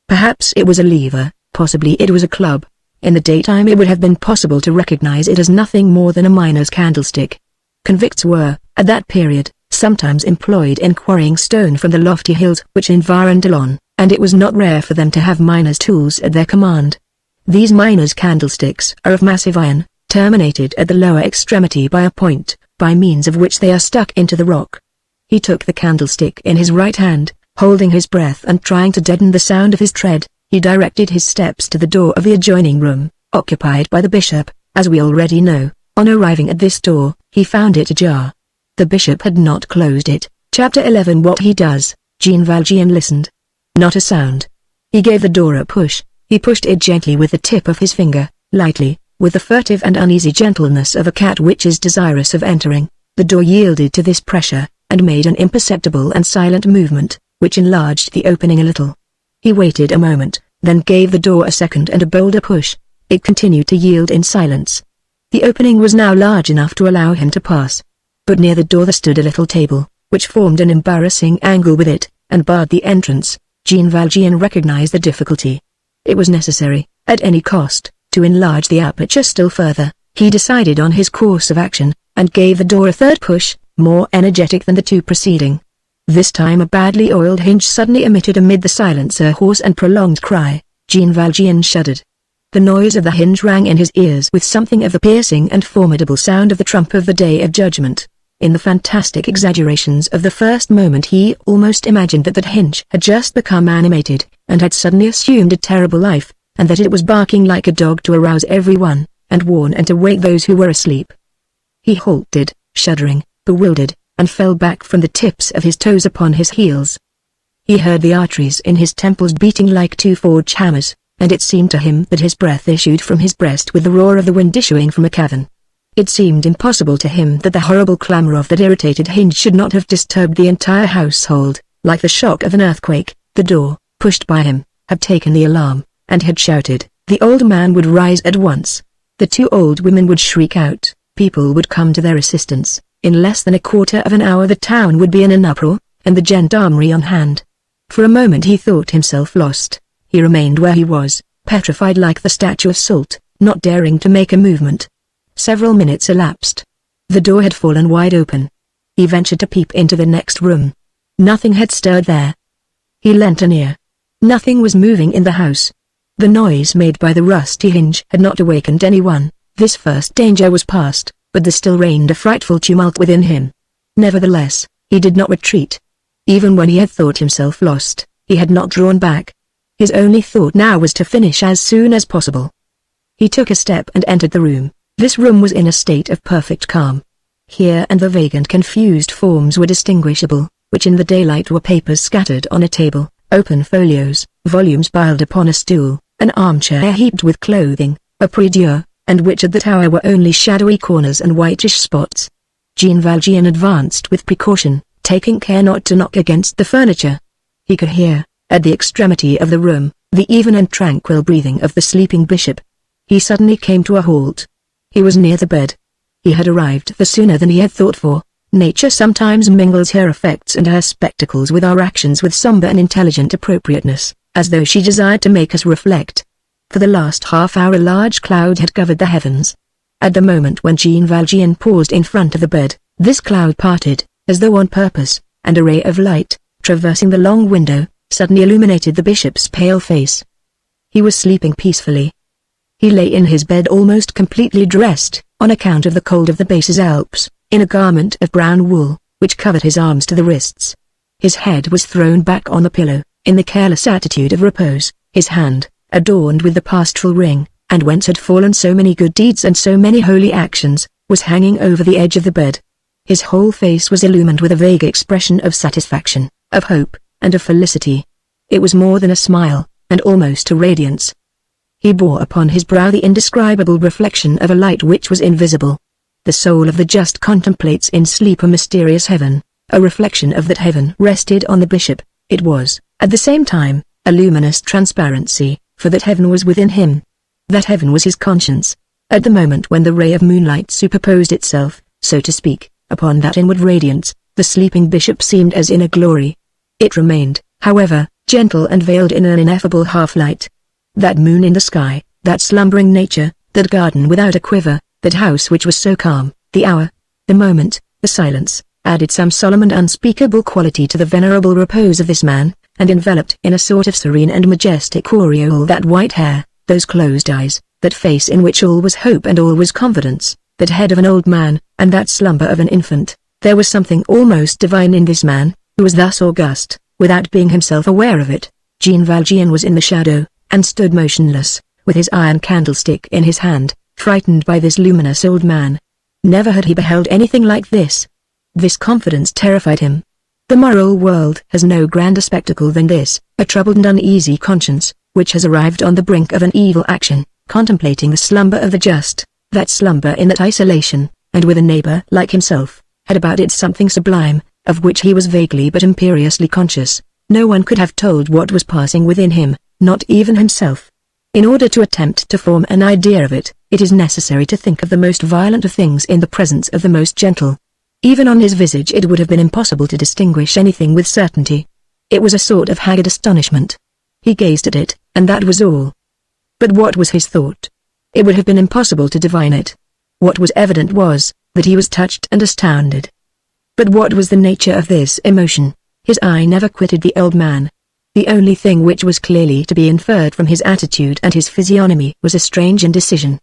Perhaps it was a lever, possibly it was a club. In the daytime it would have been possible to recognize it as nothing more than a miner's candlestick. Convicts were, at that period, sometimes employed in quarrying stone from the lofty hills which environed Toulon, and it was not rare for them to have miners' tools at their command. These miners' candlesticks are of massive iron, terminated at the lower extremity by a point, by means of which they are stuck into the rock. He took the candlestick in his right hand, holding his breath and trying to deaden the sound of his tread. He directed his steps to the door of the adjoining room, occupied by the bishop. As we already know, on arriving at this door, he found it ajar. The bishop had not closed it. Chapter 11. What he does. Jean Valjean listened. Not a sound. He gave the door a push. He pushed it gently with the tip of his finger, lightly, with the furtive and uneasy gentleness of a cat which is desirous of entering. The door yielded to this pressure, and made an imperceptible and silent movement, which enlarged the opening a little. He waited a moment, then gave the door a second and a bolder push. It continued to yield in silence. The opening was now large enough to allow him to pass. But near the door there stood a little table, which formed an embarrassing angle with it, and barred the entrance. Jean Valjean recognized the difficulty. It was necessary, at any cost, to enlarge the aperture still further. He decided on his course of action, and gave the door a third push, more energetic than the two preceding. This time a badly oiled hinge suddenly emitted amid the silence a hoarse and prolonged cry. Jean Valjean shuddered. The noise of the hinge rang in his ears with something of the piercing and formidable sound of the trump of the Day of Judgment. In the fantastic exaggerations of the first moment he almost imagined that hinge had just become animated, and had suddenly assumed a terrible life, and that it was barking like a dog to arouse everyone, and warn and to wake those who were asleep. He halted, shuddering, bewildered, and fell back from the tips of his toes upon his heels. He heard the arteries in his temples beating like two forged hammers, and it seemed to him that his breath issued from his breast with the roar of the wind issuing from a cavern. It seemed impossible to him that the horrible clamor of that irritated hinge should not have disturbed the entire household. Like the shock of an earthquake, the door, pushed by him, had taken the alarm, and had shouted. The old man would rise at once. The two old women would shriek out. People would come to their assistance. In less than a quarter of an hour the town would be in an uproar, and the gendarmerie on hand. For a moment he thought himself lost. He remained where he was, petrified like the statue of salt, not daring to make a movement. Several minutes elapsed. The door had fallen wide open. He ventured to peep into the next room. Nothing had stirred there. He leant an ear. Nothing was moving in the house. The noise made by the rusty hinge had not awakened anyone. This first danger was past, but there still reigned a frightful tumult within him. Nevertheless, he did not retreat. Even when he had thought himself lost, he had not drawn back. His only thought now was to finish as soon as possible. He took a step and entered the room. This room was in a state of perfect calm. Here and there vague and confused forms were distinguishable, which in the daylight were papers scattered on a table, open folios, volumes piled upon a stool, an armchair heaped with clothing, a prie-dieu, and which at that hour were only shadowy corners and whitish spots. Jean Valjean advanced with precaution, taking care not to knock against the furniture. He could hear, at the extremity of the room, the even and tranquil breathing of the sleeping bishop. He suddenly came to a halt. He was near the bed. He had arrived the sooner than he had thought for. Nature sometimes mingles her effects and her spectacles with our actions with somber and intelligent appropriateness, as though she desired to make us reflect. For the last half hour a large cloud had covered the heavens. At the moment when Jean Valjean paused in front of the bed, this cloud parted, as though on purpose, and a ray of light, traversing the long window, suddenly illuminated the bishop's pale face. He was sleeping peacefully. He lay in his bed almost completely dressed, on account of the cold of the Basses Alps, in a garment of brown wool, which covered his arms to the wrists. His head was thrown back on the pillow, in the careless attitude of repose. His hand, adorned with the pastoral ring, and whence had fallen so many good deeds and so many holy actions, was hanging over the edge of the bed. His whole face was illumined with a vague expression of satisfaction, of hope, and of felicity. It was more than a smile, and almost a radiance. He bore upon his brow the indescribable reflection of a light which was invisible. the soul of the just contemplates in sleep a mysterious heaven. A reflection of that heaven rested on the bishop. It was, at the same time, a luminous transparency, for that heaven was within him. That heaven was his conscience. At the moment when the ray of moonlight superposed itself, so to speak, upon that inward radiance, the sleeping bishop seemed as in a glory. It remained, however, gentle and veiled in an ineffable half-light. That moon in the sky, that slumbering nature, that garden without a quiver, that house which was so calm, the hour, the moment, the silence, added some solemn and unspeakable quality to the venerable repose of this man, and enveloped in a sort of serene and majestic aureole that white hair, those closed eyes, that face in which all was hope and all was confidence, that head of an old man, and that slumber of an infant. There was something almost divine in this man, who was thus august, without being himself aware of it. Jean Valjean was in the shadow, and stood motionless, with his iron candlestick in his hand, frightened by this luminous old man. Never had he beheld anything like this. This confidence terrified him. The moral world has no grander spectacle than this, a troubled and uneasy conscience, which has arrived on the brink of an evil action, contemplating the slumber of the just, that slumber in that isolation, and with a neighbor like himself, had about it something sublime, of which he was vaguely but imperiously conscious. No one could have told what was passing within him, not even himself. In order to attempt to form an idea of it, it is necessary to think of the most violent of things in the presence of the most gentle. Even on his visage it would have been impossible to distinguish anything with certainty. It was a sort of haggard astonishment. He gazed at it, and that was all. But what was his thought? It would have been impossible to divine it. What was evident was, that he was touched and astounded. But what was the nature of this emotion? His eye never quitted the old man. The only thing which was clearly to be inferred from his attitude and his physiognomy was a strange indecision.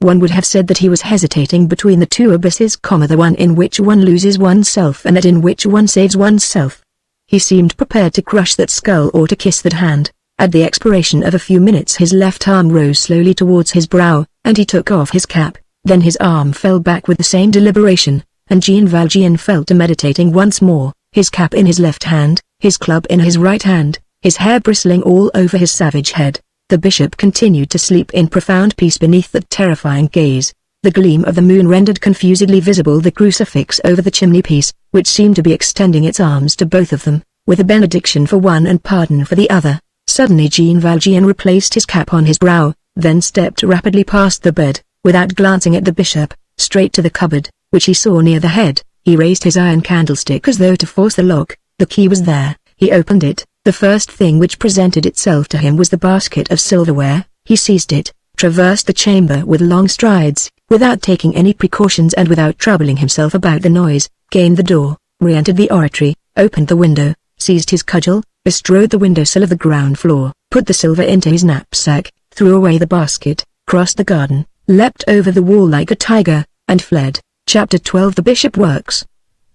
One would have said that he was hesitating between the two abysses, the one in which one loses oneself and that in which one saves oneself. He seemed prepared to crush that skull or to kiss that hand. At the expiration of a few minutes his left arm rose slowly towards his brow, and he took off his cap. Then his arm fell back with the same deliberation, and Jean Valjean fell to meditating once more, his cap in his left hand, his club in his right hand, his hair bristling all over his savage head. The bishop continued to sleep in profound peace beneath that terrifying gaze. The gleam of the moon rendered confusedly visible the crucifix over the chimney-piece, which seemed to be extending its arms to both of them, with a benediction for one and pardon for the other. Suddenly Jean Valjean replaced his cap on his brow, then stepped rapidly past the bed, without glancing at the bishop, straight to the cupboard, which he saw near the head. He raised his iron candlestick as though to force the lock. The key was there. He opened it. The first thing which presented itself to him was the basket of silverware. He seized it, traversed the chamber with long strides, without taking any precautions and without troubling himself about the noise, gained the door, re-entered the oratory, opened the window, seized his cudgel, bestrode the windowsill of the ground floor, put the silver into his knapsack, threw away the basket, crossed the garden, leapt over the wall like a tiger, and fled. Chapter 12. The Bishop Works.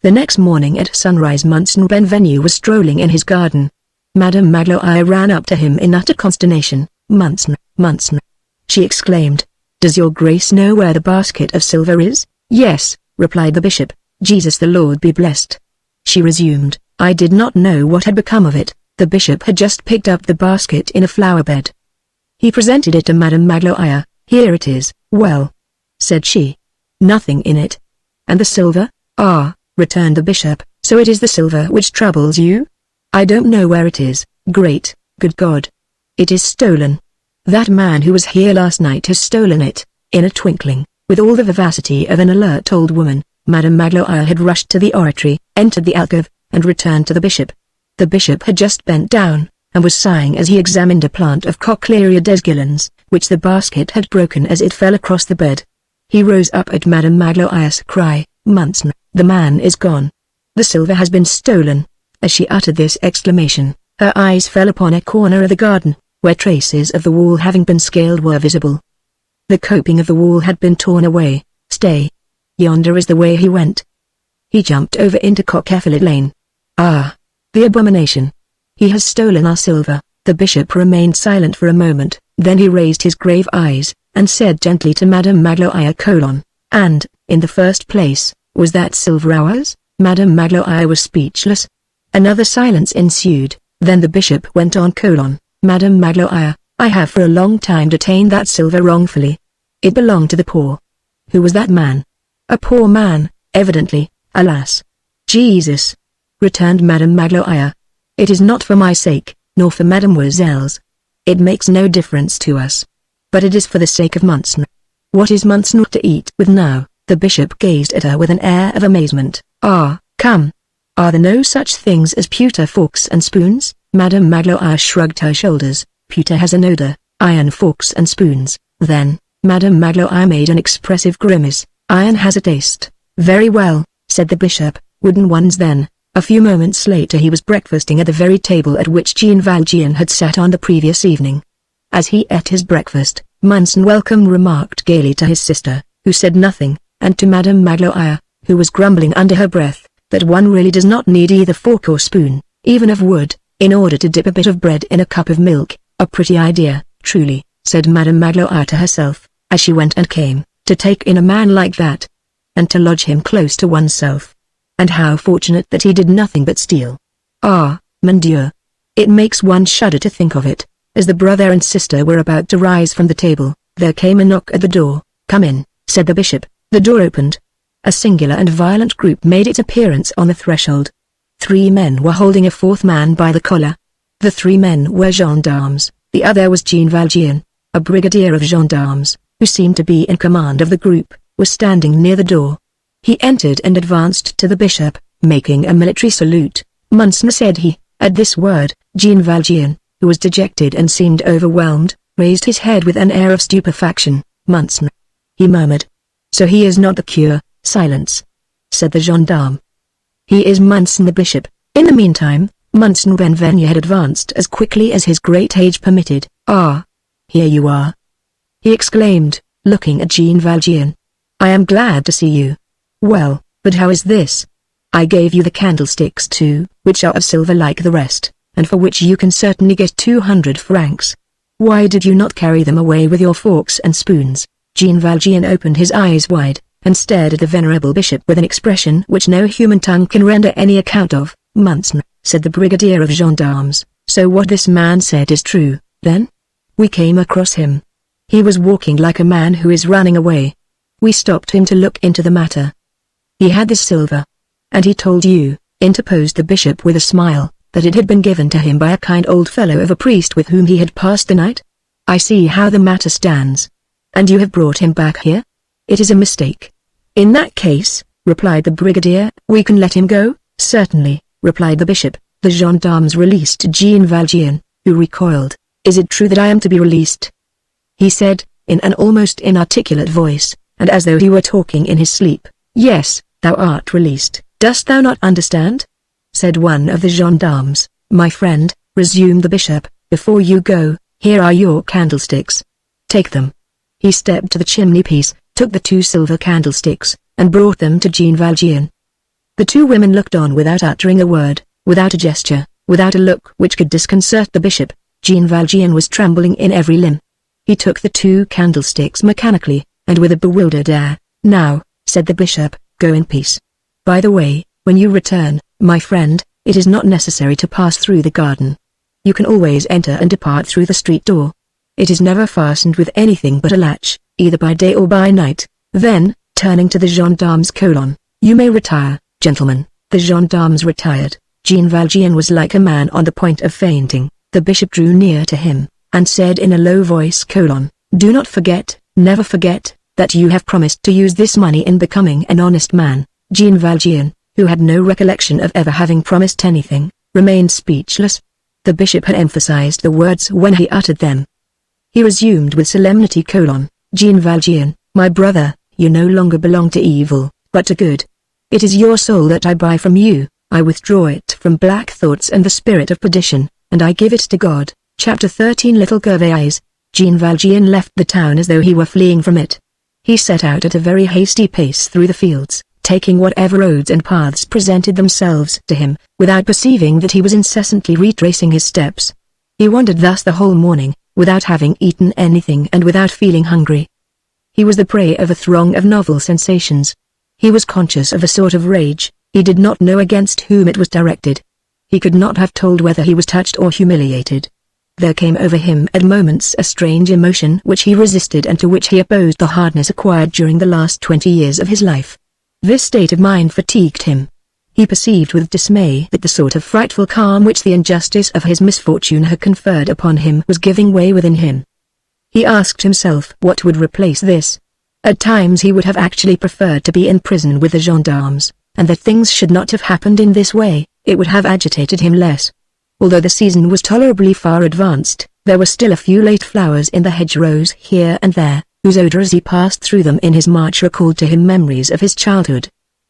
The next morning at sunrise Monseigneur Benvenu was strolling in his garden. Madame Magloire ran up to him in utter consternation. "Monseigneur, Monseigneur," she exclaimed, "does your grace know where the basket of silver is?" "Yes," replied the bishop, "Jesus the Lord be blessed." She resumed, "I did not know what had become of it." The bishop had just picked up the basket in a flower bed. He presented it to Madame Magloire. "Here it is." "Well," said she, "nothing in it." "And the silver?" "Ah," returned the bishop, "so it is the silver which troubles you?" "I don't know where it is." "Great, good God! It is stolen. That man who was here last night has stolen it." In a twinkling, with all the vivacity of an alert old woman, Madame Magloire had rushed to the oratory, entered the alcove, and returned to the bishop. The bishop had just bent down, and was sighing as he examined a plant of Cochlearia desgillans, which the basket had broken as it fell across the bed. He rose up at Madame Magloire's cry, "Monseigneur, the man is gone. The silver has been stolen." As she uttered this exclamation, her eyes fell upon a corner of the garden, where traces of the wall having been scaled were visible. The coping of the wall had been torn away. "Stay. Yonder is the way he went." He jumped over into Coquefilet Lane. "Ah! The abomination! He has stolen our silver." The bishop remained silent for a moment, then he raised his grave eyes, and said gently to Madame Magloire: "And, in the first place, was that silver ours?" Madame Magloire was speechless. Another silence ensued, then the bishop went on: "Madame Magloire, I have for a long time detained that silver wrongfully. It belonged to the poor." "Who was that man?" A poor man, evidently, alas. Jesus, returned Madame Magloire. It is not for my sake, nor for Mademoiselle's. It makes no difference to us. But it is for the sake of Monseigneur. What is Monseigneur to eat with now? The bishop gazed at her with an air of amazement. Ah, come. Are there no such things as pewter forks and spoons? Madame Magloire shrugged her shoulders. Pewter has an odor, iron forks and spoons. Then, Madame Magloire made an expressive grimace. Iron has a taste. Very well, said the bishop. Wooden ones then. A few moments later he was breakfasting at the very table at which Jean Valjean had sat on the previous evening. As he ate his breakfast, Monseigneur Welcome remarked gaily to his sister, who said nothing, and to Madame Magloire, who was grumbling under her breath, that one really does not need either fork or spoon, even of wood, in order to dip a bit of bread in a cup of milk. A pretty idea, truly, said Madame Magloire to herself, as she went and came, to take in a man like that, and to lodge him close to oneself. And how fortunate that he did nothing but steal. Ah, mon Dieu. It makes one shudder to think of it. As the brother and sister were about to rise from the table, there came a knock at the door. Come in, said the bishop. The door opened. A singular and violent group made its appearance on the threshold. 3 men were holding a 4th man by the collar. The 3 men were gendarmes, the other was Jean Valjean, a brigadier of gendarmes, who seemed to be in command of the group, was standing near the door. He entered and advanced to the bishop, making a military salute. Monseigneur, said he. At this word, Jean Valjean, who was dejected and seemed overwhelmed, raised his head with an air of stupefaction. Monseigneur, he murmured. So he is not the cure. Silence, said the gendarme. He is Monseigneur the bishop. In the meantime, Monseigneur Benvenu had advanced as quickly as his great age permitted. Ah, here you are, he exclaimed, looking at Jean Valjean. I am glad to see you. Well, but how is this? I gave you the candlesticks too, which are of silver like the rest, and for which you can certainly get 200 francs. Why did you not carry them away with your forks and spoons? Jean Valjean opened his eyes wide, and stared at the venerable bishop with an expression which no human tongue can render any account of. Monseigneur, said the brigadier of gendarmes, so what this man said is true, then? We came across him. He was walking like a man who is running away. We stopped him to look into the matter. He had this silver. And he told you, interposed the bishop with a smile, that it had been given to him by a kind old fellow of a priest with whom he had passed the night? I see how the matter stands. And you have brought him back here? It is a mistake. In that case, replied the brigadier, we can let him go? Certainly, replied the bishop. The gendarmes released Jean Valjean, who recoiled. Is it true that I am to be released? He said, in an almost inarticulate voice, and as though he were talking in his sleep. Yes, thou art released. Dost thou not understand? Said one of the gendarmes. My friend, resumed the bishop, before you go, here are your candlesticks. Take them. He stepped to the chimney-piece, took the 2 silver candlesticks, and brought them to Jean Valjean. The 2 women looked on without uttering a word, without a gesture, without a look which could disconcert the bishop. Jean Valjean was trembling in every limb. He took the 2 candlesticks mechanically, and with a bewildered air. Now, said the bishop, go in peace. By the way, when you return, my friend, it is not necessary to pass through the garden. You can always enter and depart through the street door. It is never fastened with anything but a latch, either by day or by night. Then, turning to the gendarmes, you may retire, gentlemen. The gendarmes retired. Jean Valjean was like a man on the point of fainting. The bishop drew near to him, and said in a low voice, do not forget, never forget, that you have promised to use this money in becoming an honest man. Jean Valjean, who had no recollection of ever having promised anything, remained speechless. The bishop had emphasized the words when he uttered them. He resumed with solemnity, Jean Valjean, my brother, you no longer belong to evil, but to good. It is your soul that I buy from you. I withdraw it from black thoughts and the spirit of perdition, and I give it to God. Chapter 13. Little Gervais. Jean Valjean left the town as though he were fleeing from it. He set out at a very hasty pace through the fields, taking whatever roads and paths presented themselves to him, without perceiving that he was incessantly retracing his steps. He wandered thus the whole morning, without having eaten anything and without feeling hungry. He was the prey of a throng of novel sensations. He was conscious of a sort of rage. He did not know against whom it was directed. He could not have told whether he was touched or humiliated. There came over him at moments a strange emotion which he resisted and to which he opposed the hardness acquired during the last 20 years of his life. This state of mind fatigued him. He perceived with dismay that the sort of frightful calm which the injustice of his misfortune had conferred upon him was giving way within him. He asked himself what would replace this. At times he would have actually preferred to be in prison with the gendarmes, and that things should not have happened in this way, it would have agitated him less. Although the season was tolerably far advanced, there were still a few late flowers in the hedgerows here and there, whose odor as he passed through them in his march recalled to him memories of his childhood.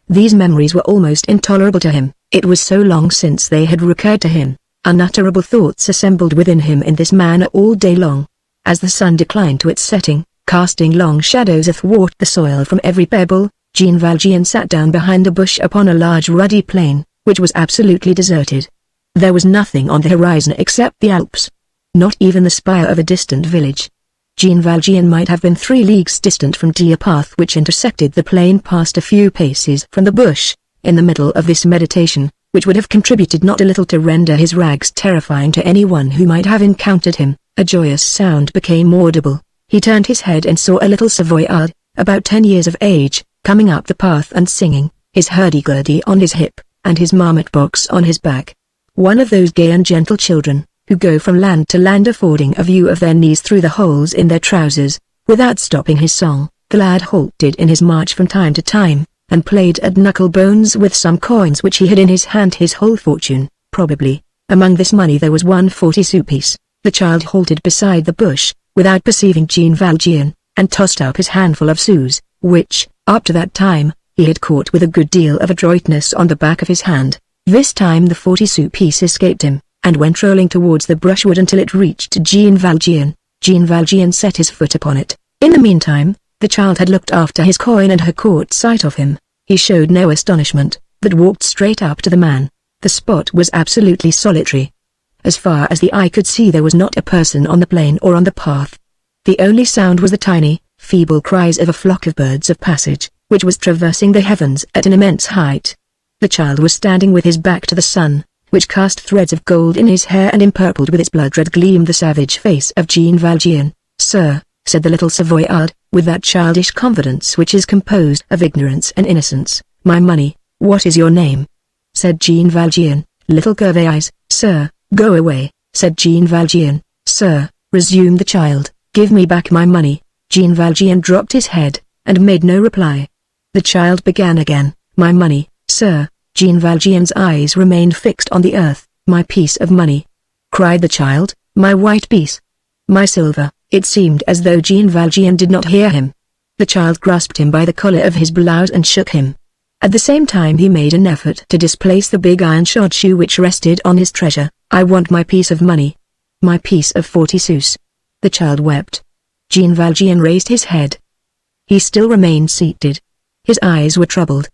These memories were almost intolerable to him, it was so long since they had recurred to him. Unutterable thoughts assembled within him in this manner all day long. As the sun declined to its setting, casting long shadows athwart the soil from every pebble, Jean Valjean sat down behind a bush upon a large ruddy plain, which was absolutely deserted. There was nothing on the horizon except the Alps. Not even the spire of a distant village. Jean Valjean might have been 3 leagues distant from a path which intersected the plain past a few paces from the bush. In the middle of this meditation, which would have contributed not a little to render his rags terrifying to anyone who might have encountered him, a joyous sound became audible. He turned his head and saw a little Savoyard, about 10 years of age, coming up the path and singing, his hurdy-gurdy on his hip, and his marmot box on his back. One of those gay and gentle children, who go from land to land affording a view of their knees through the holes in their trousers. Without stopping his song, the lad halted in his march from time to time, and played at knuckle-bones with some coins which he had in his hand, his whole fortune, probably. Among this money there was 1 40-sou piece. The child halted beside the bush, without perceiving Jean Valjean, and tossed up his handful of sous, which, up to that time, he had caught with a good deal of adroitness on the back of his hand. This time the 40-sou piece escaped him, and went rolling towards the brushwood until it reached Jean Valjean. Jean Valjean set his foot upon it. In the meantime, the child had looked after his coin and had caught sight of him. He showed no astonishment, but walked straight up to the man. The spot was absolutely solitary. As far as the eye could see there was not a person on the plain or on the path. The only sound was the tiny, feeble cries of a flock of birds of passage, which was traversing the heavens at an immense height. The child was standing with his back to the sun, which cast threads of gold in his hair and empurpled with its blood-red gleam the savage face of Jean Valjean. "Sir," said the little Savoyard, with that childish confidence which is composed of ignorance and innocence, "my money." "What is your name?" said Jean Valjean. "Little Gervais." "Sir, go away," said Jean Valjean. "Sir," resumed the child, "give me back my money." Jean Valjean dropped his head, and made no reply. The child began again, "My money, sir." Jean Valjean's eyes remained fixed on the earth. "My piece of money," cried the child, "my white piece, my silver." It seemed as though Jean Valjean did not hear him. The child grasped him by the collar of his blouse and shook him. At the same time he made an effort to displace the big iron-shod shoe which rested on his treasure. "I want my piece of money. My piece of 40 sous." The child wept. Jean Valjean raised his head. He still remained seated. His eyes were troubled.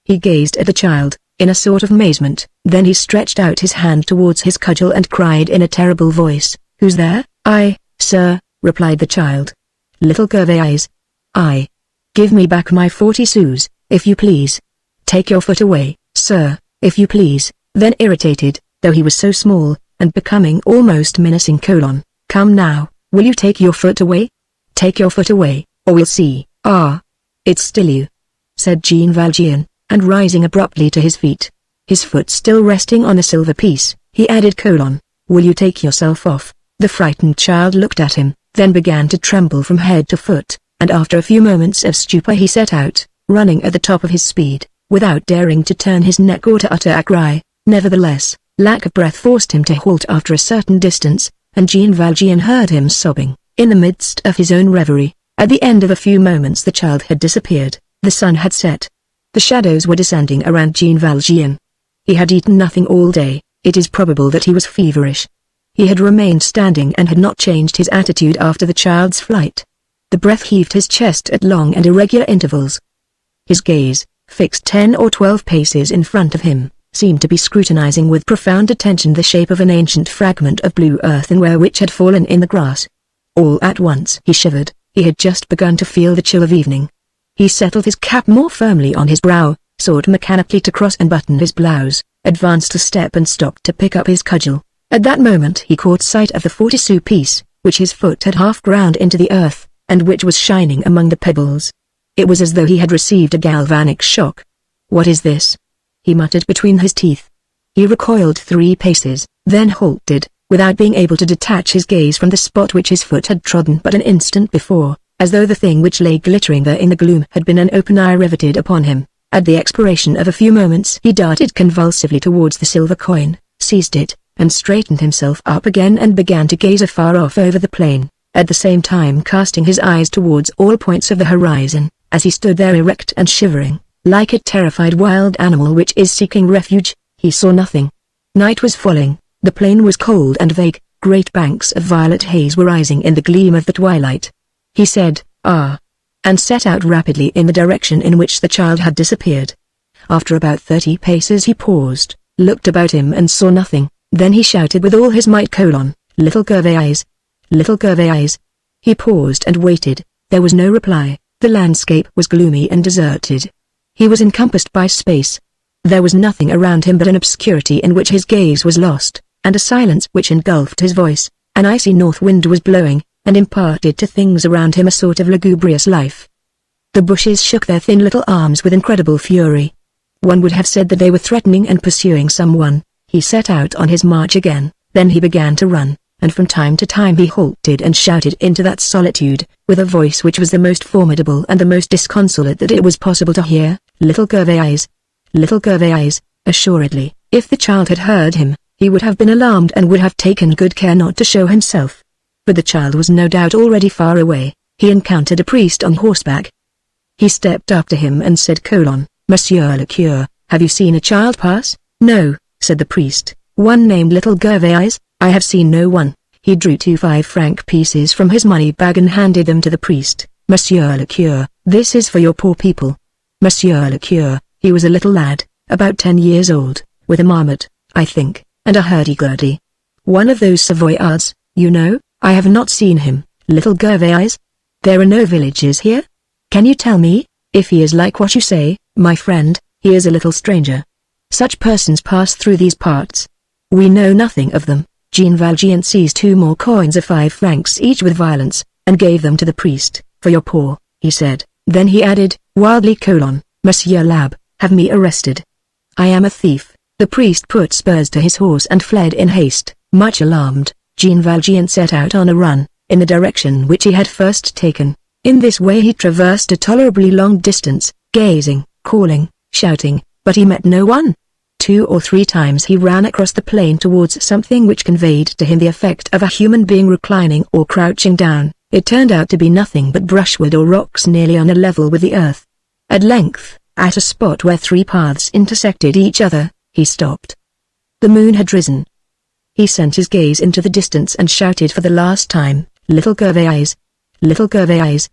He gazed at the child, in a sort of amazement, then he stretched out his hand towards his cudgel and cried in a terrible voice, "Who's there?" "I, sir," replied the child. "Little Gervais." "I. Give me back my 40 sous, if you please." "Take your foot away, sir, if you please." Then irritated, though he was so small, and becoming almost menacing: "Come now, will you take your foot away? Take your foot away, or we'll see." "Ah, it's still you," said Jean Valjean, and rising abruptly to his feet, his foot still resting on the silver piece, he added: "Will you take yourself off?" The frightened child looked at him, then began to tremble from head to foot, and after a few moments of stupor he set out, running at the top of his speed, without daring to turn his neck or to utter a cry. Nevertheless, lack of breath forced him to halt after a certain distance, and Jean Valjean heard him sobbing. In the midst of his own reverie, at the end of a few moments the child had disappeared. The sun had set. The shadows were descending around Jean Valjean. He had eaten nothing all day. It is probable that he was feverish. He had remained standing and had not changed his attitude after the child's flight. The breath heaved his chest at long and irregular intervals. His gaze, fixed 10 or 12 paces in front of him, seemed to be scrutinizing with profound attention the shape of an ancient fragment of blue earthenware which had fallen in the grass. All at once he shivered. He had just begun to feel the chill of evening. He settled his cap more firmly on his brow, sought mechanically to cross and button his blouse, advanced a step and stopped to pick up his cudgel. At that moment he caught sight of the 40-sou piece, which his foot had half ground into the earth, and which was shining among the pebbles. It was as though he had received a galvanic shock. "What is this?" he muttered between his teeth. He recoiled 3 paces, then halted, without being able to detach his gaze from the spot which his foot had trodden but an instant before, as though the thing which lay glittering there in the gloom had been an open eye riveted upon him. At the expiration of a few moments he darted convulsively towards the silver coin, seized it, and straightened himself up again and began to gaze afar off over the plain, at the same time casting his eyes towards all points of the horizon. As he stood there erect and shivering, like a terrified wild animal which is seeking refuge, he saw nothing. Night was falling, the plain was cold and vague, great banks of violet haze were rising in the gleam of the twilight. He said, "Ah," and set out rapidly in the direction in which the child had disappeared. After about 30 paces he paused, looked about him and saw nothing, then he shouted with all his might, "Little Gervais! Little Gervais!" He paused and waited. There was no reply. The landscape was gloomy and deserted. He was encompassed by space. There was nothing around him but an obscurity in which his gaze was lost, and a silence which engulfed his voice. An icy north wind was blowing, and imparted to things around him a sort of lugubrious life. The bushes shook their thin little arms with incredible fury. One would have said that they were threatening and pursuing someone. He set out on his march again, then he began to run, and from time to time he halted and shouted into that solitude, with a voice which was the most formidable and the most disconsolate that it was possible to hear, "Little Gervais! Little Gervais!" Assuredly, if the child had heard him, he would have been alarmed and would have taken good care not to show himself. But the child was no doubt already far away. He encountered a priest on horseback. He stepped up to him and said, "Monsieur le Curé, have you seen a child pass?" "No," said the priest. "One named Little Gervais? I have seen no one." He drew 2 5-franc pieces from his money bag and handed them to the priest. "Monsieur le Curé, this is for your poor people." Monsieur le Curé, he was a little lad, about 10 years old, with a marmot, I think, and a hurdy-gurdy. "One of those Savoyards, you know." "I have not seen him, Little Gervais. There are no villages here? Can you tell me, if he is like what you say?" "My friend, he is a little stranger. Such persons pass through these parts. We know nothing of them." Jean Valjean seized 2 more coins of 5 francs each with violence, and gave them to the priest. "For your poor," he said. Then he added, wildly, "Monsieur l'Abbé, have me arrested. I am a thief." The priest put spurs to his horse and fled in haste. Much alarmed, Jean Valjean set out on a run, in the direction which he had first taken. In this way he traversed a tolerably long distance, gazing, calling, shouting, but he met no one. 2 or 3 times he ran across the plain towards something which conveyed to him the effect of a human being reclining or crouching down. It turned out to be nothing but brushwood or rocks nearly on a level with the earth. At length, at a spot where 3 paths intersected each other, he stopped. The moon had risen. He sent his gaze into the distance and shouted for the last time, "Little Gervais! Little Gervais!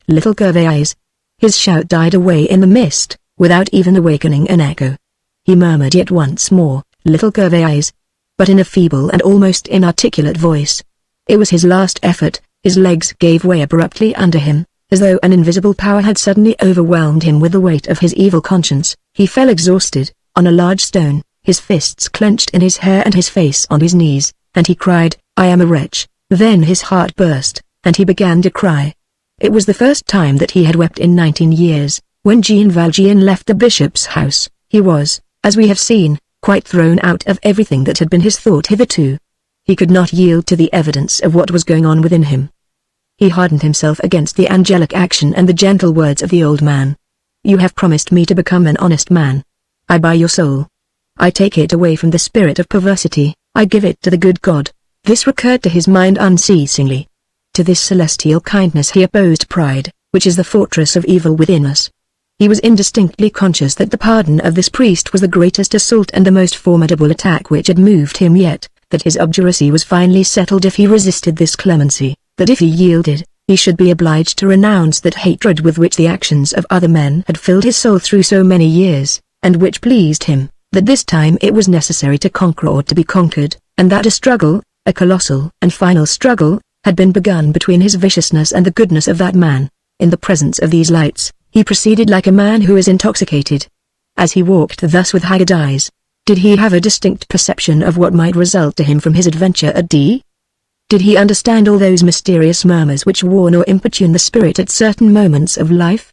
Little Gervais!" His shout died away in the mist, without even awakening an echo. He murmured yet once more, "Little Gervais," but in a feeble and almost inarticulate voice. It was his last effort. His legs gave way abruptly under him, as though an invisible power had suddenly overwhelmed him with the weight of his evil conscience. He fell exhausted, on a large stone, his fists clenched in his hair and his face on his knees, and he cried, "I am a wretch." Then his heart burst, and he began to cry. It was the first time that he had wept in 19 years. When Jean Valjean left the bishop's house, he was, as we have seen, quite thrown out of everything that had been his thought hitherto. He could not yield to the evidence of what was going on within him. He hardened himself against the angelic action and the gentle words of the old man. "You have promised me to become an honest man. I buy your soul. I take it away from the spirit of perversity, I give it to the good God." This recurred to his mind unceasingly. To this celestial kindness he opposed pride, which is the fortress of evil within us. He was indistinctly conscious that the pardon of this priest was the greatest assault and the most formidable attack which had moved him yet, that his obduracy was finally settled if he resisted this clemency, that if he yielded, he should be obliged to renounce that hatred with which the actions of other men had filled his soul through so many years, and which pleased him, that this time it was necessary to conquer or to be conquered, and that a struggle, a colossal and final struggle, had been begun between his viciousness and the goodness of that man. In the presence of these lights, he proceeded like a man who is intoxicated. As he walked thus with haggard eyes, Did he have a distinct perception of what might result to him from his adventure at D? Did he understand all those mysterious murmurs which warn or importune the spirit at certain moments of life?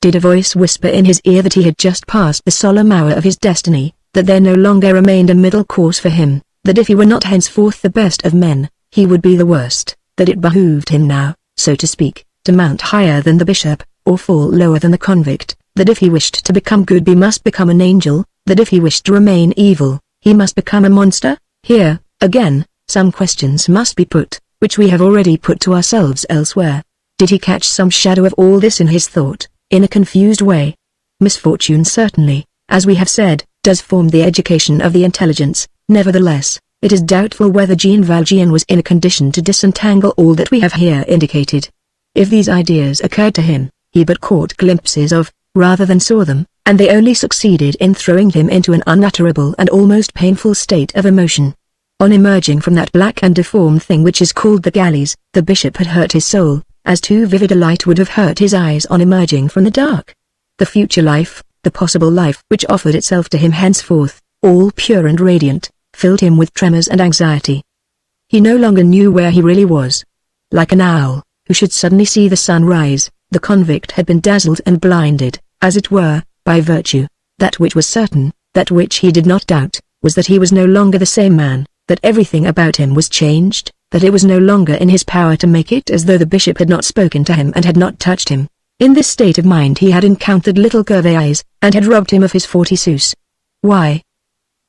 Did a voice whisper in his ear that he had just passed the solemn hour of his destiny, that there no longer remained a middle course for him, that if he were not henceforth the best of men, he would be the worst, that it behooved him now, so to speak, to mount higher than the bishop, or fall lower than the convict, that if he wished to become good he must become an angel, that if he wished to remain evil, he must become a monster? Here, again, some questions must be put, which we have already put to ourselves elsewhere. Did he catch some shadow of all this in his thought, in a confused way? Misfortune certainly, as we have said, does form the education of the intelligence. Nevertheless, it is doubtful whether Jean Valjean was in a condition to disentangle all that we have here indicated. If these ideas occurred to him, he but caught glimpses of, rather than saw them, and they only succeeded in throwing him into an unutterable and almost painful state of emotion. On emerging from that black and deformed thing which is called the galleys, the bishop had hurt his soul, as too vivid a light would have hurt his eyes on emerging from the dark. The future life, the possible life which offered itself to him henceforth, all pure and radiant, filled him with tremors and anxiety. He no longer knew where he really was. Like an owl, who should suddenly see the sun rise, the convict had been dazzled and blinded, as it were, by virtue. That which was certain, that which he did not doubt, was that he was no longer the same man, that everything about him was changed, that it was no longer in his power to make it as though the bishop had not spoken to him and had not touched him. In this state of mind he had encountered little Gervais, and had robbed him of his 40 sous. Why?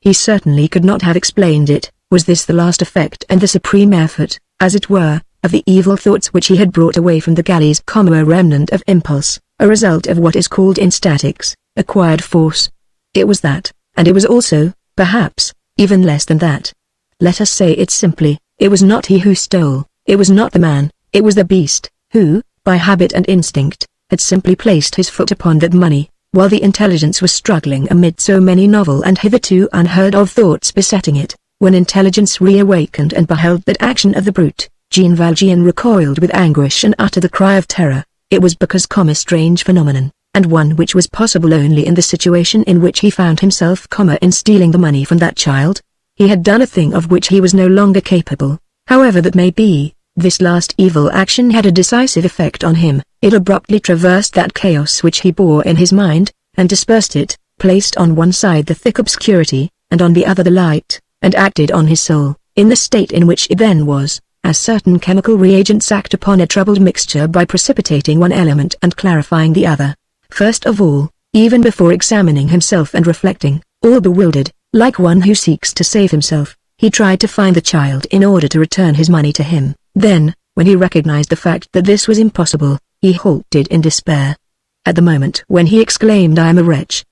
He certainly could not have explained it. Was this the last effect and the supreme effort, as it were, of the evil thoughts which he had brought away from the galleys, a remnant of impulse, a result of what is called in statics, acquired force? It was that, and it was also, perhaps, even less than that. Let us say it simply, it was not he who stole, it was not the man, it was the beast, who, by habit and instinct, had simply placed his foot upon that money, while the intelligence was struggling amid so many novel and hitherto unheard of thoughts besetting it. When intelligence reawakened and beheld that action of the brute, Jean Valjean recoiled with anguish and uttered a cry of terror. It was because a strange phenomenon, and one which was possible only in the situation in which he found himself, in stealing the money from that child. He had done a thing of which he was no longer capable. However that may be, this last evil action had a decisive effect on him. It abruptly traversed that chaos which he bore in his mind, and dispersed it, placed on one side the thick obscurity, and on the other the light, and acted on his soul, in the state in which it then was, as certain chemical reagents act upon a troubled mixture by precipitating one element and clarifying the other. First of all, even before examining himself and reflecting, all bewildered, like one who seeks to save himself, he tried to find the child in order to return his money to him. Then, when he recognized the fact that this was impossible, he halted in despair. At the moment when he exclaimed, "I am a wretch,"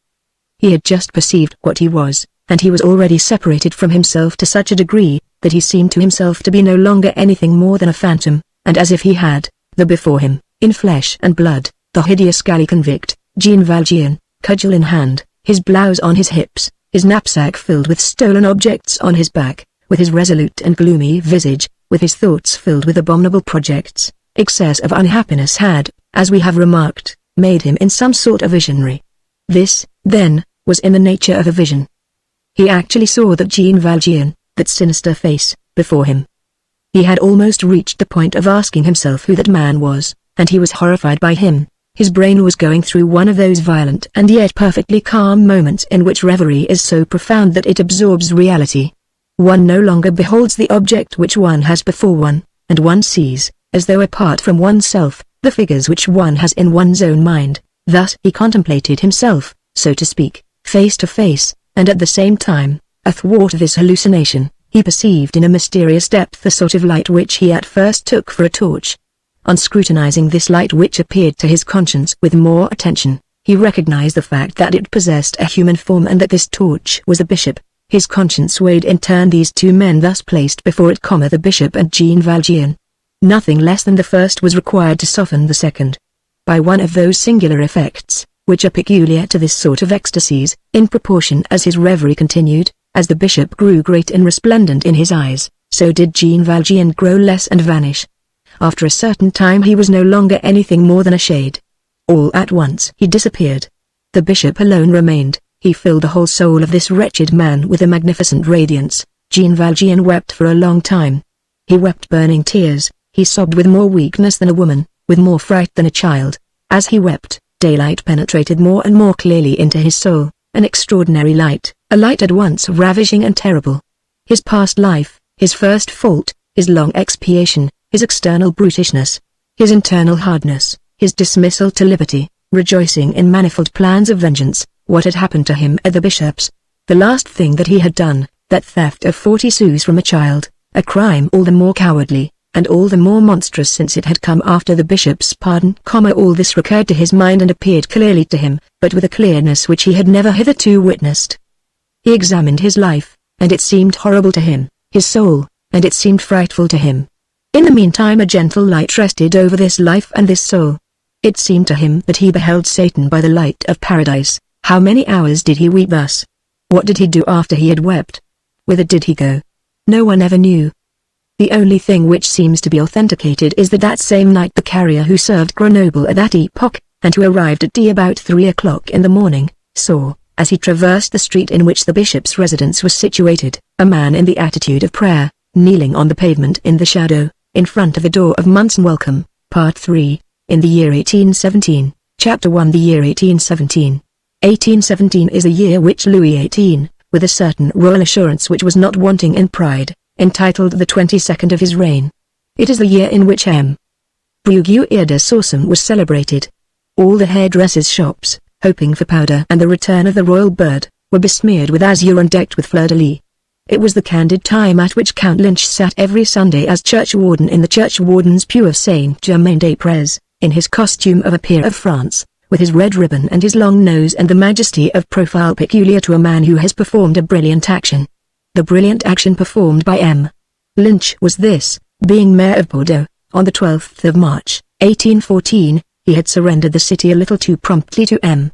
he had just perceived what he was, and he was already separated from himself to such a degree, that he seemed to himself to be no longer anything more than a phantom, and as if he had, there before him, in flesh and blood, the hideous galley convict, Jean Valjean, cudgel in hand, his blouse on his hips, his knapsack filled with stolen objects on his back, with his resolute and gloomy visage, with his thoughts filled with abominable projects. Excess of unhappiness had, as we have remarked, made him in some sort a visionary. This, then, was in the nature of a vision. He actually saw that Jean Valjean, that sinister face, before him. He had almost reached the point of asking himself who that man was, and he was horrified by him. His brain was going through one of those violent and yet perfectly calm moments in which reverie is so profound that it absorbs reality. One no longer beholds the object which one has before one, and one sees, as though apart from oneself, the figures which one has in one's own mind. Thus he contemplated himself, so to speak, face to face, and at the same time, athwart this hallucination, he perceived in a mysterious depth a sort of light which he at first took for a torch. On scrutinizing this light, which appeared to his conscience with more attention, he recognized the fact that it possessed a human form and that this torch was the bishop. His conscience weighed in turn these two men thus placed before it, the bishop and Jean Valjean. Nothing less than the first was required to soften the second. By one of those singular effects, which are peculiar to this sort of ecstasies, in proportion as his reverie continued, as the bishop grew great and resplendent in his eyes, so did Jean Valjean grow less and vanish. After a certain time he was no longer anything more than a shade. All at once he disappeared. The bishop alone remained, he filled the whole soul of this wretched man with a magnificent radiance. Jean Valjean wept for a long time. He wept burning tears, he sobbed with more weakness than a woman, with more fright than a child. As he wept, daylight penetrated more and more clearly into his soul, an extraordinary light, a light at once ravishing and terrible. His past life, his first fault, his long expiation, his external brutishness, his internal hardness, his dismissal to liberty, rejoicing in manifold plans of vengeance, what had happened to him at the bishop's, the last thing that he had done, that theft of 40 sous from a child, a crime all the more cowardly, and all the more monstrous since it had come after the bishop's pardon. All this recurred to his mind and appeared clearly to him, but with a clearness which he had never hitherto witnessed. He examined his life, and it seemed horrible to him, his soul, and it seemed frightful to him. In the meantime a gentle light rested over this life and this soul. It seemed to him that he beheld Satan by the light of paradise. How many hours did he weep thus? What did he do after he had wept? Whither did he go? No one ever knew. The only thing which seems to be authenticated is that same night the carrier who served Grenoble at that epoch, and who arrived at D about 3 o'clock in the morning, saw, as he traversed the street in which the bishop's residence was situated, a man in the attitude of prayer, kneeling on the pavement in the shadow, in front of the door of Monson Welcome, Part 3, in the year 1817, Chapter 1. The year 1817. 1817 is a year which Louis XVIII, with a certain royal assurance which was not wanting in pride, entitled the 22nd of his reign. It is the year in which M. Bruguier de Sorsum was celebrated. All the hairdressers' shops, hoping for powder and the return of the royal bird, were besmeared with azure and decked with fleur-de-lis. It was the candid time at which Count Lynch sat every Sunday as churchwarden in the churchwarden's pew of Saint-Germain-des-Prés, in his costume of a peer of France, with his red ribbon and his long nose and the majesty of profile peculiar to a man who has performed a brilliant action. The brilliant action performed by M. Lynch was this: being mayor of Bordeaux, on the 12th of March, 1814, he had surrendered the city a little too promptly to M.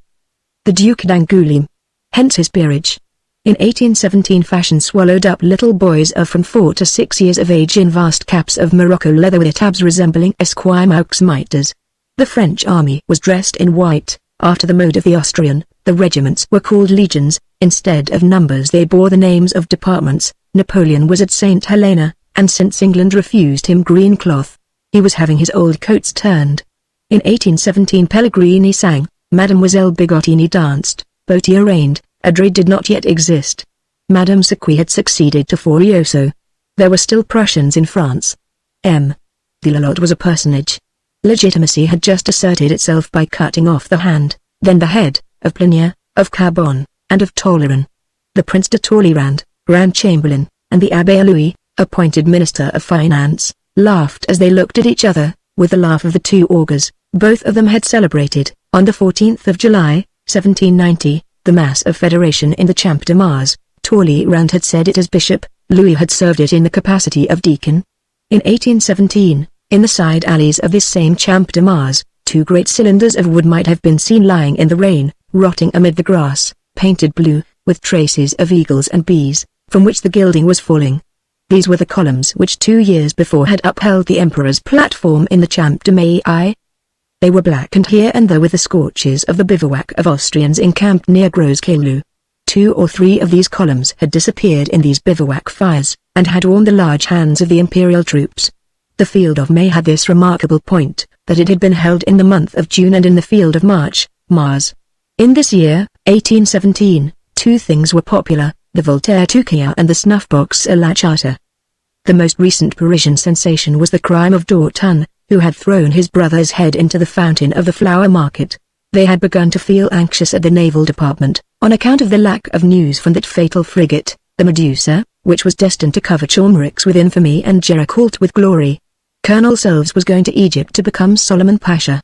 the Duke d'Angoulême. Hence his peerage. In 1817 fashion swallowed up little boys of from 4 to 6 years of age in vast caps of Morocco leather with tabs resembling Esquimaux mitres. The French army was dressed in white, after the mode of the Austrian. The regiments were called legions, instead of numbers they bore the names of departments. Napoleon was at St. Helena, and since England refused him green cloth, he was having his old coats turned. In 1817 Pellegrini sang, Mademoiselle Bigottini danced, Botia reigned, Adre did not yet exist. Madame Sequi had succeeded to Furioso. There were still Prussians in France. M. de la Lotte was a personage. Legitimacy had just asserted itself by cutting off the hand, then the head, of Plinier, of Carbon, and of Tolleran. The Prince de Talleyrand, Grand Chamberlain, and the Abbé Louis, appointed Minister of Finance, laughed as they looked at each other, with the laugh of the two augurs. Both of them had celebrated, on the 14th of July, 1790, the Mass of Federation in the Champ de Mars. Talleyrand had said it as bishop, Louis had served it in the capacity of deacon. In 1817, in the side alleys of this same Champ de Mars, 2 great cylinders of wood might have been seen lying in the rain, rotting amid the grass, painted blue, with traces of eagles and bees, from which the gilding was falling. These were the columns which 2 years before had upheld the emperor's platform in the Champ de Mai. They were blackened here and there with the scorches of the bivouac of Austrians encamped near Gros Caillou. 2 or 3 of these columns had disappeared in these bivouac fires, and had warmed the large hands of the imperial troops. The field of May had this remarkable point, that it had been held in the month of June and in the field of March, Mars. In this year, 1817, 2 things were popular, the Voltaire Touquet and the snuff-box à la Charter. The most recent Parisian sensation was the crime of Dorton, who had thrown his brother's head into the fountain of the flower market. They had begun to feel anxious at the Naval Department, on account of the lack of news from that fatal frigate, the Medusa, which was destined to cover Chaumerix with infamy and Géricault with glory. Colonel Selves was going to Egypt to become Solomon Pasha.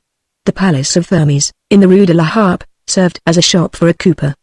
The palace of Thermes, in the Rue de la Harpe, served as a shop for a cooper.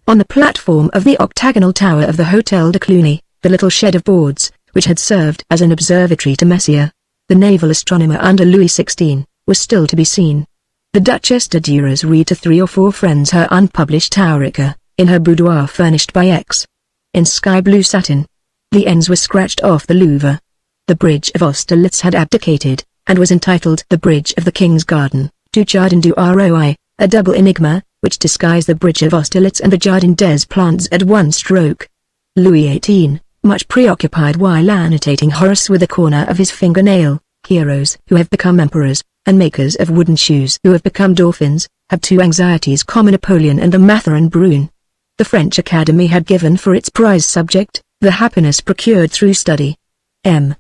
On the platform of the octagonal tower of the Hôtel de Cluny, the little shed of boards, which had served as an observatory to Messier, the naval astronomer under Louis XVI, was still to be seen. The Duchesse de Duras read to 3 or 4 friends her unpublished Taurica, in her boudoir furnished by X. In sky-blue satin. The ends were scratched off the Louvre. The bridge of Austerlitz had abdicated, and was entitled the Bridge of the King's Garden, du Jardin du Roi, a double enigma, which disguised the Bridge of Austerlitz and the Jardin des Plantes at one stroke. Louis XVIII, much preoccupied while annotating Horace with the corner of his fingernail, heroes who have become emperors, and makers of wooden shoes who have become dolphins, have two anxieties common: Napoleon and the Matherin Brune. The French Academy had given for its prize subject, the happiness procured through study. M.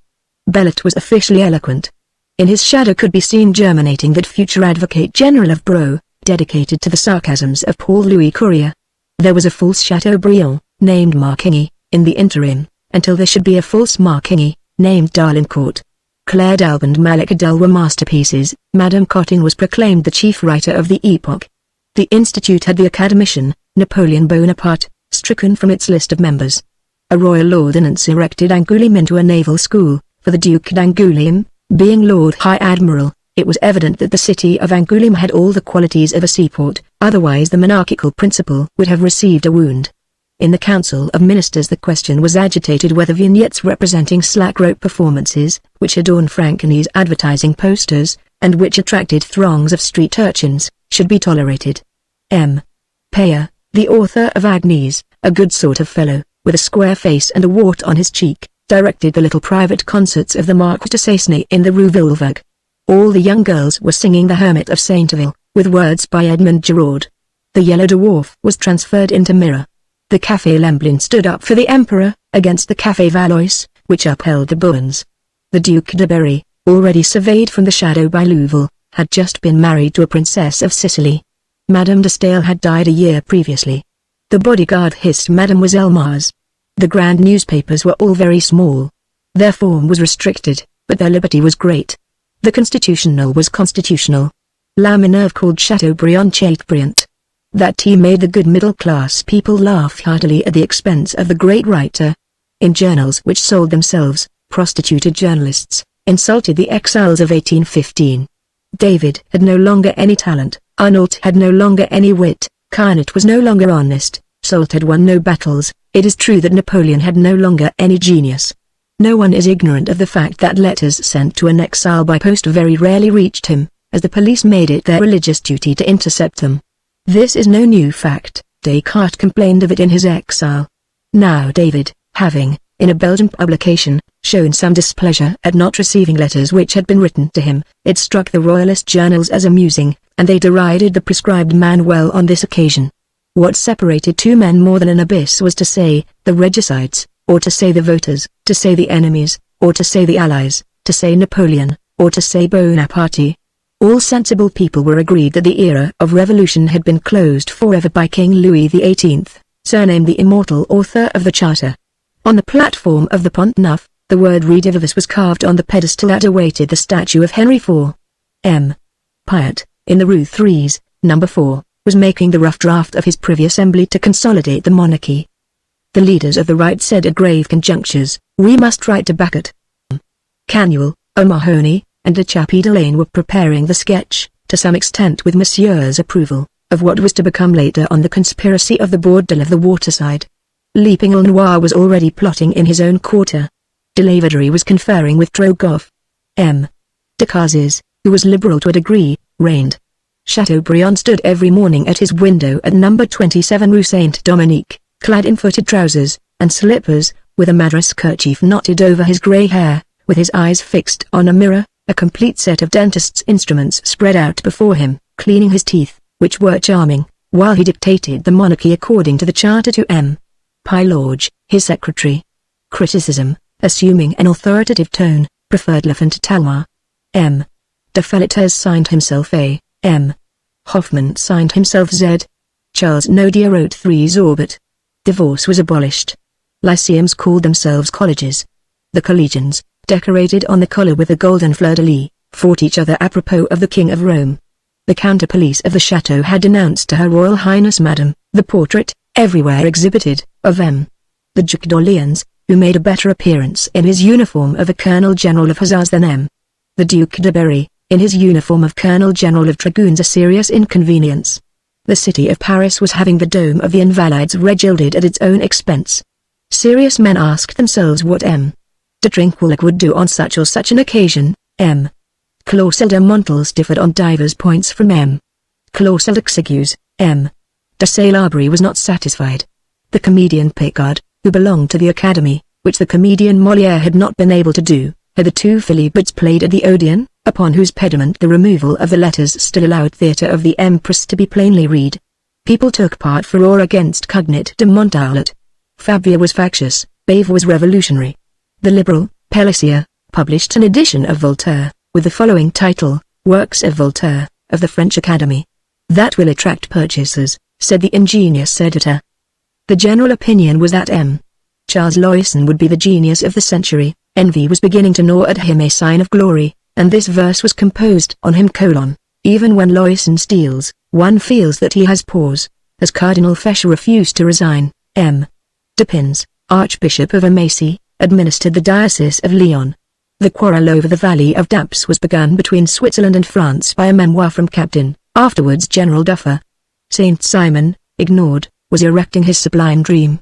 Belot was officially eloquent. In his shadow could be seen germinating that future Advocate General of Bro, dedicated to the sarcasms of Paul Louis Courier. There was a false Chateaubriand, named Marquigny, in the interim, until there should be a false Marquigny, named Darlincourt. Claire d'Albe and Malek Adel were masterpieces. Madame Cottin was proclaimed the chief writer of the epoch. The institute had the academician, Napoleon Bonaparte, stricken from its list of members. A royal ordinance erected Angoulême into a naval school, for the Duc d'Angoulême, being Lord High Admiral. It was evident that the city of Angoulême had all the qualities of a seaport, otherwise the monarchical principle would have received a wound. In the Council of Ministers the question was agitated whether vignettes representing slack-rope performances, which adorned Franconi's advertising posters, and which attracted throngs of street urchins, should be tolerated. M. Payer, the author of Agnes, a good sort of fellow, with a square face and a wart on his cheek, directed the little private concerts of the Marquis de Sesnay in the Rue Vilvogue. All the young girls were singing The Hermit of Sainteville, with words by Edmond Giraud. The Yellow Dwarf was transferred into Mirror. The Café Lemblin stood up for the Emperor, against the Café Valois, which upheld the Bourbons. The Duc de Berry, already surveyed from the shadow by Louville, had just been married to a princess of Sicily. Madame de Staël had died a year previously. The bodyguard hissed Mademoiselle Mars. The grand newspapers were all very small. Their form was restricted, but their liberty was great. The Constitutional was constitutional. La Minerve called Chateaubriand Chateaubriand. That tea made the good middle-class people laugh heartily at the expense of the great writer. In journals which sold themselves, prostituted journalists insulted the exiles of 1815. David had no longer any talent, Arnault had no longer any wit, Carnot was no longer honest, Soult had won no battles. It is true that Napoleon had no longer any genius. No one is ignorant of the fact that letters sent to an exile by post very rarely reached him, as the police made it their religious duty to intercept them. This is no new fact. Descartes complained of it in his exile. Now David, having, in a Belgian publication, shown some displeasure at not receiving letters which had been written to him, it struck the royalist journals as amusing, and they derided the prescribed man well on this occasion. What separated two men more than an abyss was to say, the regicides, or to say the voters, to say the enemies, or to say the allies, to say Napoleon, or to say Bonaparte. All sensible people were agreed that the era of revolution had been closed forever by King Louis XVIII, surnamed the immortal author of the Charter. On the platform of the Pont Neuf, the word Redivivus was carved on the pedestal that awaited the statue of Henry IV. M. Piat, in the Rue Threes, No. 4, was making the rough draft of his Privy Assembly to consolidate the monarchy. The leaders of the right said at grave conjunctures, "We must write to Becket." Canuel, O'Mahony, and de Chapdelaine were preparing the sketch, to some extent with Monsieur's approval, of what was to become later on the conspiracy of the Bordel of the waterside. L'Épingle-Noire was already plotting in his own quarter. De Laverie was conferring with Trogoff. M. Decazes, who was liberal to a degree, reigned. Chateaubriand stood every morning at his window at No. 27 Rue Saint-Dominique, clad in footed trousers, and slippers, with a Madras kerchief knotted over his grey hair, with his eyes fixed on a mirror, a complete set of dentist's instruments spread out before him, cleaning his teeth, which were charming, while he dictated the monarchy according to the charter to M. Pilorge, his secretary. Criticism, assuming an authoritative tone, preferred Lefant to Talma. M. de Felletes signed himself A. M. Hoffman signed himself Z. Charles Nodier wrote 3 Orbit. Divorce was abolished. Lyceums called themselves colleges. The collegians, decorated on the collar with a golden fleur-de-lis, fought each other apropos of the King of Rome. The counter-police of the chateau had denounced to Her Royal Highness Madame, the portrait, everywhere exhibited, of M. the Duc d'Orléans, who made a better appearance in his uniform of a Colonel-General of Hussars than M. the Duc de Berry, in his uniform of Colonel-General of Dragoons, a serious inconvenience. The city of Paris was having the dome of the Invalides regilded at its own expense. Serious men asked themselves what M. de Trinquelague would do on such or such an occasion. M. Clausel de Montals differed on divers points from M. Clausel d'Exigues, M. de Salaberry was not satisfied. The comedian Picard, who belonged to the Academy, which the comedian Molière had not been able to do, had the two Philibert played at the Odeon, upon whose pediment the removal of the letters still allowed Theatre of the Empress to be plainly read. People took part for or against Cugnet de Montaulet. Fabia was factious, Bave was revolutionary. The liberal, Pélissier, published an edition of Voltaire, with the following title, Works of Voltaire, of the French Academy. That will attract purchasers, said the ingenious editor. The general opinion was that M. Charles Loyson would be the genius of the century. Envy was beginning to gnaw at him a sign of glory, and this verse was composed on him: Even when Loyson steals, one feels that he has pause. As Cardinal Fesch refused to resign, M. de Pins, Archbishop of Amacy, administered the Diocese of Lyon. The quarrel over the Valley of Dappes was begun between Switzerland and France by a memoir from Captain, afterwards General Duffer. Saint Simon, ignored, was erecting his sublime dream.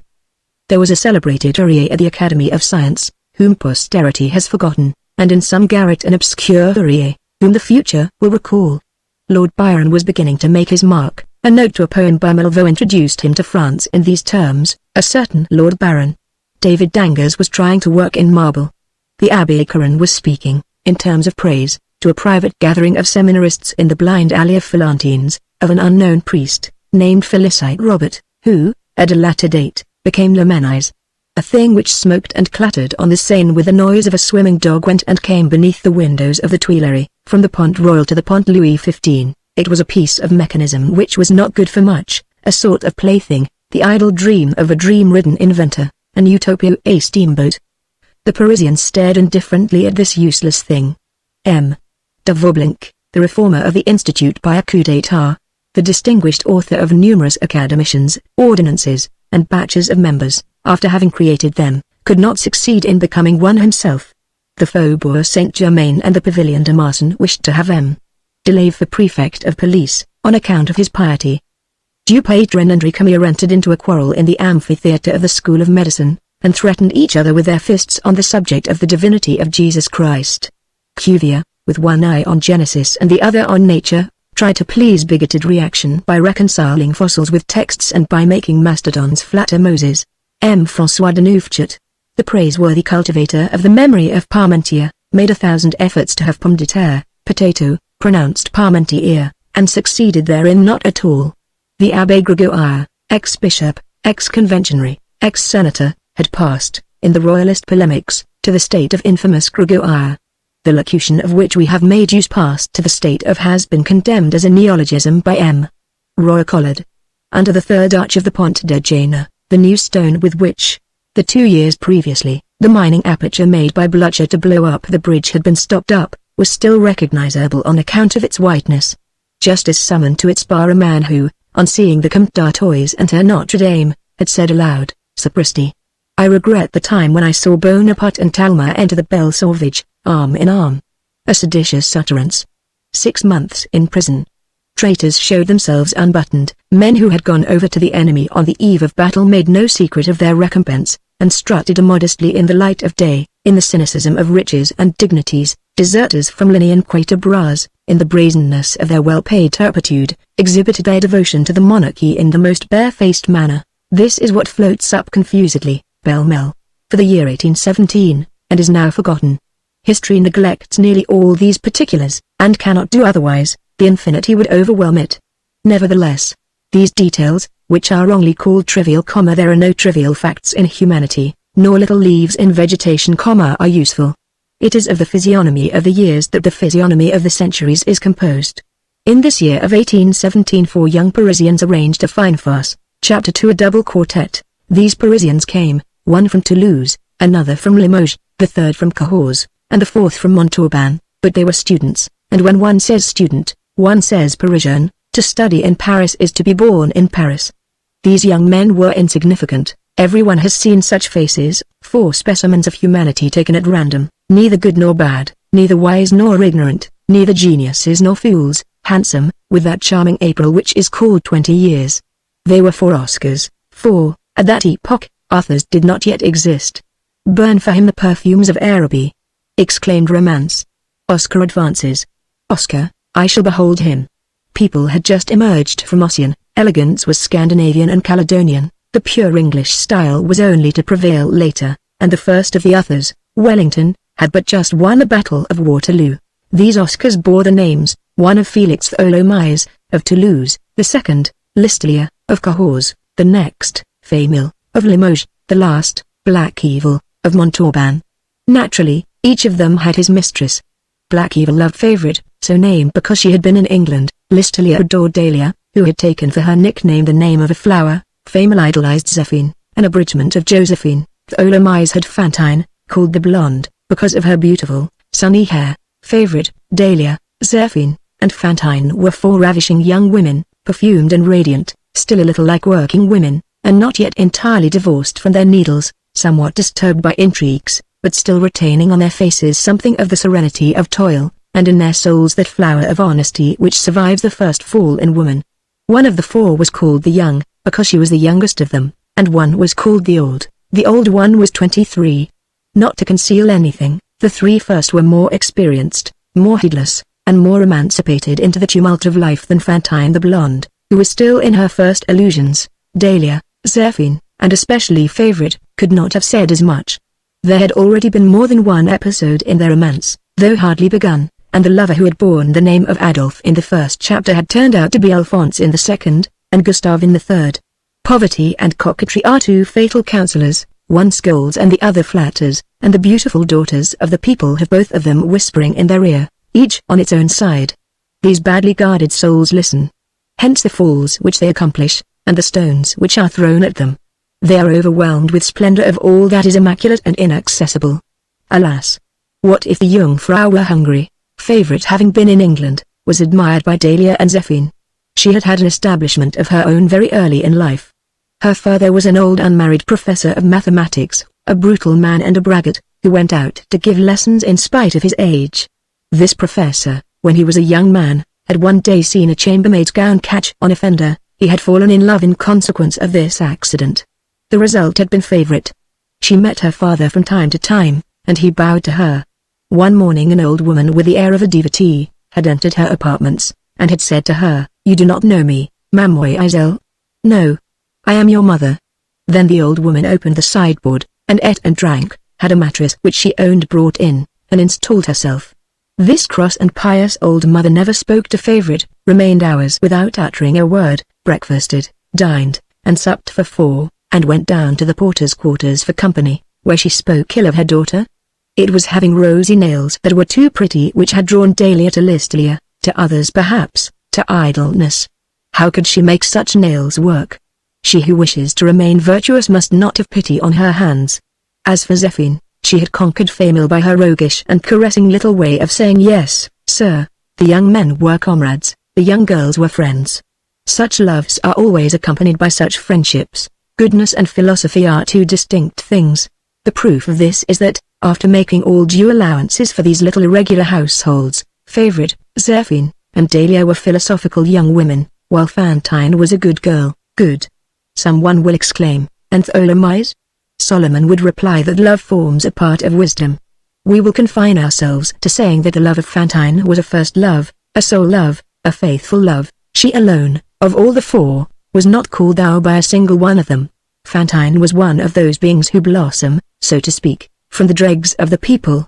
There was a celebrated Fourier at the Academy of Science, whom posterity has forgotten, and in some garret an obscure Fourier, whom the future will recall. Lord Byron was beginning to make his mark. A note to a poem by Melville introduced him to France in these terms: a certain Lord Baron. David Danglars was trying to work in marble. The Abbé Caron was speaking, in terms of praise, to a private gathering of seminarists in the blind alley of Philantines, of an unknown priest, named Felicite Robert, who, at a latter date, became Lamennais. A thing which smoked and clattered on the Seine with the noise of a swimming dog went and came beneath the windows of the Tuileries, from the Pont Royal to the Pont Louis XV. It was a piece of mechanism which was not good for much, a sort of plaything, the idle dream of a dream-ridden inventor, an utopia, a steamboat. The Parisians stared indifferently at this useless thing. M. de Vaublanc, the reformer of the Institute by a coup d'état, the distinguished author of numerous academicians, ordinances, and batches of members, after having created them, could not succeed in becoming one himself. The Faubourg Saint-Germain and the Pavilion de Marsan wished to have M. de Lave for prefect of police, on account of his piety. Dupuytren and Récamier entered into a quarrel in the amphitheatre of the School of Medicine, and threatened each other with their fists on the subject of the divinity of Jesus Christ. Cuvier, with one eye on Genesis and the other on nature, tried to please bigoted reaction by reconciling fossils with texts and by making mastodons flatter Moses. M. François de Neufchâteau, the praiseworthy cultivator of the memory of Parmentier, made 1,000 efforts to have pomme de terre, potato, pronounced Parmentier, and succeeded therein not at all. The Abbé Grégoire, ex-bishop, ex-conventionary, ex-senator, had passed, in the royalist polemics, to the state of infamous Grégoire. The locution of which we have made use passed to the state of has been condemned as a neologism by M. Roy Collard. Under the third arch of the Pont de Jena, the new stone with which, the 2 years previously, the mining aperture made by Blücher to blow up the bridge had been stopped up, was still recognizable on account of its whiteness. Justice summoned to its bar a man who, on seeing the Comte d'Artois enter Notre Dame, had said aloud, "Sapristi! I regret the time when I saw Bonaparte and Talma enter the Belle Sauvage, arm in arm." A seditious utterance. 6 months in prison. Traitors showed themselves unbuttoned. Men who had gone over to the enemy on the eve of battle made no secret of their recompense, and strutted immodestly in the light of day, in the cynicism of riches and dignities. Deserters from Ligny and Quatre-Bras, in the brazenness of their well-paid turpitude, exhibited their devotion to the monarchy in the most barefaced manner. This is what floats up confusedly, pell-mell, for the year 1817, and is now forgotten. History neglects nearly all these particulars, and cannot do otherwise. The infinity would overwhelm it. Nevertheless, these details, which are wrongly called trivial, there are no trivial facts in humanity, nor little leaves in vegetation, are useful. It is of the physiognomy of the years that the physiognomy of the centuries is composed. In this year of 1817 4 young Parisians arranged a fine farce, chapter 2 a double quartet. These Parisians came, one from Toulouse, another from Limoges, the third from Cahors, and the fourth from Montauban, but they were students, and when one says student, one says Parisian. To study in Paris is to be born in Paris. These young men were insignificant. Everyone has seen such faces, 4 specimens of humanity taken at random, neither good nor bad, neither wise nor ignorant, neither geniuses nor fools, handsome, with that charming April which is called 20 years. They were 4 Oscars, for, at that epoch, Arthurs did not yet exist. "Burn for him the perfumes of Araby!" exclaimed Romance. Oscar advances. "Oscar, I shall behold him." People had just emerged from Ossian, Elegance was Scandinavian and Caledonian, the pure English style was only to prevail later, and the first of the others, Wellington, had but just won the Battle of Waterloo. These Oscars bore the names, one of Felix Tholomyès, of Toulouse, the second, Listelier, of Cahors, the next, Famille, of Limoges, the last, Black Evil, of Montauban. Naturally, each of them had his mistress. Black Evil loved Favourite, so named because she had been in England. Listelier adored Dahlia, who had taken for her nickname the name of a flower. Famille idolized Zéphine, an abridgment of Josephine. Tholomyès had Fantine, called the Blonde, because of her beautiful, sunny hair. Favourite, Dahlia, Zéphine, and Fantine were four ravishing young women, perfumed and radiant, still a little like working women, and not yet entirely divorced from their needles, somewhat disturbed by intrigues, but still retaining on their faces something of the serenity of toil, and in their souls that flower of honesty which survives the first fall in woman. One of the four was called the young, because she was the youngest of them, and one was called the old. The old one was 23. Not to conceal anything, the three first were more experienced, more heedless, and more emancipated into the tumult of life than Fantine the blonde, who was still in her first illusions. Dahlia, Zéphine, and especially Favourite, could not have said as much. There had already been more than one episode in their romance, though hardly begun, and the lover who had borne the name of Adolphe in the first chapter had turned out to be Alphonse in the second, and Gustave in the third. Poverty and coquetry are two fatal counselors, one scolds and the other flatters, and the beautiful daughters of the people have both of them whispering in their ear, each on its own side. These badly guarded souls listen. Hence the falls which they accomplish, and the stones which are thrown at them. They are overwhelmed with splendor of all that is immaculate and inaccessible. Alas! What if the Jungfrau were hungry? Favourite, having been in England, was admired by Dahlia and Zéphine. She had had an establishment of her own very early in life. Her father was an old unmarried professor of mathematics, a brutal man and a braggart, who went out to give lessons in spite of his age. This professor, when he was a young man, had one day seen a chambermaid's gown catch on a fender. He had fallen in love in consequence of this accident. The result had been Favourite. She met her father from time to time, and he bowed to her. One morning an old woman with the air of a devotee, had entered her apartments, and had said to her, "You do not know me, mademoiselle?" "No. I am your mother." Then the old woman opened the sideboard, and ate and drank, had a mattress which she owned brought in, and installed herself. This cross and pious old mother never spoke to Favourite, remained hours without uttering a word, breakfasted, dined, and supped for four, and went down to the porter's quarters for company, where she spoke ill of her daughter. It was having rosy nails that were too pretty which had drawn Dahlia to Listelier, to others perhaps, to idleness. How could she make such nails work? She who wishes to remain virtuous must not have pity on her hands. As for Zéphine, she had conquered Famille by her roguish and caressing little way of saying yes, sir. The young men were comrades, the young girls were friends. Such loves are always accompanied by such friendships. Goodness and philosophy are two distinct things. The proof of this is that, after making all due allowances for these little irregular households, Favourite, Zéphine, and Dahlia were philosophical young women, while Fantine was a good girl. Good. Someone will exclaim, and Tholomyès? Solomon would reply that love forms a part of wisdom. We will confine ourselves to saying that the love of Fantine was a first love, a soul love, a faithful love. She alone, of all the four, was not called thou by a single one of them. Fantine was one of those beings who blossom, so to speak, from the dregs of the people.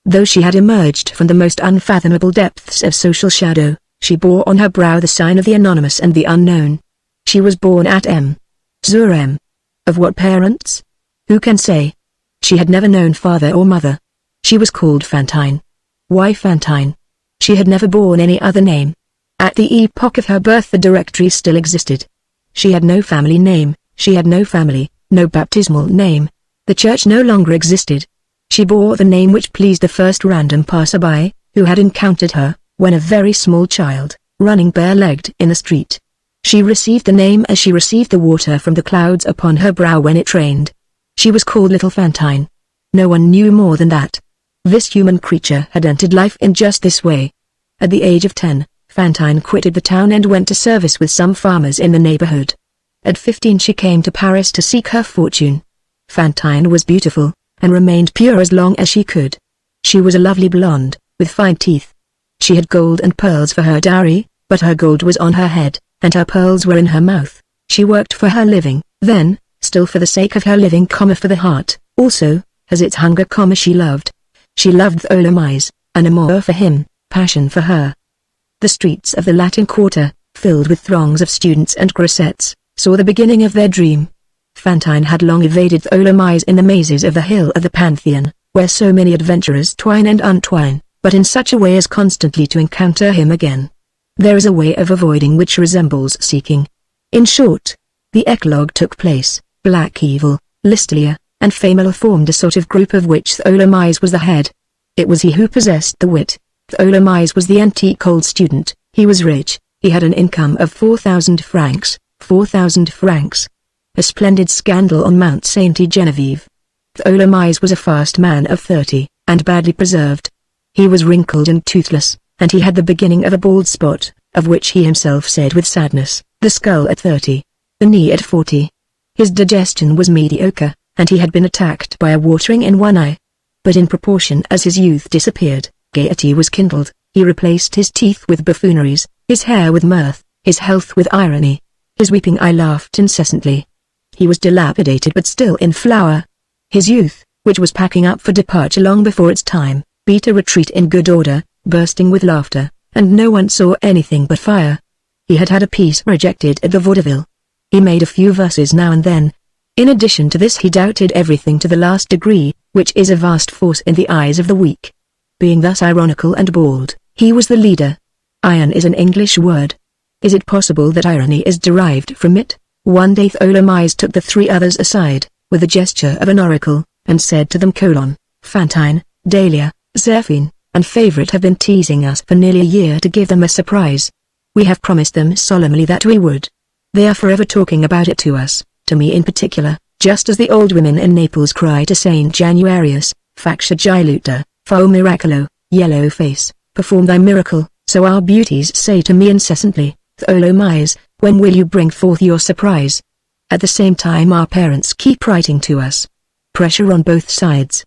Though she had emerged from the most unfathomable depths of social shadow, she bore on her brow the sign of the anonymous and the unknown. She was born at M. Zur M. Of what parents? Who can say? She had never known father or mother. She was called Fantine. Why Fantine? She had never borne any other name. At the epoch of her birth the directory still existed. She had no family name, she had no family, no baptismal name. The church no longer existed. She bore the name which pleased the first random passerby, who had encountered her, when a very small child, running bare-legged in the street. She received the name as she received the water from the clouds upon her brow when it rained. She was called Little Fantine. No one knew more than that. This human creature had entered life in just this way. At the age of 10, Fantine quitted the town and went to service with some farmers in the neighborhood. At 15 she came to Paris to seek her fortune. Fantine was beautiful, and remained pure as long as she could. She was a lovely blonde, with fine teeth. She had gold and pearls for her dowry, but her gold was on her head, and her pearls were in her mouth. She worked for her living, then, still for the sake of her living, for the heart, also, as its hunger, she loved. She loved the Olomise, an amour for him, passion for her. The streets of the Latin Quarter, filled with throngs of students and grisettes, saw the beginning of their dream. Fantine had long evaded the Olomise in the mazes of the Hill of the Pantheon, where so many adventurers twine and untwine, but in such a way as constantly to encounter him again. There is a way of avoiding which resembles seeking. In short, the eclogue took place. Black Evil, Listelia, and Famila formed a sort of group of which the Olomise was the head. It was he who possessed the wit. The Olomise was the antique old student. He was rich. He had an income of 4,000 francs. 4,000 francs. A splendid scandal on Mount Sainte Genevieve. The Olomise was a fast man of 30, and badly preserved. He was wrinkled and toothless, and he had the beginning of a bald spot, of which he himself said with sadness, the skull at 30, the knee at 40. His digestion was mediocre, and he had been attacked by a watering in one eye. But in proportion as his youth disappeared, gaiety was kindled. He replaced his teeth with buffooneries, his hair with mirth, his health with irony. His weeping eye laughed incessantly. He was dilapidated but still in flower. His youth, which was packing up for departure long before its time, beat a retreat in good order, bursting with laughter, and no one saw anything but fire. He had had a piece rejected at the vaudeville. He made a few verses now and then. In addition to this he doubted everything to the last degree, which is a vast force in the eyes of the weak. Being thus ironical and bald, he was the leader. Iron is an English word. Is it possible that irony is derived from it? One day the Olomise took the three others aside, with a gesture of an oracle, and said to them: Fantine, Dahlia, Zephine, and Favorite have been teasing us for nearly a year to give them a surprise. We have promised them solemnly that we would. They are forever talking about it to us, to me in particular, just as the old women in Naples cry to Saint Januarius, Factia Giluta, Fao Miracolo, Yellow Face, perform thy miracle, so our beauties say to me incessantly, the Olomise, when will you bring forth your surprise? At the same time our parents keep writing to us. Pressure on both sides.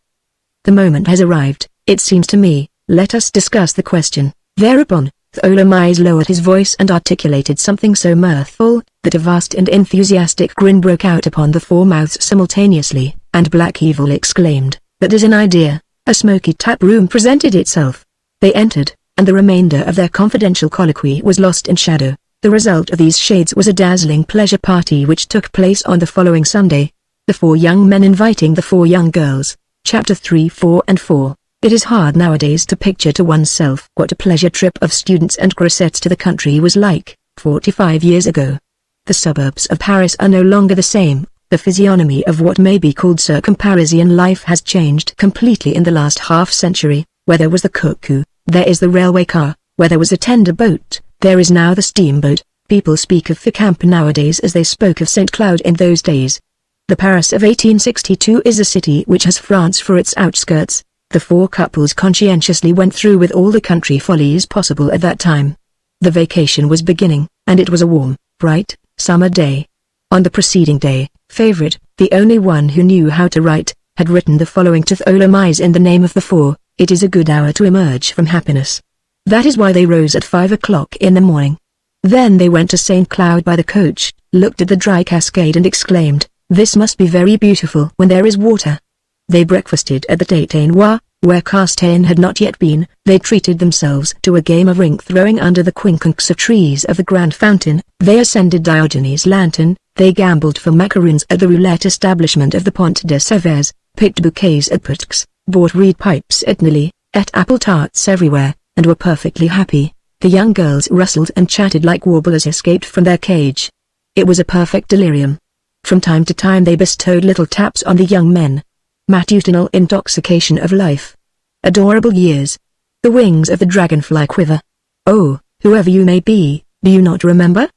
The moment has arrived, it seems to me. Let us discuss the question. Thereupon, the Olomise lowered his voice and articulated something so mirthful, that a vast and enthusiastic grin broke out upon the four mouths simultaneously, and Black Evil exclaimed, "That is an idea." A smoky tap room presented itself. They entered, and the remainder of their confidential colloquy was lost in shadow. The result of these shades was a dazzling pleasure party which took place on the following Sunday. The four young men inviting the four young girls. Chapter 3, 4 and 4. It is hard nowadays to picture to oneself what a pleasure trip of students and grisettes to the country was like, 45 years ago. The suburbs of Paris are no longer the same. The physiognomy of what may be called circumparisian life has changed completely in the last half-century. Where there was the cuckoo, there is the railway car. Where there was a tender boat, there is now the steamboat. People speak of Fécamp nowadays as they spoke of St. Cloud in those days. The Paris of 1862 is a city which has France for its outskirts. The four couples conscientiously went through with all the country follies possible at that time. The vacation was beginning, and it was a warm, bright, summer day. On the preceding day, Favorite, the only one who knew how to write, had written the following to the Olomise in the name of the four: "It is a good hour to emerge from happiness." That is why they rose at 5 o'clock in the morning. Then they went to St. Cloud by the coach, looked at the dry cascade and exclaimed, "This must be very beautiful when there is water." They breakfasted at the Tétanois, where Castaing had not yet been. They treated themselves to a game of rink-throwing under the quincunx of trees of the Grand Fountain. They ascended Diogenes' lantern. They gambled for macaroons at the roulette establishment of the Pont de Sèvres, picked bouquets at Putx, bought reed pipes at Nilly, ate apple tarts everywhere, and were perfectly happy. The young girls rustled and chatted like warblers escaped from their cage. It was a perfect delirium. From time to time they bestowed little taps on the young men. Matutinal intoxication of life. Adorable years. The wings of the dragonfly quiver. Oh, whoever you may be, do you not remember?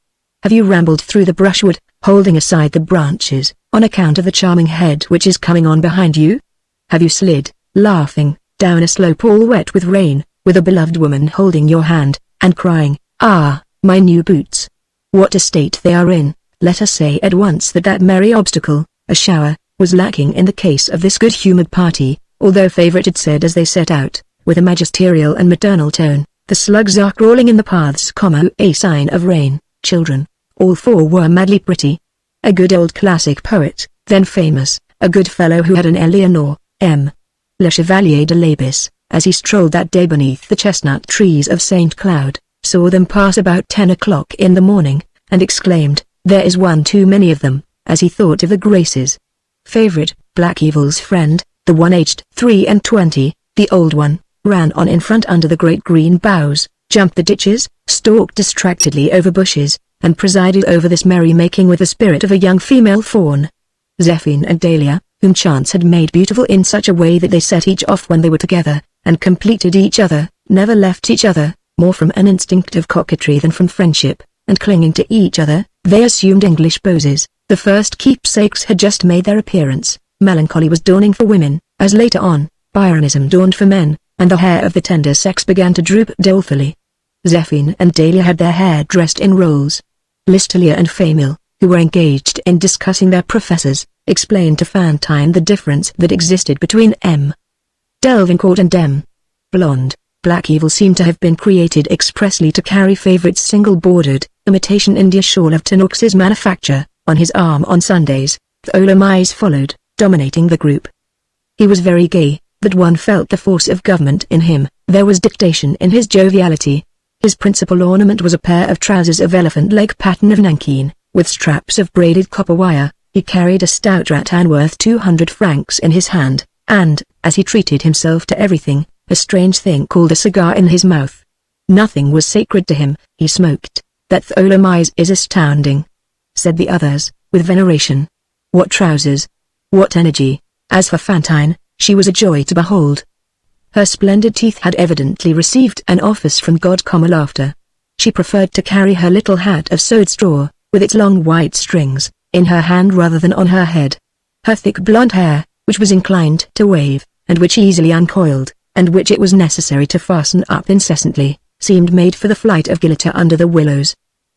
Have you rambled through the brushwood, holding aside the branches, on account of the charming head which is coming on behind you? Have you slid, laughing, down a slope all wet with rain, with a beloved woman holding your hand, and crying, "Ah, my new boots. What a state they are in"? Let us say at once that that merry obstacle, a shower, was lacking in the case of this good-humored party, although Favorite had said as they set out, with a magisterial and maternal tone, "The slugs are crawling in the paths, a sign of rain." children. All four were madly pretty. A good old classic poet, then famous, a good fellow who had an Eleanor, M. Le Chevalier de Labis, as he strolled that day beneath the chestnut trees of St. Cloud, saw them pass about 10 o'clock in the morning, and exclaimed, "There is one too many of them," as he thought of the Graces. Favorite, Black Evil's friend, the one aged 23, the old one, ran on in front under the great green boughs, jumped the ditches, stalked distractedly over bushes, and presided over this merry-making with the spirit of a young female fawn. Zephine and Dahlia, whom chance had made beautiful in such a way that they set each off when they were together, and completed each other, never left each other, more from an instinct of coquetry than from friendship, and clinging to each other, they assumed English poses. The first keepsakes had just made their appearance. Melancholy was dawning for women, as later on, Byronism dawned for men, and the hair of the tender sex began to droop dolefully. Zephine and Dahlia had their hair dressed in rolls. Listelia and Famil, who were engaged in discussing their professors, explained to Fantine the difference that existed between M. Delvincourt and M. Blonde. Black Evil seemed to have been created expressly to carry Favorite's single-bordered, imitation India shawl of Tinox's manufacture, on his arm on Sundays. Tholomyès followed, dominating the group. He was very gay, but one felt the force of government in him. There was dictation in his joviality. His principal ornament was a pair of trousers of elephant-leg pattern of Nankin, with straps of braided copper wire. He carried a stout rattan worth 200 francs in his hand, and, as he treated himself to everything, a strange thing called a cigar in his mouth. Nothing was sacred to him. He smoked. "That Tholomyès is astounding," said the others, with veneration. "What trousers! What energy!" As for Fantine, she was a joy to behold. Her splendid teeth had evidently received an office from God, laughter. She preferred to carry her little hat of sewed straw, with its long white strings, in her hand rather than on her head. Her thick blonde hair, which was inclined to wave, and which easily uncoiled, and which it was necessary to fasten up incessantly, seemed made for the flight of glitter under the willows.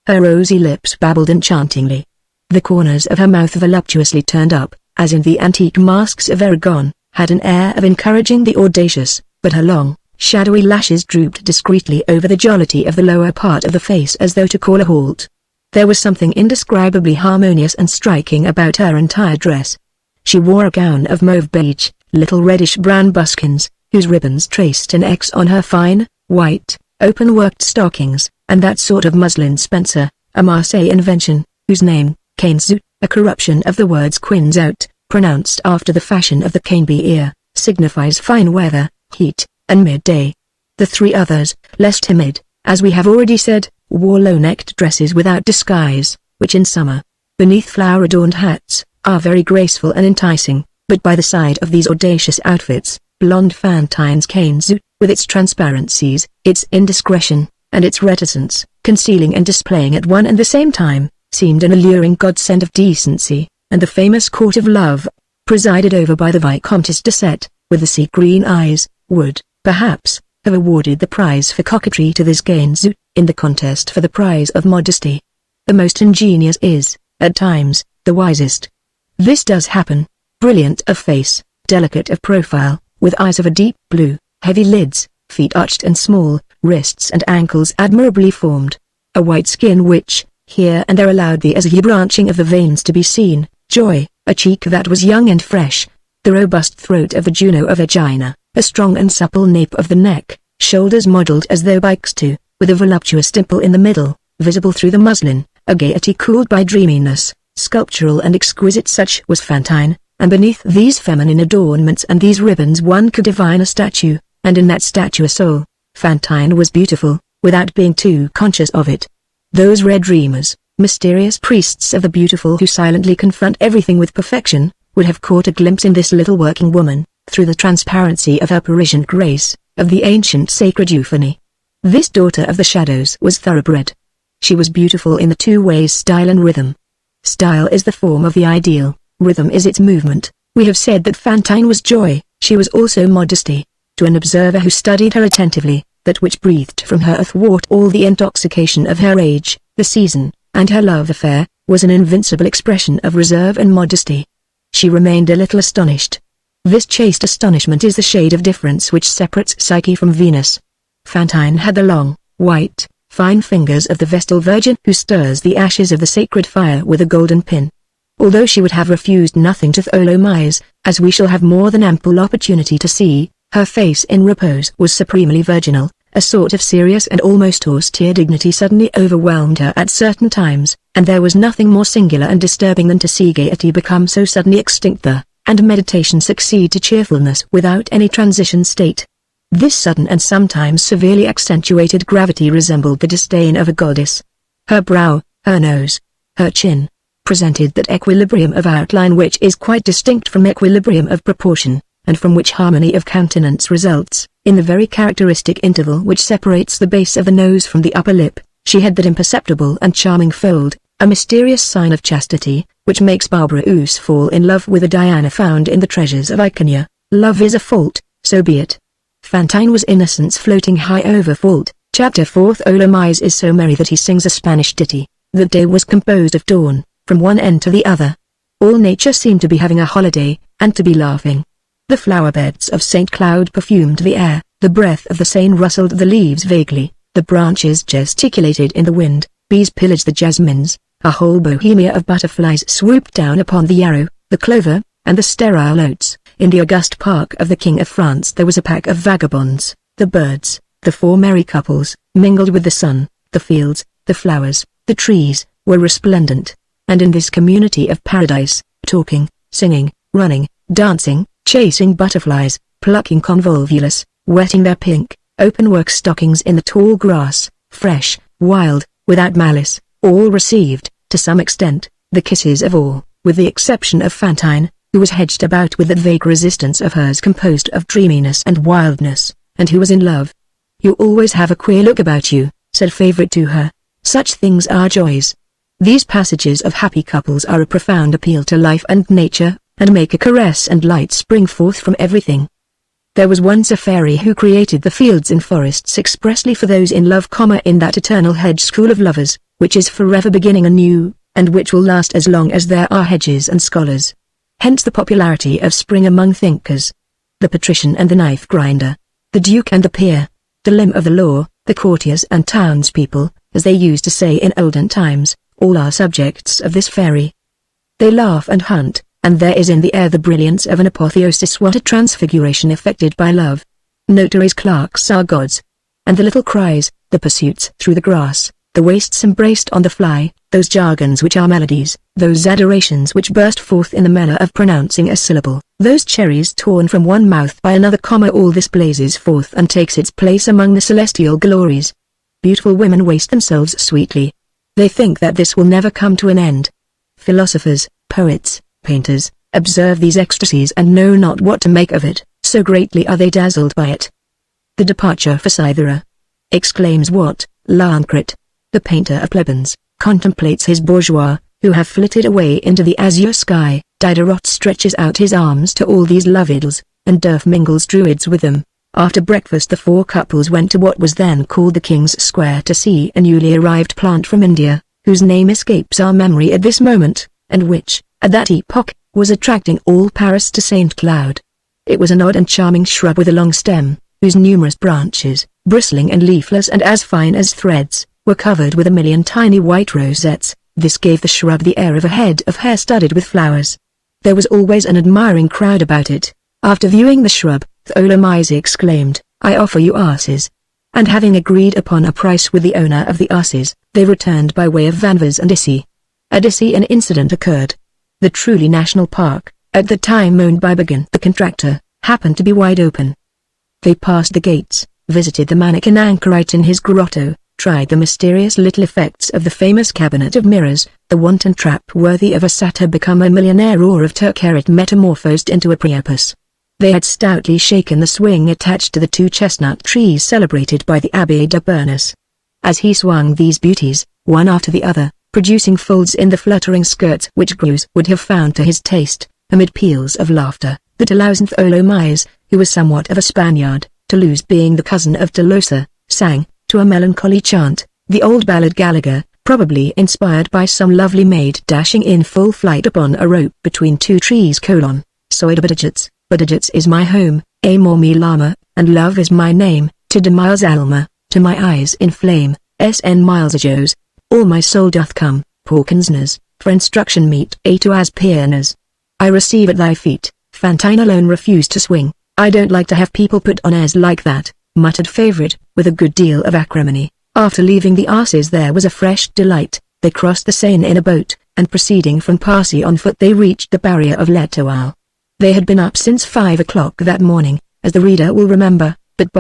Her rosy lips babbled enchantingly. The corners of her mouth, voluptuously turned up, as in the antique masks of Aragon, had an air of encouraging the audacious, but her long, shadowy lashes drooped discreetly over the jollity of the lower part of the face as though to call a halt. There was something indescribably harmonious and striking about her entire dress. She wore a gown of mauve beige, little reddish-brown buskins, whose ribbons traced an X on her fine, white, open-worked stockings, and that sort of muslin spencer, a Marseille invention, whose name, Quinzout, a corruption of the words quinzout, pronounced after the fashion of the Caneby ear, signifies fine weather, heat, and midday. The three others, less timid, as we have already said, wore low-necked dresses without disguise, which in summer, beneath flower-adorned hats, are very graceful and enticing, but by the side of these audacious outfits, blonde Fantine's Quinzout, with its transparencies, its indiscretion, and its reticence, concealing and displaying at one and the same time, seemed an alluring godsend of decency, and the famous court of love, presided over by the Vicomtesse de Sète, with the sea-green eyes, would, perhaps, have awarded the prize for coquetry to this Quinzout, in the contest for the prize of modesty. The most ingenious is, at times, the wisest. This does happen. Brilliant of face, delicate of profile, with eyes of a deep blue, heavy lids, feet arched and small, wrists and ankles admirably formed. A white skin which, here and there allowed the azure branching of the veins to be seen, joy, a cheek that was young and fresh, the robust throat of the Juno of Aegina, a strong and supple nape of the neck, shoulders modelled as though by Xtu, with a voluptuous dimple in the middle, visible through the muslin, a gaiety cooled by dreaminess, sculptural and exquisite. Such was Fantine, and beneath these feminine adornments and these ribbons one could divine a statue, and in that statue a soul. Fantine was beautiful, without being too conscious of it. Those red dreamers, mysterious priests of the beautiful who silently confront everything with perfection, would have caught a glimpse in this little working woman, through the transparency of her Parisian grace, of the ancient sacred euphony. This daughter of the shadows was thoroughbred. She was beautiful in the two ways style and rhythm. Style is the form of the ideal, rhythm is its movement. We have said that Fantine was joy, she was also modesty. To an observer who studied her attentively, that which breathed from her athwart all the intoxication of her age, the season, and her love affair, was an invincible expression of reserve and modesty. She remained a little astonished. This chaste astonishment is the shade of difference which separates Psyche from Venus. Fantine had the long, white, fine fingers of the Vestal Virgin who stirs the ashes of the sacred fire with a golden pin. Although she would have refused nothing to Tholomyès, as we shall have more than ample opportunity to see, her face in repose was supremely virginal. A sort of serious and almost austere dignity suddenly overwhelmed her at certain times, and there was nothing more singular and disturbing than to see gaiety become so suddenly extinct there, and meditation succeed to cheerfulness without any transition state. This sudden and sometimes severely accentuated gravity resembled the disdain of a goddess. Her brow, her nose, her chin, presented that equilibrium of outline which is quite distinct from equilibrium of proportion, and from which harmony of countenance results. In the very characteristic interval which separates the base of the nose from the upper lip, she had that imperceptible and charming fold, a mysterious sign of chastity, which makes Barberousse fall in love with a Diana found in the treasures of Iconia. Love is a fault, so be it. Fantine was innocence floating high over fault. Chapter 4. Tholomyès is so merry that he sings a Spanish ditty. The day was composed of dawn, from one end to the other. All nature seemed to be having a holiday, and to be laughing. The flower-beds of St. Cloud perfumed the air, the breath of the Seine rustled the leaves vaguely, the branches gesticulated in the wind, bees pillaged the jasmines, a whole bohemia of butterflies swooped down upon the yarrow, the clover, and the sterile oats. In the august park of the King of France there was a pack of vagabonds, the birds, the four merry couples, mingled with the sun, the fields, the flowers, the trees, were resplendent. And in this community of paradise, talking, singing, running, dancing, chasing butterflies, plucking convolvulus, wetting their pink, open-work stockings in the tall grass, fresh, wild, without malice, all received, to some extent, the kisses of all, with the exception of Fantine, who was hedged about with that vague resistance of hers composed of dreaminess and wildness, and who was in love. "You always have a queer look about you," said Favorite to her. "Such things are joys." These passages of happy couples are a profound appeal to life and nature, and make a caress and light spring forth from everything. There was once a fairy who created the fields and forests expressly for those in love, in that eternal hedge school of lovers, which is forever beginning anew, and which will last as long as there are hedges and scholars. Hence the popularity of spring among thinkers. The patrician and the knife grinder, the duke and the peer, the limb of the law, the courtiers and townspeople, as they used to say in olden times, all are subjects of this fairy. They laugh and hunt, and there is in the air the brilliance of an apotheosis. What a transfiguration effected by love! Notaries' clerks are gods. And the little cries, the pursuits through the grass, the wastes embraced on the fly, those jargons which are melodies, those adorations which burst forth in the manner of pronouncing a syllable, those cherries torn from one mouth by another, all this blazes forth and takes its place among the celestial glories. Beautiful women waste themselves sweetly. They think that this will never come to an end. Philosophers, poets, painters, observe these ecstasies and know not what to make of it, so greatly are they dazzled by it. "The departure for Cythera!" exclaims what, Lancret, the painter of plebeians, contemplates his bourgeois, who have flitted away into the azure sky. Diderot stretches out his arms to all these love idols, and Durf mingles druids with them. After breakfast the four couples went to what was then called the King's Square to see a newly arrived plant from India, whose name escapes our memory at this moment, and which, at that epoch, was attracting all Paris to St. Cloud. It was an odd and charming shrub with a long stem, whose numerous branches, bristling and leafless and as fine as threads, were covered with a million tiny white rosettes. This gave the shrub the air of a head of hair studded with flowers. There was always an admiring crowd about it. After viewing the shrub, Tholomyès exclaimed, "I offer you asses." And having agreed upon a price with the owner of the asses, they returned by way of Vanves and Issy. At Issy an incident occurred. The truly national park, at the time owned by Bergen the contractor, happened to be wide open. They passed the gates, visited the mannequin anchorite in his grotto, tried the mysterious little effects of the famous cabinet of mirrors, the wanton trap worthy of a satyr become a millionaire or of Turcaret metamorphosed into a Priapus. They had stoutly shaken the swing attached to the two chestnut trees celebrated by the Abbé de Bernès. As he swung these beauties, one after the other, producing folds in the fluttering skirts which Greuze would have found to his taste, amid peals of laughter, the Toulousan Tholomyès, who was somewhat of a Spaniard, Toulouse being the cousin of Tolosa, sang, to a melancholy chant, the old ballad Gallagher, probably inspired by some lovely maid dashing in full flight upon a rope between two trees: "Soy de Badajets is my home, amor mi lama, and love is my name, to Demiles Alma, to my eyes in flame, SN miles ajos. All my soul doth come, Porkinsness, for instruction meet A to as pianers. I receive at thy feet, Fantine alone refused to swing. I don't like to have people put on airs like that, muttered Favourite, with a good deal of acrimony. After leaving the asses there was a fresh delight. They crossed the Seine in a boat, and proceeding from Passy on foot they reached the barrier of l'Etoile. They had been up since 5 o'clock that morning, as the reader will remember, but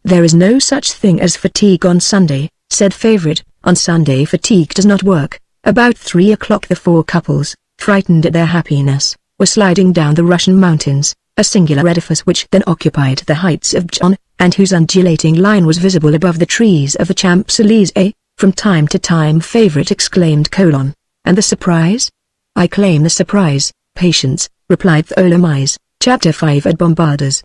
there is no such thing as fatigue on Sunday, said Favourite. On Sunday fatigue does not work. About 3 o'clock the four couples, frightened at their happiness, were sliding down the Russian mountains, a singular edifice which then occupied the heights of Bjon, and whose undulating line was visible above the trees of the Champs-Élysées. From time to time Favourite exclaimed : "And the surprise?" "I claim the surprise, Patience," replied Tholomyès. Chapter 5 At Bombarda's.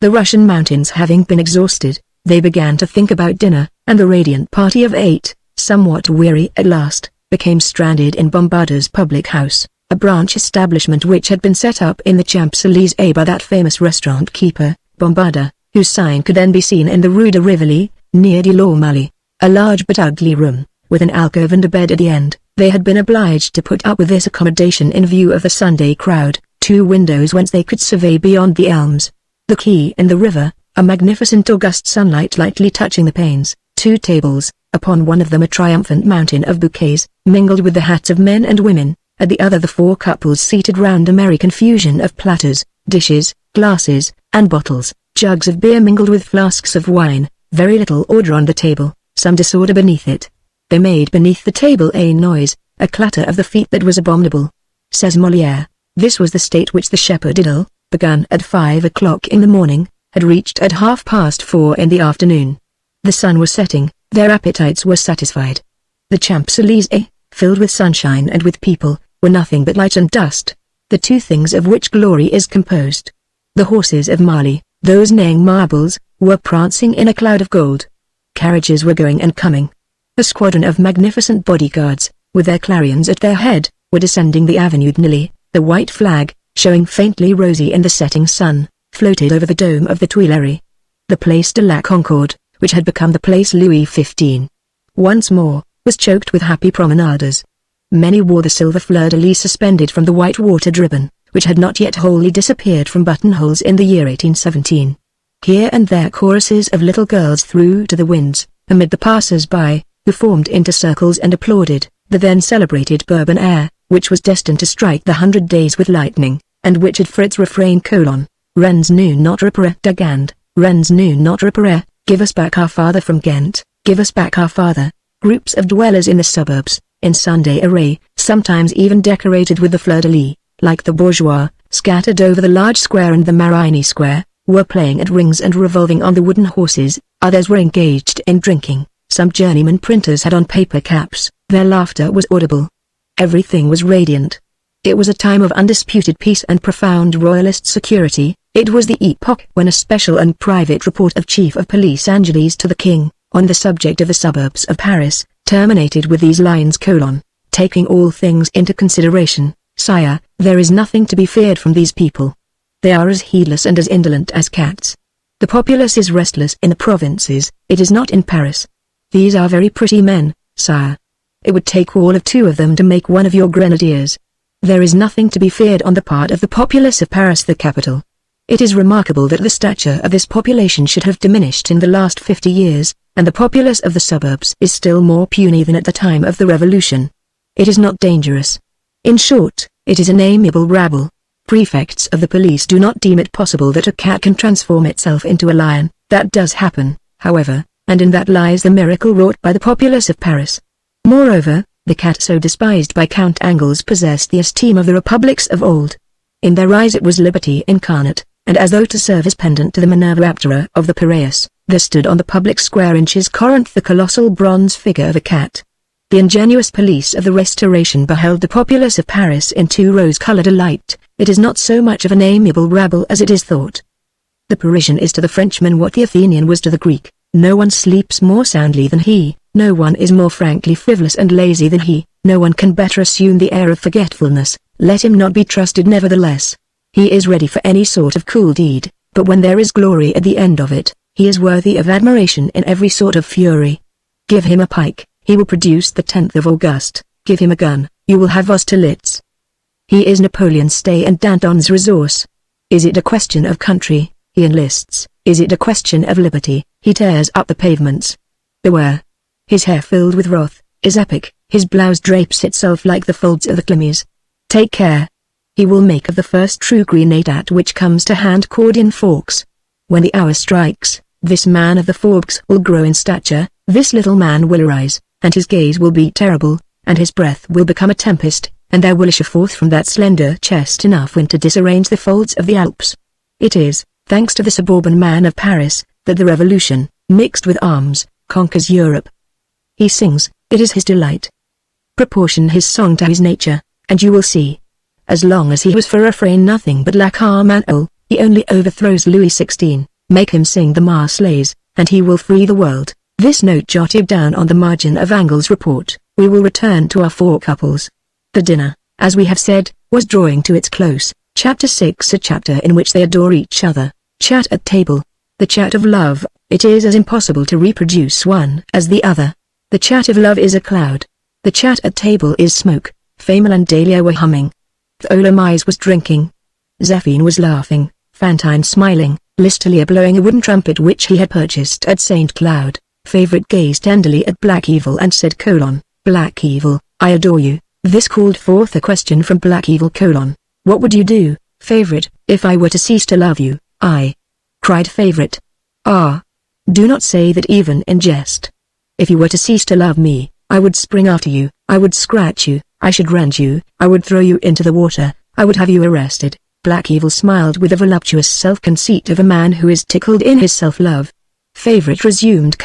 The Russian mountains having been exhausted, they began to think about dinner, and the radiant party of 8, somewhat weary at last, became stranded in Bombarda's public house, a branch establishment which had been set up in the Champs-Élysées by that famous restaurant keeper, Bombarda, whose sign could then be seen in the Rue de Rivoli, near de l'Ormelie. A large but ugly room, with an alcove and a bed at the end. They had been obliged to put up with this accommodation in view of the Sunday crowd, 2 windows whence they could survey beyond the elms, the quay and the river, a magnificent august sunlight lightly touching the panes, 2 tables, upon one of them a triumphant mountain of bouquets, mingled with the hats of men and women, at the other the 4 couples seated round a merry confusion of platters, dishes, glasses, and bottles, jugs of beer mingled with flasks of wine, very little order on the table, some disorder beneath it. They made beneath the table a noise, a clatter of the feet that was abominable. Says Molière, this was the state which the shepherd-idyll, begun at 5 o'clock in the morning, had reached at 4:30 in the afternoon. The sun was setting, their appetites were satisfied. The Champs-Élysées, filled with sunshine and with people, were nothing but light and dust, the 2 things of which glory is composed. The horses of Marly, those neighing marbles, were prancing in a cloud of gold. Carriages were going and coming. A squadron of magnificent bodyguards, with their clarions at their head, were descending the Avenue de Neuilly. The white flag, showing faintly rosy in the setting sun, floated over the dome of the Tuileries. The Place de la Concorde, which had become the Place Louis XV, once more, was choked with happy promenaders. Many wore the silver fleur-de-lis suspended from the white watered ribbon, which had not yet wholly disappeared from buttonholes in the year 1817. Here and there choruses of little girls threw to the winds, amid the passers-by, who formed into circles and applauded, the then celebrated Bourbon air, which was destined to strike the 100 days with lightning, and which had for its refrain : "Rennes nous notre père d'Agand, Rennes nous notre père, give us back our father from Ghent, give us back our father." Groups of dwellers in the suburbs, in Sunday array, sometimes even decorated with the fleur-de-lis, like the bourgeois, scattered over the large square and the Marigny square, were playing at rings and revolving on the wooden horses. Others were engaged in drinking. Some journeyman printers had on paper caps. Their laughter was audible. Everything was radiant. It was a time of undisputed peace and profound royalist security. It was the epoch when a special and private report of Chief of Police Angeles to the King, on the subject of the suburbs of Paris, terminated with these lines: "Taking all things into consideration, sire, there is nothing to be feared from these people. They are as heedless and as indolent as cats. The populace is restless in the provinces, it is not in Paris. These are very pretty men, sire. It would take all of 2 of them to make one of your grenadiers. There is nothing to be feared on the part of the populace of Paris, the capital. It is remarkable that the stature of this population should have diminished in the last 50 years, and the populace of the suburbs is still more puny than at the time of the Revolution. It is not dangerous. In short, it is an amiable rabble. Prefects of the police do not deem it possible that a cat can transform itself into a lion. That does happen, however, and in that lies the miracle wrought by the populace of Paris. Moreover, the cat so despised by Count Angles possessed the esteem of the republics of old. In their eyes it was liberty incarnate, and as though to serve as pendant to the Minerva Aptera of the Piraeus, there stood on the public square in Corinth the colossal bronze figure of a cat. The ingenuous police of the Restoration beheld the populace of Paris in 2 rose-colored delight. It is not so much of an amiable rabble as it is thought. The Parisian is to the Frenchman what the Athenian was to the Greek. No one sleeps more soundly than he, no one is more frankly frivolous and lazy than he, no one can better assume the air of forgetfulness. Let him not be trusted nevertheless. He is ready for any sort of cool deed, but when there is glory at the end of it, he is worthy of admiration in every sort of fury. Give him a pike, he will produce the 10th of August. Give him a gun, you will have Austerlitz. He is Napoleon's stay and Danton's resource. Is it a question of country, he enlists. Is it a question of liberty, he tears up the pavements. Beware. His hair filled with wrath, is epic, his blouse drapes itself like the folds of the chlamys. Take care. He will make of the first true grenade at which comes to hand cordian forks. When the hour strikes, this man of the forks will grow in stature, this little man will arise, and his gaze will be terrible, and his breath will become a tempest, and there will issue forth from that slender chest enough wind to disarrange the folds of the Alps. It is, thanks to the suburban man of Paris, that the revolution, mixed with arms, conquers Europe. He sings, it is his delight. Proportion his song to his nature, and you will see. As long as he was for refrain nothing but la Carmagnole, he only overthrows Louis XVI. Make him sing the Marseillaise, and he will free the world. This note jotted down on the margin of Engel's report. We will return to our four couples. The dinner, as we have said, was drawing to its close. Chapter 6, a chapter in which they adore each other. Chat at table. The chat of love, it is as impossible to reproduce one as the other. The chat of love is a cloud. The chat at table is smoke. Famel and Dahlia were humming. Tholomyès was drinking. Zéphine was laughing, Fantine smiling, Listelia blowing a wooden trumpet which he had purchased at St. Cloud. Favorite gazed tenderly at Black Evil and said: Black Evil, I adore you. This called forth a question from Black Evil: What would you do, Favorite, if I were to cease to love you? I. Cried Favorite. Ah. Do not say that even in jest. If you were to cease to love me, I would spring after you, I would scratch you, I should rend you, I would throw you into the water, I would have you arrested. Black Evil smiled with the voluptuous self-conceit of a man who is tickled in his self-love. Favorite resumed: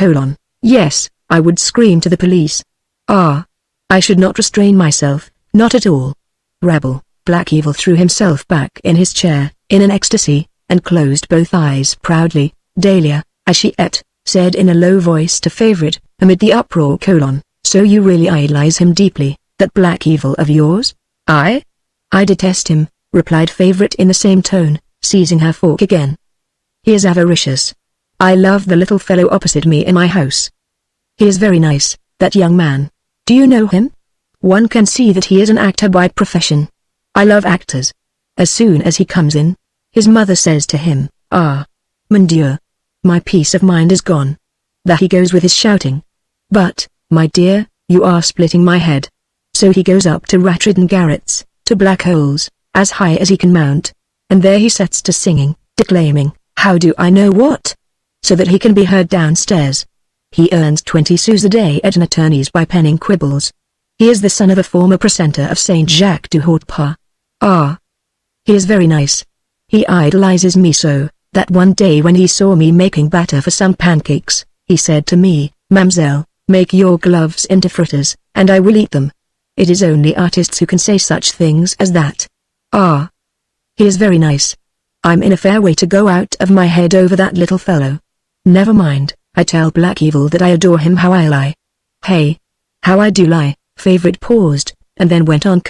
Yes, I would scream to the police. Ah. I should not restrain myself, not at all. Rebel. Black Evil threw himself back in his chair, in an ecstasy, and closed both eyes proudly. Dahlia, as she ate, said in a low voice to Favorite, amid the uproar: So you really idolize him deeply, that Black Evil of yours? I detest him, replied Favorite in the same tone, seizing her fork again. He is avaricious. I love the little fellow opposite me in my house. He is very nice, that young man. Do you know him? One can see that he is an actor by profession. I love actors. As soon as he comes in, his mother says to him: Ah, mon Dieu. My peace of mind is gone. There he goes with his shouting. But, my dear, you are splitting my head. So he goes up to rat-ridden garrets, to black holes, as high as he can mount. And there he sets to singing, declaiming, how do I know what? So that he can be heard downstairs. He earns 20 sous a day at an attorney's by penning quibbles. He is the son of a former precentor of Saint Jacques du Haut-Pas. Ah. He is very nice. He idolizes me so, that one day when he saw me making batter for some pancakes, he said to me, Mademoiselle, make your gloves into fritters, and I will eat them. It is only artists who can say such things as that. Ah. He is very nice. I'm in a fair way to go out of my head over that little fellow. Never mind, I tell Black Evil that I adore him. How I lie. Hey. How I do lie. Favorite paused, and then went on: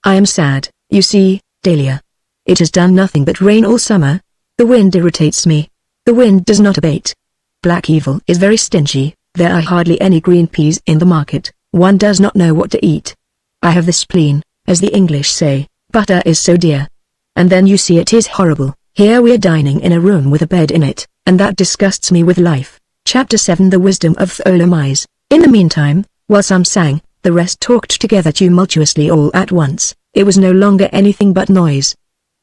I am sad, you see, Dahlia. It has done nothing but rain all summer. The wind irritates me. The wind does not abate. Black Evil is very stingy, there are hardly any green peas in the market, one does not know what to eat. I have the spleen, as the English say, butter is so dear. And then you see it is horrible, here we are dining in a room with a bed in it, and that disgusts me with life. Chapter 7, The Wisdom of Tholomyès. In the meantime, while some sang, the rest talked together tumultuously all at once. It was no longer anything but noise.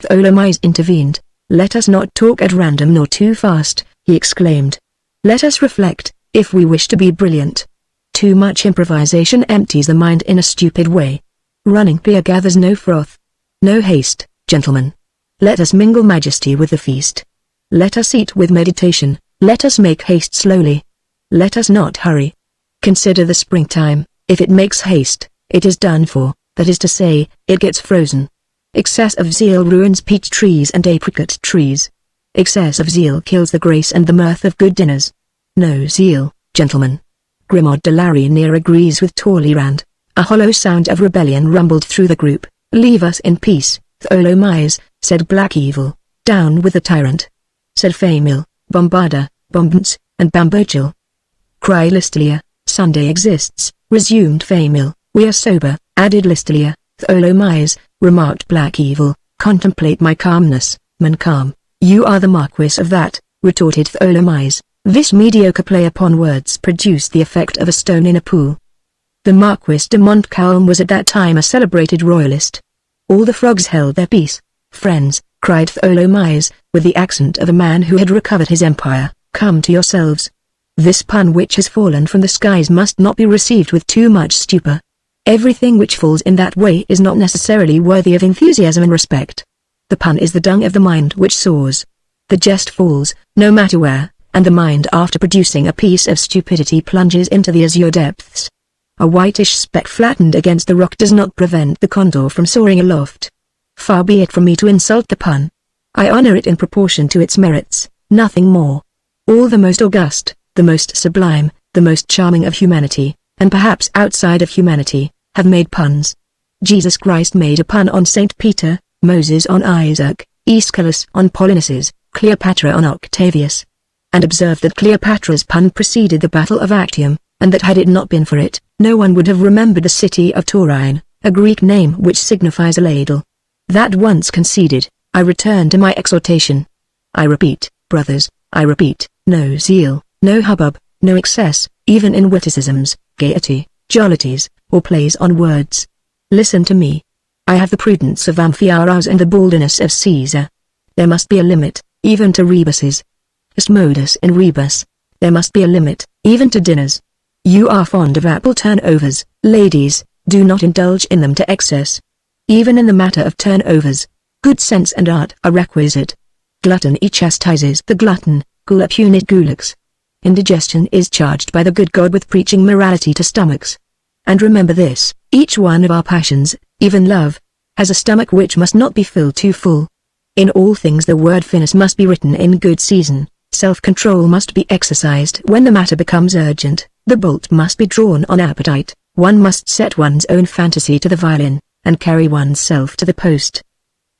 Tholomyès intervened. Let us not talk at random nor too fast, he exclaimed. Let us reflect, if we wish to be brilliant. Too much improvisation empties the mind in a stupid way. Running beer gathers no froth. No haste, gentlemen. Let us mingle majesty with the feast. Let us eat with meditation, let us make haste slowly. Let us not hurry. Consider the springtime, if it makes haste, it is done for, that is to say, it gets frozen. Excess of zeal ruins peach trees and apricot trees. Excess of zeal kills the grace and the mirth of good dinners. No zeal, gentlemen. Grimaud de la Reynière agrees with Talleyrand. A hollow sound of rebellion rumbled through the group. Leave us in peace, Tholomyès, said Black Evil. Down with the tyrant. Said Famil, Bombarda, Bombance, and Bambochel. Cried Listelia, Sunday exists, resumed Famil. We are sober, added Listelia. Tholomyes, remarked Black Evil, contemplate my calmness, man calm. You are the Marquis of that, retorted Tholomyes. This mediocre play upon words produced the effect of a stone in a pool. The Marquis de Montcalm was at that time a celebrated royalist. All the frogs held their peace. Friends, cried Tholomyes, with the accent of a man who had recovered his empire, come to yourselves. This pun which has fallen from the skies must not be received with too much stupor. Everything which falls in that way is not necessarily worthy of enthusiasm and respect. The pun is the dung of the mind which soars. The jest falls, no matter where, and the mind after producing a piece of stupidity plunges into the azure depths. A whitish speck flattened against the rock does not prevent the condor from soaring aloft. Far be it from me to insult the pun. I honor it in proportion to its merits, nothing more. All the most august, the most sublime, the most charming of humanity, and perhaps outside of humanity, have made puns. Jesus Christ made a pun on Saint Peter, Moses on Isaac, Aeschylus on Polynices, Cleopatra on Octavius. And observe that Cleopatra's pun preceded the Battle of Actium, and that had it not been for it, no one would have remembered the city of Taurine, a Greek name which signifies a ladle. That once conceded, I return to my exhortation. I repeat, brothers, I repeat, no zeal, no hubbub, no excess, even in witticisms, gaiety, jollities, or plays on words. Listen to me. I have the prudence of Amphiaraus and the baldness of Caesar. There must be a limit, even to rebuses. Est modus in rebus. There must be a limit, even to dinners. You are fond of apple turnovers, ladies, do not indulge in them to excess. Even in the matter of turnovers, good sense and art are requisite. Gluttony chastises the glutton, gula punit gulax. Indigestion is charged by the good God with preaching morality to stomachs. And remember this, each one of our passions, even love, has a stomach which must not be filled too full. In all things the word finis must be written in good season, self-control must be exercised when the matter becomes urgent, the bolt must be drawn on appetite, one must set one's own fantasy to the violin, and carry oneself to the post.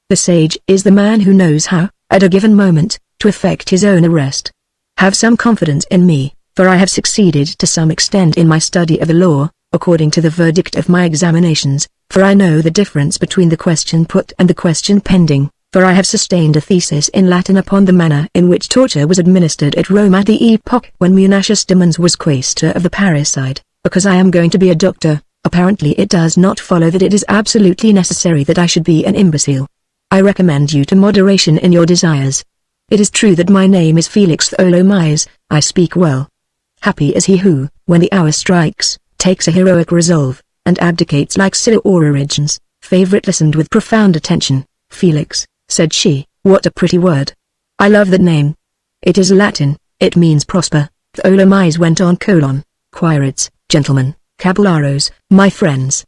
The sage is the man who knows how, at a given moment, to effect his own arrest. Have some confidence in me, for I have succeeded to some extent in my study of the law, according to the verdict of my examinations, for I know the difference between the question put and the question pending, for I have sustained a thesis in Latin upon the manner in which torture was administered at Rome at the epoch when Munatius Demens was quaestor of the parricide. Because I am going to be a doctor, apparently it does not follow that it is absolutely necessary that I should be an imbecile. I recommend you to moderation in your desires. It is true that my name is Felix Tholomyes, I speak well. Happy is he who, when the hour strikes, takes a heroic resolve, and abdicates like Sylla or Origens. Favorite listened with profound attention. Felix, said she, what a pretty word. I love that name. It is Latin, it means prosper. Tholomyes went on : Quirids, gentlemen, caballeros, my friends.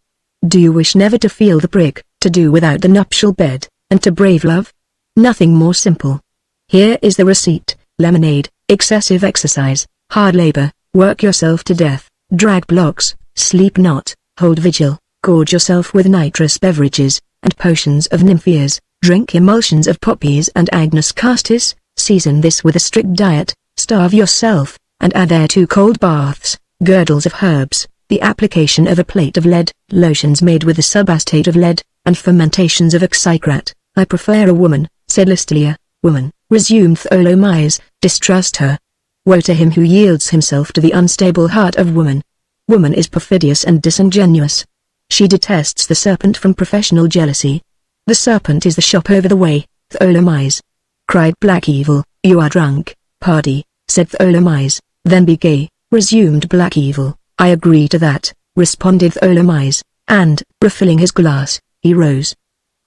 Do you wish never to feel the prick, to do without the nuptial bed, and to brave love? Nothing more simple. Here is the receipt: lemonade, excessive exercise, hard labor, work yourself to death, drag blocks, sleep not, hold vigil, gorge yourself with nitrous beverages, and potions of nympheas, drink emulsions of poppies and agnus castis, season this with a strict diet, starve yourself, and add thereto cold baths, girdles of herbs, the application of a plate of lead, lotions made with the subastate of lead, and fermentations of oxycrat. I prefer a woman, said Listelia. Woman, resumed Tholomyes, distrust her. Woe to him who yields himself to the unstable heart of woman. Woman is perfidious and disingenuous. She detests the serpent from professional jealousy. The serpent is the shop over the way, Tholomyes. Cried Black Evil, you are drunk, pardy, said Tholomyes. Then be gay, resumed Black Evil. I agree to that, responded Tholomyes, and, refilling his glass, he rose.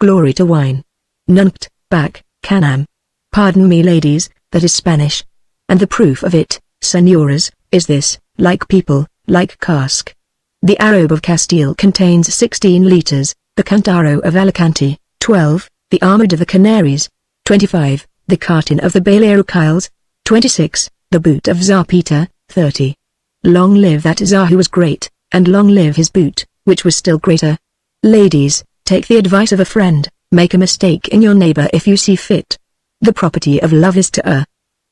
Glory to wine. Nunc, back, canam. Pardon me ladies, that is Spanish. And the proof of it, señoras, is this: like people, like cask. The Arrobe of Castile contains 16 litres, the Cantaro of Alicante, 12, the Armad of the Canaries, 25, the Cartin of the Balearic Isles, 26, the Boot of Tsar Peter, 30. Long live that Tsar who was great, and long live his boot, which was still greater. Ladies, take the advice of a friend, make a mistake in your neighbor if you see fit. The property of love is to err.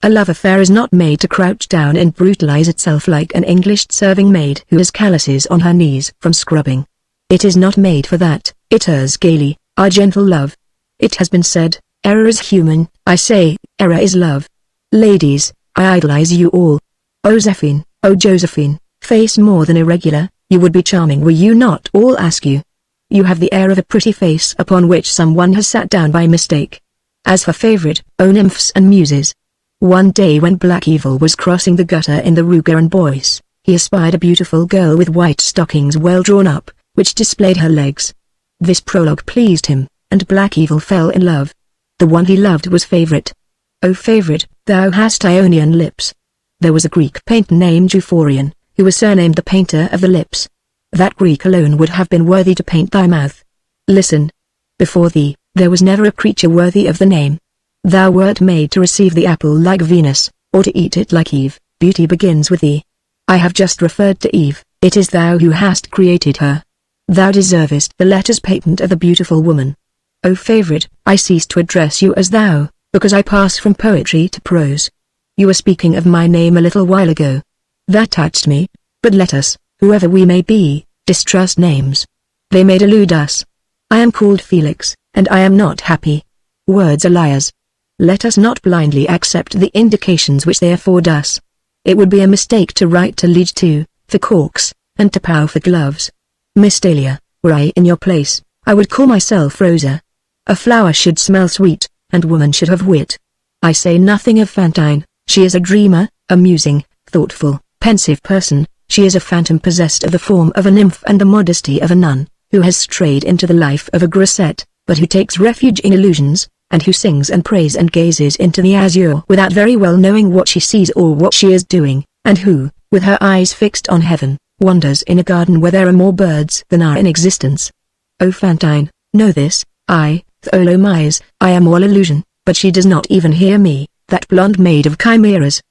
A love affair is not made to crouch down and brutalize itself like an English serving maid who has calluses on her knees from scrubbing. It is not made for that. It errs gaily, our gentle love. It has been said, error is human. I say, error is love. Ladies, I idolize you all. Oh Josephine, face more than irregular, you would be charming were you not all askew. You have the air of a pretty face upon which someone has sat down by mistake. As for favorite, oh nymphs and muses. One day when Black Evil was crossing the gutter in the Rue Bois, he espied a beautiful girl with white stockings well drawn up, which displayed her legs. This prologue pleased him, and Black Evil fell in love. The one he loved was Favorite. O Favorite, thou hast Ionian lips. There was a Greek painter named Euphorion, who was surnamed the painter of the lips. That Greek alone would have been worthy to paint thy mouth. Listen. Before thee, there was never a creature worthy of the name. Thou wert made to receive the apple like Venus, or to eat it like Eve. Beauty begins with thee. I have just referred to Eve, it is thou who hast created her. Thou deservest the letters patent of the beautiful woman. O Favorite, I cease to address you as thou, because I pass from poetry to prose. You were speaking of my name a little while ago. That touched me, but let us, whoever we may be, distrust names. They may delude us. I am called Felix, and I am not happy. Words are liars. Let us not blindly accept the indications which they afford us. It would be a mistake to write to Liege to, for corks, and to Pau for gloves. Miss Dahlia, were I in your place, I would call myself Rosa. A flower should smell sweet, and woman should have wit. I say nothing of Fantine, she is a dreamer, a musing, thoughtful, pensive person. She is a phantom possessed of the form of a nymph and the modesty of a nun, who has strayed into the life of a grisette, but who takes refuge in illusions, and who sings and prays and gazes into the azure without very well knowing what she sees or what she is doing, and who, with her eyes fixed on heaven, wanders in a garden where there are more birds than are in existence. O Fantine, know this, Tholomyès, I am all illusion, but she does not even hear me, that blonde maid of chimeras.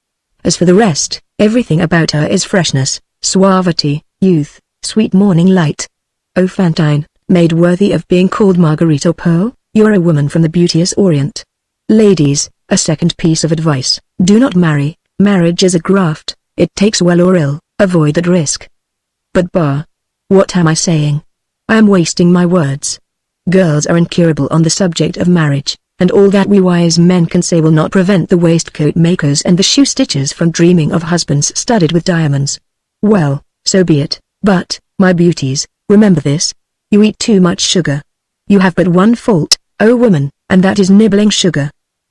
As for the rest, everything about her is freshness, suavity, youth, sweet morning light. O Fantine, maid worthy of being called Marguerite or Pearl, you're a woman from the beauteous Orient. Ladies, a second piece of advice, do not marry. Marriage is a graft, it takes well or ill, avoid that risk. But bah! What am I saying? I am wasting my words. Girls are incurable on the subject of marriage, and all that we wise men can say will not prevent the waistcoat makers and the shoe stitchers from dreaming of husbands studded with diamonds. Well, so be it, but, my beauties, remember this. You eat too much sugar. You have but one fault, O woman, and that is nibbling sugar.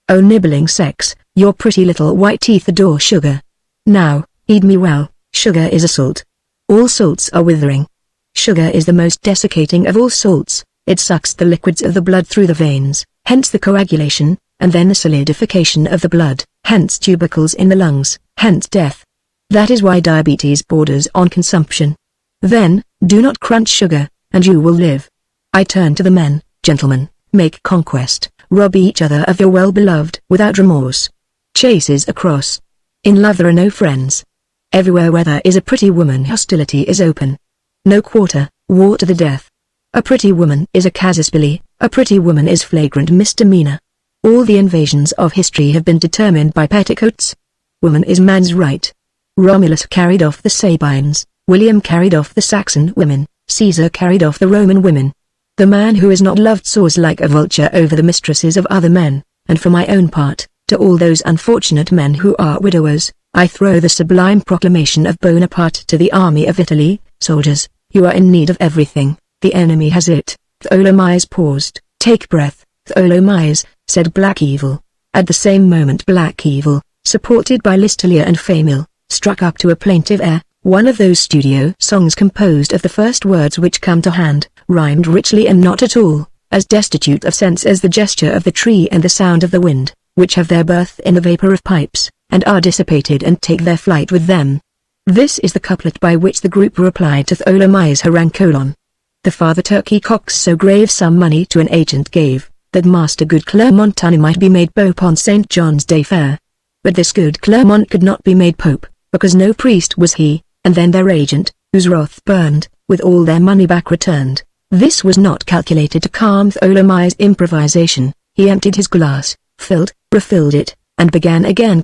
O nibbling sex, your pretty little white teeth adore sugar. Now, heed me well, sugar is a salt. All salts are withering. Sugar is the most desiccating of all salts. It sucks the liquids of the blood through the veins, hence the coagulation, and then the solidification of the blood, hence tubercles in the lungs, hence death. That is why diabetes borders on consumption. Then, do not crunch sugar, and you will live. I turn to the men, gentlemen, make conquest, rob each other of your well-beloved without remorse. Chases across. In love there are no friends. Everywhere where there is a pretty woman hostility is open. No quarter, war to the death. A pretty woman is a casus belli, a pretty woman is flagrant misdemeanor. All the invasions of history have been determined by petticoats. Woman is man's right. Romulus carried off the Sabines, William carried off the Saxon women, Caesar carried off the Roman women. The man who is not loved soars like a vulture over the mistresses of other men, and for my own part, to all those unfortunate men who are widowers, I throw the sublime proclamation of Bonaparte to the army of Italy: soldiers, you are in need of everything. The enemy has it. Tholomyès paused. Take breath, Tholomyès, said Black Evil. At the same moment Black Evil, supported by Listelia and Famil, struck up to a plaintive air, one of those studio songs composed of the first words which come to hand, rhymed richly and not at all, as destitute of sense as the gesture of the tree and the sound of the wind, which have their birth in the vapor of pipes, and are dissipated and take their flight with them. This is the couplet by which the group replied to Tholomyès' harangue: The father turkey cocks so grave some money to an agent gave, that Master good Clermont might be made Pope on St. John's Day fair. But this good Clermont could not be made Pope, because no priest was he, and then their agent, whose wrath burned, with all their money back returned. This was not calculated to calm Tholomyès' improvisation. He emptied his glass, filled, refilled it, and began again: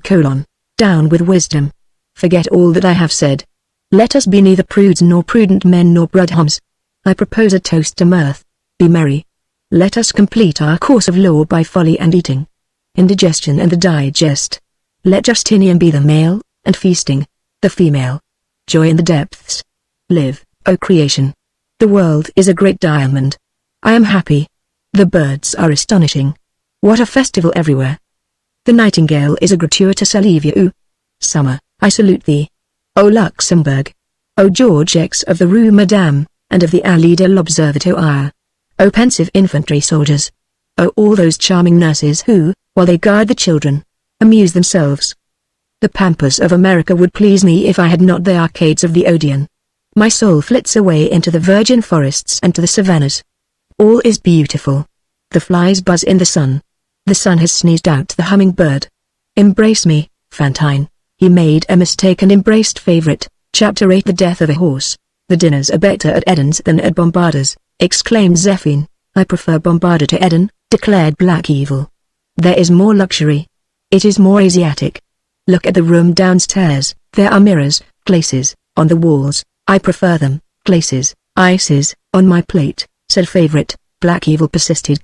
Down with wisdom. Forget all that I have said. Let us be neither prudes nor prudent men nor broodhoms. I propose a toast to mirth. Be merry. Let us complete our course of law by folly and eating. Indigestion and the digest. Let Justinian be the male, and feasting, the female. Joy in the depths. Live, O creation. The world is a great diamond. I am happy. The birds are astonishing. What a festival everywhere. The nightingale is a gratuitous alivio. Summer, I salute thee. O Luxembourg. O George X of the Rue Madame, and of the Allée de l'Observatoire. O pensive infantry soldiers. O all those charming nurses who, while they guard the children, amuse themselves. The pampas of America would please me if I had not the arcades of the Odeon. My soul flits away into the virgin forests and to the savannas. All is beautiful. The flies buzz in the sun. The sun has sneezed out the hummingbird. Embrace me, Fantine. He made a mistake and embraced favorite. Chapter 8. The death of a horse. The dinners are better at Edens than at Bombarda's, exclaimed Zéphine. I prefer Bombarda to Eden, declared Black Evil. There is more luxury. It is more Asiatic. Look at the room downstairs. There are mirrors, glaces, on the walls. I prefer them, glaces, ices, on my plate, said favorite. Black Evil persisted.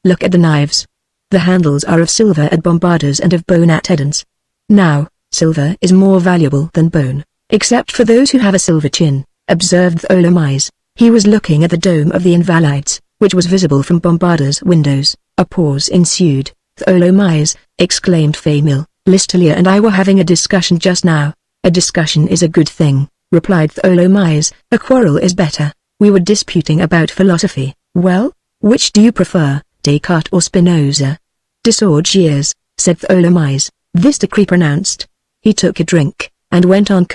Look at the knives. The handles are of silver at Bombarda's and of bone at Eden's. Now, silver is more valuable than bone, except for those who have a silver chin, observed Tholomyès. He was looking at the dome of the Invalides, which was visible from Bombarda's windows. A pause ensued. Tholomyès, exclaimed Famille, Listelia and I were having a discussion just now. A discussion is a good thing, replied Tholomyès. A quarrel is better. We were disputing about philosophy. Well, which do you prefer, Descartes or Spinoza? Désaugiers, said Tholomyès. This decree pronounced. He took a drink, and went on: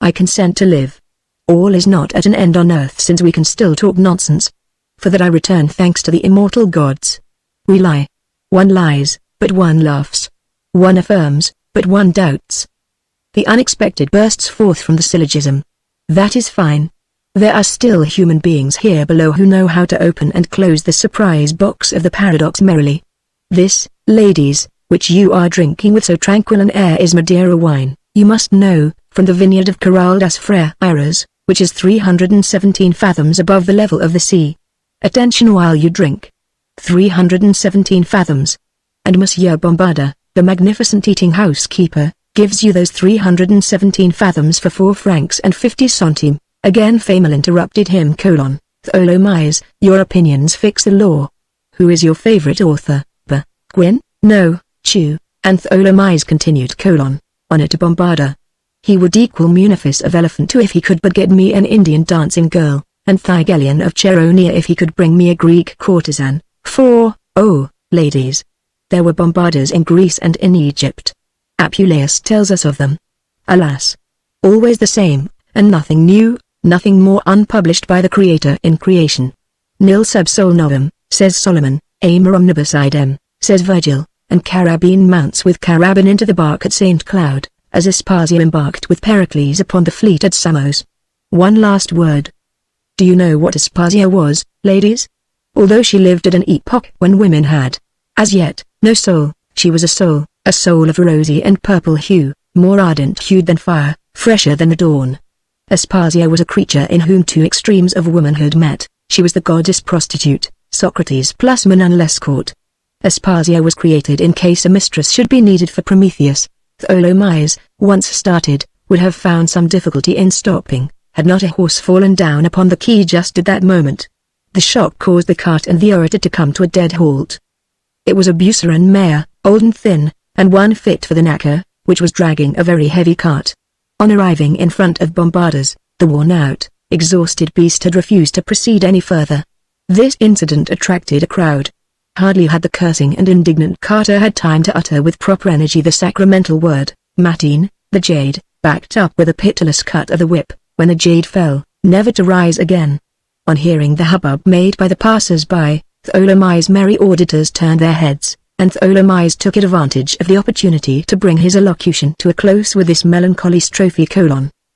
I consent to live. All is not at an end on earth since we can still talk nonsense. For that I return thanks to the immortal gods. We lie. One lies, but one laughs. One affirms, but one doubts. The unexpected bursts forth from the syllogism. That is fine. There are still human beings here below who know how to open and close the surprise box of the paradox merrily. This, ladies, which you are drinking with so tranquil an air is Madeira wine, you must know, from the vineyard of Corral das Freiras, which is 317 fathoms above the level of the sea. Attention while you drink. 317 fathoms. And Monsieur Bombarda, the magnificent eating housekeeper, gives you those 317 fathoms for 4 francs and 50 centimes. Again Famille interrupted him: Tholomyès, your opinions fix the law. Who is your favorite author? Gwyn? No, Chew. And Tholomyès continued: Honor to Bombarda. He would equal Munificus of Elephant if he could but get me an Indian dancing girl, and Thygelion of Cheronia if he could bring me a Greek courtesan. For, oh, ladies, there were Bombardas in Greece and in Egypt. Apuleius tells us of them. Alas! Always the same, and nothing new, nothing more unpublished by the Creator in creation. Nil sub sol novum, says Solomon, amor omnibus idem, says Virgil, and Carabine mounts with Carabine into the bark at St. Cloud, as Aspasia embarked with Pericles upon the fleet at Samos. One last word. Do you know what Aspasia was, ladies? Although she lived at an epoch when women had, as yet, no soul, she was a soul of rosy and purple hue, more ardent-hued than fire, fresher than the dawn. Aspasia was a creature in whom 2 extremes of womanhood met. She was the goddess prostitute, Socrates plus Manon Lescaut. Aspasia was created in case a mistress should be needed for Prometheus. Tholomyès, once started, would have found some difficulty in stopping, had not a horse fallen down upon the quay just at that moment. The shock caused the cart and the orator to come to a dead halt. It was a Buceran mare, old and thin, and one fit for the knacker, which was dragging a very heavy cart. On arriving in front of Bombarda's, the worn-out, exhausted beast had refused to proceed any further. This incident attracted a crowd. Hardly had the cursing and indignant carter had time to utter with proper energy the sacramental word, Matine, the jade, backed up with a pitiless cut of the whip, when the jade fell, never to rise again. On hearing the hubbub made by the passers-by, Tholomyès' merry auditors turned their heads, and Tholomyès took advantage of the opportunity to bring his elocution to a close with this melancholy strophe: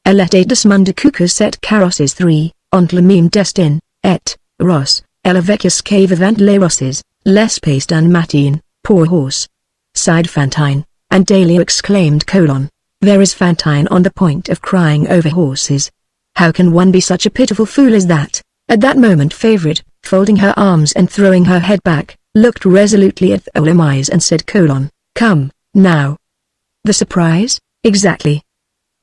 Elete desmunda cucus et carrosses 3, ontle meme destin, et, ros, ella vecchia vivant les rosses, les pace d'un matin, poor horse. sighed Fantine, and Dahlia exclaimed: There is Fantine on the point of crying over horses. How can one be such a pitiful fool as that? At that moment Favorite, folding her arms and throwing her head back, looked resolutely at the Olomise and said: Come, now. The surprise? Exactly.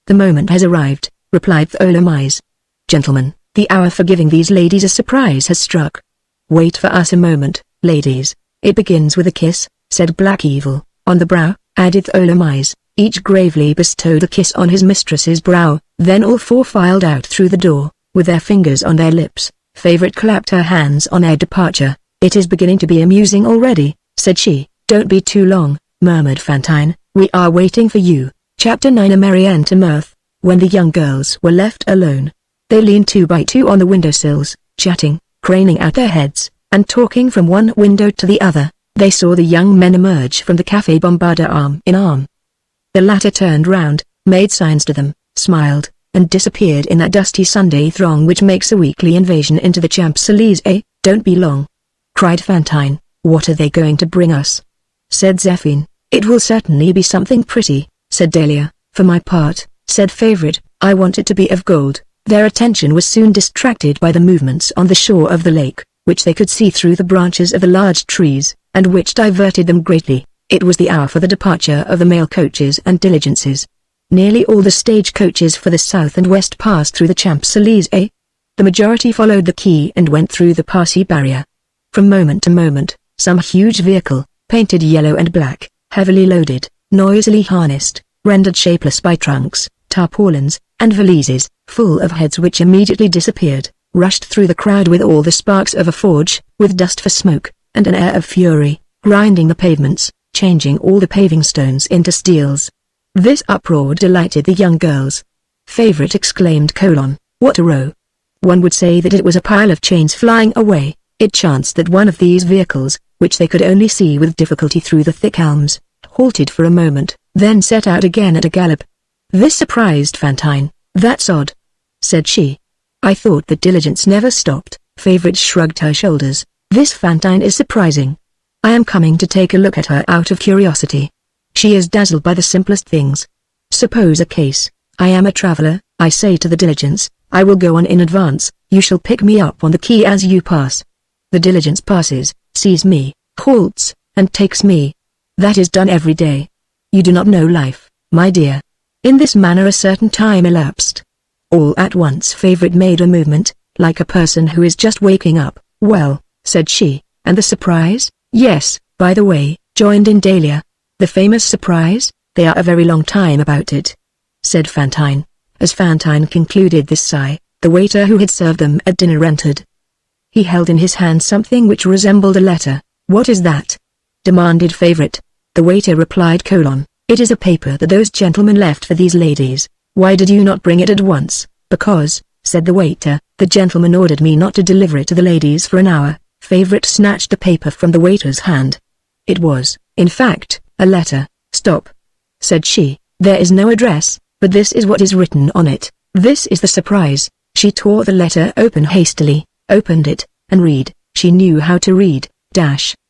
The moment has arrived, replied the Olomise. Gentlemen, the hour for giving these ladies a surprise has struck. Wait for us a moment, ladies. It begins with a kiss, said Black Evil. On the brow, added the Olomise. Each gravely bestowed a kiss on his mistress's brow, then all four filed out through the door, with their fingers on their lips. Favorite clapped her hands on their departure. It is beginning to be amusing already, said she. Don't be too long, murmured Fantine, we are waiting for you. Chapter 9. A merry end to mirth. When the young girls were left alone, they leaned 2 by 2 on the windowsills, chatting, craning out their heads, and talking from one window to the other. They saw the young men emerge from the Café Bombarda arm in arm. The latter turned round, made signs to them, smiled, and disappeared in that dusty Sunday throng which makes a weekly invasion into the Champs-Élysées. Don't be long, cried Fantine. What are they going to bring us? Said Zéphine. It will certainly be something pretty, said Dahlia. For my part, said Favorite, I want it to be of gold. Their attention was soon distracted by the movements on the shore of the lake, which they could see through the branches of the large trees, and which diverted them greatly. It was the hour for the departure of the mail coaches and diligences. Nearly all the stage coaches for the south and west passed through the Champs-Élysées. The majority followed the quay and went through the Passy barrier. From moment to moment, some huge vehicle, painted yellow and black, heavily loaded, noisily harnessed, rendered shapeless by trunks, tarpaulins, and valises, full of heads which immediately disappeared, rushed through the crowd with all the sparks of a forge, with dust for smoke, and an air of fury, grinding the pavements, changing all the paving stones into steels. This uproar delighted the young girls. Favorite exclaimed: What a row! One would say that it was a pile of chains flying away. It chanced that one of these vehicles, which they could only see with difficulty through the thick elms, halted for a moment, then set out again at a gallop. This surprised Fantine. That's odd, said she. I thought the diligence never stopped. Favorite shrugged her shoulders. This Fantine is surprising. I am coming to take a look at her out of curiosity. She is dazzled by the simplest things. Suppose a case. I am a traveler, I say to the diligence, I will go on in advance, you shall pick me up on the quay as you pass. The diligence passes, sees me, halts, and takes me. That is done every day. You do not know life, my dear. In this manner a certain time elapsed. All at once Favorite made a movement, like a person who is just waking up. Well, said she, and the surprise? Yes, by the way, joined in Dahlia. The famous surprise? They are a very long time about it, said Fantine. As Fantine concluded this sigh, the waiter who had served them at dinner entered. He held in his hand something which resembled a letter. What is that? Demanded Favorite. The waiter replied: It is a paper that those gentlemen left for these ladies. Why did you not bring it at once? Because, said the waiter, the gentleman ordered me not to deliver it to the ladies for an hour. Favorite snatched the paper from the waiter's hand. It was, in fact, a letter. Stop, said she, there is no address, but this is what is written on it. This is the surprise. She tore the letter open hastily, opened it, and read. She knew how to read.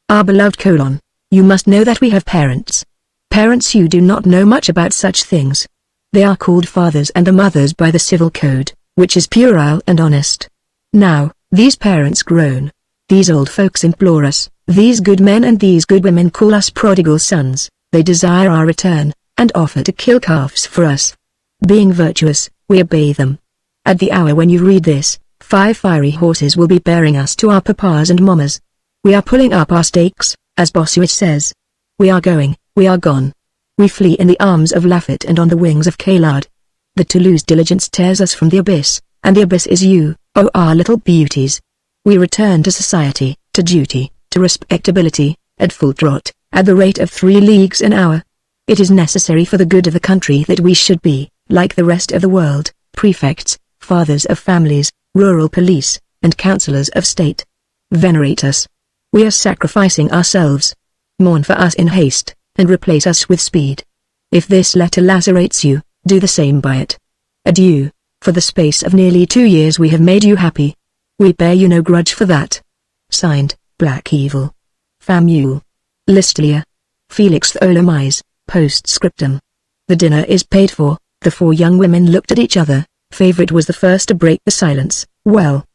Our beloved : You must know that we have parents. Parents, you do not know much about such things. They are called fathers and the mothers by the civil code, which is puerile and honest. Now, these parents groan. These old folks implore us, these good men and these good women call us prodigal sons, they desire our return, and offer to kill calves for us. Being virtuous, we obey them. At the hour when you read this, 5 fiery horses will be bearing us to our papas and mammas. We are pulling up our stakes, as Bossuet says. We are going, we are gone. We flee in the arms of Lafitte and on the wings of Caillard. The Toulouse diligence tears us from the abyss, and the abyss is you, oh our little beauties. We return to society, to duty, to respectability, at full trot, at the rate of 3 leagues an hour. It is necessary for the good of the country that we should be, like the rest of the world, prefects, fathers of families, rural police, and councillors of state. Venerate us. We are sacrificing ourselves. Mourn for us in haste, and replace us with speed. If this letter lacerates you, do the same by it. Adieu. For the space of nearly 2 years we have made you happy. We bear you no grudge for that. Signed, Black Evil. Famule. Listelia. Felix Tholomyes, postscriptum. The dinner is paid for. The four young women looked at each other. Favorite was the first to break the silence. Well,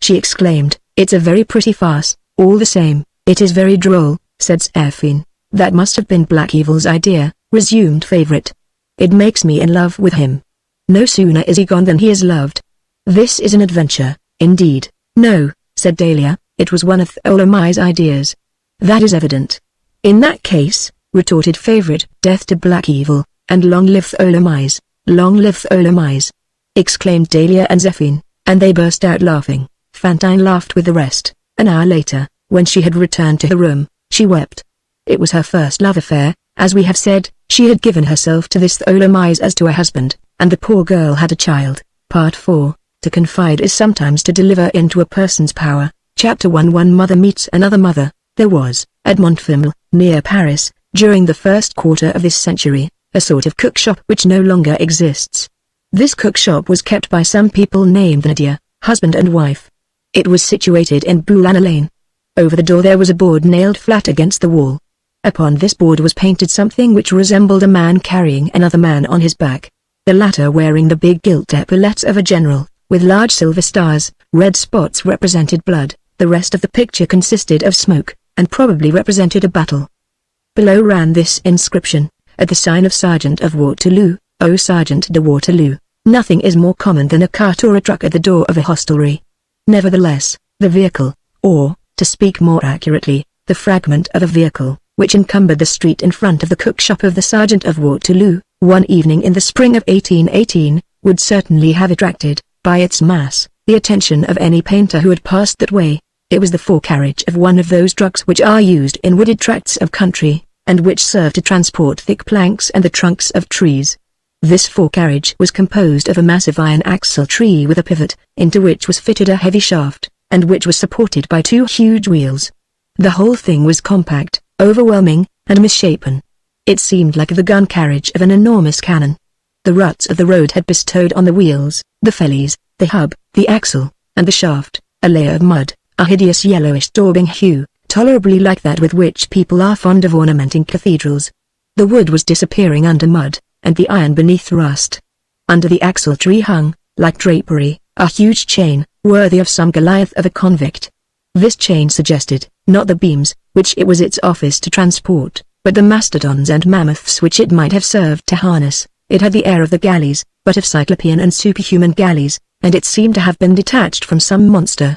she exclaimed, it's a very pretty farce. All the same, it is very droll, said Zephine. That must have been Black Evil's idea, resumed Favorite. It makes me in love with him. No sooner is he gone than he is loved. This is an adventure, indeed. No, said Dahlia, it was one of Tholomyes' ideas. That is evident. In that case, retorted Favorite, death to Black Evil, and long live Tholomyes, long live Tholomyes, exclaimed Dahlia and Zephine, and they burst out laughing. Fantine laughed with the rest. An hour later, when she had returned to her room, she wept. It was her first love affair. As we have said, she had given herself to this Tholomyes as to a husband, and the poor girl had a child. Part 4. To confide is sometimes to deliver into a person's power. Chapter 1. One mother meets another mother. There was, at Montfermeil, near Paris, during the first quarter of this century, a sort of cookshop which no longer exists. This cookshop was kept by some people named Nadia, husband and wife. It was situated in Boulogne Lane. Over the door there was a board nailed flat against the wall. Upon this board was painted something which resembled a man carrying another man on his back, the latter wearing the big gilt epaulettes of a general, with large silver stars. Red spots represented blood. The rest of the picture consisted of smoke, and probably represented a battle. Below ran this inscription: at the sign of Sergeant of Waterloo, O Sergeant de Waterloo, nothing is more common than a cart or a truck at the door of a hostelry. Nevertheless, the vehicle, or, to speak more accurately, the fragment of a vehicle, which encumbered the street in front of the cookshop of the Sergeant of Waterloo, one evening in the spring of 1818, would certainly have attracted, by its mass, the attention of any painter who had passed that way. It was the forecarriage of one of those trucks which are used in wooded tracts of country, and which serve to transport thick planks and the trunks of trees. This forecarriage was composed of a massive iron axle tree with a pivot, into which was fitted a heavy shaft, and which was supported by two huge wheels. The whole thing was compact, overwhelming, and misshapen. It seemed like the gun carriage of an enormous cannon. The ruts of the road had bestowed on the wheels, the fellies, the hub, the axle, and the shaft, a layer of mud, a hideous yellowish daubing hue, tolerably like that with which people are fond of ornamenting cathedrals. The wood was disappearing under mud, and the iron beneath rust. Under the axle tree hung, like drapery, a huge chain, worthy of some Goliath of a convict. This chain suggested, not the beams, which it was its office to transport, but the mastodons and mammoths which it might have served to harness. It had the air of the galleys, but of cyclopean and superhuman galleys, and it seemed to have been detached from some monster.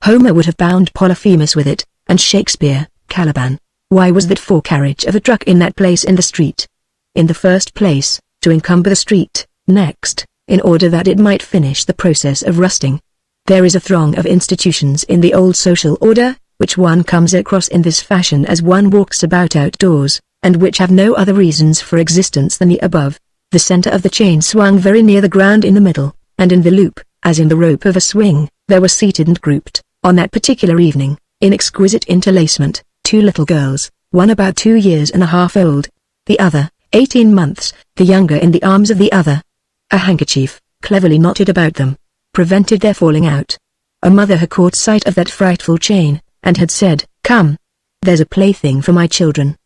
Homer would have bound Polyphemus with it, and Shakespeare, Caliban. Why was that forecarriage of a truck in that place in the street? In the first place, to encumber the street; next, in order that it might finish the process of rusting. There is a throng of institutions in the old social order, which one comes across in this fashion as one walks about outdoors, and which have no other reasons for existence than the above. The center of the chain swung very near the ground in the middle, and in the loop, as in the rope of a swing, there were seated and grouped, on that particular evening, in exquisite interlacement, two little girls, one about 2 years and a half old, the other, 18 months, the younger in the arms of the other. A handkerchief, cleverly knotted about them, prevented their falling out. A mother had caught sight of that frightful chain, and had said, "Come, there's a plaything for my children."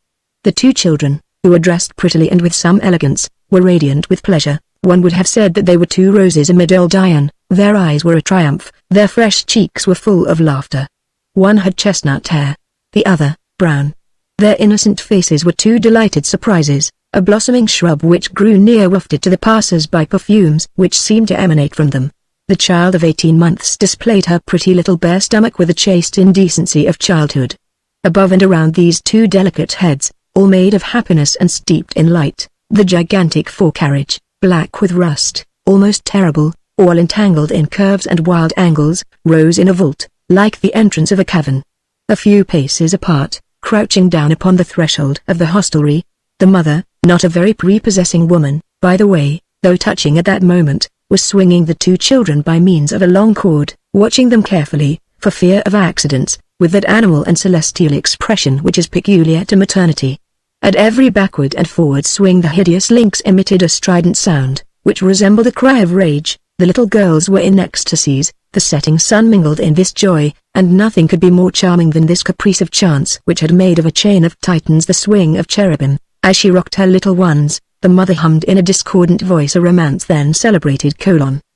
The two children, who were dressed prettily and with some elegance, were radiant with pleasure. One would have said that they were two roses amid old iron. Their eyes were a triumph, their fresh cheeks were full of laughter. One had chestnut hair, the other, brown. Their innocent faces were two delighted surprises. A blossoming shrub which grew near wafted to the passers-by perfumes which seemed to emanate from them. The child of 18 months displayed her pretty little bare stomach with the chaste indecency of childhood. Above and around these two delicate heads, all made of happiness and steeped in light, the gigantic forecarriage, black with rust, almost terrible, all entangled in curves and wild angles, rose in a vault, like the entrance of a cavern. A few paces apart, crouching down upon the threshold of the hostelry, the mother, not a very prepossessing woman, by the way, though touching at that moment, was swinging the two children by means of a long cord, watching them carefully, for fear of accidents, with that animal and celestial expression which is peculiar to maternity. At every backward and forward swing the hideous lynx emitted a strident sound, which resembled a cry of rage. The little girls were in ecstasies, the setting sun mingled in this joy, and nothing could be more charming than this caprice of chance which had made of a chain of titans the swing of cherubim. As she rocked her little ones, the mother hummed in a discordant voice a romance then celebrated: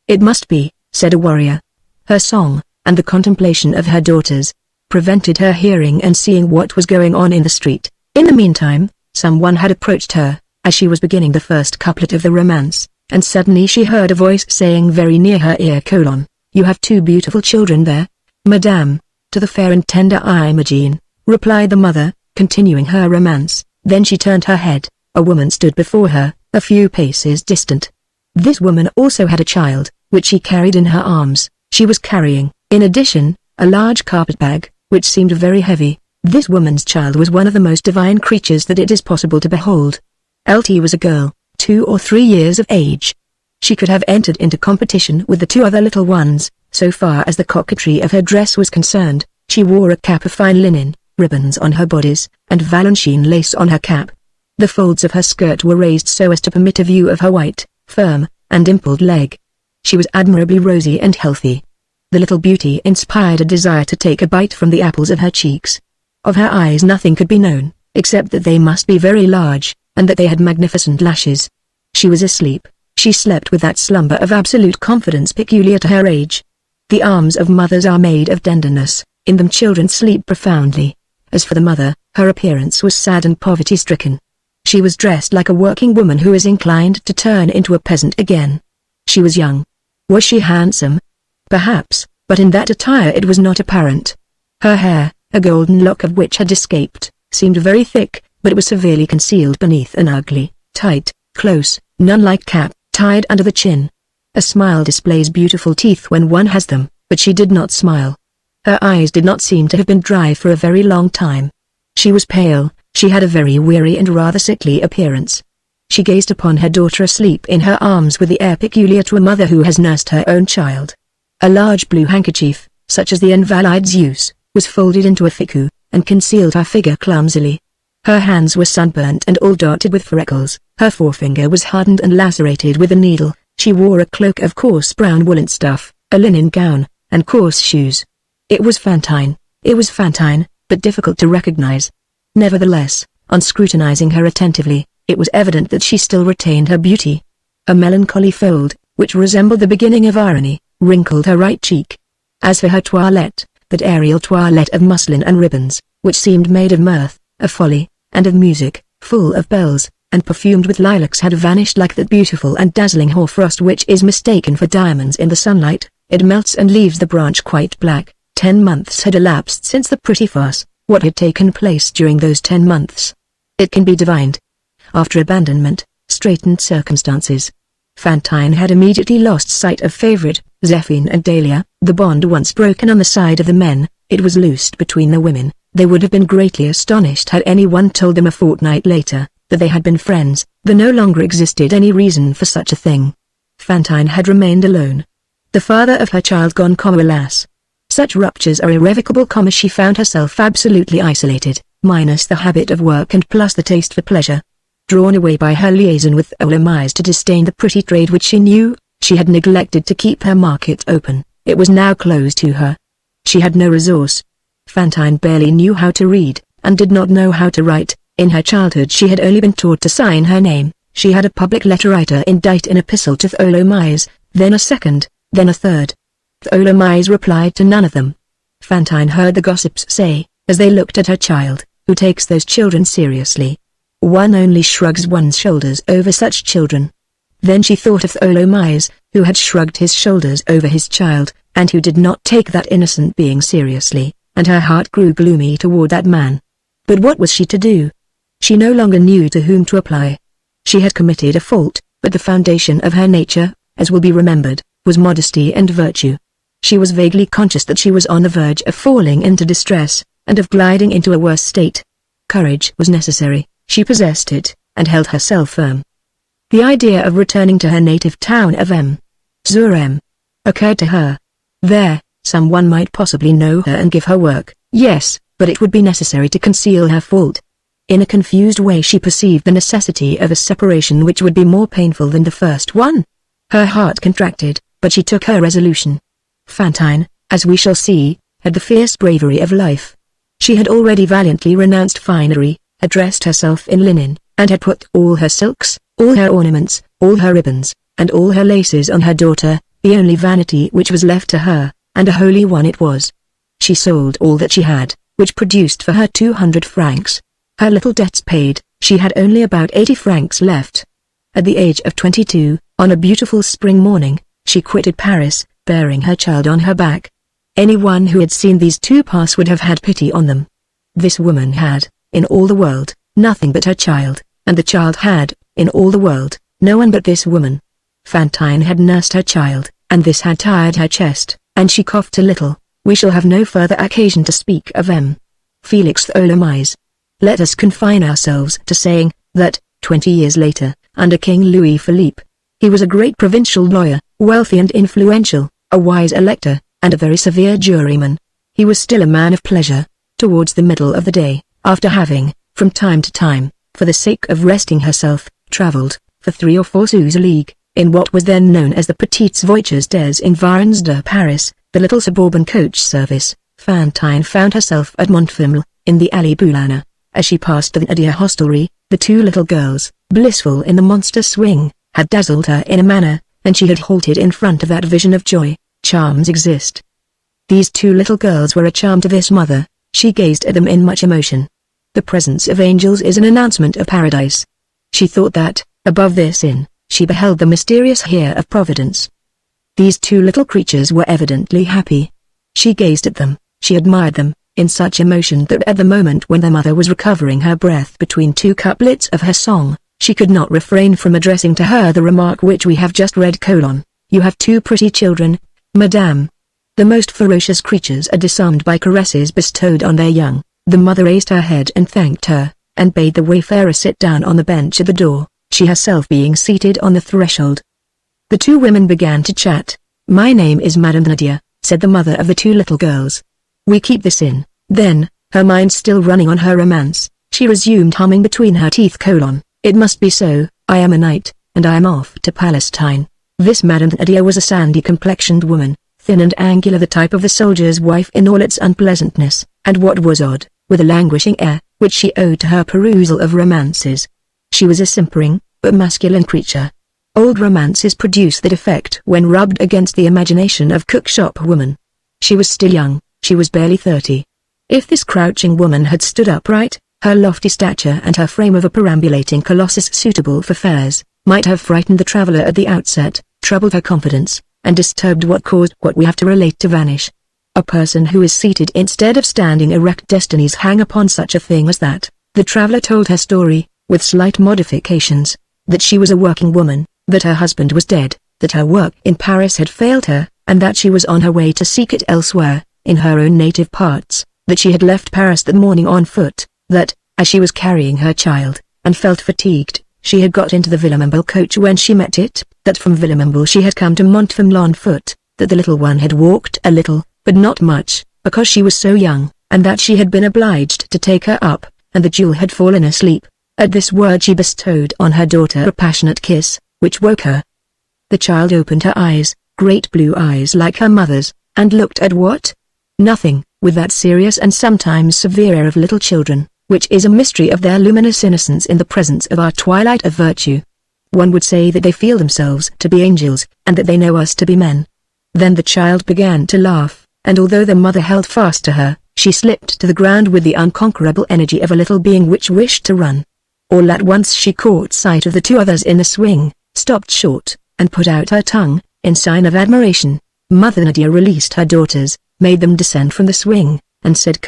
"It must be," said a warrior. Her song, and the contemplation of her daughters, prevented her hearing and seeing what was going on in the street. In the meantime, someone had approached her, as she was beginning the first couplet of the romance, and suddenly she heard a voice saying very near her ear: "You have two beautiful children there, madame." "To the fair and tender Imogen," replied the mother, continuing her romance. Then she turned her head. A woman stood before her, a few paces distant. This woman also had a child, which she carried in her arms. She was carrying, in addition, a large carpet-bag, which seemed very heavy. This woman's child was one of the most divine creatures that it is possible to behold. Lt was a girl, 2 or 3 years of age. She could have entered into competition with the two other little ones, so far as the coquetry of her dress was concerned. She wore a cap of fine linen, ribbons on her bodice, and Valenciennes lace on her cap. The folds of her skirt were raised so as to permit a view of her white, firm, and dimpled leg. She was admirably rosy and healthy. The little beauty inspired a desire to take a bite from the apples of her cheeks. Of her eyes nothing could be known, except that they must be very large, and that they had magnificent lashes. She was asleep. She slept with that slumber of absolute confidence peculiar to her age. The arms of mothers are made of tenderness, in them children sleep profoundly. As for the mother, her appearance was sad and poverty-stricken. She was dressed like a working woman who is inclined to turn into a peasant again. She was young. Was she handsome? Perhaps, but in that attire it was not apparent. Her hair, a golden lock of which had escaped, seemed very thick, but it was severely concealed beneath an ugly, tight, close, nun-like cap, tied under the chin. A smile displays beautiful teeth when one has them, but she did not smile. Her eyes did not seem to have been dry for a very long time. She was pale, she had a very weary and rather sickly appearance. She gazed upon her daughter asleep in her arms with the air peculiar to a mother who has nursed her own child. A large blue handkerchief, such as the invalids use, was folded into a fichu, and concealed her figure clumsily. Her hands were sunburnt and all dotted with freckles, her forefinger was hardened and lacerated with a needle. She wore a cloak of coarse brown woolen stuff, a linen gown, and coarse shoes. It was Fantine, but difficult to recognize. Nevertheless, on scrutinizing her attentively, it was evident that she still retained her beauty. A melancholy fold, which resembled the beginning of irony, wrinkled her right cheek. As for her toilette, that aerial toilette of muslin and ribbons, which seemed made of mirth, of folly, and of music, full of bells, and perfumed with lilacs, had vanished like that beautiful and dazzling hoarfrost which is mistaken for diamonds in the sunlight. It melts and leaves the branch quite black. 10 months had elapsed since the pretty farce. What had taken place during those 10 months? It can be divined. After abandonment, straitened circumstances. Fantine had immediately lost sight of favorite, Zéphine and Dahlia. The bond once broken on the side of the men, it was loosed between the women. They would have been greatly astonished had anyone told them a fortnight later, that they had been friends. There no longer existed any reason for such a thing. Fantine had remained alone. The father of her child gone, alas. Such ruptures are irrevocable, she found herself absolutely isolated, minus the habit of work and plus the taste for pleasure. Drawn away by her liaison with Tholomyès to disdain the pretty trade which she knew, she had neglected to keep her market open. It was now closed to her. She had no resource. Fantine barely knew how to read, and did not know how to write. In her childhood she had only been taught to sign her name. She had a public letter writer indite an epistle to Tholomyès, then a second, then a third. Tholomyès replied to none of them. Fantine heard the gossips say, as they looked at her child, "Who takes those children seriously? One only shrugs one's shoulders over such children." Then she thought of Tholomyès, who had shrugged his shoulders over his child, and who did not take that innocent being seriously, and her heart grew gloomy toward that man. But what was she to do? She no longer knew to whom to apply. She had committed a fault, but the foundation of her nature, as will be remembered, was modesty and virtue. She was vaguely conscious that she was on the verge of falling into distress, and of gliding into a worse state. Courage was necessary. She possessed it, and held herself firm. The idea of returning to her native town of Zurem occurred to her. There, someone might possibly know her and give her work. Yes, but it would be necessary to conceal her fault. In a confused way she perceived the necessity of a separation which would be more painful than the first one. Her heart contracted, but she took her resolution. Fantine, as we shall see, had the fierce bravery of life. She had already valiantly renounced finery, had dressed herself in linen, and had put all her silks, all her ornaments, all her ribbons, and all her laces on her daughter, the only vanity which was left to her, and a holy one it was. She sold all that she had, which produced for her 200 francs. Her little debts paid, she had only about 80 francs left. At the age of 22, on a beautiful spring morning, she quitted Paris, bearing her child on her back. Anyone who had seen these two pass would have had pity on them. This woman had, in all the world, nothing but her child, and the child had, in all the world, no one but this woman. Fantine had nursed her child, and this had tired her chest, and she coughed a little. We shall have no further occasion to speak of M. Felix Tholomyès. Let us confine ourselves to saying, that, 20 years later, under King Louis Philippe, he was a great provincial lawyer, wealthy and influential, a wise elector, and a very severe juryman. He was still a man of pleasure. Towards the middle of the day, after having, from time to time, for the sake of resting herself, travelled, for 3 or 4 sous a league, in what was then known as the Petites Voitures des Environs de Paris, the little suburban coach service, Fantine found herself at Montfermeil, in the Allée Boulana. As she passed the Thénardier hostelry, the 2 little girls, blissful in the monster swing, had dazzled her in a manner, and she had halted in front of that vision of joy. Charms exist. These 2 little girls were a charm to this mother. She gazed at them in much emotion. The presence of angels is an announcement of paradise. She thought that, above this inn, she beheld the mysterious hair of Providence. These 2 little creatures were evidently happy. She gazed at them, she admired them, in such emotion that at the moment when their mother was recovering her breath between 2 couplets of her song, she could not refrain from addressing to her the remark which we have just read: "You have 2 pretty children, madame." The most ferocious creatures are disarmed by caresses bestowed on their young. The mother raised her head and thanked her, and bade the wayfarer sit down on the bench at the door, she herself being seated on the threshold. The 2 women began to chat. "My name is Madame Thénardier," said the mother of the 2 little girls. "We keep this inn." Then, her mind still running on her romance, she resumed humming between her teeth: "It must be so, I am a knight, and I am off to Palestine." This Madame Thénardier was a sandy-complexioned woman, thin and angular, the type of the soldier's wife in all its unpleasantness, and what was odd, with a languishing air, which she owed to her perusal of romances. She was a simpering, but masculine creature. Old romances produce that effect when rubbed against the imagination of cook-shop woman. She was still young, she was barely 30. If this crouching woman had stood upright, her lofty stature and her frame of a perambulating colossus suitable for fairs, might have frightened the traveller at the outset, troubled her confidence, and disturbed what caused what we have to relate to vanish. A person who is seated instead of standing erect, destinies hang upon such a thing as that. The traveller told her story, with slight modifications, that she was a working woman, that her husband was dead, that her work in Paris had failed her, and that she was on her way to seek it elsewhere, in her own native parts, that she had left Paris that morning on foot, that, as she was carrying her child, and felt fatigued, she had got into the Villemomble coach when she met it, that from Villemomble she had come to Montfermeil on foot, that the little one had walked a little, but not much, because she was so young, and that she had been obliged to take her up, and the jewel had fallen asleep. At this word she bestowed on her daughter a passionate kiss, which woke her. The child opened her eyes, great blue eyes like her mother's, and looked at what? Nothing, with that serious and sometimes severe air of little children, which is a mystery of their luminous innocence in the presence of our twilight of virtue. One would say that they feel themselves to be angels, and that they know us to be men. Then the child began to laugh, and although the mother held fast to her, she slipped to the ground with the unconquerable energy of a little being which wished to run. All at once she caught sight of the 2 others in the swing, stopped short, and put out her tongue, in sign of admiration. Mother Thénardier released her daughters, made them descend from the swing, and said: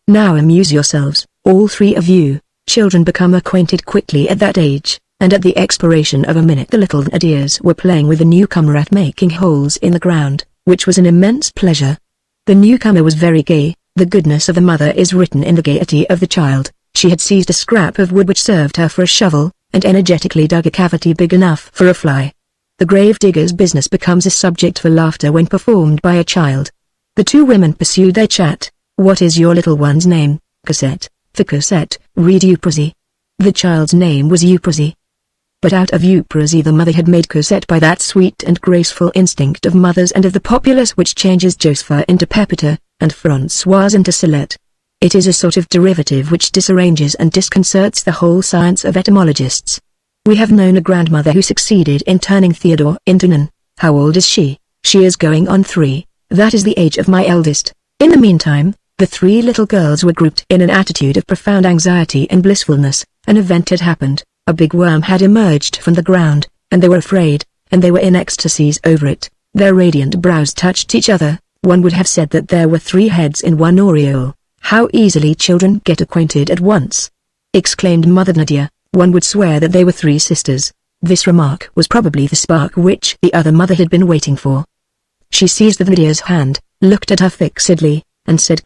"Now amuse yourselves, all 3 of you." Children become acquainted quickly at that age, and at the expiration of a minute the little Thénardiers were playing with the newcomer at making holes in the ground, which was an immense pleasure. The newcomer was very gay. The goodness of the mother is written in the gaiety of the child. She had seized a scrap of wood which served her for a shovel, and energetically dug a cavity big enough for a fly. The grave digger's business becomes a subject for laughter when performed by a child. The 2 women pursued their chat. "What is your little one's name, Cosette?" "For Cosette, read Euphrasie." The child's name was Euphrasie. but out of Euphrasie the mother had made Cosette by that sweet and graceful instinct of mothers and of the populace which changes Josepha into Pepita, and Françoise into Celeste. It is a sort of derivative which disarranges and disconcerts the whole science of etymologists. We have known a grandmother who succeeded in turning Theodore into Nan. How old is she? She is going on 3, that is the age of my eldest. In the meantime, the 3 little girls were grouped in an attitude of profound anxiety and blissfulness. An event had happened, a big worm had emerged from the ground, and they were afraid, and they were in ecstasies over it. Their radiant brows touched each other. One would have said that there were 3 heads in one aureole. How easily children get acquainted at once! Exclaimed Mother Nadia. One would swear that they were 3 sisters. This remark was probably the spark which the other mother had been waiting for. She seized the Nadia's hand, looked at her fixedly, and said: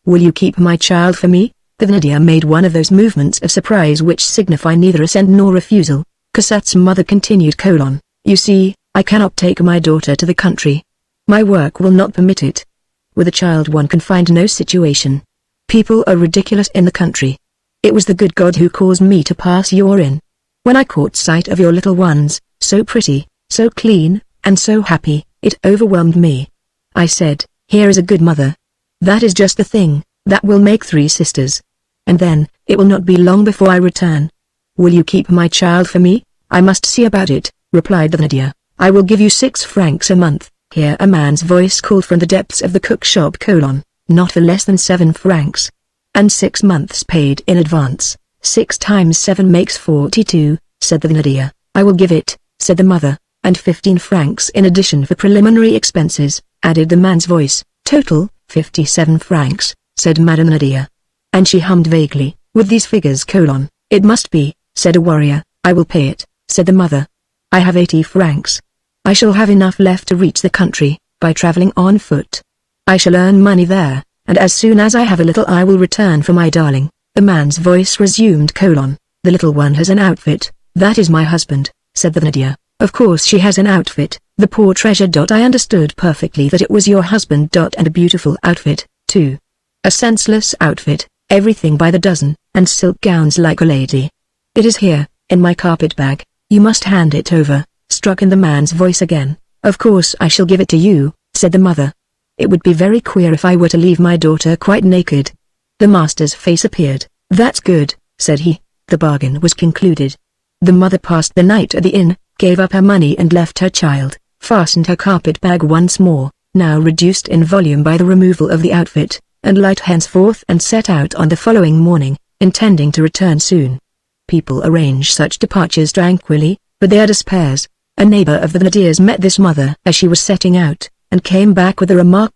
"Will you keep my child for me?" The Nadia made one of those movements of surprise which signify neither assent nor refusal. Cosette's mother continued: "You see, I cannot take my daughter to the country. My work will not permit it. With a child one can find no situation. People are ridiculous in the country. It was the good God who caused me to pass your inn. When I caught sight of your little ones, so pretty, so clean, and so happy, it overwhelmed me. I said, here is a good mother. That is just the thing, that will make 3 sisters. And then, it will not be long before I return. Will you keep my child for me? I must see about it," replied the Nadia. "I will give you 6 francs a month." Here a man's voice called from the depths of the cook shop: "Not for less than 7 francs. And 6 months paid in advance. 6 times 7 makes 42, said the Nadia. "I will give it," said the mother. "And 15 francs in addition for preliminary expenses," added the man's voice. "Total, 57 francs, said Madame Nadia. And she hummed vaguely, "With these figures: it must be," said a warrior. "I will pay it," said the mother. "I have 80 francs. I shall have enough left to reach the country, by traveling on foot. I shall earn money there, and as soon as I have a little I will return for my darling." The man's voice resumed: "The little one has an outfit." "That is my husband," said the Nadia. "Of course she has an outfit, the poor treasure. I understood perfectly that it was your husband. And a beautiful outfit, too. A senseless outfit, everything by the dozen, and silk gowns like a lady. It is here, in my carpet bag. You must hand it over," struck in the man's voice again. "Of course I shall give it to you," said the mother. "It would be very queer if I were to leave my daughter quite naked." The master's face appeared. "That's good," said he. The bargain was concluded. The mother passed the night at the inn, gave up her money and left her child, fastened her carpet bag once more, now reduced in volume by the removal of the outfit, and light henceforth, and set out on the following morning, intending to return soon. People arrange such departures tranquilly, but they are despairs. A neighbor of the Nadias met this mother as she was setting out, and came back with the remark: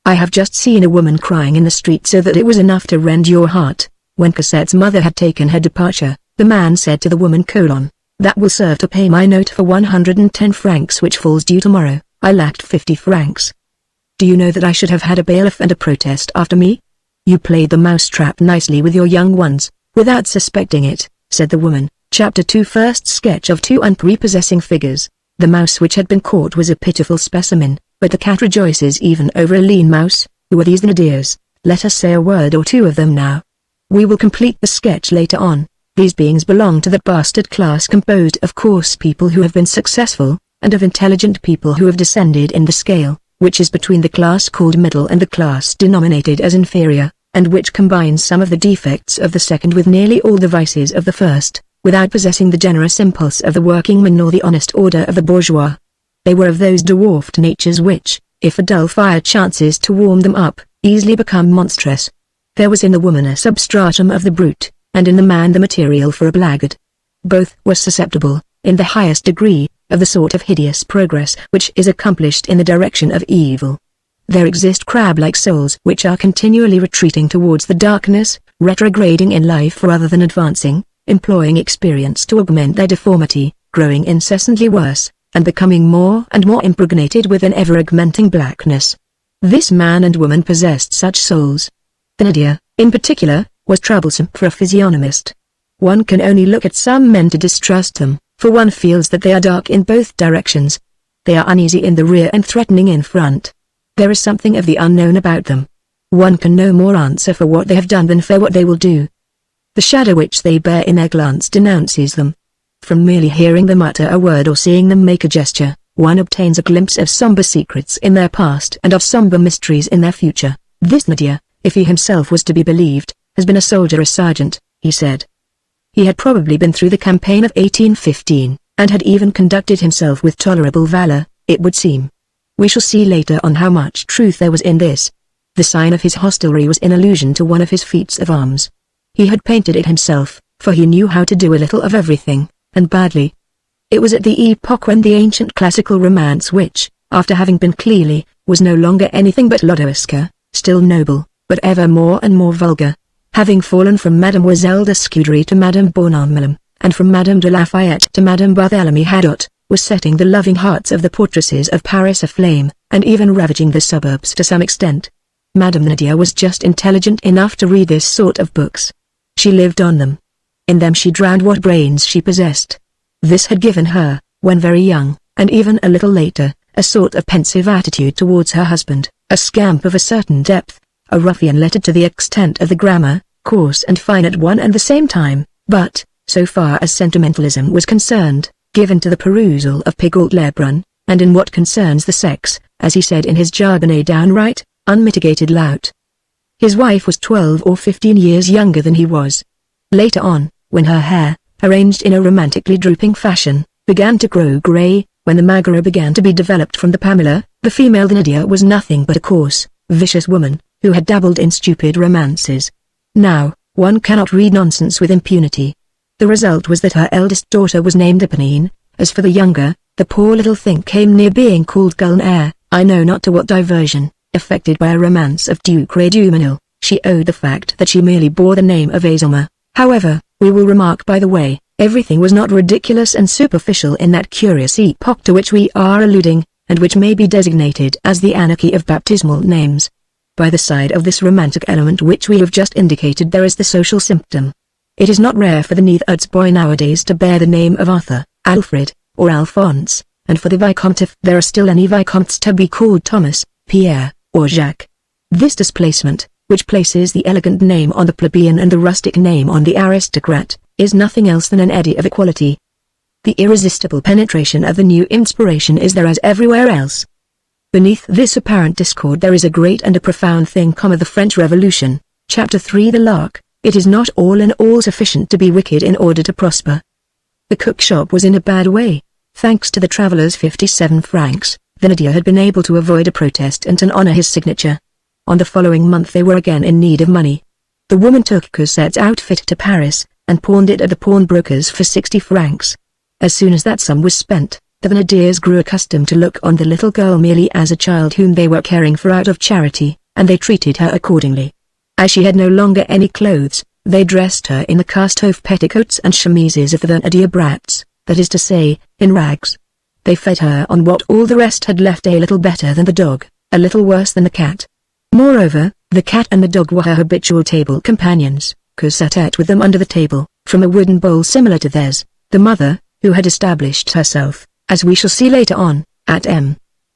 "I have just seen a woman crying in the street so that it was enough to rend your heart." When Cosette's mother had taken her departure, the man said to the woman: "That will serve to pay my note for 110 francs which falls due tomorrow. I lacked 50 francs. Do you know that I should have had a bailiff and a protest after me? You played the mousetrap nicely with your young ones, without suspecting it," said the woman. Chapter 2 First sketch of 2 unprepossessing figures. The mouse which had been caught was a pitiful specimen, but the cat rejoices even over a lean mouse. Who are these Nadias? Let us say a word or two of them now. We will complete the sketch later on. These beings belong to that bastard class composed of coarse people who have been successful, and of intelligent people who have descended in the scale, which is between the class called middle and the class denominated as inferior, and which combines some of the defects of the second with nearly all the vices of the first, without possessing the generous impulse of the workingman nor the honest order of the bourgeois. They were of those dwarfed natures which, if a dull fire chances to warm them up, easily become monstrous. There was in the woman a substratum of the brute, and in the man the material for a blackguard. Both were susceptible, in the highest degree, of the sort of hideous progress which is accomplished in the direction of evil. There exist crab-like souls which are continually retreating towards the darkness, retrograding in life rather than advancing, employing experience to augment their deformity, growing incessantly worse, and becoming more and more impregnated with an ever-augmenting blackness. This man and woman possessed such souls. The Nadia, in particular, was troublesome for a physiognomist. One can only look at some men to distrust them, for one feels that they are dark in both directions. They are uneasy in the rear and threatening in front. There is something of the unknown about them. One can no more answer for what they have done than for what they will do. The shadow which they bear in their glance denounces them. From merely hearing them utter a word or seeing them make a gesture, one obtains a glimpse of somber secrets in their past and of somber mysteries in their future. This Nadia, if he himself was to be believed, has been a soldier, a sergeant, he said. He had probably been through the campaign of 1815, and had even conducted himself with tolerable valor, it would seem. We shall see later on how much truth there was in this. The sign of his hostelry was in allusion to one of his feats of arms. He had painted it himself, for he knew how to do a little of everything, and badly. It was at the epoch when the ancient classical romance which, after having been clearly, was no longer anything but Lodoiska, still noble, but ever more and more vulgar, having fallen from Mademoiselle de Scudéry to Madame Bournamelin, and from Madame de Lafayette to Madame Barthélemy Hadot, was setting the loving hearts of the portresses of Paris aflame, and even ravaging the suburbs to some extent. Madame Nadia was just intelligent enough to read this sort of books. She lived on them. In them she drowned what brains she possessed. This had given her, when very young, and even a little later, a sort of pensive attitude towards her husband, a scamp of a certain depth, a ruffian lettered to the extent of the grammar, coarse and fine at one and the same time, but, so far as sentimentalism was concerned, given to the perusal of Pigault Lebrun, and in what concerns the sex, as he said in his jargon, a downright, unmitigated lout. His wife was 12 or 15 years younger than he was. Later on, when her hair, arranged in a romantically drooping fashion, began to grow grey, when the Magra began to be developed from the Pamela, the female Nadia was nothing but a coarse, vicious woman, who had dabbled in stupid romances. Now, one cannot read nonsense with impunity. The result was that her eldest daughter was named Eponine. As for the younger, the poor little thing came near being called Gulnare, I know not to what diversion, affected by a romance of Ducray Dumenil. She owed the fact that she merely bore the name of Azelma. However, we will remark by the way, everything was not ridiculous and superficial in that curious epoch to which we are alluding, and which may be designated as the anarchy of baptismal names. By the side of this romantic element which we have just indicated there is the social symptom. It is not rare for the Neatherd's boy nowadays to bear the name of Arthur, Alfred, or Alphonse, and for the Vicomte if there are still any Vicomtes to be called Thomas, Pierre, or Jacques. This displacement, which places the elegant name on the plebeian and the rustic name on the aristocrat, is nothing else than an eddy of equality. The irresistible penetration of the new inspiration is there as everywhere else. Beneath this apparent discord there is a great and a profound thing, the French Revolution. Chapter 3 The Lark. It is not all in all sufficient to be wicked in order to prosper. The cook shop was in a bad way. Thanks to the traveller's 57 francs, Nadia had been able to avoid a protest and to honor his signature. On the following month they were again in need of money. The woman took Cosette's outfit to Paris, and pawned it at the pawnbroker's for 60 francs. As soon as that sum was spent, the Thénardiers grew accustomed to look on the little girl merely as a child whom they were caring for out of charity, and they treated her accordingly. As she had no longer any clothes, they dressed her in the cast-off petticoats and chemises of the Thénardier brats, that is to say, in rags. They fed her on what all the rest had left, a little better than the dog, a little worse than the cat. Moreover, the cat and the dog were her habitual table companions. Cosette ate with them under the table, from a wooden bowl similar to theirs. The mother, who had established herself, as we shall see later on, at M.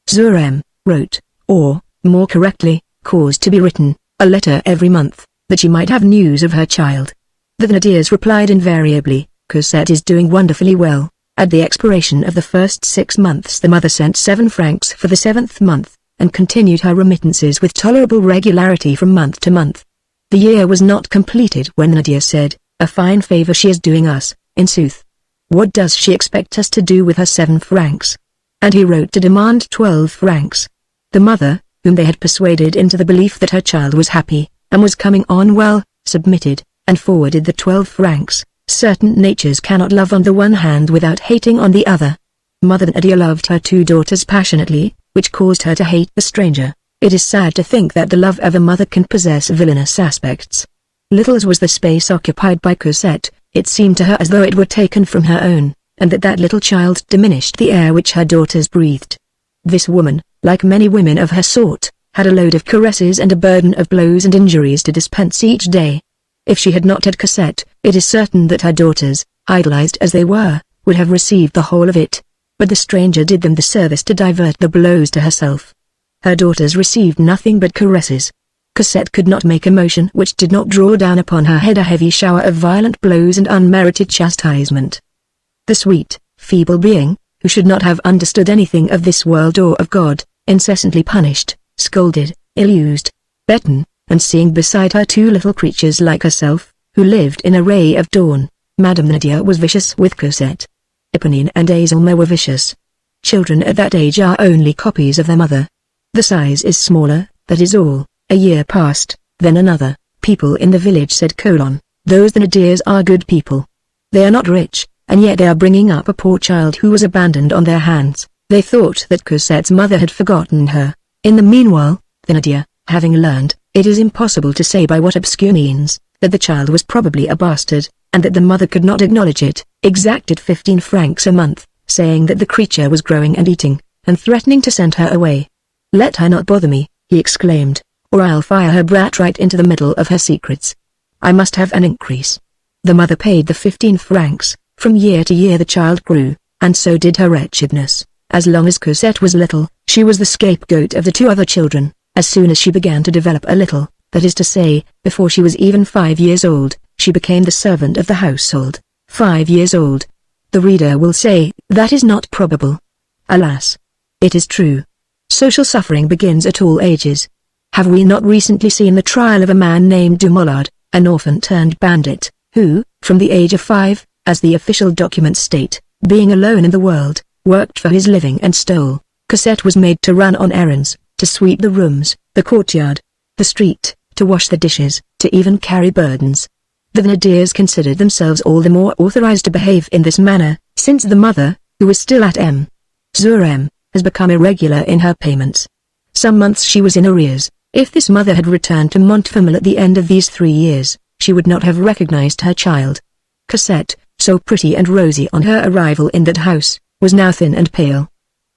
Zur M, wrote, or, more correctly, caused to be written, a letter every month, that she might have news of her child. The Thénardiers replied invariably, Cosette is doing wonderfully well. At the expiration of the first 6 months the mother sent 7 francs for the 7th month, and continued her remittances with tolerable regularity from month to month. The year was not completed when Nadia said, a fine favor she is doing us, in sooth. What does she expect us to do with her 7 francs? And he wrote to demand 12 francs. The mother, whom they had persuaded into the belief that her child was happy, and was coming on well, submitted, and forwarded the 12 francs. Certain natures cannot love on the one hand without hating on the other. Mother Nadia loved her 2 daughters passionately, which caused her to hate the stranger. It is sad to think that the love of a mother can possess villainous aspects. Little as was the space occupied by Cosette, it seemed to her as though it were taken from her own, and that little child diminished the air which her daughters breathed. This woman, like many women of her sort, had a load of caresses and a burden of blows and injuries to dispense each day. If she had not had Cosette, it is certain that her daughters, idolized as they were, would have received the whole of it. But the stranger did them the service to divert the blows to herself. Her daughters received nothing but caresses. Cosette could not make a motion which did not draw down upon her head a heavy shower of violent blows and unmerited chastisement. The sweet, feeble being, who should not have understood anything of this world or of God, incessantly punished, scolded, ill-used, beaten, and seeing beside her two little creatures like herself, who lived in a ray of dawn, Madame Nadia was vicious with Cosette. Eponine and Azelma were vicious. Children at that age are only copies of their mother. The size is smaller, that is all. A year passed, then another. People in the village said, "Those Nadirs are good people. They are not rich, and yet they are bringing up a poor child who was abandoned on their hands." They thought that Cosette's mother had forgotten her. In the meanwhile, the Nadia, having learned, it is impossible to say by what obscure means, that the child was probably a bastard, and that the mother could not acknowledge it, exacted 15 francs a month, saying that the creature was growing and eating, and threatening to send her away. "Let her not bother me," he exclaimed, "or I'll fire her brat right into the middle of her secrets. I must have an increase." The mother paid the 15 francs. From year to year the child grew, and so did her wretchedness. As long as Cosette was little, she was the scapegoat of the two other children. As soon as she began to develop a little, that is to say, before she was even 5 years old, she became the servant of the household. 5 years old. The reader will say, that is not probable. Alas! It is true. Social suffering begins at all ages. Have we not recently seen the trial of a man named Dumollard, an orphan turned bandit, who, from the age of 5, as the official documents state, being alone in the world, worked for his living and stole. Cosette was made to run on errands, to sweep the rooms, the courtyard, the street, to wash the dishes, to even carry burdens. The Nadirs considered themselves all the more authorized to behave in this manner, since the mother, who is still at M. sur M, has become irregular in her payments. Some months she was in arrears. If this mother had returned to Montfermeil at the end of these 3 years, she would not have recognized her child. Cosette, so pretty and rosy on her arrival in that house, was now thin and pale.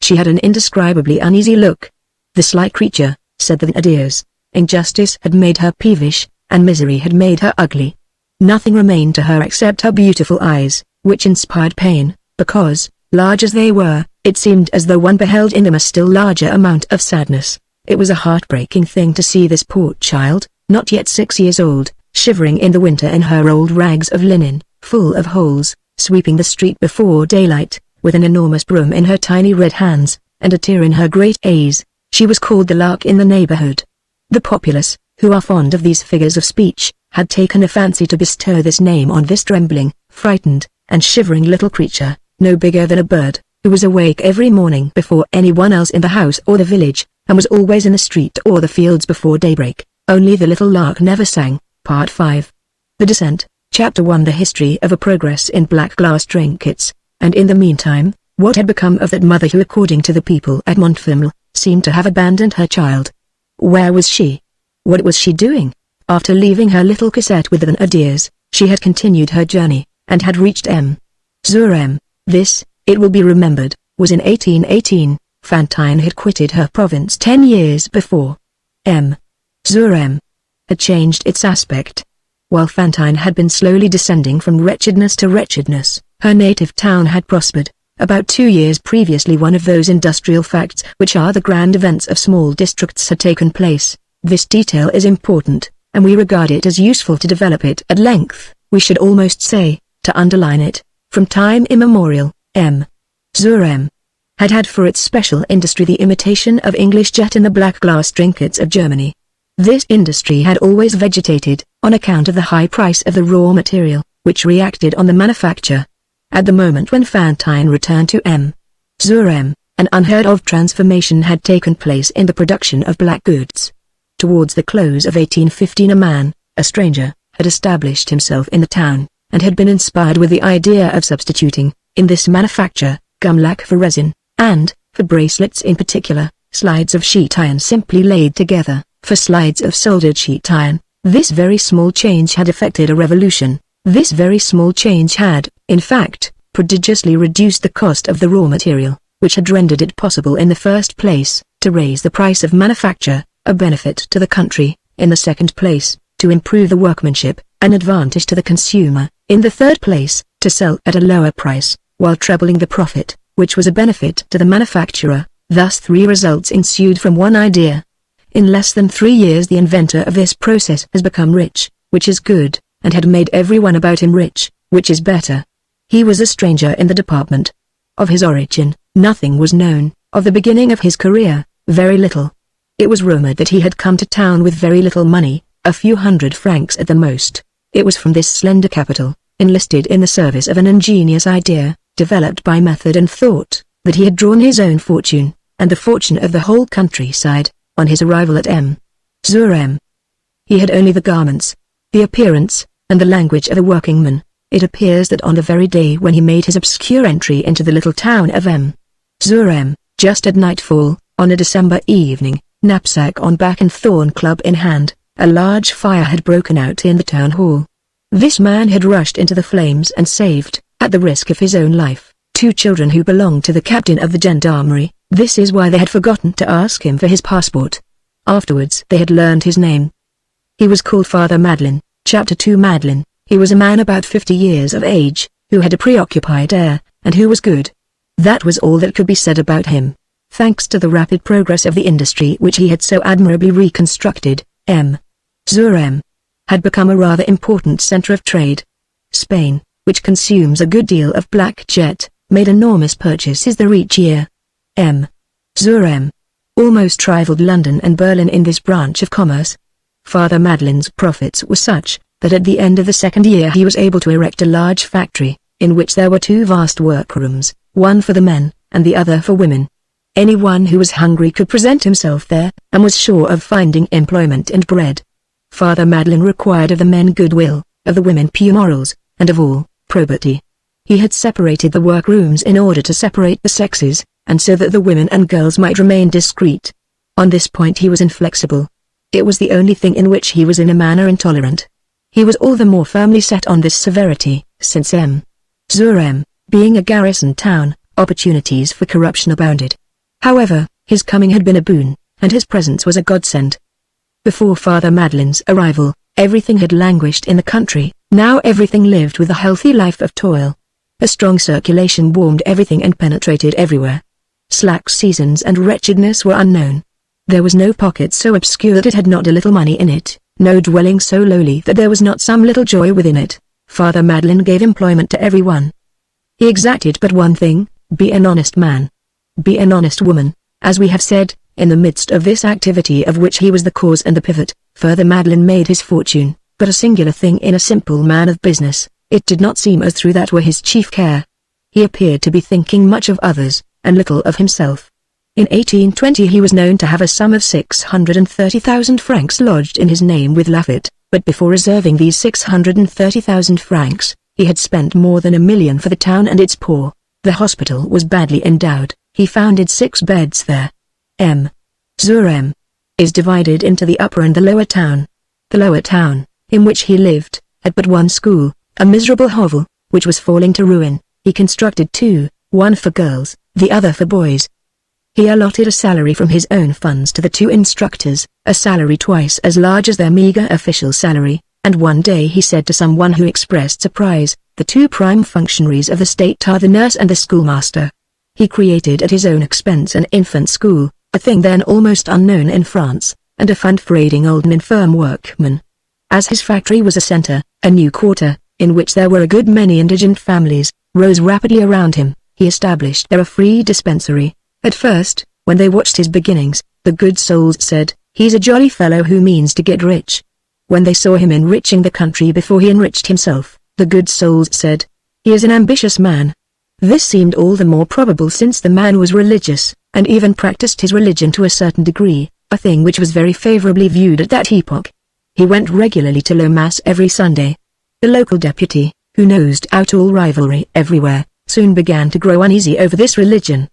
She had an indescribably uneasy look. The sly creature, said the Nadirs, injustice had made her peevish, and misery had made her ugly. Nothing remained to her except her beautiful eyes, which inspired pain, because, large as they were, it seemed as though one beheld in them a still larger amount of sadness. It was a heartbreaking thing to see this poor child, not yet 6 years old, shivering in the winter in her old rags of linen, full of holes, sweeping the street before daylight, with an enormous broom in her tiny red hands, and a tear in her great eyes. She was called the lark in the neighborhood. The populace, who are fond of these figures of speech, had taken a fancy to bestow this name on this trembling, frightened, and shivering little creature, no bigger than a bird, who was awake every morning before anyone else in the house or the village, and was always in the street or the fields before daybreak. Only the little lark never sang. Part 5. The Descent, Chapter 1. The history of a progress in black glass trinkets, and in the meantime, what had become of that mother who, according to the people at Montfermeil, seemed to have abandoned her child. Where was she? What was she doing? After leaving her little Cosette with the Nadirs, she had continued her journey, and had reached M. sur M. This, it will be remembered, was in 1818. Fantine had quitted her province 10 years before. M. sur M. had changed its aspect. While Fantine had been slowly descending from wretchedness to wretchedness, her native town had prospered. About 2 years previously one of those industrial facts which are the grand events of small districts had taken place. This detail is important, and we regard it as useful to develop it at length. We should almost say, to underline it. From time immemorial, M. sur M. had had for its special industry the imitation of English jet in the black glass trinkets of Germany. This industry had always vegetated, on account of the high price of the raw material, which reacted on the manufacture. At the moment when Fantine returned to M. sur M, an unheard-of transformation had taken place in the production of black goods. Towards the close of 1815 a man, a stranger, had established himself in the town, and had been inspired with the idea of substituting, in this manufacture, gum-lac for resin, and, for bracelets in particular, slides of sheet iron simply laid together, for slides of soldered sheet iron. This very small change had effected a revolution. This very small change had, in fact, prodigiously reduced the cost of the raw material, which had rendered it possible in the first place, to raise the price of manufacture, a benefit to the country, in the second place, to improve the workmanship, an advantage to the consumer, in the third place, to sell at a lower price, while trebling the profit, which was a benefit to the manufacturer. Thus 3 results ensued from one idea. In less than 3 years the inventor of this process has become rich, which is good, and had made everyone about him rich, which is better. He was a stranger in the department. Of his origin, nothing was known. Of the beginning of his career, very little. It was rumored that he had come to town with very little money, a few hundred francs at the most. It was from this slender capital, enlisted in the service of an ingenious idea, developed by method and thought, that he had drawn his own fortune, and the fortune of the whole countryside, on his arrival at M. Zurem. He had only the garments, the appearance, and the language of a workingman. It appears that on the very day when he made his obscure entry into the little town of M. Zurem, just at nightfall, on a December evening, knapsack on back and thorn club in hand, a large fire had broken out in the town hall. This man had rushed into the flames and saved, at the risk of his own life, 2 children who belonged to the captain of the gendarmerie. This is why they had forgotten to ask him for his passport. Afterwards they had learned his name. He was called Father Madeleine. Chapter 2. Madeleine. He was a man about 50 years of age, who had a preoccupied air, and who was good. That was all that could be said about him. Thanks to the rapid progress of the industry which he had so admirably reconstructed, M. Zurem had become a rather important center of trade. Spain, which consumes a good deal of black jet, made enormous purchases there each year. M. Zurem almost rivaled London and Berlin in this branch of commerce. Father Madeleine's profits were such, that at the end of the second year he was able to erect a large factory, in which there were 2 vast workrooms, one for the men, and the other for women. Anyone who was hungry could present himself there, and was sure of finding employment and bread. Father Madeleine required of the men goodwill, of the women pure morals, and of all, probity. He had separated the workrooms in order to separate the sexes, and so that the women and girls might remain discreet. On this point he was inflexible. It was the only thing in which he was in a manner intolerant. He was all the more firmly set on this severity, since M. Zurem, being a garrison town, opportunities for corruption abounded. However, his coming had been a boon, and his presence was a godsend. Before Father Madeleine's arrival, everything had languished in the country. Now everything lived with a healthy life of toil. A strong circulation warmed everything and penetrated everywhere. Slack seasons and wretchedness were unknown. There was no pocket so obscure that it had not a little money in it, no dwelling so lowly that there was not some little joy within it. Father Madeleine gave employment to everyone. He exacted but one thing: be an honest man. Be an honest woman. As we have said, in the midst of this activity of which he was the cause and the pivot, Father Madeleine made his fortune, but a singular thing in a simple man of business. It did not seem as though that were his chief care. He appeared to be thinking much of others, and little of himself. In 1820 he was known to have a sum of 630,000 francs lodged in his name with Laffitte, but before reserving these 630,000 francs, he had spent more than 1,000,000 for the town and its poor. The hospital was badly endowed. He founded 6 beds there. M. Zurem is divided into the upper and the lower town. The lower town, in which he lived, had but one school, a miserable hovel, which was falling to ruin. He constructed 2, one for girls, the other for boys. He allotted a salary from his own funds to the 2 instructors, a salary twice as large as their meager official salary, and one day he said to someone who expressed surprise, "The 2 prime functionaries of the state are the nurse and the schoolmaster." He created at his own expense an infant school, a thing then almost unknown in France, and a fund for aiding old and infirm workmen. As his factory was a center, a new quarter, in which there were a good many indigent families, rose rapidly around him. He established there a free dispensary. At first, when they watched his beginnings, the good souls said, "He's a jolly fellow who means to get rich." When they saw him enriching the country before he enriched himself, the good souls said, "He is an ambitious man." This seemed all the more probable since the man was religious, and even practiced his religion to a certain degree, a thing which was very favorably viewed at that epoch. He went regularly to low mass every Sunday. The local deputy, who nosed out all rivalry everywhere, soon began to grow uneasy over this religion.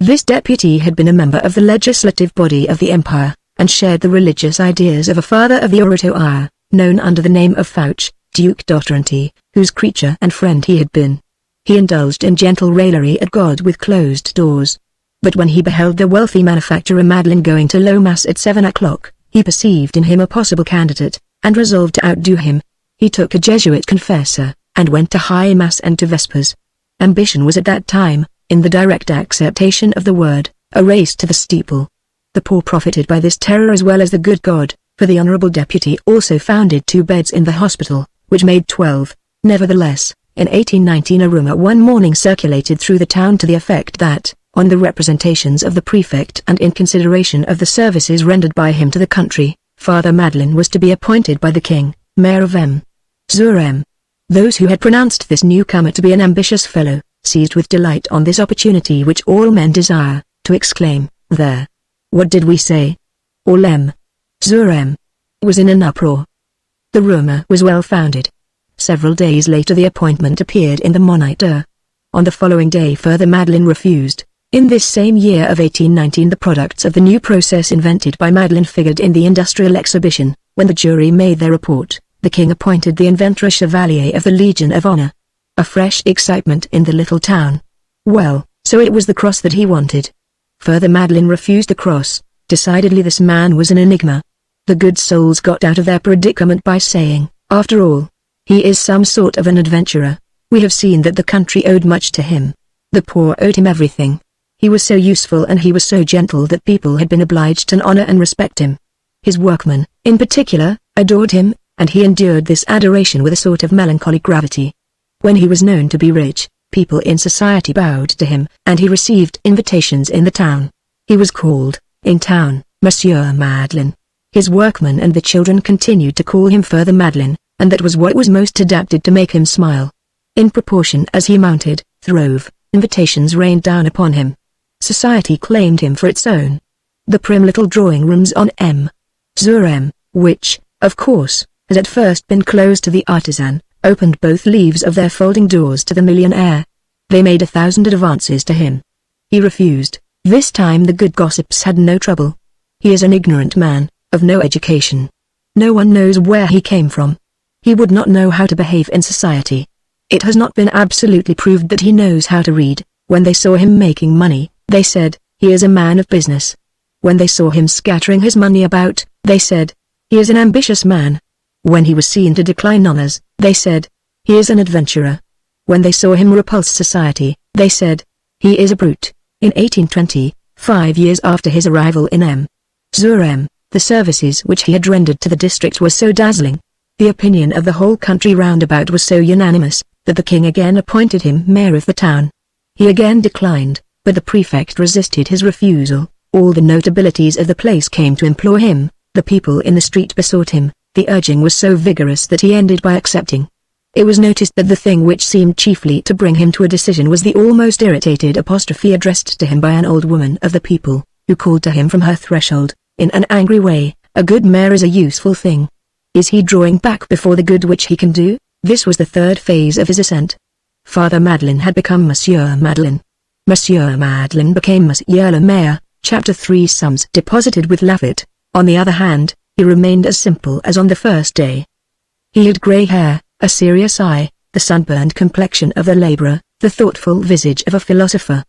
This deputy had been a member of the legislative body of the empire, and shared the religious ideas of a father of the Oratoire, known under the name of Fouche, Duc d'Otrante, whose creature and friend he had been. He indulged in gentle raillery at God with closed doors. But when he beheld the wealthy manufacturer Madeleine going to low mass at 7 o'clock, he perceived in him a possible candidate, and resolved to outdo him. He took a Jesuit confessor, and went to high mass and to vespers. Ambition was at that time, in the direct acceptation of the word, a race to the steeple. The poor profited by this terror as well as the good God, for the honorable deputy also founded 2 beds in the hospital, which made 12. Nevertheless, In 1819 a rumor one morning circulated through the town to the effect that, on the representations of the prefect and in consideration of the services rendered by him to the country, Father Madeleine was to be appointed by the king, mayor of M. Zurem. Those who had pronounced this newcomer to be an ambitious fellow, seized with delight on this opportunity which all men desire, to exclaim, "There! What did we say?" All M. Zurem was in an uproar. The rumor was well founded. Several days later the appointment appeared in the Moniteur. On the following day Father Madeleine refused. In this same year of 1819 the products of the new process invented by Madeleine figured in the industrial exhibition. When the jury made their report, the king appointed the inventor a Chevalier of the Legion of Honor. A fresh excitement in the little town. Well, so it was the cross that he wanted. Father Madeleine refused the cross. Decidedly this man was an enigma. The good souls got out of their predicament by saying, "After all, he is some sort of an adventurer. We have seen that the country owed much to him. The poor owed him everything. He was so useful and he was so gentle that people had been obliged to honor and respect him. His workmen, in particular, adored him, and he endured this adoration with a sort of melancholy gravity. When he was known to be rich, people in society bowed to him, and he received invitations in the town. He was called, in town, Monsieur Madeleine. His workmen and the children continued to call him Father Madeleine, and that was what was most adapted to make him smile. In proportion as he mounted, throve, invitations rained down upon him. Society claimed him for its own. The prim little drawing rooms on M. Zurem, which, of course, had at first been closed to the artisan, opened both leaves of their folding doors to the millionaire. They made 1,000 advances to him. He refused. This time the good gossips had no trouble. He is an ignorant man, of no education. No one knows where he came from. He would not know how to behave in society. It has not been absolutely proved that he knows how to read. When they saw him making money, they said, "He is a man of business." When they saw him scattering his money about, they said, "He is an ambitious man." When he was seen to decline honors, they said, "He is an adventurer." When they saw him repulse society, they said, "He is a brute." In 1820, 5 years after his arrival in M. Zurem, the services which he had rendered to the district were so dazzling, the opinion of the whole country round about was so unanimous, that the king again appointed him mayor of the town. He again declined, but the prefect resisted his refusal. All the notabilities of the place came to implore him, the people in the street besought him, the urging was so vigorous that he ended by accepting. It was noticed that the thing which seemed chiefly to bring him to a decision was the almost irritated apostrophe addressed to him by an old woman of the people, who called to him from her threshold, in an angry way, "A good mayor is a useful thing. Is he drawing back before the good which he can do?" This was the third phase of his ascent. Father Madeleine had become Monsieur Madeleine. Monsieur Madeleine became Monsieur le Maire. Chapter 3 Sums deposited with Lafitte. On the other hand, he remained as simple as on the first day. He had grey hair, a serious eye, the sunburned complexion of a laborer, the thoughtful visage of a philosopher.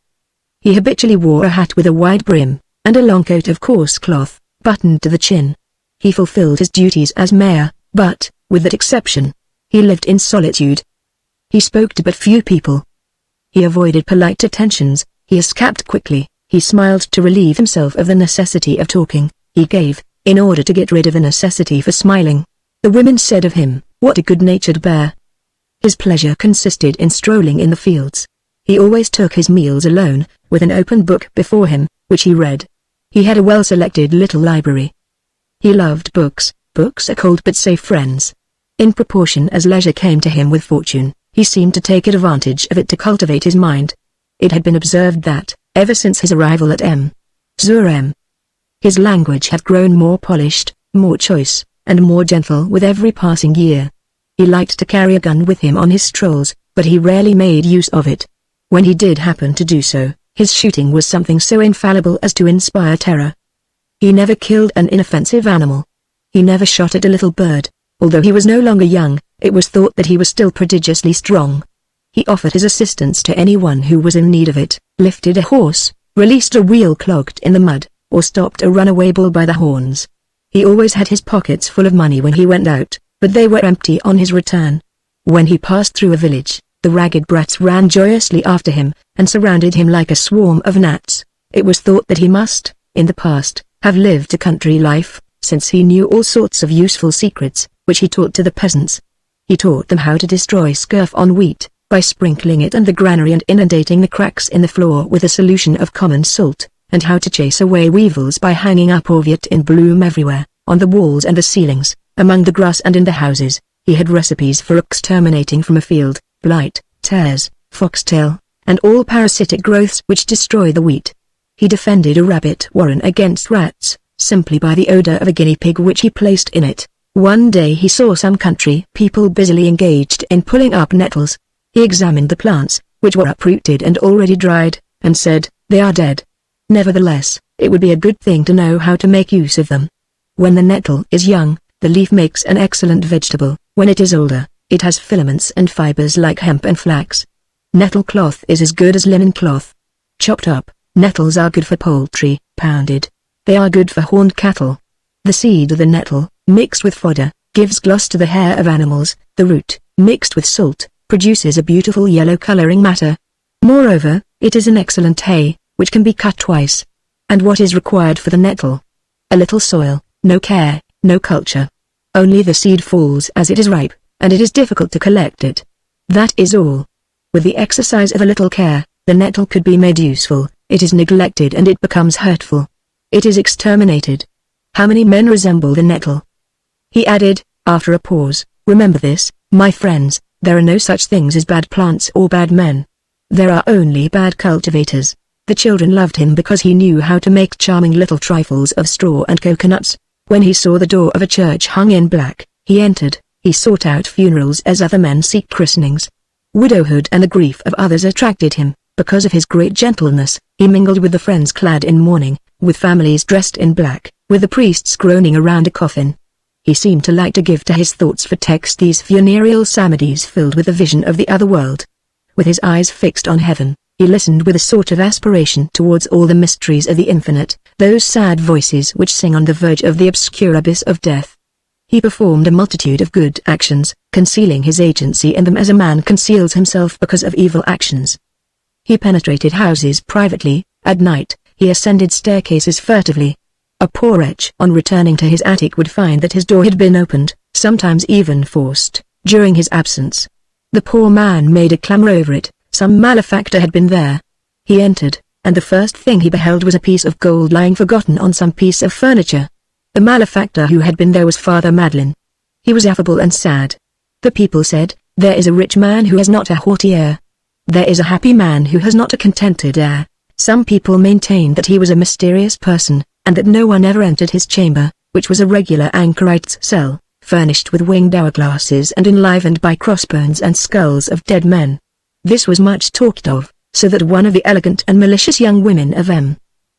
He habitually wore a hat with a wide brim, and a long coat of coarse cloth, buttoned to the chin. He fulfilled his duties as mayor, but, with that exception, he lived in solitude. He spoke to but few people. He avoided polite attentions, he escaped quickly, he smiled to relieve himself of the necessity of talking, he gave, in order to get rid of the necessity for smiling. The women said of him, "What a good-natured bear." His pleasure consisted in strolling in the fields. He always took his meals alone, with an open book before him, which he read. He had a well-selected little library. He loved books. Books are cold but safe friends. In proportion as leisure came to him with fortune, he seemed to take advantage of it to cultivate his mind. It had been observed that, ever since his arrival at M. Zurem, his language had grown more polished, more choice, and more gentle with every passing year. He liked to carry a gun with him on his strolls, but he rarely made use of it. When he did happen to do so, his shooting was something so infallible as to inspire terror. He never killed an inoffensive animal. He never shot at a little bird. Although he was no longer young, it was thought that he was still prodigiously strong. He offered his assistance to anyone who was in need of it, lifted a horse, released a wheel clogged in the mud, or stopped a runaway bull by the horns. He always had his pockets full of money when he went out, but they were empty on his return. When he passed through a village, the ragged brats ran joyously after him, and surrounded him like a swarm of gnats. It was thought that he must, in the past, have lived a country life, since he knew all sorts of useful secrets, which he taught to the peasants. He taught them how to destroy scurf on wheat, by sprinkling it and the granary and inundating the cracks in the floor with a solution of common salt, and how to chase away weevils by hanging up orviot in bloom everywhere, on the walls and the ceilings, among the grass and in the houses. He had recipes for exterminating from a field, blight, tares, foxtail, and all parasitic growths which destroy the wheat. He defended a rabbit warren against rats, simply by the odor of a guinea pig which he placed in it. One day he saw some country people busily engaged in pulling up nettles. He examined the plants, which were uprooted and already dried, and said, "They are dead." Nevertheless, it would be a good thing to know how to make use of them. When the nettle is young, the leaf makes an excellent vegetable. When it is older, it has filaments and fibers like hemp and flax. Nettle cloth is as good as linen cloth. Chopped up, nettles are good for poultry. Pounded, they are good for horned cattle. The seed of the nettle, mixed with fodder, gives gloss to the hair of animals. The root, mixed with salt, produces a beautiful yellow coloring matter. Moreover, it is an excellent hay, which can be cut twice. And what is required for the nettle? A little soil, no care, no culture. Only the seed falls as it is ripe, and it is difficult to collect it. That is all. With the exercise of a little care, the nettle could be made useful. It is neglected and it becomes hurtful. It is exterminated. How many men resemble the nettle? He added, after a pause, "Remember this, my friends, there are no such things as bad plants or bad men. There are only bad cultivators." The children loved him because he knew how to make charming little trifles of straw and coconuts. When he saw the door of a church hung in black, he entered. He sought out funerals as other men seek christenings. Widowhood and the grief of others attracted him. Because of his great gentleness, he mingled with the friends clad in mourning, with families dressed in black, with the priests groaning around a coffin. He seemed to like to give to his thoughts for text these funereal psalmodies filled with the vision of the other world. With his eyes fixed on heaven, he listened with a sort of aspiration towards all the mysteries of the infinite, those sad voices which sing on the verge of the obscure abyss of death. He performed a multitude of good actions, concealing his agency in them as a man conceals himself because of evil actions. He penetrated houses privately. At night, he ascended staircases furtively. A poor wretch on returning to his attic would find that his door had been opened, sometimes even forced, during his absence. The poor man made a clamor over it. Some malefactor had been there. He entered, and the first thing he beheld was a piece of gold lying forgotten on some piece of furniture. The malefactor who had been there was Father Madeleine. He was affable and sad. The people said, "There is a rich man who has not a haughty air. There is a happy man who has not a contented air." Some people maintained that he was a mysterious person, and that no one ever entered his chamber, which was a regular anchorite's cell, furnished with winged hourglasses and enlivened by crossbones and skulls of dead men. This was much talked of, so that one of the elegant and malicious young women of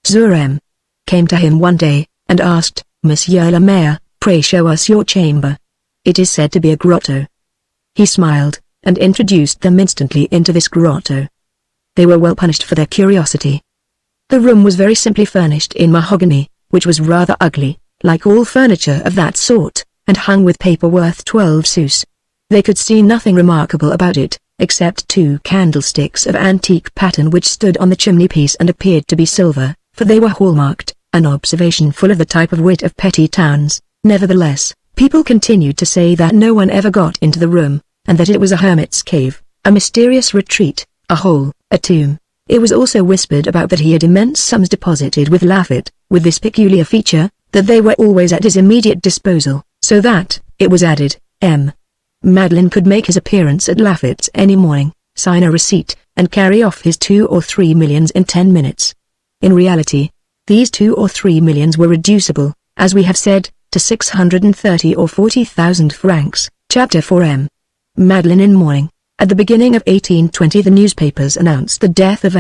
Zurem came to him one day, and asked, "Monsieur le Maire, pray show us your chamber. It is said to be a grotto." He smiled, and introduced them instantly into this grotto. They were well punished for their curiosity. The room was very simply furnished in mahogany, which was rather ugly, like all furniture of that sort, and hung with paper worth 12 sous. They could see nothing remarkable about it, except 2 candlesticks of antique pattern which stood on the chimney-piece and appeared to be silver, for they were hallmarked, an observation full of the type of wit of petty towns. Nevertheless, people continued to say that no one ever got into the room, and that it was a hermit's cave, a mysterious retreat, a hole, a tomb. It was also whispered about that he had immense sums deposited with Lafitte, with this peculiar feature, that they were always at his immediate disposal, so that, it was added, Madeleine could make his appearance at Lafitte's any morning, sign a receipt, and carry off his 2 or 3 millions in 10 minutes. In reality, these 2 or 3 millions were reducible, as we have said, to 630 or 40,000 francs. Chapter 4 Madeleine in mourning. At the beginning of 1820 the newspapers announced the death of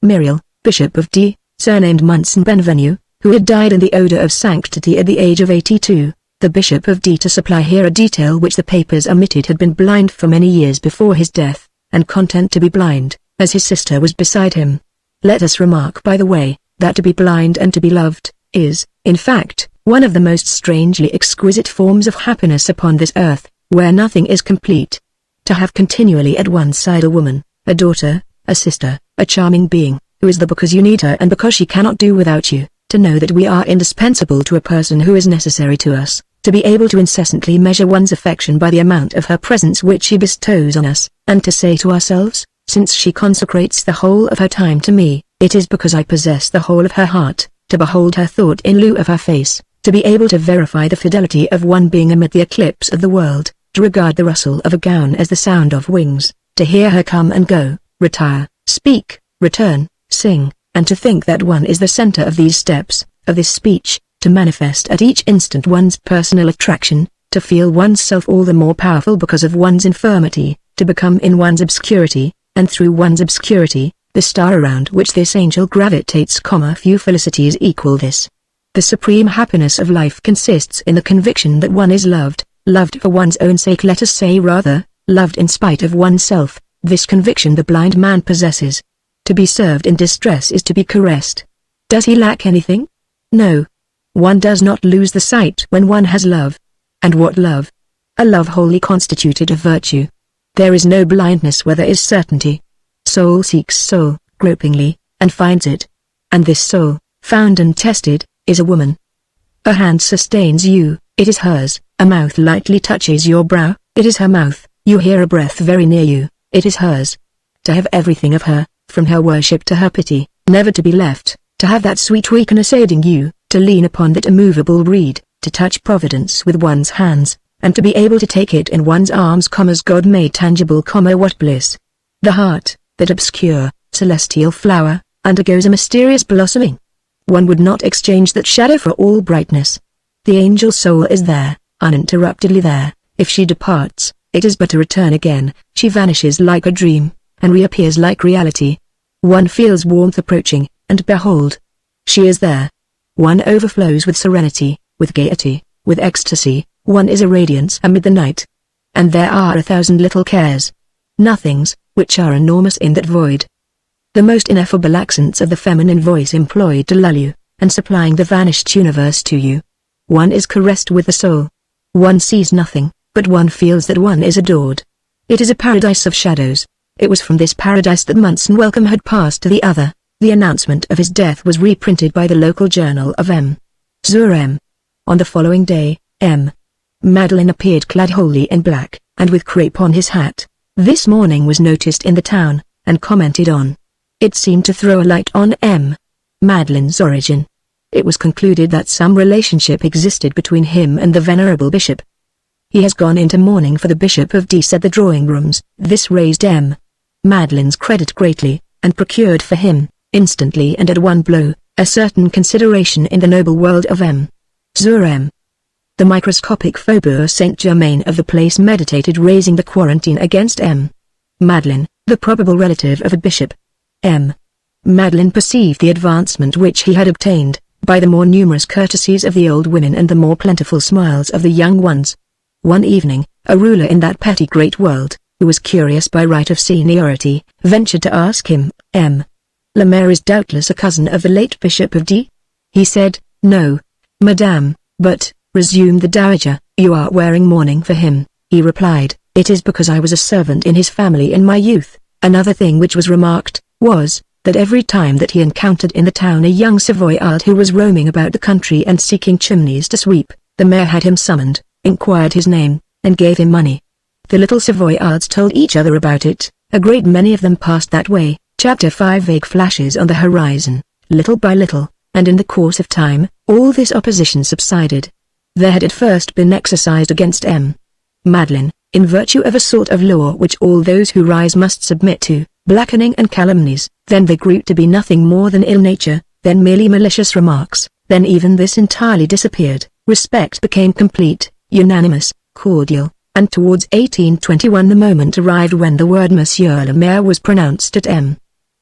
Myriel, Bishop of D, surnamed Munson Benvenue, who had died in the odor of sanctity at the age of 82. The Bishop of D, to supply here a detail which the papers omitted, had been blind for many years before his death, and content to be blind, as his sister was beside him. Let us remark by the way, that to be blind and to be loved, is, in fact, one of the most strangely exquisite forms of happiness upon this earth, where nothing is complete. To have continually at one side a woman, a daughter, a sister, a charming being, who is there because you need her and because she cannot do without you, to know that we are indispensable to a person who is necessary to us, to be able to incessantly measure one's affection by the amount of her presence which she bestows on us, and to say to ourselves, since she consecrates the whole of her time to me, it is because I possess the whole of her heart, to behold her thought in lieu of her face, to be able to verify the fidelity of one being amid the eclipse of the world, to regard the rustle of a gown as the sound of wings, to hear her come and go, retire, speak, return, sing, and to think that one is the center of these steps, of this speech, to manifest at each instant one's personal attraction, to feel oneself all the more powerful because of one's infirmity, to become in one's obscurity, and through one's obscurity, the star around which this angel gravitates. Few felicities equal this. The supreme happiness of life consists in the conviction that one is loved, loved for one's own sake, let us say rather, loved in spite of oneself. This conviction the blind man possesses. To be served in distress is to be caressed. Does he lack anything? No. One does not lose the sight when one has love. And what love? A love wholly constituted of virtue. There is no blindness where there is certainty. Soul seeks soul, gropingly, and finds it. And this soul, found and tested, is a woman. A hand sustains you, it is hers. A mouth lightly touches your brow, it is her mouth. You hear a breath very near you, it is hers. To have everything of her, from her worship to her pity, never to be left, to have that sweet weakness aiding you, to lean upon that immovable reed, to touch Providence with one's hands, and to be able to take it in one's arms, as God made tangible, what bliss. The heart, that obscure, celestial flower, undergoes a mysterious blossoming. One would not exchange that shadow for all brightness. The angel soul is there, uninterruptedly there. If she departs, it is but to return again. She vanishes like a dream, and reappears like reality. One feels warmth approaching, and behold, she is there. One overflows with serenity, with gaiety, with ecstasy. One is a radiance amid the night. And there are 1,000 little cares, nothings, which are enormous in that void. The most ineffable accents of the feminine voice employed to lull you, and supplying the vanished universe to you. One is caressed with the soul. One sees nothing, but one feels that one is adored. It is a paradise of shadows. It was from this paradise that Munson Welcome had passed to the other. The announcement of his death was reprinted by the local journal of M. Zur. On the following day, M. Madeleine appeared clad wholly in black, and with crape on his hat. This morning was noticed in the town, and commented on. It seemed to throw a light on M. Madeleine's origin. It was concluded that some relationship existed between him and the venerable bishop. He has gone into mourning for the Bishop of D, said the drawing rooms. This raised M. Madeleine's credit greatly, and procured for him, instantly and at one blow, a certain consideration in the noble world of M. Zur. The microscopic Faubourg Saint-Germain of the place meditated raising the quarantine against M. Madeleine, the probable relative of a bishop. M. Madeleine perceived the advancement which he had obtained, by the more numerous courtesies of the old women and the more plentiful smiles of the young ones. One evening, a ruler in that petty great world, who was curious by right of seniority, ventured to ask him, M. Le Maire is doubtless a cousin of the late Bishop of D? He said, No, madame, but, resumed the dowager, you are wearing mourning for him. He replied, It is because I was a servant in his family in my youth. Another thing which was remarked, was, that every time that he encountered in the town a young Savoyard who was roaming about the country and seeking chimneys to sweep, the mayor had him summoned, inquired his name, and gave him money. The little Savoyards told each other about it. A great many of them passed that way. Chapter 5. Vague flashes on the horizon, little by little, and in the course of time, all this opposition subsided. There had at first been exercised against M. Madeleine, in virtue of a sort of law which all those who rise must submit to, blackening and calumnies. Then they grew to be nothing more than ill nature, then merely malicious remarks, then even this entirely disappeared. Respect became complete, unanimous, cordial, and towards 1821 the moment arrived when the word Monsieur le Maire was pronounced at M.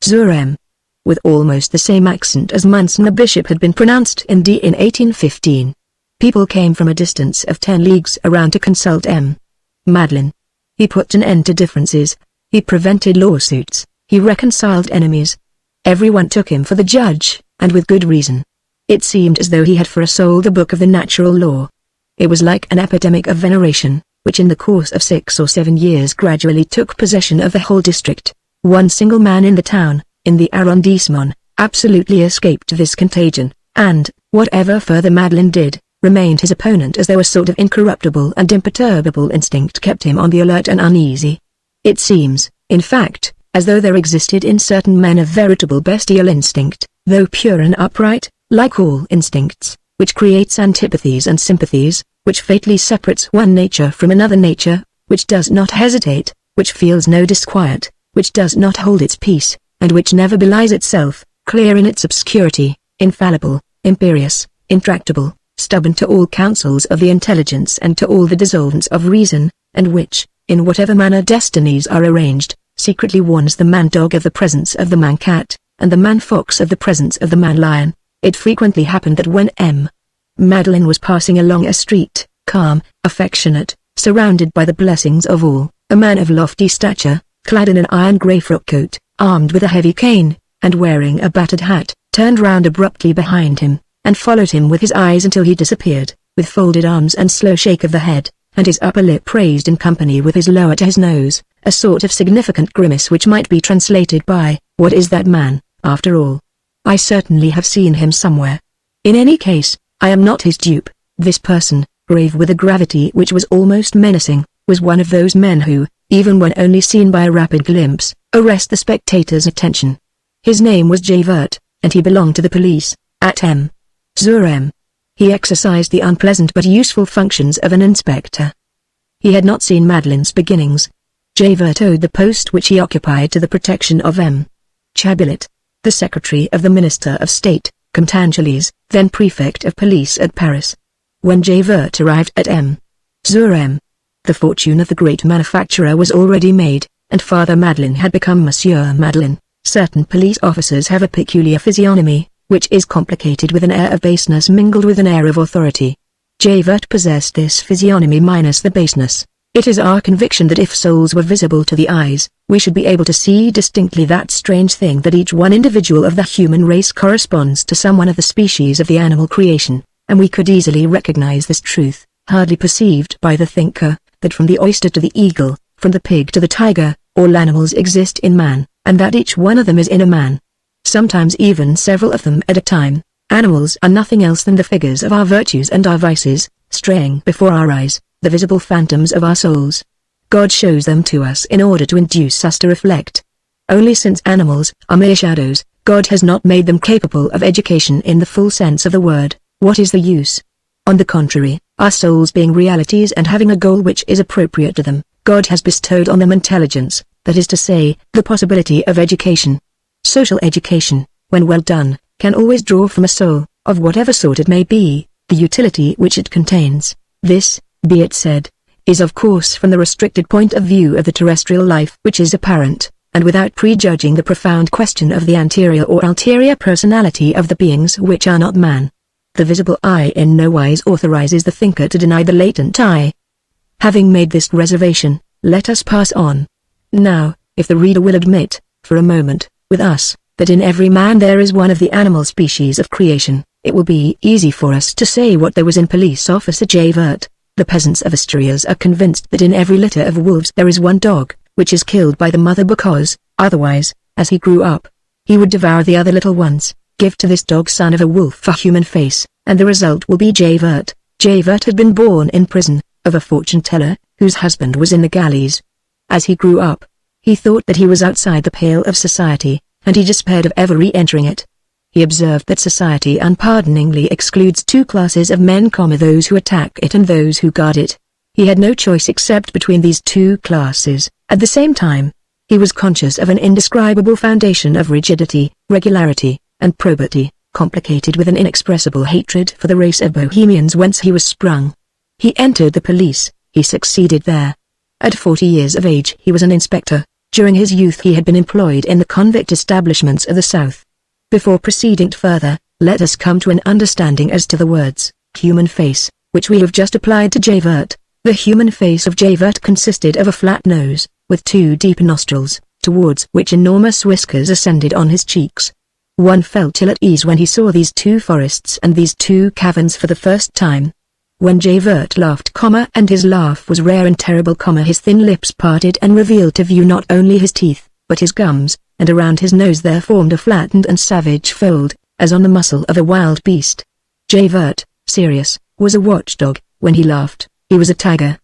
Zur. With almost the same accent as Munson the bishop had been pronounced in D in 1815. People came from a distance of 10 leagues around to consult M. Madeleine. He put an end to differences. He prevented lawsuits. He reconciled enemies. Everyone took him for the judge, and with good reason. It seemed as though he had for a soul the book of the natural law. It was like an epidemic of veneration, which in the course of 6 or 7 years gradually took possession of the whole district. One single man in the town, in the arrondissement, absolutely escaped this contagion, and, whatever further Madeleine did, remained his opponent, as though a sort of incorruptible and imperturbable instinct kept him on the alert and uneasy. It seems, in fact, as though there existed in certain men a veritable bestial instinct, though pure and upright, like all instincts, which creates antipathies and sympathies, which fatally separates one nature from another nature, which does not hesitate, which feels no disquiet, which does not hold its peace, and which never belies itself, clear in its obscurity, infallible, imperious, intractable, stubborn to all counsels of the intelligence and to all the dissolvents of reason, and which, in whatever manner destinies are arranged, secretly warns the man-dog of the presence of the man-cat, and the man-fox of the presence of the man-lion. It frequently happened that when Madeline was passing along a street, calm, affectionate, surrounded by the blessings of all, a man of lofty stature, clad in an iron-grey frock-coat, armed with a heavy cane, and wearing a battered hat, turned round abruptly behind him, and followed him with his eyes until he disappeared, with folded arms and slow shake of the head, and his upper lip raised in company with his lower to his nose, a sort of significant grimace which might be translated by, "What is that man, after all? I certainly have seen him somewhere. In any case, I am not his dupe." This person, grave with a gravity which was almost menacing, was one of those men who, even when only seen by a rapid glimpse, arrest the spectator's attention. His name was Javert, and he belonged to the police, at Zurem. He exercised the unpleasant but useful functions of an inspector. He had not seen Madeline's beginnings. Javert owed the post which he occupied to the protection of Chabulet, the secretary of the Minister of State, Comtangeles, then prefect of police at Paris. When Javert arrived at Zurem, the fortune of the great manufacturer was already made, and Father Madeleine had become Monsieur Madeleine. Certain police officers have a peculiar physiognomy, which is complicated with an air of baseness mingled with an air of authority. Javert possessed this physiognomy minus the baseness. It is our conviction that if souls were visible to the eyes, we should be able to see distinctly that strange thing that each one individual of the human race corresponds to some one of the species of the animal creation, and we could easily recognize this truth, hardly perceived by the thinker, that from the oyster to the eagle, from the pig to the tiger, all animals exist in man, and that each one of them is in a man. Sometimes even several of them at a time. Animals are nothing else than the figures of our virtues and our vices, straying before our eyes, the visible phantoms of our souls. God shows them to us in order to induce us to reflect. Only since animals are mere shadows, God has not made them capable of education in the full sense of the word. What is the use? On the contrary, our souls being realities and having a goal which is appropriate to them, God has bestowed on them intelligence, that is to say, the possibility of education. Social education, when well done, can always draw from a soul, of whatever sort it may be, the utility which it contains. This, be it said, is of course from the restricted point of view of the terrestrial life which is apparent, and without prejudging the profound question of the anterior or ulterior personality of the beings which are not man. The visible eye in no wise authorizes the thinker to deny the latent eye. Having made this reservation, let us pass on. Now, if the reader will admit, for a moment, with us, that in every man there is one of the animal species of creation, it will be easy for us to say what there was in Police Officer Javert. The peasants of Asturias are convinced that in every litter of wolves there is one dog, which is killed by the mother because, otherwise, as he grew up, he would devour the other little ones. Give to this dog son of a wolf a human face, and the result will be Javert. Javert had been born in prison, of a fortune-teller, whose husband was in the galleys. As he grew up, he thought that he was outside the pale of society, and he despaired of ever re-entering it. He observed that society unpardoningly excludes two classes of men, those who attack it and those who guard it. He had no choice except between these two classes. At the same time, he was conscious of an indescribable foundation of rigidity, regularity, and probity, complicated with an inexpressible hatred for the race of Bohemians whence he was sprung. He entered the police. He succeeded there. At 40 years of age he was an inspector. During his youth he had been employed in the convict establishments of the South. Before proceeding further, let us come to an understanding as to the words, human face, which we have just applied to Javert. The human face of Javert consisted of a flat nose, with two deep nostrils, towards which enormous whiskers ascended on his cheeks. One felt ill at ease when he saw these two forests and these two caverns for the first time. When Javert laughed, and his laugh was rare and terrible, his thin lips parted and revealed to view not only his teeth, but his gums, and around his nose there formed a flattened and savage fold, as on the muscle of a wild beast. Javert, serious, was a watchdog. When he laughed, he was a tiger.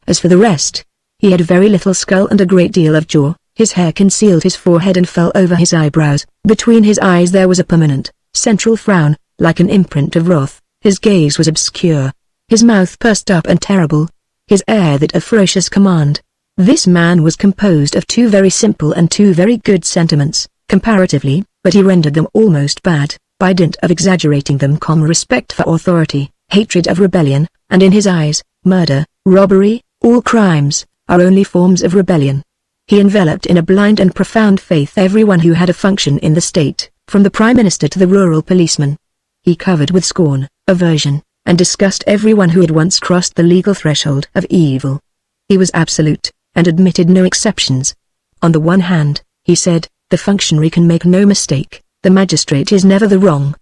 As for the rest, he had very little skull and a great deal of jaw. His hair concealed his forehead and fell over his eyebrows. Between his eyes there was a permanent, central frown, like an imprint of wrath. His gaze was obscure. His mouth pursed up and terrible. His air that of ferocious command. This man was composed of two very simple and two very good sentiments, comparatively, but he rendered them almost bad, by dint of exaggerating them. Respect for authority, hatred of rebellion, and in his eyes, murder, robbery, all crimes, are only forms of rebellion. He enveloped in a blind and profound faith everyone who had a function in the state, from the prime minister to the rural policeman. He covered with scorn, aversion, and disgust everyone who had once crossed the legal threshold of evil. He was absolute, and admitted no exceptions. On the one hand, he said, the functionary can make no mistake, the magistrate is never the wrong.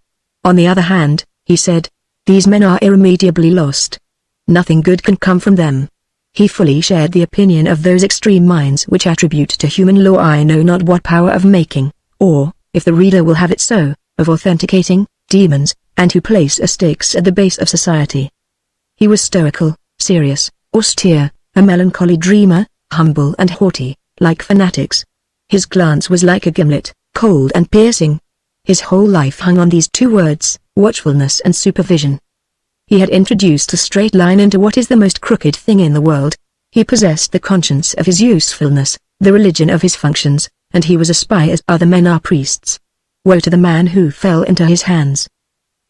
On the other hand, he said, these men are irremediably lost. Nothing good can come from them. He fully shared the opinion of those extreme minds which attribute to human law I know not what power of making, or, if the reader will have it so, of authenticating, demons, and who place a stakes at the base of society. He was stoical, serious, austere, a melancholy dreamer, humble and haughty, like fanatics. His glance was like a gimlet, cold and piercing. His whole life hung on these two words, watchfulness and supervision. He had introduced a straight line into what is the most crooked thing in the world. He possessed the conscience of his usefulness, the religion of his functions, and he was a spy as other men are priests. Woe to the man who fell into his hands.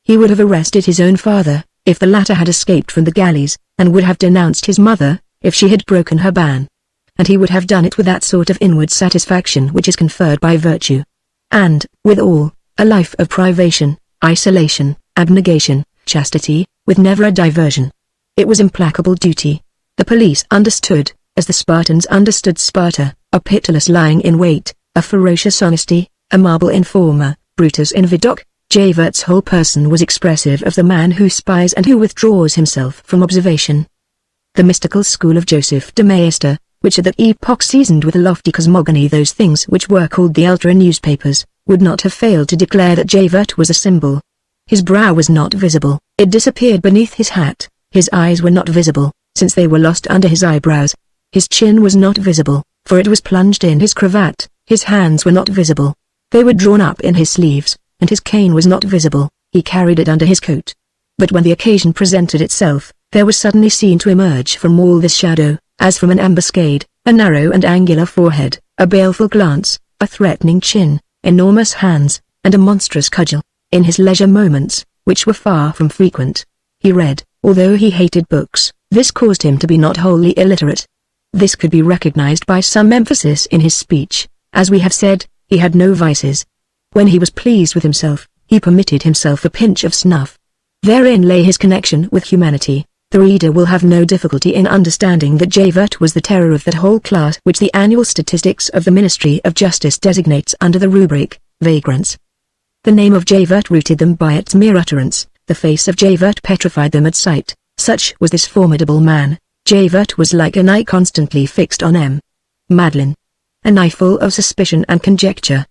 He would have arrested his own father, if the latter had escaped from the galleys, and would have denounced his mother, if she had broken her ban. And he would have done it with that sort of inward satisfaction which is conferred by virtue. And, withal, a life of privation, isolation, abnegation, chastity, with never a diversion. It was implacable duty. The police understood, as the Spartans understood Sparta, a pitiless lying in wait, a ferocious honesty, a marble informer, Brutus in Vidoc. Javert's whole person was expressive of the man who spies and who withdraws himself from observation. The mystical school of Joseph de Maistre, which at that epoch seasoned with a lofty cosmogony those things which were called the ultra newspapers, would not have failed to declare that Javert was a symbol. His brow was not visible, it disappeared beneath his hat. His eyes were not visible, since they were lost under his eyebrows. His chin was not visible, for it was plunged in his cravat. His hands were not visible, they were drawn up in his sleeves, and his cane was not visible, he carried it under his coat. But when the occasion presented itself, there was suddenly seen to emerge from all this shadow, as from an ambuscade, a narrow and angular forehead, a baleful glance, a threatening chin, enormous hands, and a monstrous cudgel. In his leisure moments, which were far from frequent, he read, although he hated books. This caused him to be not wholly illiterate. This could be recognized by some emphasis in his speech. As we have said, he had no vices. When he was pleased with himself, he permitted himself a pinch of snuff. Therein lay his connection with humanity. The reader will have no difficulty in understanding that Javert was the terror of that whole class which the annual statistics of the Ministry of Justice designates under the rubric, vagrants. The name of Javert rooted them by its mere utterance, the face of Javert petrified them at sight. Such was this formidable man. Javert was like an eye constantly fixed on M. Madeleine. An eye full of suspicion and conjecture.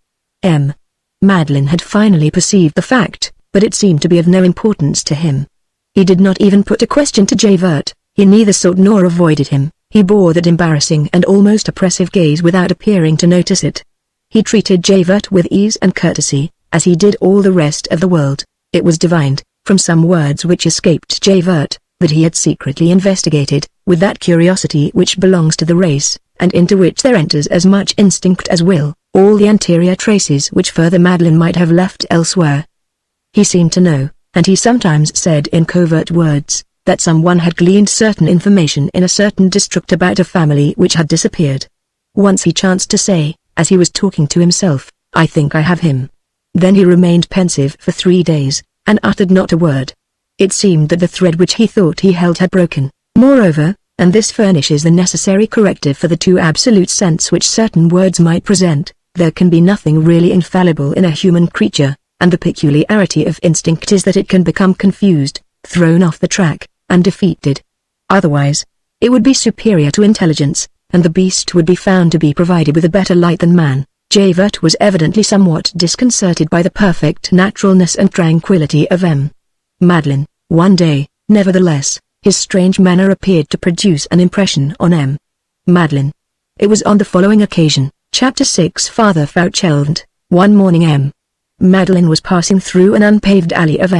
M. Madeleine had finally perceived the fact, but it seemed to be of no importance to him. He did not even put a question to Javert, he neither sought nor avoided him, he bore that embarrassing and almost oppressive gaze without appearing to notice it. He treated Javert with ease and courtesy, as he did all the rest of the world. It was divined, from some words which escaped Javert, that he had secretly investigated, with that curiosity which belongs to the race, and into which there enters as much instinct as will, all the anterior traces which further Madeleine might have left elsewhere. He seemed to know, and he sometimes said in covert words, that someone had gleaned certain information in a certain district about a family which had disappeared. Once he chanced to say, as he was talking to himself, I think I have him. Then he remained pensive for 3 days, and uttered not a word. It seemed that the thread which he thought he held had broken. Moreover, and this furnishes the necessary corrective for the too absolute sense which certain words might present, there can be nothing really infallible in a human creature, and the peculiarity of instinct is that it can become confused, thrown off the track, and defeated. Otherwise, it would be superior to intelligence, and the beast would be found to be provided with a better light than man. Javert was evidently somewhat disconcerted by the perfect naturalness and tranquillity of M. Madeleine. One day, Nevertheless, his strange manner appeared to produce an impression on Madeline. It was on the following occasion, Chapter 6. Father Fouchelvent. One morning Madeline was passing through an unpaved alley of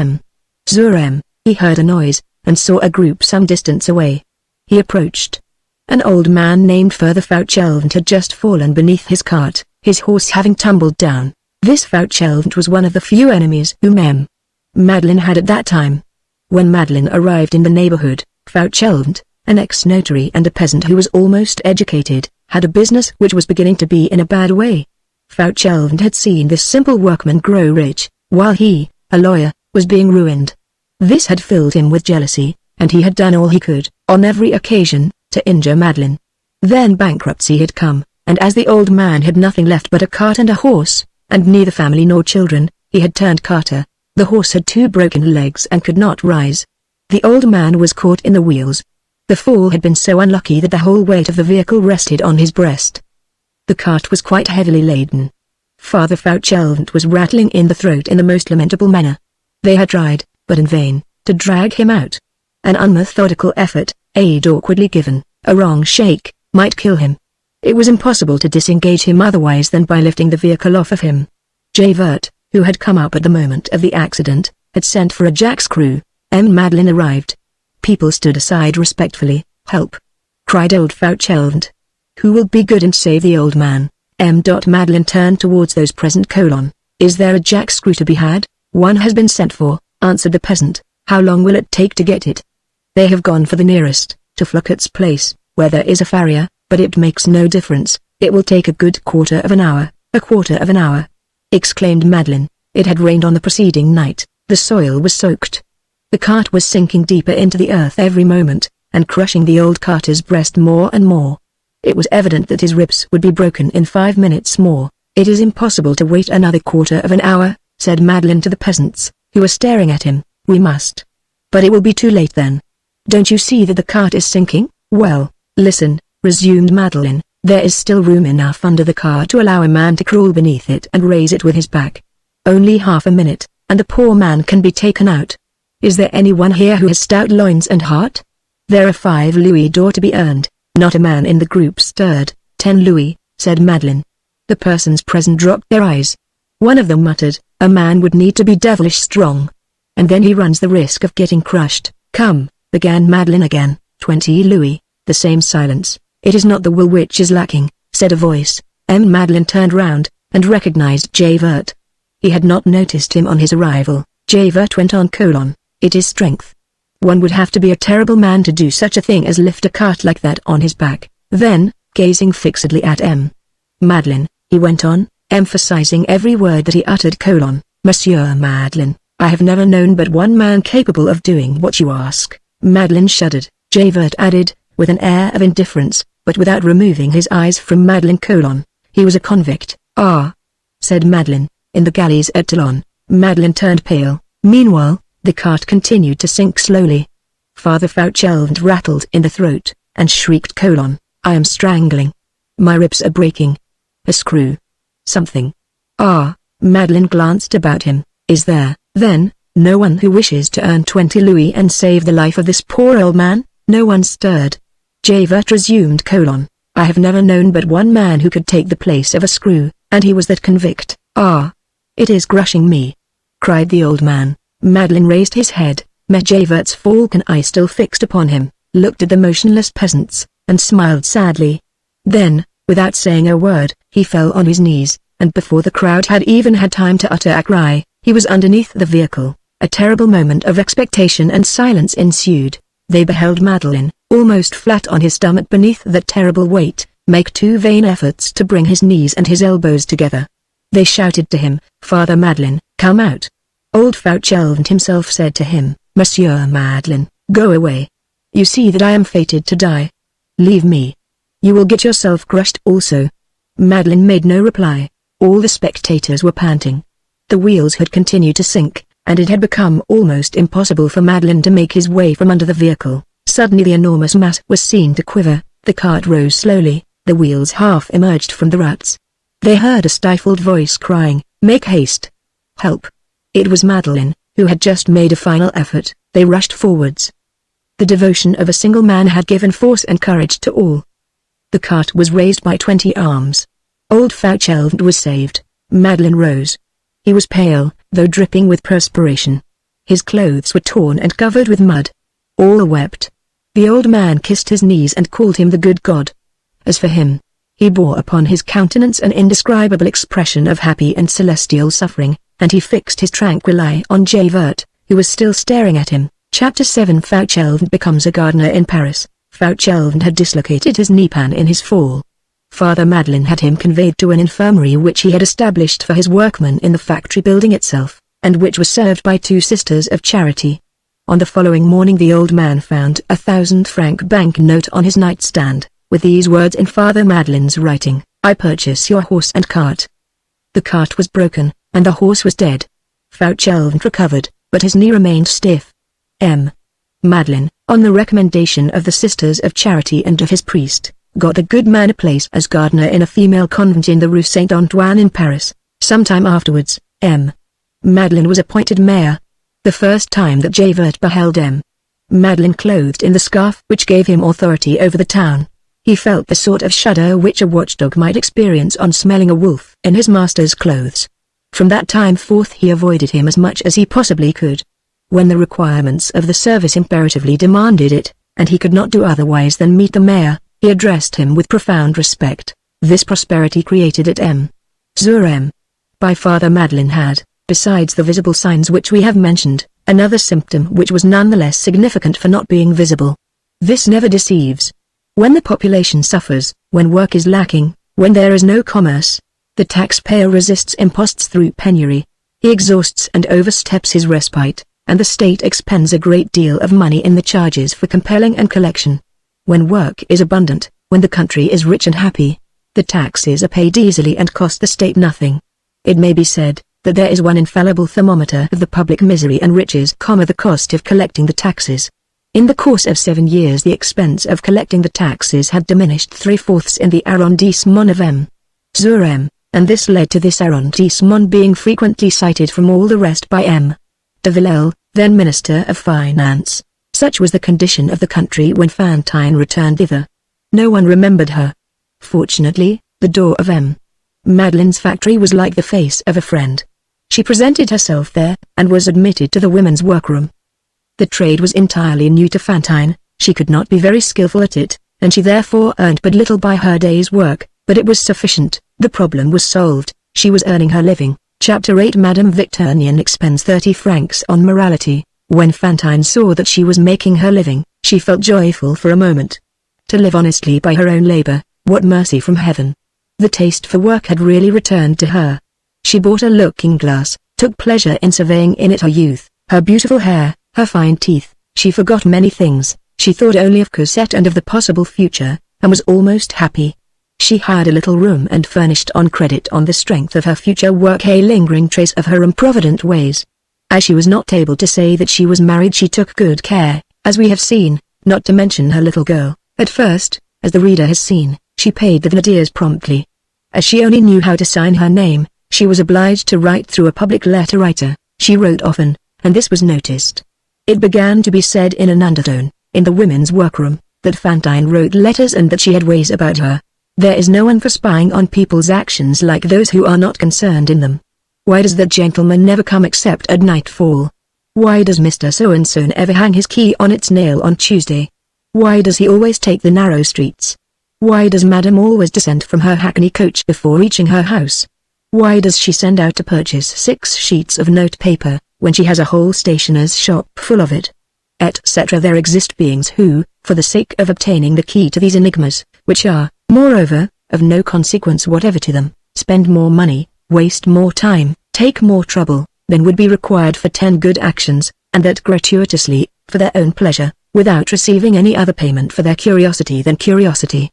he heard a noise, and saw a group some distance away. He approached. An old man named Father Fouchelvent had just fallen beneath his cart, his horse having tumbled down. This Fouchelvent was one of the few enemies whom Madeline had at that time. When Madeline arrived in the neighborhood, Fouchelvent, an ex-notary and a peasant who was almost educated, had a business which was beginning to be in a bad way. Fouchelvent had seen this simple workman grow rich, while he, a lawyer, was being ruined. This had filled him with jealousy, and he had done all he could, on every occasion, to injure Madeline. Then bankruptcy had come, and as the old man had nothing left but a cart and a horse, and neither family nor children, he had turned carter. The horse had 2 broken legs and could not rise. The old man was caught in the wheels. The fall had been so unlucky that the whole weight of the vehicle rested on his breast. The cart was quite heavily laden. Father Fouchelvent was rattling in the throat in the most lamentable manner. They had tried, but in vain, to drag him out. An unmethodical effort, aid awkwardly given, a wrong shake, might kill him. It was impossible to disengage him otherwise than by lifting the vehicle off of him. Javert, who had come up at the moment of the accident, had sent for a jackscrew. Madeline arrived. People stood aside respectfully. "Help!" cried old Fouchelvent. "Who will be good and save the old man?" Madeline turned towards those present. "Is there a jackscrew to be had?" "One has been sent for," answered the peasant. "How long will it take to get it?" "They have gone for the nearest, to Fouquet's place, where there is a farrier, but it makes no difference. It will take a good quarter of an hour." "A quarter of an hour!" exclaimed Madeline. It had rained on the preceding night, the soil was soaked. The cart was sinking deeper into the earth every moment, and crushing the old carter's breast more and more. It was evident that his ribs would be broken in 5 minutes more. "It is impossible to wait another quarter of an hour," said Madeline to the peasants, who were staring at him. "We must." "But it will be too late then. Don't you see that the cart is sinking?" "Well, listen," resumed Madeline, "there is still room enough under the cart to allow a man to crawl beneath it and raise it with his back. Only half a minute, and the poor man can be taken out. Is there anyone here who has stout loins and heart? There are 5 louis d'or to be earned." Not a man in the group stirred. 10 louis, said Madeline. The persons present dropped their eyes. One of them muttered, "A man would need to be devilish strong. And then he runs the risk of getting crushed." "Come," began Madeline again. 20 louis, the same silence. "It is not the will which is lacking," said a voice. Madeline turned round, and recognized Javert. He had not noticed him on his arrival. Javert went on: "It is strength. One would have to be a terrible man to do such a thing as lift a cart like that on his back." Then, gazing fixedly at Madeline, he went on, emphasizing every word that he uttered: "Monsieur Madeline, I have never known but one man capable of doing what you ask." Madeline shuddered. Javert added, with an air of indifference, but without removing his eyes from Madeline: "He was a convict." "Ah," said Madeline, "in the galleys at Toulon." Madeline turned pale. Meanwhile, the cart continued to sink slowly. Father Fouchelvent rattled in the throat, and shrieked: "I am strangling. My ribs are breaking. A screw. Something." "Ah." Madeline glanced about him. "Is there, then, no one who wishes to earn 20 louis and save the life of this poor old man?" No one stirred. Javert resumed: "I have never known but one man who could take the place of a screw, and he was that convict." "Ah. It is crushing me," cried the old man. Madeline raised his head, met Javert's falcon eye still fixed upon him, looked at the motionless peasants, and smiled sadly. Then, without saying a word, he fell on his knees, and before the crowd had even had time to utter a cry, he was underneath the vehicle. A terrible moment of expectation and silence ensued. They beheld Madeline, almost flat on his stomach beneath that terrible weight, make 2 vain efforts to bring his knees and his elbows together. They shouted to him, "Father Madeline, come out." Old Fouchelvent himself said to him, "Monsieur Madeline, go away. You see that I am fated to die. Leave me. You will get yourself crushed also." Madeline made no reply. All the spectators were panting. The wheels had continued to sink, and it had become almost impossible for Madeline to make his way from under the vehicle. Suddenly the enormous mass was seen to quiver, the cart rose slowly, the wheels half emerged from the ruts. They heard a stifled voice crying, "Make haste! Help!" It was Madeline, who had just made a final effort. They rushed forwards. The devotion of a single man had given force and courage to all. The cart was raised by 20 arms. Old Fauchelevent was saved. Madeleine rose. He was pale, though dripping with perspiration. His clothes were torn and covered with mud. All wept. The old man kissed his knees and called him the good God. As for him, he bore upon his countenance an indescribable expression of happy and celestial suffering, and he fixed his tranquil eye on Javert, who was still staring at him. Chapter 7 Fauchelevent becomes a gardener in Paris. Fauchelevent had dislocated his knee-pan in his fall. Father Madeleine had him conveyed to an infirmary which he had established for his workmen in the factory building itself, and which was served by 2 sisters of charity. On the following morning the old man found a 1,000-franc banknote on his nightstand, with these words in Father Madeleine's writing: "I purchase your horse and cart." The cart was broken, and the horse was dead. Fauchelevent recovered, but his knee remained stiff. Madeleine, on the recommendation of the Sisters of Charity and of his priest, got the good man a place as gardener in a female convent in the Rue Saint-Antoine in Paris. Some time afterwards, Madeleine was appointed mayor. The first time that Javert beheld Madeleine clothed in the scarf which gave him authority over the town, he felt the sort of shudder which a watchdog might experience on smelling a wolf in his master's clothes. From that time forth he avoided him as much as he possibly could. When the requirements of the service imperatively demanded it, and he could not do otherwise than meet the mayor, he addressed him with profound respect. This prosperity created at Sur by Father Madeleine had, besides the visible signs which we have mentioned, another symptom which was none the less significant for not being visible. This never deceives. When the population suffers, when work is lacking, when there is no commerce, the taxpayer resists imposts through penury. He exhausts and oversteps his respite, and the state expends a great deal of money in the charges for compelling and collection. When work is abundant, when the country is rich and happy, the taxes are paid easily and cost the state nothing. It may be said that there is one infallible thermometer of the public misery and riches, the cost of collecting the taxes. In the course of 7 years the expense of collecting the taxes had diminished 3/4 in the arrondissement of Sur, and this led to this arrondissement being frequently cited from all the rest by de Villèle, then Minister of Finance. Such was the condition of the country when Fantine returned thither. No one remembered her. Fortunately, the door of Madeleine's factory was like the face of a friend. She presented herself there, and was admitted to the women's workroom. The trade was entirely new to Fantine, she could not be very skillful at it, and she therefore earned but little by her day's work, but it was sufficient. The problem was solved, she was earning her living. Chapter 8 Madame Victurnien expends 30 francs on morality. When Fantine saw that she was making her living, she felt joyful for a moment. To live honestly by her own labor, what mercy from heaven! The taste for work had really returned to her. She bought a looking-glass, took pleasure in surveying in it her youth, her beautiful hair, her fine teeth. She forgot many things, she thought only of Cosette and of the possible future, and was almost happy. She hired a little room and furnished on credit on the strength of her future work a lingering trace of her improvident ways. As she was not able to say that she was married, she took good care, as we have seen, not to mention her little girl. At first, as the reader has seen, she paid the Thénardiers promptly. As she only knew how to sign her name, she was obliged to write through a public letter writer. She wrote often, and this was noticed. It began to be said in an undertone, in the women's workroom, that Fantine wrote letters and that she had ways about her. There is no one for spying on people's actions like those who are not concerned in them. Why does that gentleman never come except at nightfall? Why does Mr. So-and-so never hang his key on its nail on Tuesday? Why does he always take the narrow streets? Why does Madame always descend from her hackney coach before reaching her house? Why does she send out to purchase 6 sheets of note paper, when she has a whole stationer's shop full of it? Etc. There exist beings who, for the sake of obtaining the key to these enigmas, which are, moreover, of no consequence whatever to them, spend more money, waste more time, take more trouble, than would be required for 10 good actions, and that gratuitously, for their own pleasure, without receiving any other payment for their curiosity than curiosity.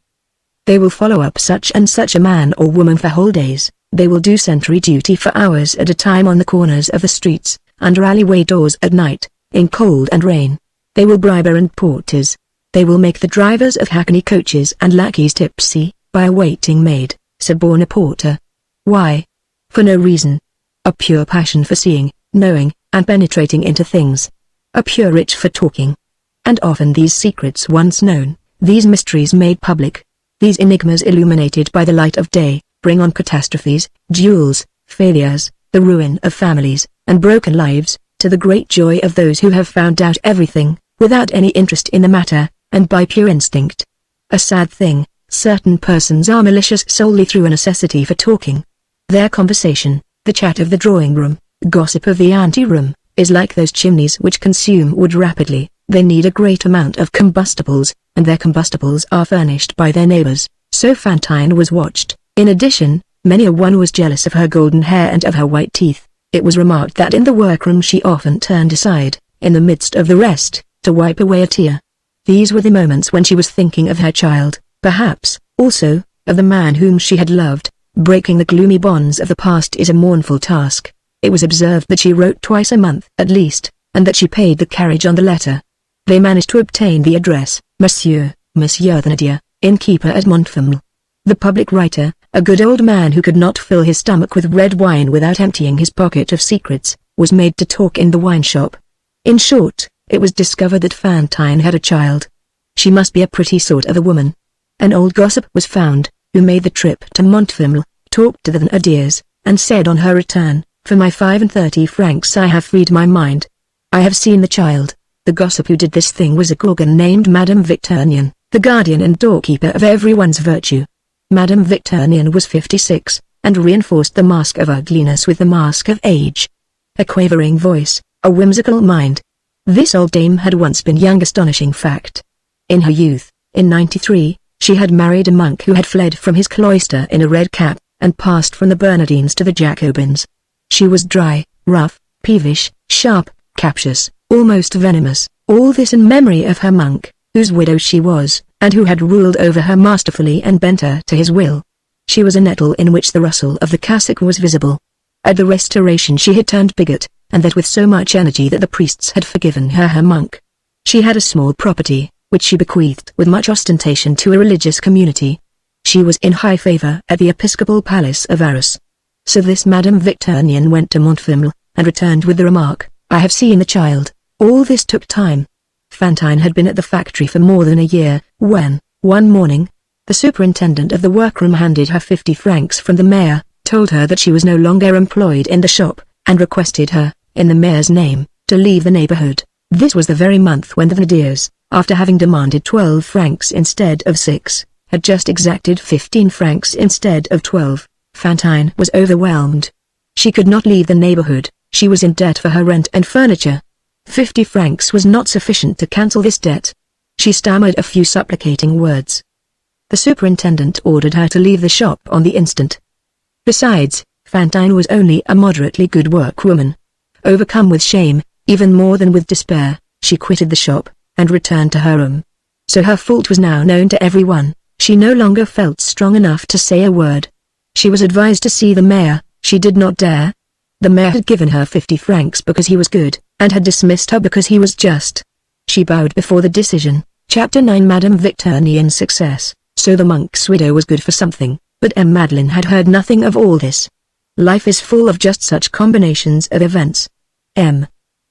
They will follow up such and such a man or woman for whole days, they will do sentry duty for hours at a time on the corners of the streets, under alleyway doors at night, in cold and rain. They will bribe errand porters. They will make the drivers of hackney coaches and lackeys tipsy, by a waiting maid, suborn a porter. Why? For no reason. A pure passion for seeing, knowing, and penetrating into things. A pure itch for talking. And often these secrets once known, these mysteries made public, these enigmas illuminated by the light of day, bring on catastrophes, duels, failures, the ruin of families, and broken lives, to the great joy of those who have found out everything, without any interest in the matter, and by pure instinct. A sad thing, certain persons are malicious solely through a necessity for talking. Their conversation, the chat of the drawing room, the gossip of the ante-room, is like those chimneys which consume wood rapidly. They need a great amount of combustibles, and their combustibles are furnished by their neighbors. So Fantine was watched. In addition, many a one was jealous of her golden hair and of her white teeth. It was remarked that in the workroom she often turned aside, in the midst of the rest, to wipe away a tear. These were the moments when she was thinking of her child, perhaps, also, of the man whom she had loved. Breaking the gloomy bonds of the past is a mournful task. It was observed that she wrote twice a month at least, and that she paid the carriage on the letter. They managed to obtain the address, Monsieur Thénardier, innkeeper at Montfermeil. The public writer, a good old man who could not fill his stomach with red wine without emptying his pocket of secrets, was made to talk in the wine shop. In short, it was discovered that Fantine had a child. She must be a pretty sort of a woman. An old gossip was found, who made the trip to Montfermeil, talked to the Thénardiers, and said on her return, "For my 35 francs I have freed my mind. I have seen the child." The gossip who did this thing was a gorgon named Madame Victurnien, the guardian and doorkeeper of everyone's virtue. Madame Victurnien was 56, and reinforced the mask of ugliness with the mask of age. A quavering voice, a whimsical mind. This old dame had once been young, astonishing fact. In her youth, in '93, she had married a monk who had fled from his cloister in a red cap, and passed from the Bernardines to the Jacobins. She was dry, rough, peevish, sharp, captious, almost venomous, all this in memory of her monk, whose widow she was, and who had ruled over her masterfully and bent her to his will. She was a nettle in which the rustle of the cassock was visible. At the Restoration she had turned bigot, and that with so much energy that the priests had forgiven her monk. She had a small property, which she bequeathed with much ostentation to a religious community. She was in high favor at the episcopal palace of Arras. So this Madame Victurnien went to Montfermeil, and returned with the remark, "I have seen the child." All this took time. Fantine had been at the factory for more than a year, when, one morning, the superintendent of the workroom handed her 50 francs from the mayor, told her that she was no longer employed in the shop, and requested her, in the mayor's name, to leave the neighborhood. This was the very month when the Thénardiers, after having demanded 12 francs instead of 6, had just exacted 15 francs instead of 12. Fantine was overwhelmed. She could not leave the neighborhood, she was in debt for her rent and furniture. 50 francs was not sufficient to cancel this debt. She stammered a few supplicating words. The superintendent ordered her to leave the shop on the instant. Besides, Fantine was only a moderately good workwoman. Overcome with shame, even more than with despair, she quitted the shop, and returned to her room. So her fault was now known to everyone. She no longer felt strong enough to say a word. She was advised to see the mayor, she did not dare. The mayor had given her 50 francs because he was good, and had dismissed her because he was just. She bowed before the decision. Chapter 9 Madame Victurnien's success. So the monk's widow was good for something, but Madeleine had heard nothing of all this. Life is full of just such combinations of events.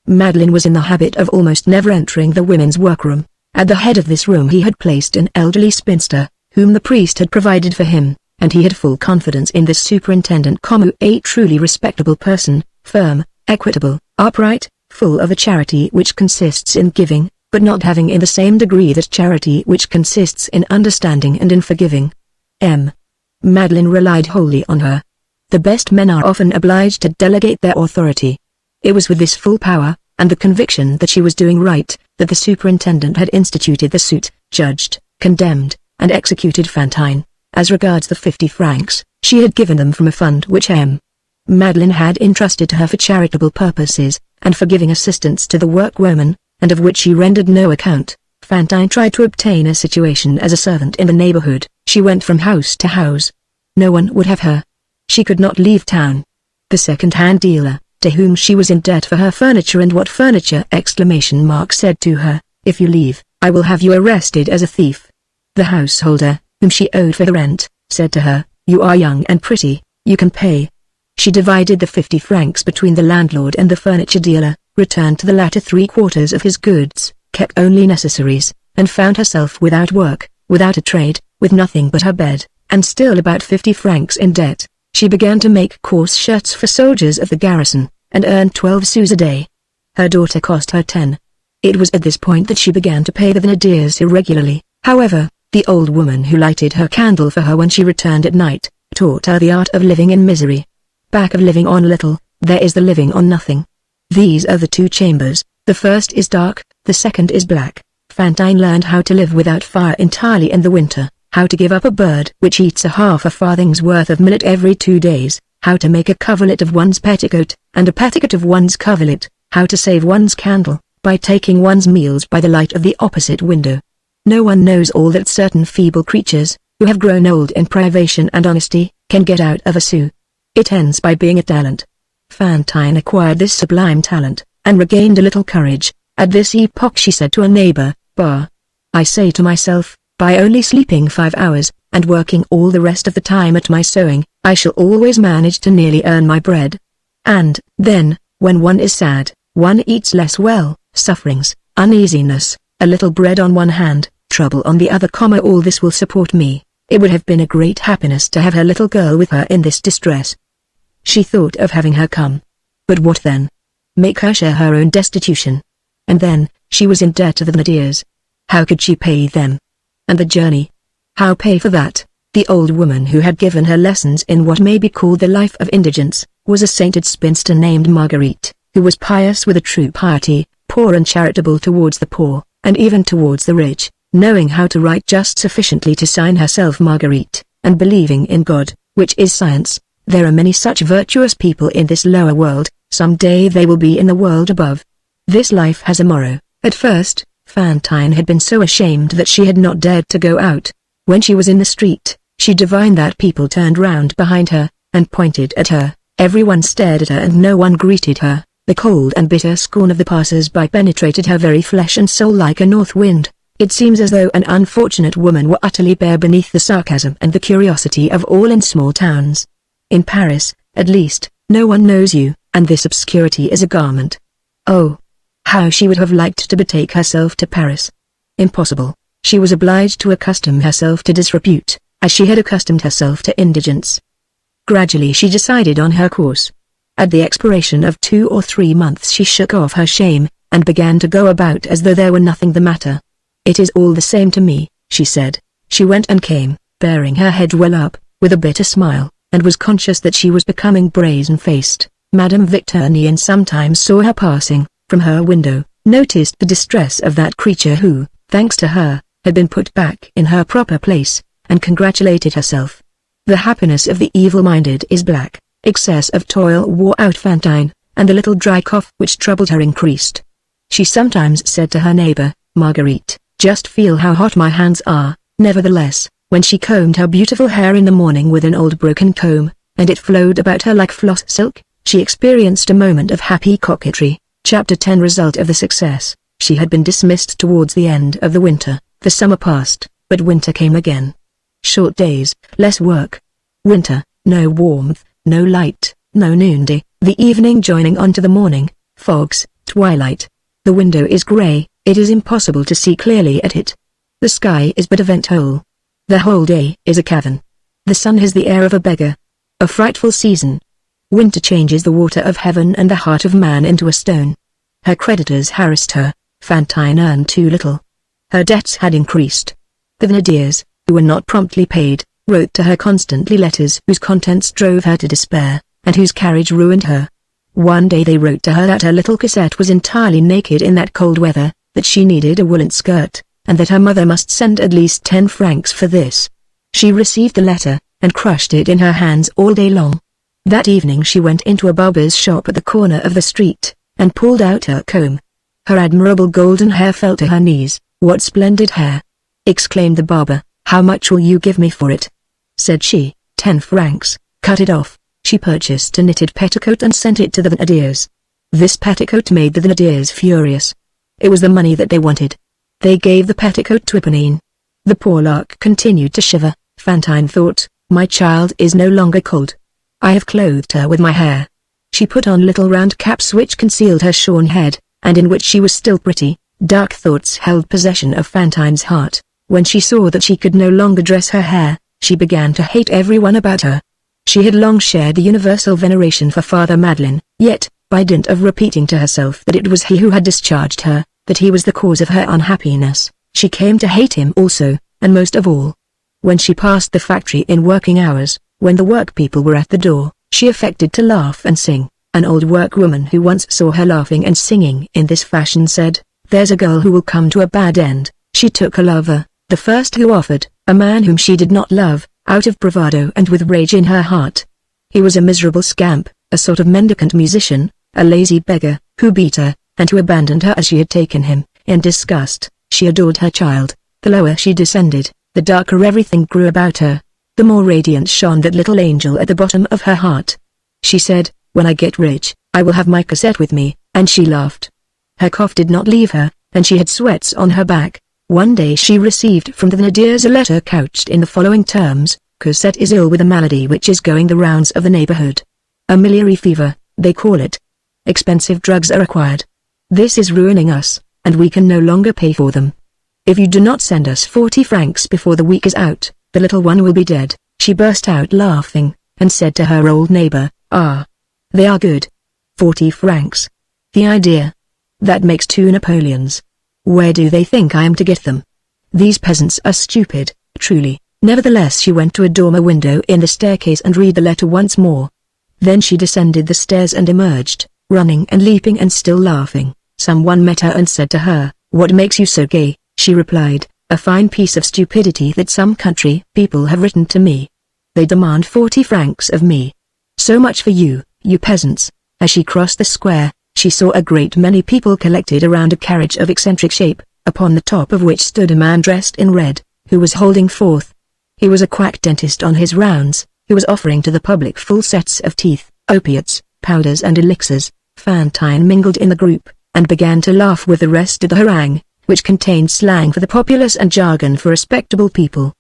Madeleine was in the habit of almost never entering the women's workroom. At the head of this room he had placed an elderly spinster, whom the priest had provided for him, and he had full confidence in this superintendent, a truly respectable person, firm, equitable, upright, full of a charity which consists in giving, but not having in the same degree that charity which consists in understanding and in forgiving. Madeleine relied wholly on her. The best men are often obliged to delegate their authority. It was with this full power, and the conviction that she was doing right, that the superintendent had instituted the suit, judged, condemned, and executed Fantine. As regards the 50 francs, she had given them from a fund which Madeleine had entrusted to her for charitable purposes, and for giving assistance to the workwoman, and of which she rendered no account. Fantine tried to obtain a situation as a servant in the neighborhood. She went from house to house. No one would have her. She could not leave town. The second-hand dealer, to whom she was in debt for her furniture and what furniture! Said to her, "If you leave, I will have you arrested as a thief." The householder, whom she owed for the rent, said to her, "You are young and pretty, you can pay." She divided the 50 francs between the landlord and the furniture dealer, returned to the latter 3/4 of his goods, kept only necessaries, and found herself without work, without a trade, with nothing but her bed, and still about 50 francs in debt. She began to make coarse shirts for soldiers of the garrison, and earned 12 sous a day. Her daughter cost her 10. It was at this point that she began to pay the Thénardiers irregularly. However, the old woman who lighted her candle for her when she returned at night, taught her the art of living in misery. Back of living on little, there is the living on nothing. These are the two chambers, the first is dark, the second is black. Fantine learned how to live without fire entirely in the winter, how to give up a bird which eats a half a farthing's worth of millet every 2 days, how to make a coverlet of one's petticoat, and a petticoat of one's coverlet, how to save one's candle, by taking one's meals by the light of the opposite window. No one knows all that certain feeble creatures, who have grown old in privation and honesty, can get out of a sou. It ends by being a talent. Fantine acquired this sublime talent, and regained a little courage. At this epoch she said to a neighbor, "Bah! I say to myself, by only sleeping 5 hours, and working all the rest of the time at my sewing, I shall always manage to nearly earn my bread." And, then, when one is sad, one eats less well, sufferings, uneasiness, a little bread on one hand, trouble on the other, all this will support me. It would have been a great happiness to have her little girl with her in this distress. She thought of having her come. But what then? Make her share her own destitution. And then, she was in debt to the Thénardiers. How could she pay them? And the journey? How pay for that? The old woman who had given her lessons in what may be called the life of indigence, was a sainted spinster named Marguerite, who was pious with a true piety, poor and charitable towards the poor, and even towards the rich, knowing how to write just sufficiently to sign herself Marguerite, and believing in God, which is science. There are many such virtuous people in this lower world, some day they will be in the world above. This life has a morrow. At first, Fantine had been so ashamed that she had not dared to go out. When she was in the street, she divined that people turned round behind her, and pointed at her. Everyone stared at her and no one greeted her. The cold and bitter scorn of the passers-by penetrated her very flesh and soul like a north wind. It seems as though an unfortunate woman were utterly bare beneath the sarcasm and the curiosity of all in small towns. In Paris, at least, no one knows you, and this obscurity is a garment. Oh! How she would have liked to betake herself to Paris. Impossible. She was obliged to accustom herself to disrepute, as she had accustomed herself to indigence. Gradually she decided on her course. At the expiration of 2 or 3 months she shook off her shame, and began to go about as though there were nothing the matter. "It is all the same to me," she said. She went and came, bearing her head well up, with a bitter smile, and was conscious that she was becoming brazen-faced. Madame Victurnien sometimes saw her passing, from her window, noticed the distress of that creature who, thanks to her, had been put back in her proper place, and congratulated herself. The happiness of the evil-minded is black. Excess of toil wore out Fantine, and the little dry cough which troubled her increased. She sometimes said to her neighbor, "Marguerite, just feel how hot my hands are." Nevertheless, when she combed her beautiful hair in the morning with an old broken comb, and it flowed about her like floss silk, she experienced a moment of happy coquetry. Chapter 10 Result of the success. She had been dismissed towards the end of the winter. The summer passed, but winter came again. Short days, less work. Winter, no warmth, no light, no noonday, the evening joining on to the morning, fogs, twilight. The window is grey, it is impossible to see clearly at it. The sky is but a vent hole. The whole day is a cavern. The sun has the air of a beggar. A frightful season. Winter changes the water of heaven and the heart of man into a stone. Her creditors harassed her. Fantine earned too little. Her debts had increased. The Thénardiers, who were not promptly paid, wrote to her constantly letters whose contents drove her to despair, and whose carriage ruined her. One day they wrote to her that her little Cosette was entirely naked in that cold weather, that she needed a woolen skirt, and that her mother must send at least 10 francs for this. She received the letter, and crushed it in her hands all day long. That evening she went into a barber's shop at the corner of the street, and pulled out her comb. Her admirable golden hair fell to her knees. "What splendid hair!" exclaimed the barber. "How much will you give me for it?" Said she. 10 francs. Cut it off. She purchased a knitted petticoat and sent it to the Thénardiers. This petticoat made the Thénardiers furious. It was the money that they wanted. They gave the petticoat to Éponine. The poor lark continued to shiver. Fantine thought, "My child is no longer cold. I have clothed her with my hair." She put on little round caps which concealed her shorn head, and in which she was still pretty, Dark thoughts held possession of Fantine's heart. When she saw that she could no longer dress her hair, she began to hate everyone about her. She had long shared the universal veneration for Father Madeleine, yet, by dint of repeating to herself that it was he who had discharged her, that he was the cause of her unhappiness, she came to hate him also, and most of all. When she passed the factory in working hours, when the workpeople were at the door, she affected to laugh and sing. An old workwoman who once saw her laughing and singing in this fashion said, "There's a girl who will come to a bad end." She took a lover, the first who offered, a man whom she did not love, out of bravado and with rage in her heart. He was a miserable scamp, a sort of mendicant musician, a lazy beggar, who beat her, and who abandoned her as she had taken him. In disgust, she adored her child. The lower she descended, the darker everything grew about her. The more radiant shone that little angel at the bottom of her heart. She said, "When I get rich, I will have my cassette with me," and she laughed. Her cough did not leave her, and she had sweats on her back. One day she received from the Thénardiers a letter couched in the following terms: "Cosette is ill with a malady which is going the rounds of the neighborhood. A miliary fever, they call it. Expensive drugs are required. This is ruining us, and we can no longer pay for them. If you do not send us 40 francs before the week is out, the little one will be dead." She burst out laughing, and said to her old neighbor, "Ah, they are good. 40 francs. The idea! That makes 2 Napoleons. Where do they think I am to get them? These peasants are stupid, truly." Nevertheless she went to a dormer window in the staircase and read the letter once more. Then she descended the stairs and emerged, running and leaping and still laughing. Someone met her and said to her, "What makes you so gay?" She replied, "A fine piece of stupidity that some country people have written to me. They demand 40 francs of me. So much for you, you peasants." As she crossed the square, she saw a great many people collected around a carriage of eccentric shape, upon the top of which stood a man dressed in red, who was holding forth. He was a quack dentist on his rounds, who was offering to the public full sets of teeth, opiates, powders and elixirs. Fantine mingled in the group, and began to laugh with the rest of the harangue, which contained slang for the populace and jargon for respectable people.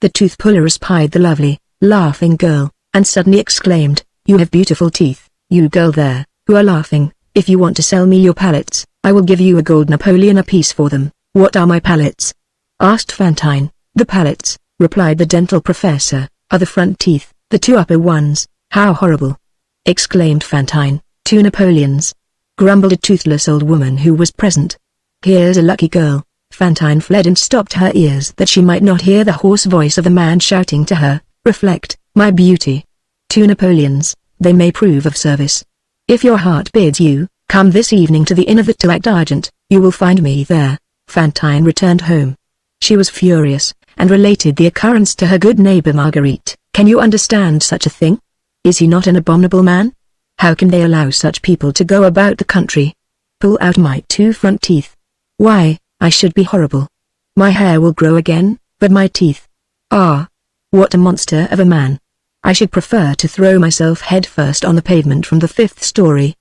The tooth puller espied the lovely, laughing girl, and suddenly exclaimed, "You have beautiful teeth, you girl there, who are laughing. If you want to sell me your palates, I will give you a gold Napoleon apiece for them." "What are my palates?" asked Fantine. "The palates," replied the dental professor, "are the front teeth, the 2 upper ones." "How horrible!" exclaimed Fantine. "2 Napoleons," grumbled a toothless old woman who was present. "Here's a lucky girl." Fantine fled and stopped her ears that she might not hear the hoarse voice of the man shouting to her, "Reflect, my beauty. 2 Napoleons, they may prove of service. If your heart bids you, come this evening to the Inn of the Two D'Argent, you will find me there." Fantine returned home. She was furious, and related the occurrence to her good neighbor Marguerite. "Can you understand such a thing? Is he not an abominable man? How can they allow such people to go about the country? Pull out my 2 front teeth. Why, I should be horrible. My hair will grow again, but my teeth. Ah! What a monster of a man. I should prefer to throw myself headfirst on the pavement from the 5th story."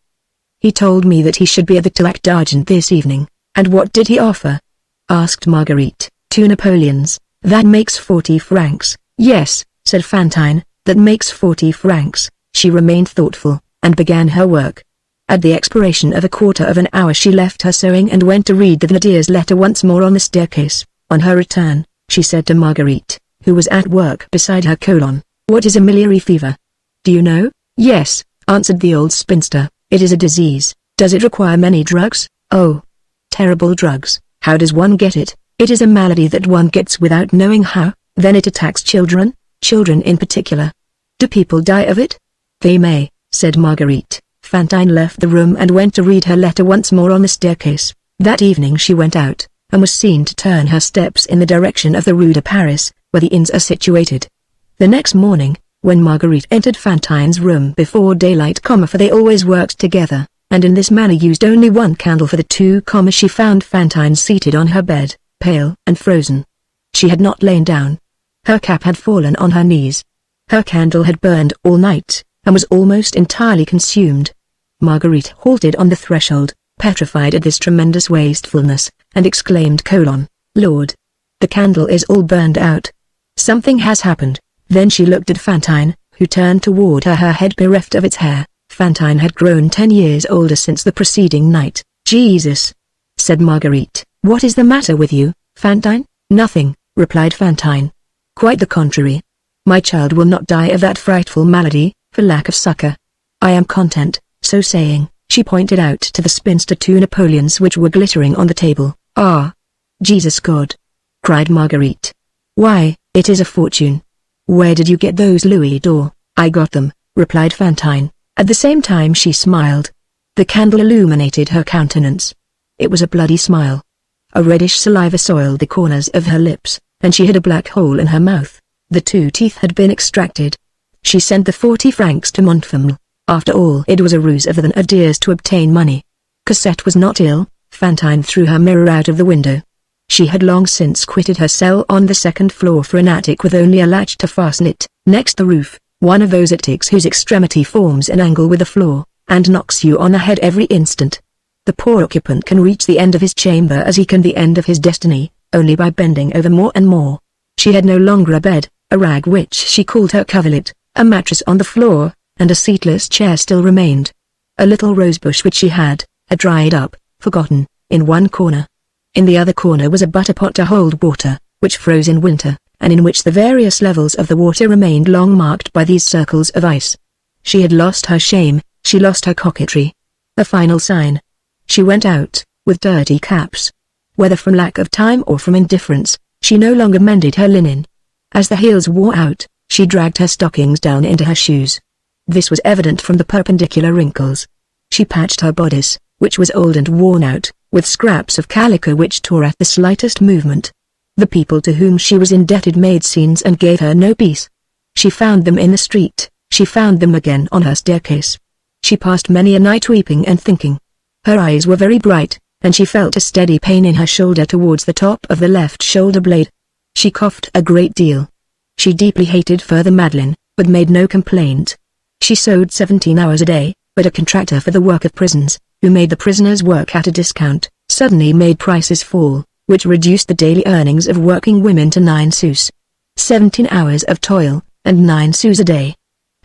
"He told me that he should be at the Two d'Argent this evening." "And what did he offer?" asked Marguerite. 2 Napoleons, that makes 40 francs. "Yes," said Fantine, "that makes 40 francs." She remained thoughtful, and began her work. At the expiration of a quarter of an hour she left her sewing and went to read the Thénardier's letter once more on the staircase. On her return, she said to Marguerite, who was at work beside her, "What is a miliary fever?" "Do you know?" "Yes," answered the old spinster, "it is a disease." "Does it require many drugs?" "Oh, terrible drugs. How does one get it?" "It is a malady that one gets without knowing how." "Then it attacks children?" "Children in particular." "Do people die of it?" "They may," said Marguerite. Fantine left the room and went to read her letter once more on the staircase. That evening she went out, and was seen to turn her steps in the direction of the Rue de Paris, where the inns are situated. The next morning, when Marguerite entered Fantine's room before daylight, for they always worked together, and in this manner used only 1 candle for the 2, she found Fantine seated on her bed, pale and frozen. She had not lain down. Her cap had fallen on her knees. Her candle had burned all night, and was almost entirely consumed. Marguerite halted on the threshold, petrified at this tremendous wastefulness, and exclaimed, "Lord! The candle is all burned out. Something has happened." Then she looked at Fantine, who turned toward her, her head bereft of its hair. Fantine had grown 10 years older since the preceding night. "Jesus! said Marguerite. "What is the matter with you, Fantine?" "Nothing," replied Fantine. "Quite the contrary. My child will not die of that frightful malady, for lack of succor. I am content." So saying, she pointed out to the spinster 2 napoleons which were glittering on the table. "Ah! Jesus God!" cried Marguerite. "Why, it is a fortune. Where did you get those louis d'or?" "I got them," replied Fantine. At the same time she smiled. The candle illuminated her countenance. It was a bloody smile. A reddish saliva soiled the corners of her lips, and she had a black hole in her mouth. The 2 teeth had been extracted. She sent the 40 francs to Montfermeil. After all, it was a ruse of the Thénardiers to obtain money. Cosette was not ill. Fantine threw her mirror out of the window. She had long since quitted her cell on the 2nd floor for an attic with only a latch to fasten it. Next the roof, one of those attics whose extremity forms an angle with the floor, and knocks you on the head every instant. The poor occupant can reach the end of his chamber as he can the end of his destiny, only by bending over more and more. She had no longer a bed, a rag which she called her coverlet, a mattress on the floor, and a seatless chair still remained. A little rosebush which she had dried up, forgotten, in one corner. In the other corner was a butter pot to hold water, which froze in winter, and in which the various levels of the water remained long marked by these circles of ice. She had lost her shame, she lost her coquetry. A final sign. She went out, with dirty caps. Whether from lack of time or from indifference, she no longer mended her linen. As the heels wore out, she dragged her stockings down into her shoes. This was evident from the perpendicular wrinkles. She patched her bodice, which was old and worn out, with scraps of calico which tore at the slightest movement. The people to whom she was indebted made scenes and gave her no peace. She found them in the street, she found them again on her staircase. She passed many a night weeping and thinking. Her eyes were very bright, and she felt a steady pain in her shoulder towards the top of the left shoulder blade. She coughed a great deal. She deeply hated Further Madeleine, but made no complaint. She sewed 17 hours a day, but a contractor for the work of prisons, who made the prisoners work at a discount, suddenly made prices fall, which reduced the daily earnings of working women to 9 sous. 17 hours of toil, and 9 sous a day.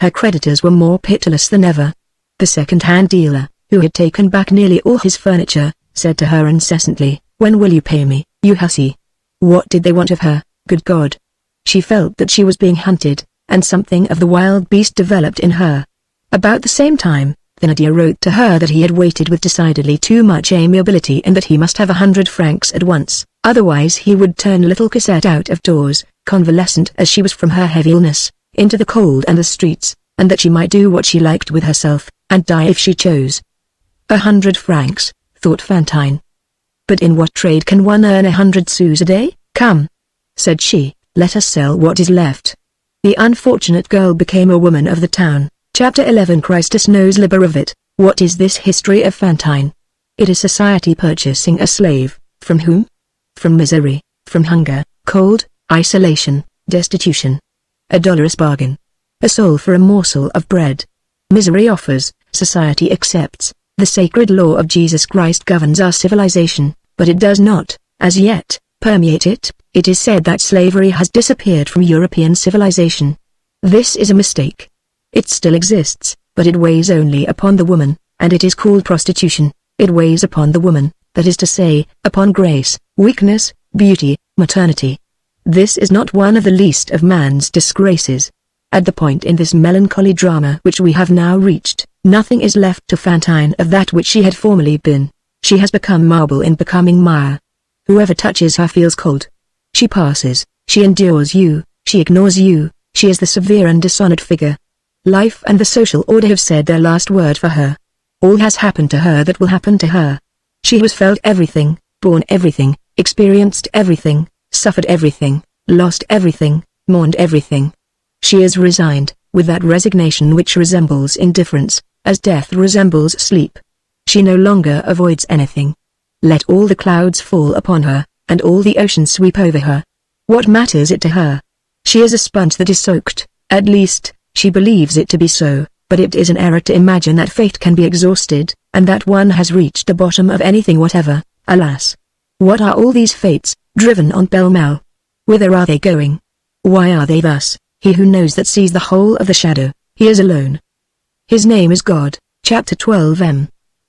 Her creditors were more pitiless than ever. The second-hand dealer, who had taken back nearly all his furniture, said to her incessantly, "When will you pay me, you hussy?" What did they want of her, good God? She felt that she was being hunted, and something of the wild beast developed in her. About the same time, Thénardier wrote to her that he had waited with decidedly too much amiability and that he must have 100 francs at once, otherwise he would turn little Cosette out of doors, convalescent as she was from her heavy illness, into the cold and the streets, and that she might do what she liked with herself, and die if she chose. 100 francs, thought Fantine. But in what trade can one earn 100 sous a day? "Come," said she, "let us sell what is left." The unfortunate girl became a woman of the town. Chapter 11 Christus nos liberavit. What is this history of Fantine? It is society purchasing a slave, from whom? From misery, from hunger, cold, isolation, destitution. A dolorous bargain. A soul for a morsel of bread. Misery offers, society accepts. The sacred law of Jesus Christ governs our civilization, but it does not, as yet, permeate it. It is said that slavery has disappeared from European civilization. This is a mistake. It still exists, but it weighs only upon the woman, and it is called prostitution. It weighs upon the woman, that is to say, upon grace, weakness, beauty, maternity. This is not one of the least of man's disgraces. At the point in this melancholy drama which we have now reached, nothing is left to Fantine of that which she had formerly been. She has become marble in becoming mire. Whoever touches her feels cold. She passes, she endures you, she ignores you, she is the severe and dishonored figure. Life and the social order have said their last word for her. All has happened to her that will happen to her. She has felt everything, borne everything, experienced everything, suffered everything, lost everything, mourned everything. She is resigned, with that resignation which resembles indifference, as death resembles sleep. She no longer avoids anything. Let all the clouds fall upon her, and all the ocean sweep over her. What matters it to her? She is a sponge that is soaked, at least, she believes it to be so, but it is an error to imagine that fate can be exhausted, and that one has reached the bottom of anything whatever. Alas! What are all these fates, driven on pell-mell? Whither are they going? Why are they thus? He who knows that sees the whole of the shadow, he is alone. His name is God. Chapter 12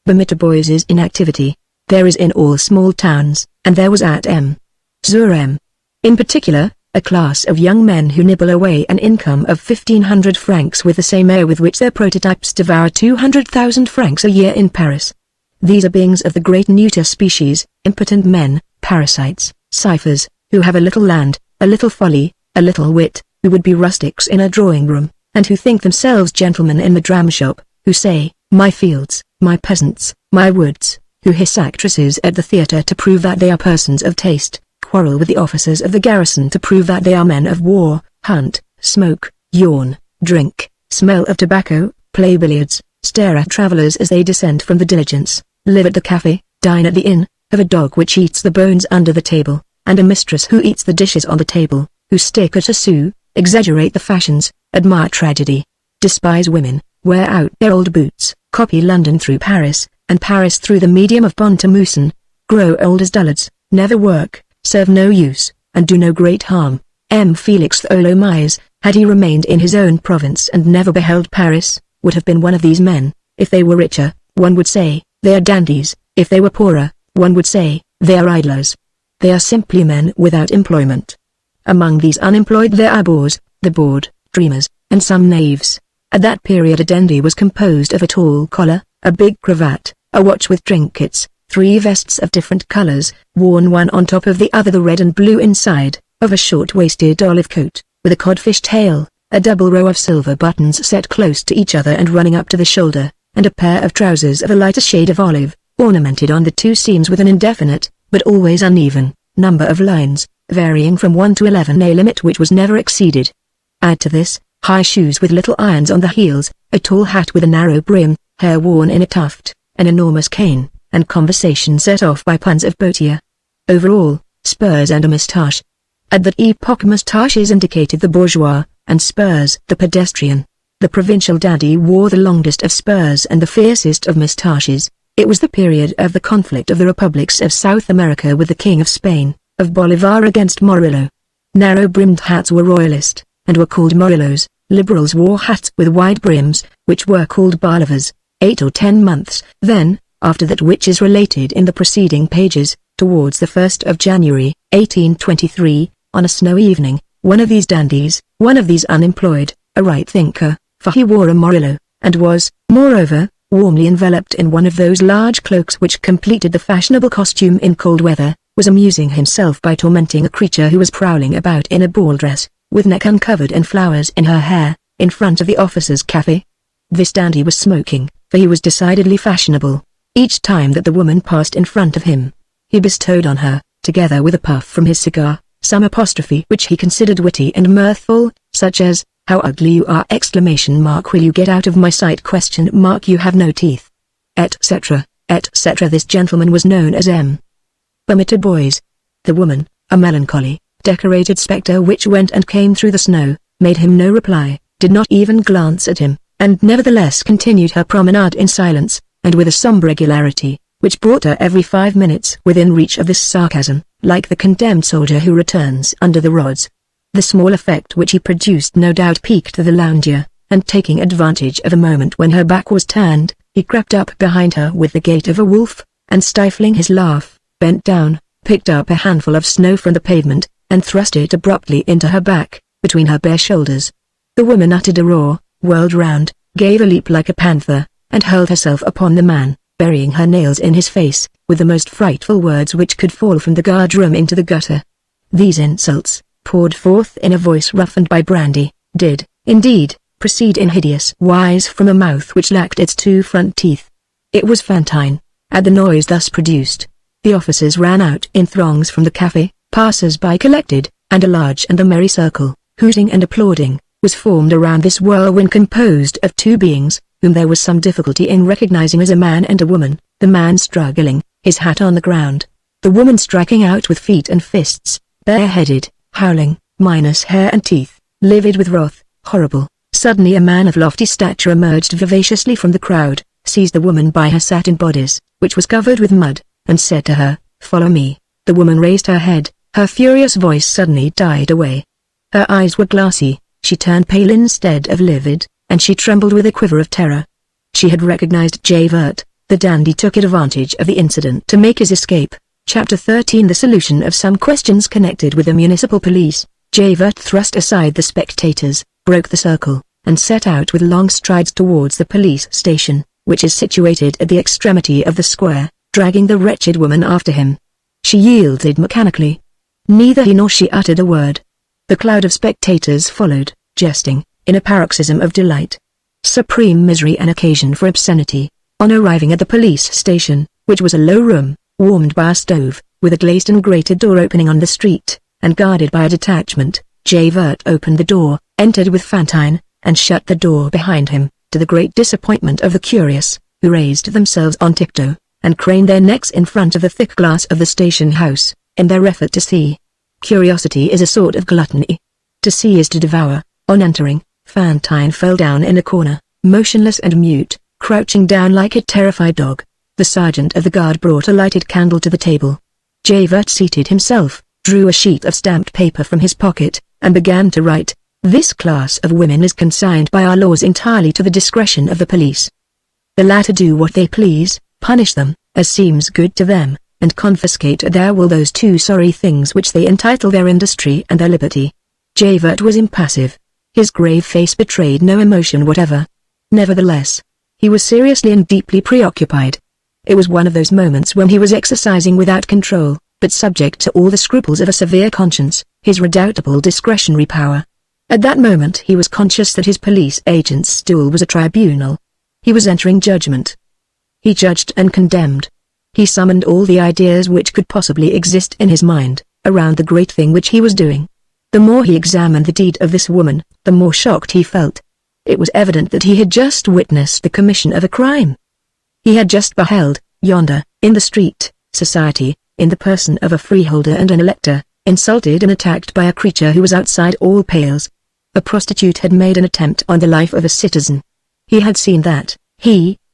Bemita Boyce's inactivity. there is in all small towns, and there was at M. Zurem. In particular, a class of young men who nibble away an income of 1,500 francs with the same air with which their prototypes devour 200,000 francs a year in Paris. These are beings of the great neuter species, impotent men, parasites, ciphers, who have a little land, a little folly, a little wit, who would be rustics in a drawing-room, and who think themselves gentlemen in the dram-shop, who say, my fields, my peasants, my woods, who hiss actresses at the theatre to prove that they are persons of taste, quarrel with the officers of the garrison to prove that they are men of war, hunt, smoke, yawn, drink, smell of tobacco, play billiards, stare at travellers as they descend from the diligence, live at the cafe, dine at the inn, have a dog which eats the bones under the table, and a mistress who eats the dishes on the table, who stick at a sou, exaggerate the fashions, admire tragedy, despise women, wear out their old boots, copy London through Paris, and Paris through the medium of Pont-à-Mousson, grow old as dullards, never work, serve no use, and do no great harm. M. Félix Tholomyès, had he remained in his own province and never beheld Paris, would have been one of these men. If they were richer, one would say, they are dandies; if they were poorer, one would say, they are idlers. They are simply men without employment. Among these unemployed there are bores, the bored, dreamers, and some knaves. At that period a dandy was composed of a tall collar, a big cravat, a watch with trinkets, 3 vests of different colors, worn one on top of the other, the red and blue inside, of a short-waisted olive coat, with a codfish tail, a double row of silver buttons set close to each other and running up to the shoulder, and a pair of trousers of a lighter shade of olive, ornamented on the 2 seams with an indefinite, but always uneven, number of lines, varying from 1 to 11, a limit which was never exceeded. Add to this, high shoes with little irons on the heels, a tall hat with a narrow brim, hair worn in a tuft, an enormous cane, and conversation set off by puns of Botier. Over all, spurs and a moustache. At that epoch moustaches indicated the bourgeois, and spurs the pedestrian. The provincial dandy wore the longest of spurs and the fiercest of moustaches. It was the period of the conflict of the republics of South America with the King of Spain, of Bolivar against Morillo. Narrow-brimmed hats were royalist, and were called Morillos. Liberals wore hats with wide brims, which were called Bolivars. 8 or 10 months, then, after that which is related in the preceding pages, towards the 1st of January, 1823, on a snowy evening, one of these dandies, one of these unemployed, a right thinker, for he wore a Morillo, and was, moreover, warmly enveloped in one of those large cloaks which completed the fashionable costume in cold weather, was amusing himself by tormenting a creature who was prowling about in a ball dress, with neck uncovered and flowers in her hair, in front of the officers' cafe. This dandy was smoking, for he was decidedly fashionable. Each time that the woman passed in front of him, he bestowed on her, together with a puff from his cigar, some apostrophe which he considered witty and mirthful, such as, "How ugly you are!" "Will you get out of my sight?" "You have no teeth," etc., etc. This gentleman was known as M. Permitted boys. The woman, a melancholy, decorated spectre which went and came through the snow, made him no reply, did not even glance at him, and nevertheless continued her promenade in silence, and with a sombre regularity, which brought her every 5 minutes within reach of this sarcasm, like the condemned soldier who returns under the rods. The small effect which he produced no doubt piqued the lounger, and taking advantage of a moment when her back was turned, he crept up behind her with the gait of a wolf, and stifling his laugh, bent down, picked up a handful of snow from the pavement, and thrust it abruptly into her back, between her bare shoulders. The woman uttered a roar, whirled round, gave a leap like a panther, and hurled herself upon the man, burying her nails in his face, with the most frightful words which could fall from the guard-room into the gutter. These insults, poured forth in a voice roughened by brandy, did, indeed, proceed in hideous wise from a mouth which lacked its 2 front teeth. It was Fantine. At the noise thus produced, the officers ran out in throngs from the cafe, passers-by collected, and a large and a merry circle, hooting and applauding, was formed around this whirlwind composed of 2 beings, whom there was some difficulty in recognizing as a man and a woman, the man struggling, his hat on the ground, the woman striking out with feet and fists, bareheaded, howling, minus hair and teeth, livid with wrath, horrible. Suddenly a man of lofty stature emerged vivaciously from the crowd, seized the woman by her satin bodice, which was covered with mud, and said to her, "Follow me." The woman raised her head, her furious voice suddenly died away. Her eyes were glassy, she turned pale instead of livid, and she trembled with a quiver of terror. She had recognized Javert, The dandy took advantage of the incident to make his escape. Chapter 13 The solution of some questions connected with the municipal police. Javert thrust aside the spectators, broke the circle, and set out with long strides towards the police station, which is situated at the extremity of the square, dragging the wretched woman after him. She yielded mechanically. Neither he nor she uttered a word. The cloud of spectators followed, jesting, in a paroxysm of delight. Supreme misery and occasion for obscenity. On arriving at the police station, which was a low room, warmed by a stove, with a glazed and grated door opening on the street, and guarded by a detachment, Javert opened the door, entered with Fantine, and shut the door behind him, to the great disappointment of the curious, who raised themselves on tiptoe, and craned their necks in front of the thick glass of the station house, in their effort to see. Curiosity is a sort of gluttony. To see is to devour. On entering, Fantine fell down in a corner, motionless and mute, crouching down like a terrified dog. The sergeant of the guard brought a lighted candle to the table. Javert seated himself, drew a sheet of stamped paper from his pocket, and began to write. This class of women is consigned by our laws entirely to the discretion of the police. The latter do what they please, punish them, as seems good to them, and confiscate at their will those two sorry things which they entitle their industry and their liberty. Javert was impassive. His grave face betrayed no emotion whatever. Nevertheless, he was seriously and deeply preoccupied. It was one of those moments when he was exercising without control, but subject to all the scruples of a severe conscience, his redoubtable discretionary power. At that moment he was conscious that his police agent's stool was a tribunal. He was entering judgment. He judged and condemned. He summoned all the ideas which could possibly exist in his mind, around the great thing which he was doing. The more he examined the deed of this woman, the more shocked he felt. It was evident that he had just witnessed the commission of a crime. He had just beheld, yonder, in the street, society, in the person of a freeholder and an elector, insulted and attacked by a creature who was outside all pales. A prostitute had made an attempt on the life of a citizen. He had seen that,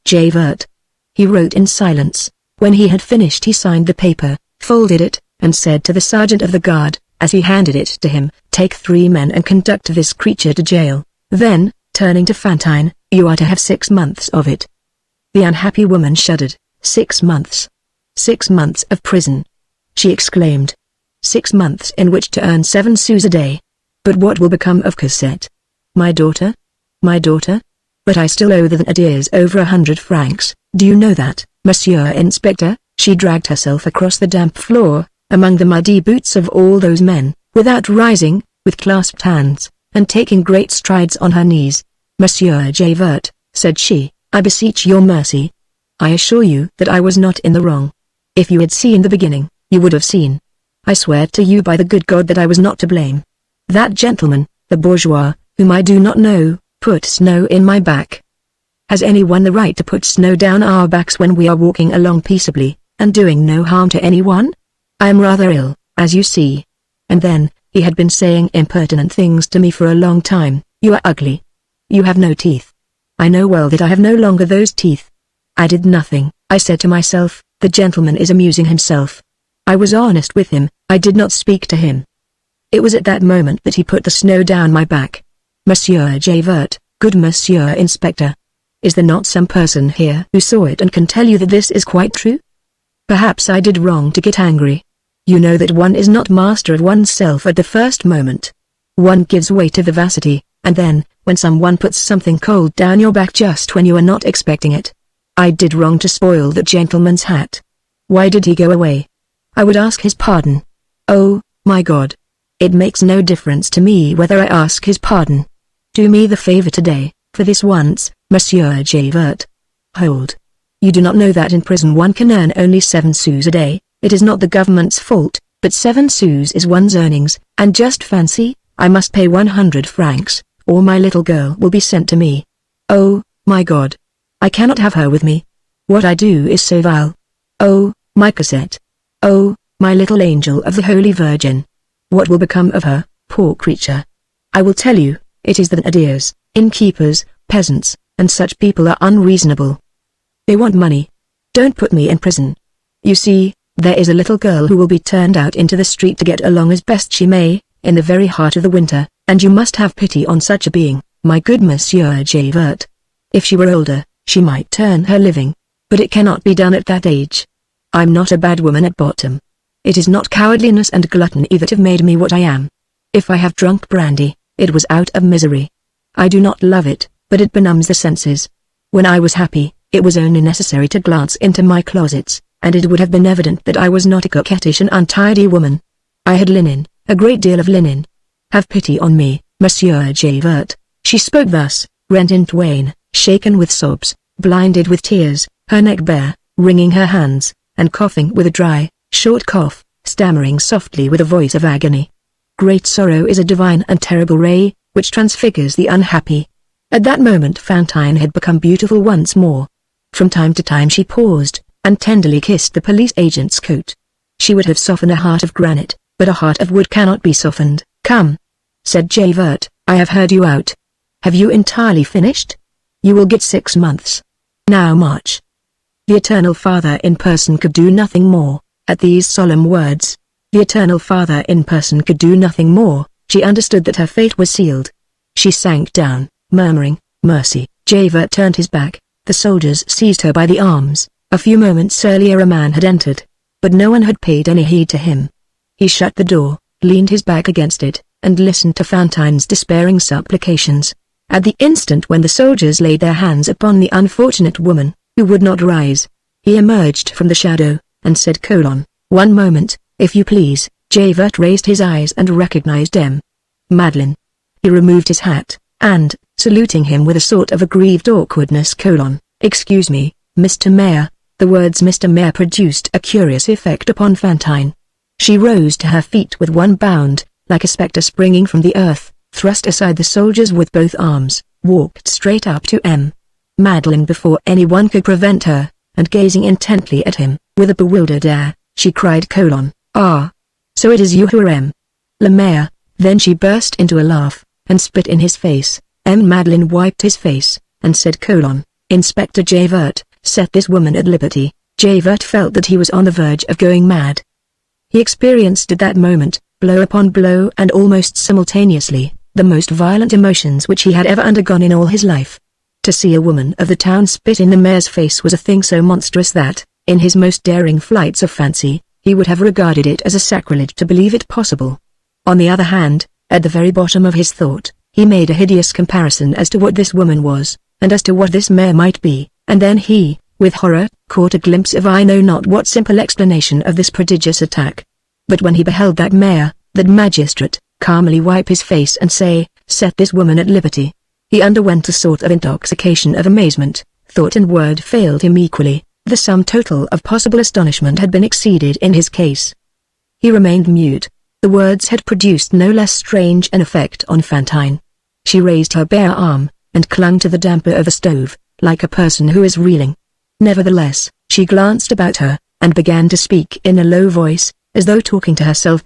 Javert. He wrote in silence. When he had finished he signed the paper, folded it, and said to the sergeant of the guard, as he handed it to him, "Take 3 men and conduct this creature to jail." Then, turning to Fantine, "You are to have 6 months of it." The unhappy woman shuddered. 6 months. 6 months of prison, she exclaimed. 6 months in which to earn 7 sous a day. But what will become of Cosette? My daughter? My daughter? But I still owe the Thénardiers over 100 francs, do you know that, Monsieur Inspector? She dragged herself across the damp floor, among the muddy boots of all those men, without rising, with clasped hands, and taking great strides on her knees. "Monsieur Javert," said she, "I beseech your mercy. I assure you that I was not in the wrong. If you had seen the beginning, you would have seen. I swear to you by the good God that I was not to blame. That gentleman, the bourgeois, whom I do not know, put snow in my back. Has anyone the right to put snow down our backs when we are walking along peaceably, and doing no harm to anyone? I am rather ill, as you see. And then, he had been saying impertinent things to me for a long time. You are ugly. You have no teeth. I know well that I have no longer those teeth. I did nothing. I said to myself, the gentleman is amusing himself. I was honest with him, I did not speak to him. It was at that moment that he put the snow down my back. Monsieur Javert, good Monsieur Inspector. Is there not some person here who saw it and can tell you that this is quite true? Perhaps I did wrong to get angry. You know that one is not master of oneself at the first moment. One gives way to vivacity, and then, when someone puts something cold down your back just when you are not expecting it. I did wrong to spoil that gentleman's hat. Why did he go away? I would ask his pardon. Oh, my God. It makes no difference to me whether I ask his pardon. Do me the favor today, for this once, Monsieur Javert. Hold. You do not know that in prison one can earn only 7 sous a day. It is not the government's fault, but 7 sous is one's earnings, and just fancy, I must pay 100 francs, or my little girl will be sent to me. Oh, my God. I cannot have her with me. What I do is so vile. Oh, my Cosette. Oh, my little angel of the Holy Virgin. What will become of her, poor creature? I will tell you, it is the Thénardiers, innkeepers, peasants, and such people are unreasonable. They want money. Don't put me in prison. You see, there is a little girl who will be turned out into the street to get along as best she may, in the very heart of the winter, and you must have pity on such a being, my good Monsieur Javert. If she were older, she might earn her living. But it cannot be done at that age. I'm not a bad woman at bottom. It is not cowardliness and gluttony that have made me what I am. If I have drunk brandy, it was out of misery. I do not love it, but it benumbs the senses. When I was happy, it was only necessary to glance into my closets, and it would have been evident that I was not a coquettish and untidy woman. I had linen, a great deal of linen. Have pity on me, Monsieur Javert. She spoke thus, rent in twain, shaken with sobs, blinded with tears, her neck bare, wringing her hands, and coughing with a dry, short cough, stammering softly with a voice of agony. Great sorrow is a divine and terrible ray, which transfigures the unhappy. At that moment Fantine had become beautiful once more. From time to time she paused, and tenderly kissed the police agent's coat. She would have softened a heart of granite, but a heart of wood cannot be softened. Come, said Javert, I have heard you out. Have you entirely finished? You will get 6 months. Now march. The Eternal Father in person could do nothing more. At these solemn words, the Eternal Father in person could do nothing more. She understood that her fate was sealed. She sank down, murmuring, mercy. Javert turned his back. The soldiers seized her by the arms. A few moments earlier a man had entered, but no one had paid any heed to him. He shut the door, leaned his back against it, and listened to Fantine's despairing supplications. At the instant when the soldiers laid their hands upon the unfortunate woman, who would not rise, he emerged from the shadow, and said, "One moment, if you please." Javert raised his eyes and recognized Madeleine. He removed his hat, and, saluting him with a sort of aggrieved awkwardness, "Excuse me, Mr. Mayor." The words Mr. Mayor produced a curious effect upon Fantine. She rose to her feet with one bound, like a spectre springing from the earth, thrust aside the soldiers with both arms, walked straight up to Madeleine before anyone could prevent her, and gazing intently at him, with a bewildered air, she cried, "Ah! So it is you who are le Mayor." Then she burst into a laugh, and spit in his face. Madeleine wiped his face, and said, "Inspector Javert, set this woman at liberty." Javert felt that he was on the verge of going mad. He experienced at that moment, blow upon blow and almost simultaneously, the most violent emotions which he had ever undergone in all his life. To see a woman of the town spit in the mayor's face was a thing so monstrous that, in his most daring flights of fancy, he would have regarded it as a sacrilege to believe it possible. On the other hand, at the very bottom of his thought, he made a hideous comparison as to what this woman was, and as to what this mayor might be, and then he, with horror, caught a glimpse of I know not what simple explanation of this prodigious attack. But when he beheld that mayor, that magistrate, calmly wipe his face and say, "Set this woman at liberty," he underwent a sort of intoxication of amazement. Thought and word failed him equally. The sum total of possible astonishment had been exceeded in his case. He remained mute. The words had produced no less strange an effect on Fantine. She raised her bare arm, and clung to the damper of a stove, like a person who is reeling. Nevertheless, she glanced about her, and began to speak in a low voice, as though talking to herself.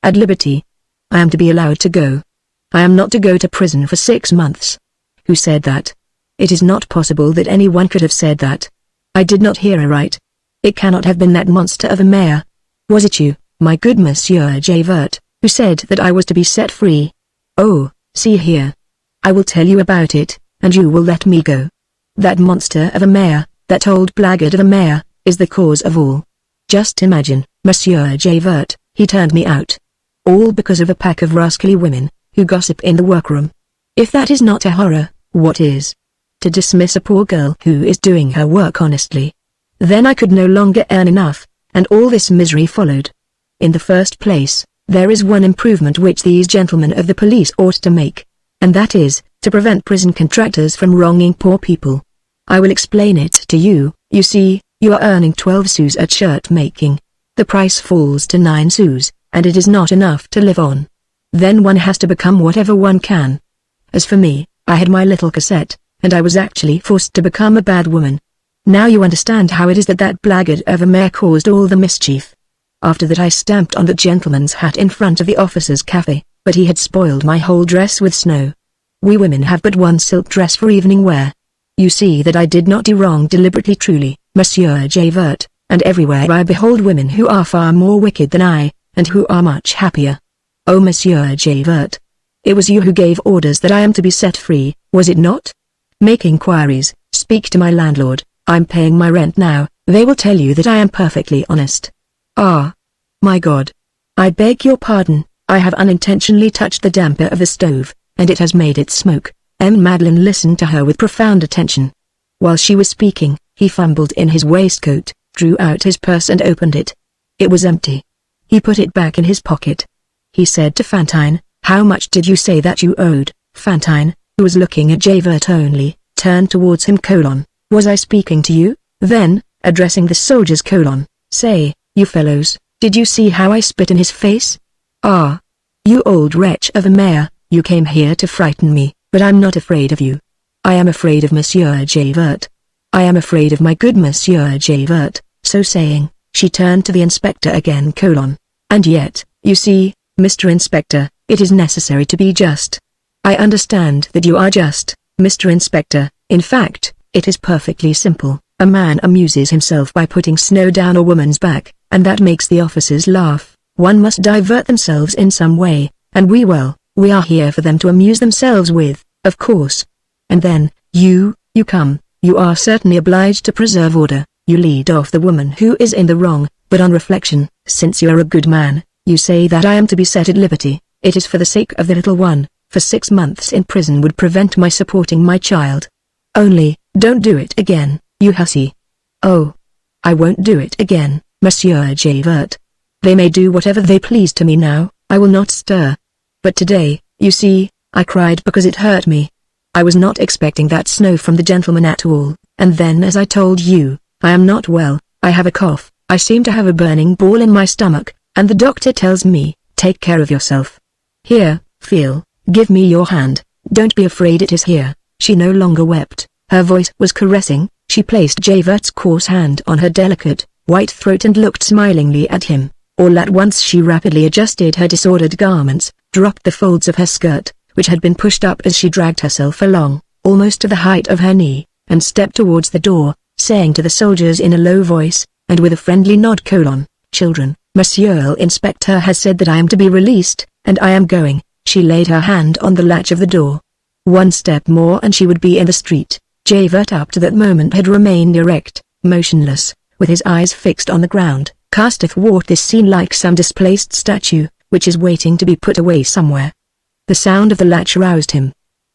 "At liberty. I am to be allowed to go. I am not to go to prison for 6 months. Who said that? It is not possible that anyone could have said that. I did not hear aright. It cannot have been that monster of a mayor. Was it you, my good Monsieur Javert, who said that I was to be set free? Oh, see here. I will tell you about it, and you will let me go. That monster of a mayor, that old blackguard of a mayor, is the cause of all. Just imagine, Monsieur Javert, he turned me out. All because of a pack of rascally women, who gossip in the workroom. If that is not a horror, what is? To dismiss a poor girl who is doing her work honestly. Then I could no longer earn enough, and all this misery followed. In the first place, there is one improvement which these gentlemen of the police ought to make, and that is, to prevent prison contractors from wronging poor people. I will explain it to you. You see, you are earning 12 sous at shirt making. The price falls to 9 sous, and it is not enough to live on. Then one has to become whatever one can. As for me, I had my little cassette, and I was actually forced to become a bad woman. Now you understand how it is that that blackguard of a mayor caused all the mischief. After that I stamped on the gentleman's hat in front of the officer's cafe, but he had spoiled my whole dress with snow. We women have but one silk dress for evening wear. You see that I did not do wrong deliberately. Truly, Monsieur Javert, and everywhere I behold women who are far more wicked than I, and who are much happier. Oh Monsieur Javert, it was you who gave orders that I am to be set free, was it not? Make inquiries, speak to my landlord, I'm paying my rent now. They will tell you that I am perfectly honest. Ah. My God. I beg your pardon, I have unintentionally touched the damper of the stove, and it has made it smoke. Madeline listened to her with profound attention. While she was speaking, he fumbled in his waistcoat, drew out his purse and opened it. It was empty. He put it back in his pocket. He said to Fantine, "How much did you say that you owed?" Fantine, who was looking at Javert only, turned towards him: "Was I speaking to you?" Then, addressing the soldiers: "Say, you fellows, did you see how I spit in his face? Ah! You old wretch of a mayor, you came here to frighten me, but I'm not afraid of you. I am afraid of Monsieur Javert. I am afraid of my good Monsieur Javert." So saying, she turned to the inspector again: "And yet, you see, Mr. Inspector, it is necessary to be just. I understand that you are just, Mr. Inspector. In fact, it is perfectly simple. A man amuses himself by putting snow down a woman's back, and that makes the officers laugh. One must divert themselves in some way, and we are here for them to amuse themselves with, of course. And then, you come, you are certainly obliged to preserve order. You lead off the woman who is in the wrong, but on reflection, since you are a good man, you say that I am to be set at liberty. It is for the sake of the little one, for 6 months in prison would prevent my supporting my child. Only, don't do it again, you hussy." "Oh, I won't do it again, Monsieur Javert. They may do whatever they please to me now, I will not stir. But today, you see, I cried because it hurt me. I was not expecting that snow from the gentleman at all, and then as I told you, I am not well, I have a cough, I seem to have a burning ball in my stomach, and the doctor tells me, take care of yourself. Here, feel, give me your hand, don't be afraid, it is here." She no longer wept, her voice was caressing. She placed Javert's coarse hand on her delicate, white throat and looked smilingly at him. All at once she rapidly adjusted her disordered garments, dropped the folds of her skirt, which had been pushed up as she dragged herself along, almost to the height of her knee, and stepped towards the door, saying to the soldiers in a low voice, and with a friendly nod: "Children, Monsieur Inspector has said that I am to be released, and I am going." She laid her hand on the latch of the door. One step more and she would be in the street. Javert up to that moment had remained erect, motionless, with his eyes fixed on the ground, cast athwart this scene like some displaced statue, which is waiting to be put away somewhere. The sound of the latch roused him.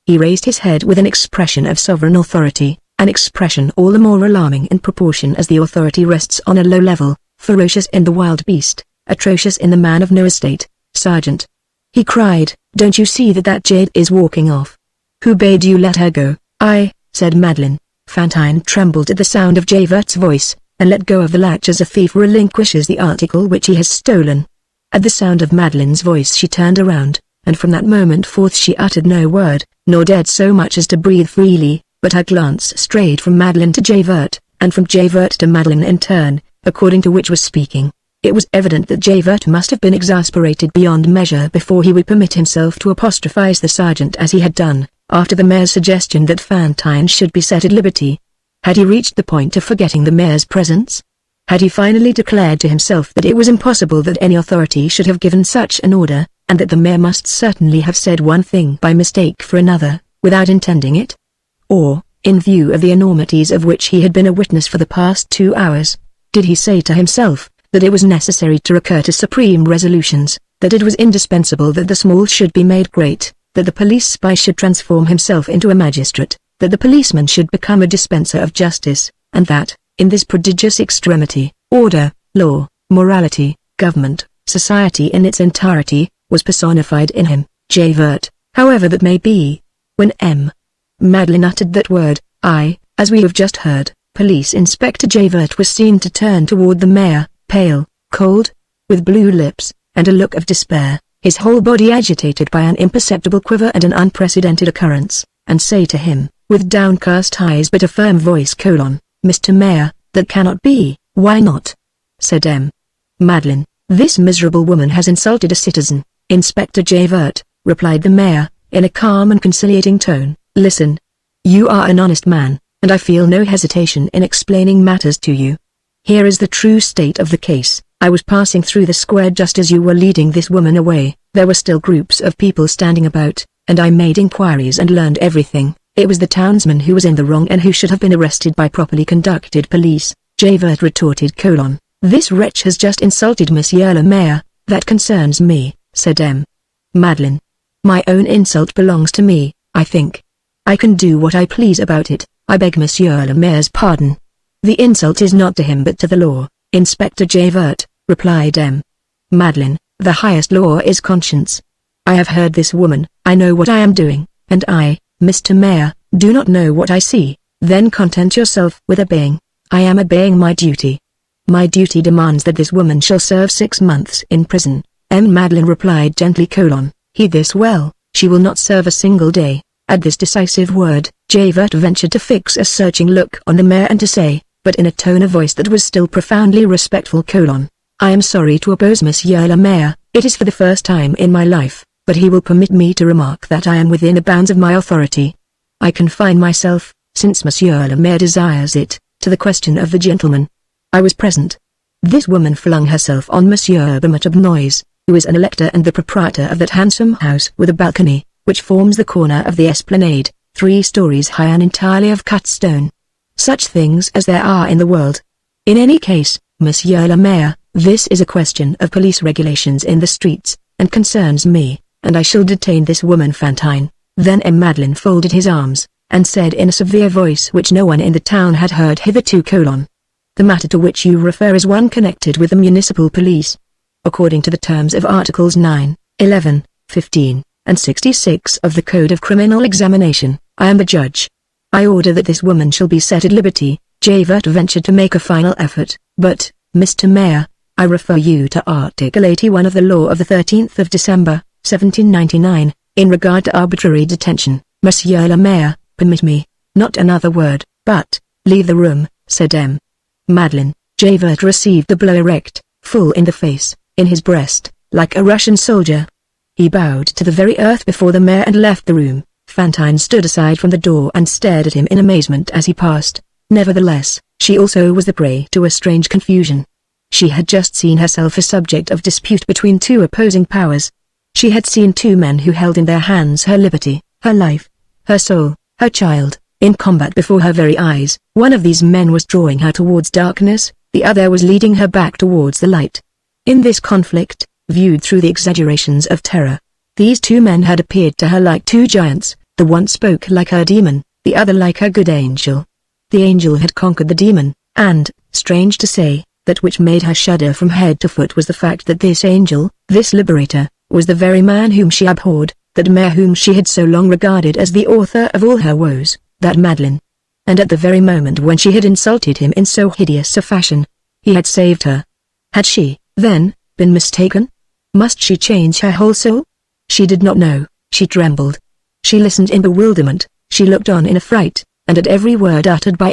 He raised his head with an expression of sovereign authority, an expression all the more alarming in proportion as the authority rests on a low level, ferocious in the wild beast, atrocious in the man of no estate. "Sergeant," he cried, "don't you see that jade is walking off? Who bade you let her go?" "I," said Madeleine. Fantine trembled at the sound of Javert's voice, and let go of the latch as a thief relinquishes the article which he has stolen. At the sound of Madeleine's voice she turned around, and from that moment forth she uttered no word, nor dared so much as to breathe freely, but her glance strayed from Madeleine to Javert, and from Javert to Madeleine in turn, according to which was speaking. It was evident that Javert must have been exasperated beyond measure before he would permit himself to apostrophize the sergeant as he had done, after the mayor's suggestion that Fantine should be set at liberty. Had he reached the point of forgetting the mayor's presence? Had he finally declared to himself that it was impossible that any authority should have given such an order, and that the mayor must certainly have said one thing by mistake for another, without intending it? Or, in view of the enormities of which he had been a witness for the past 2 hours, did he say to himself that it was necessary to recur to supreme resolutions, that it was indispensable that the small should be made great, that the police spy should transform himself into a magistrate, that the policeman should become a dispenser of justice, and that, in this prodigious extremity, order, law, morality, government, society in its entirety, was personified in him, Javert, however that may be. When Madeleine uttered that word, as we have just heard, Police Inspector Javert was seen to turn toward the mayor, pale, cold, with blue lips, and a look of despair, his whole body agitated by an imperceptible quiver and an unprecedented occurrence, and say to him, with downcast eyes but a firm voice: "Mr. Mayor, that cannot be." "Why not?" said Madeleine. "This miserable woman has insulted a citizen." "Inspector Javert," replied the mayor, in a calm and conciliating tone, "listen. You are an honest man, and I feel no hesitation in explaining matters to you. Here is the true state of the case. I was passing through the square just as you were leading this woman away. There were still groups of people standing about, and I made inquiries and learned everything. It was the townsman who was in the wrong and who should have been arrested by properly conducted police, Javert retorted. This wretch has just insulted Monsieur le Maire. That concerns me, said Madeleine. My own insult belongs to me, I think. I can do what I please about it. I beg Monsieur le Maire's pardon. The insult is not to him but to the law, Inspector Javert, replied Madeleine. The highest law is conscience. I have heard this woman. I know what I am doing, and I, Mr. Mayor, do not know what I see. Then content yourself with obeying. I am obeying my duty. My duty demands that this woman shall serve 6 months in prison. Madeleine replied gently. Heed this well, she will not serve a single day. At this decisive word, Javert ventured to fix a searching look on the mayor and to say, but in a tone of voice that was still profoundly respectful: I am sorry to oppose Monsieur le Maire, it is for the first time in my life, but he will permit me to remark that I am within the bounds of my authority. I confine myself, since Monsieur le Maire desires it, to the question of the gentleman. I was present. This woman flung herself on Monsieur Bamatoubnois, who is an elector and the proprietor of that handsome house with a balcony, which forms the corner of the esplanade, 3 stories high and entirely of cut stone. Such things as there are in the world. In any case, Monsieur le Maire, this is a question of police regulations in the streets, and concerns me, and I shall detain this woman Fantine. Then Madeleine folded his arms, and said in a severe voice which no one in the town had heard hitherto: The matter to which you refer is one connected with the municipal police. According to the terms of Articles 9, 11, 15, and 66 of the Code of Criminal Examination, I am the judge. I order that this woman shall be set at liberty. Javert ventured to make a final effort, but, Mr. Mayor, I refer you to Article 81 of the law of the 13th of December, 1799, in regard to arbitrary detention. Monsieur le Maire, permit me, not another word, but, leave the room, said Madeleine. Javert received the blow erect, full in the face, in his breast, like a Russian soldier. He bowed to the very earth before the mayor and left the room. Fantine stood aside from the door and stared at him in amazement as he passed. Nevertheless, she also was the prey to a strange confusion. She had just seen herself a subject of dispute between 2 opposing powers. She had seen 2 men who held in their hands her liberty, her life, her soul, her child, in combat before her very eyes. One of these men was drawing her towards darkness, the other was leading her back towards the light. In this conflict, viewed through the exaggerations of terror, these 2 men had appeared to her like 2 giants. The one spoke like her demon, the other like her good angel. The angel had conquered the demon, and, strange to say, that which made her shudder from head to foot was the fact that this angel, this liberator, was the very man whom she abhorred, that mayor whom she had so long regarded as the author of all her woes, that Madeleine. And at the very moment when she had insulted him in so hideous a fashion, he had saved her. Had she, then, been mistaken? Must she change her whole soul? She did not know, she trembled. She listened in bewilderment, she looked on in affright, and at every word uttered by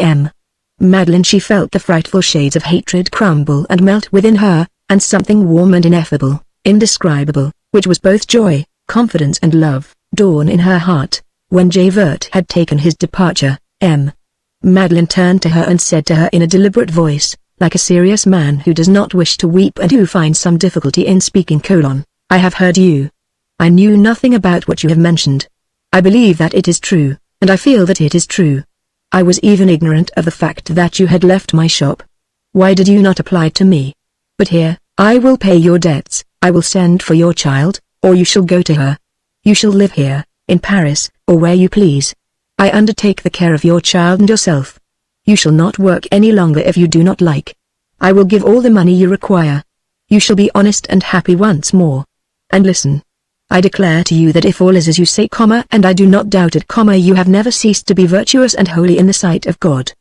Madeleine she felt the frightful shades of hatred crumble and melt within her, and something warm and ineffable, indescribable, which was both joy, confidence and love, dawn in her heart. When Javert had taken his departure, Madeleine turned to her and said to her in a deliberate voice, like a serious man who does not wish to weep and who finds some difficulty in speaking: I have heard you. I knew nothing about what you have mentioned. I believe that it is true, and I feel that it is true. I was even ignorant of the fact that you had left my shop. Why did you not apply to me? But here, I will pay your debts. I will send for your child, or you shall go to her. You shall live here, in Paris, or where you please. I undertake the care of your child and yourself. You shall not work any longer if you do not like. I will give all the money you require. You shall be honest and happy once more. And listen. I declare to you that if all is as you say, and I do not doubt it, you have never ceased to be virtuous and holy in the sight of God.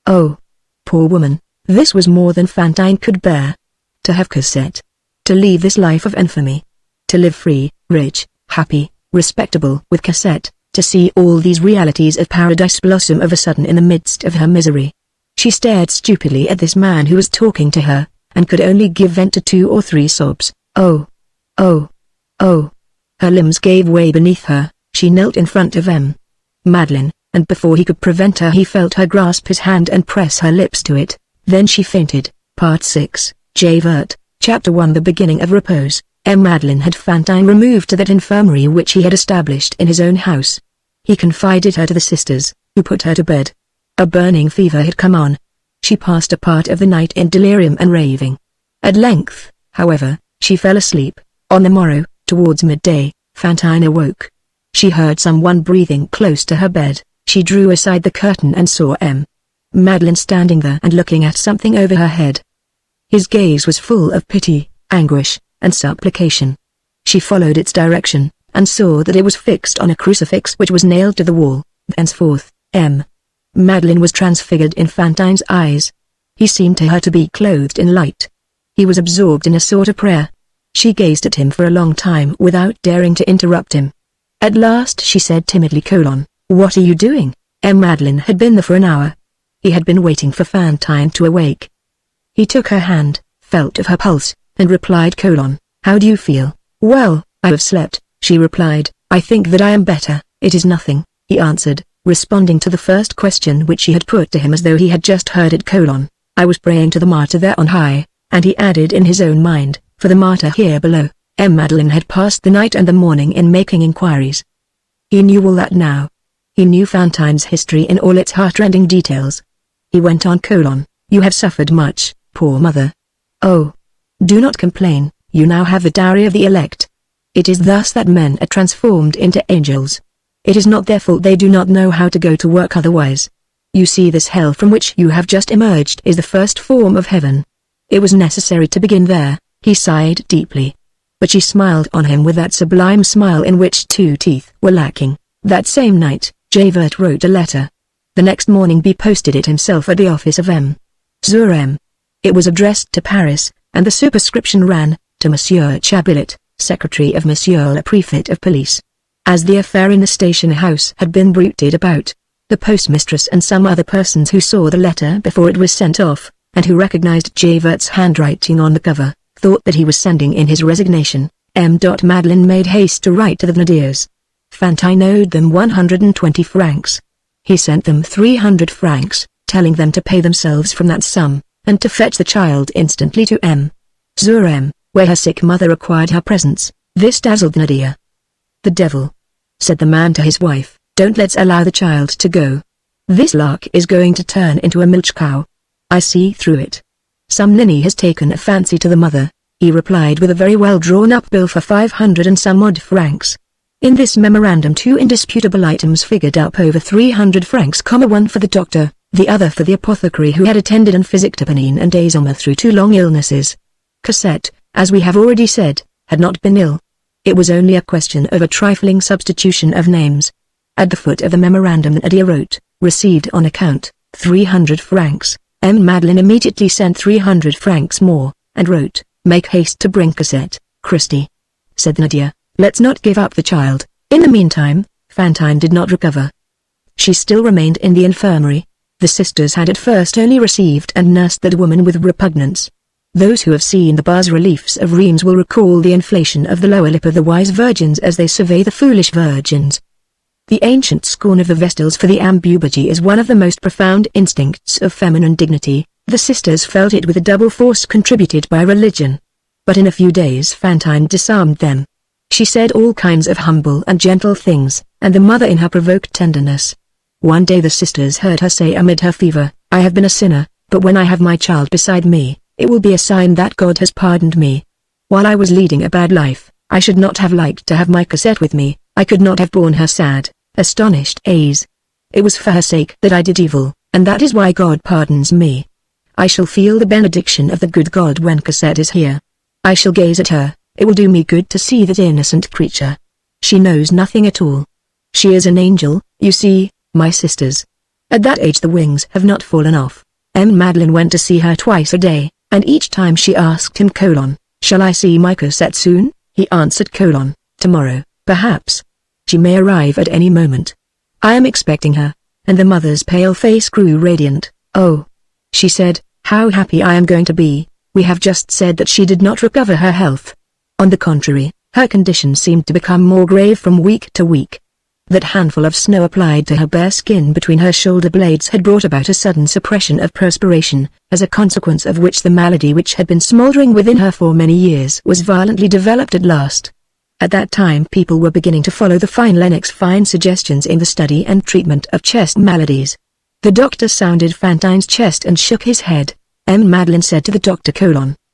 Oh, poor woman, this was more than Fantine could bear. To have Cosette. To leave this life of infamy. To live free, rich, happy, respectable with Cosette, to see all these realities of paradise blossom of a sudden in the midst of her misery. She stared stupidly at this man who was talking to her, and could only give vent to 2 or 3 sobs. Oh! Oh! Oh! Her limbs gave way beneath her. She knelt in front of Madeleine, and before he could prevent her he felt her grasp his hand and press her lips to it. Then she fainted. Part 6, Javert, Chapter 1. The beginning of repose. Madeleine had Fantine removed to that infirmary which he had established in his own house. He confided her to the sisters, who put her to bed. A burning fever had come on. She passed a part of the night in delirium and raving. At length, however, she fell asleep. On the morrow, towards midday, Fantine awoke. She heard someone breathing close to her bed. She drew aside the curtain and saw Madeleine standing there and looking at something over her head. His gaze was full of pity, anguish, and supplication. She followed its direction, and saw that it was fixed on a crucifix which was nailed to the wall. Thenceforth, Madeleine was transfigured in Fantine's eyes. He seemed to her to be clothed in light. He was absorbed in a sort of prayer. She gazed at him for a long time without daring to interrupt him. At last she said timidly, "What are you doing?" Madeleine had been there for an hour. He had been waiting for Fantine to awake. He took her hand, felt of her pulse, and replied, "How do you feel?" "Well, I have slept," she replied. "I think that I am better." "It is nothing," he answered, responding to the first question which she had put to him as though he had just heard it. "I was praying to the martyr there on high," and he added in his own mind, "for the martyr here below." Madeleine had passed the night and the morning in making inquiries. He knew all that now. He knew Fantine's history in all its heartrending details. He went on, "You have suffered much, poor mother. Oh, do not complain, you now have the dowry of the elect. It is thus that men are transformed into angels. It is not their fault they do not know how to go to work otherwise. You see, this hell from which you have just emerged is the first form of heaven. It was necessary to begin there." He sighed deeply. But she smiled on him with that sublime smile in which 2 teeth were lacking. That same night, Javert wrote a letter. The next morning he posted it himself at the office of M. It was addressed to Paris, and the superscription ran, "To Monsieur Chabillet, Secretary of Monsieur le Préfet of Police." As the affair in the station house had been bruited about, the postmistress and some other persons who saw the letter before it was sent off, and who recognized Javert's handwriting on the cover, thought that he was sending in his resignation. Madeleine made haste to write to the Thénardiers. Fantine owed them 120 francs. He sent them 300 francs, telling them to pay themselves from that sum, and to fetch the child instantly to where her sick mother required her presence. This dazzled Nadia. "The devil," said the man to his wife, "don't let's allow the child to go. This lark is going to turn into a milch cow. I see through it. Some ninny has taken a fancy to the mother." He replied with a very well drawn up bill for 500 and some odd francs. In this memorandum 2 indisputable items figured up over 300 francs, one for the doctor, the other for the apothecary who had attended and physicked Eponine and Azoma through 2 long illnesses. Cosette, as we have already said, had not been ill. It was only a question of a trifling substitution of names. At the foot of the memorandum Nadia wrote, "Received on account, 300 francs. Madeleine immediately sent 300 francs more, and wrote, "Make haste to bring Cosette, Christie." Said Nadia, "Let's not give up the child." In the meantime, Fantine did not recover. She still remained in the infirmary. The sisters had at first only received and nursed that woman with repugnance. Those who have seen the bas-reliefs of Reims will recall the inflation of the lower lip of the wise virgins as they survey the foolish virgins. The ancient scorn of the Vestals for the ambubagy is one of the most profound instincts of feminine dignity. The sisters felt it with a double force contributed by religion. But in a few days Fantine disarmed them. She said all kinds of humble and gentle things, and the mother in her provoked tenderness. One day the sisters heard her say amid her fever, "I have been a sinner, but when I have my child beside me, it will be a sign that God has pardoned me. While I was leading a bad life, I should not have liked to have my Cosette with me. I could not have borne her sad, astonished eyes. It was for her sake that I did evil, and that is why God pardons me. I shall feel the benediction of the good God when Cosette is here. I shall gaze at her. It will do me good to see that innocent creature. She knows nothing at all. She is an angel, you see, my sisters. At that age the wings have not fallen off." Madeleine went to see her twice a day, and each time she asked him, "Shall I see my Cosette soon?" He answered, "Tomorrow, perhaps. She may arrive at any moment. I am expecting her." And the mother's pale face grew radiant. "Oh," she said, "how happy I am going to be. We have just said that she did not recover her health. On the contrary, her condition seemed to become more grave from week to week. That handful of snow applied to her bare skin between her shoulder blades had brought about a sudden suppression of perspiration, as a consequence of which the malady which had been smoldering within her for many years was violently developed at last. At that time people were beginning to follow the fine Lennox fine suggestions in the study and treatment of chest maladies. The doctor sounded Fantine's chest and shook his head. Madeline said to the doctor: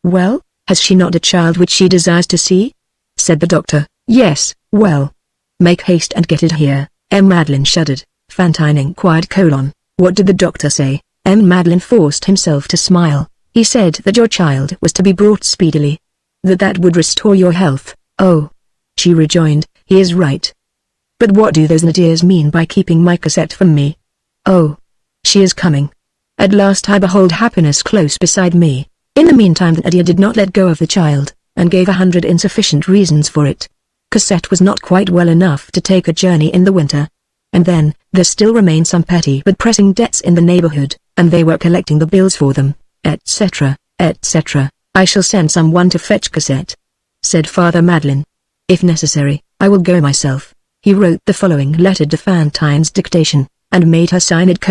"Well, has she not a child which she desires to see?" Said the doctor: "Yes." "Well, make haste and get it here." Madeline shuddered. Fantine inquired: "What did the doctor say?" Madeline forced himself to smile. "He said that your child was to be brought speedily. That would restore your health." "Oh," she rejoined, "he is right. But what do those ideas mean by keeping my cassette from me?" "Oh, she is coming. At last I behold happiness close beside me." In the meantime Nadia did not let go of the child, and gave 100 insufficient reasons for it. Cassette was not quite well enough to take a journey in the winter. And then, there still remained some petty but pressing debts in the neighborhood, and they were collecting the bills for them, etc., etc. "I shall send someone to fetch Cassette," said Father Madeleine. "If necessary, I will go myself." He wrote the following letter to Fantine's dictation, and made her sign it: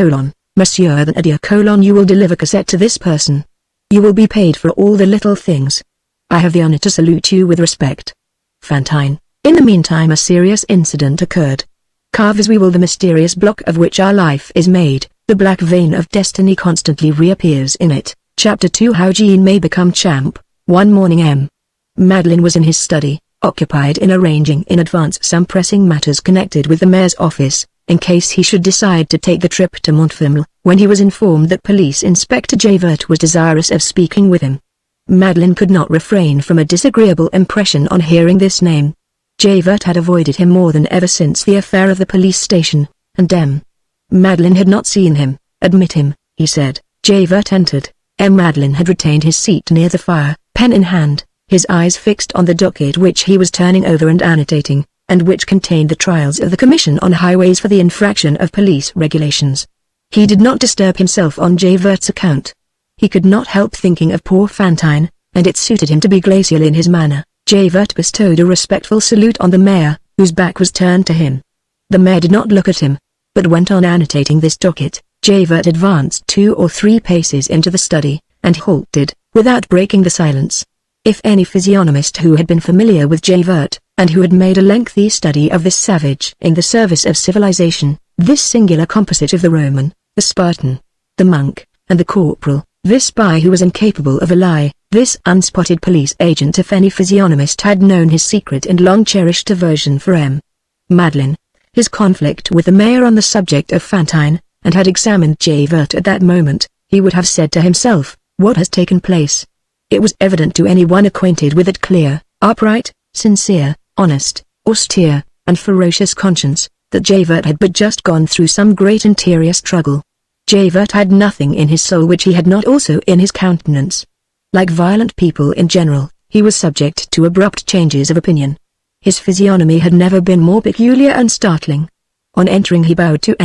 "Monsieur the Nadia: you will deliver Cassette to this person. You will be paid for all the little things. I have the honor to salute you with respect. Fantine." In the meantime a serious incident occurred. Carve as we will the mysterious block of which our life is made, the black vein of destiny constantly reappears in it. Chapter 2: How Jean May Become Champ. One morning Madeleine was in his study, occupied in arranging in advance some pressing matters connected with the mayor's office, in case he should decide to take the trip to Montfermeil, when he was informed that Police Inspector Javert was desirous of speaking with him. Madeleine could not refrain from a disagreeable impression on hearing this name. Javert had avoided him more than ever since the affair of the police station, and Madeleine had not seen him. "Admit him," he said. Javert entered. Madeleine had retained his seat near the fire, pen in hand, his eyes fixed on the docket which he was turning over and annotating, and which contained the trials of the Commission on Highways for the infraction of police regulations. He did not disturb himself on Javert's account. He could not help thinking of poor Fantine, and it suited him to be glacial in his manner. Javert bestowed a respectful salute on the mayor, whose back was turned to him. The mayor did not look at him, but went on annotating this docket. Javert advanced 2 or 3 paces into the study, and halted, without breaking the silence. If any physiognomist who had been familiar with Javert, and who had made a lengthy study of this savage in the service of civilization, this singular composite of the Roman, the Spartan, the monk, and the corporal, this spy who was incapable of a lie, this unspotted police agent, if any physiognomist had known his secret and long-cherished aversion for Madeleine, his conflict with the mayor on the subject of Fantine, and had examined Javert at that moment, he would have said to himself, "What has taken place?" It was evident to anyone acquainted with it clear, upright, sincere, honest, austere, and ferocious conscience, that Javert had but just gone through some great interior struggle. Javert had nothing in his soul which he had not also in his countenance. Like violent people in general, he was subject to abrupt changes of opinion. His physiognomy had never been more peculiar and startling. On entering he bowed to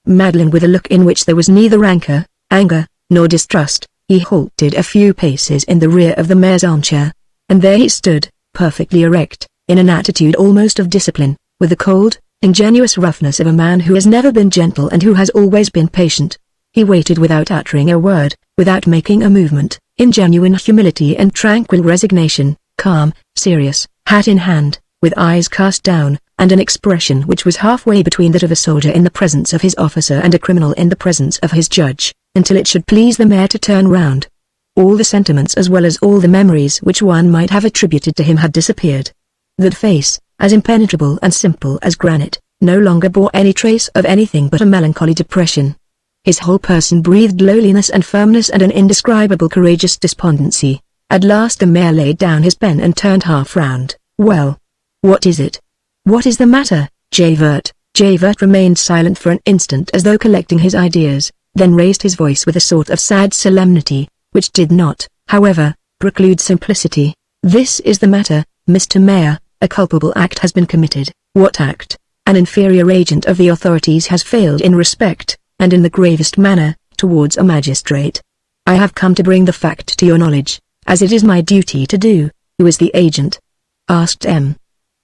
Madeleine with a look in which there was neither rancor, anger, nor distrust. He halted a few paces in the rear of the mayor's armchair, and there he stood, perfectly erect, in an attitude almost of discipline, with the cold, ingenuous roughness of a man who has never been gentle and who has always been patient. He waited without uttering a word, without making a movement, in genuine humility and tranquil resignation, calm, serious, hat in hand, with eyes cast down, and an expression which was halfway between that of a soldier in the presence of his officer and a criminal in the presence of his judge, until it should please the mayor to turn round. All the sentiments as well as all the memories which one might have attributed to him had disappeared. That face, as impenetrable and simple as granite, no longer bore any trace of anything but a melancholy depression. His whole person breathed lowliness and firmness and an indescribable courageous despondency. At last the mayor laid down his pen and turned half round. "Well, what is it? What is the matter, Javert?" Javert remained silent for an instant as though collecting his ideas, then raised his voice with a sort of sad solemnity, which did not, however, preclude simplicity. "This is the matter, Mr. Mayor. A culpable act has been committed." "What act?" "An inferior agent of the authorities has failed in respect, and in the gravest manner, towards a magistrate. I have come to bring the fact to your knowledge, as it is my duty to do." "Who is the agent?" asked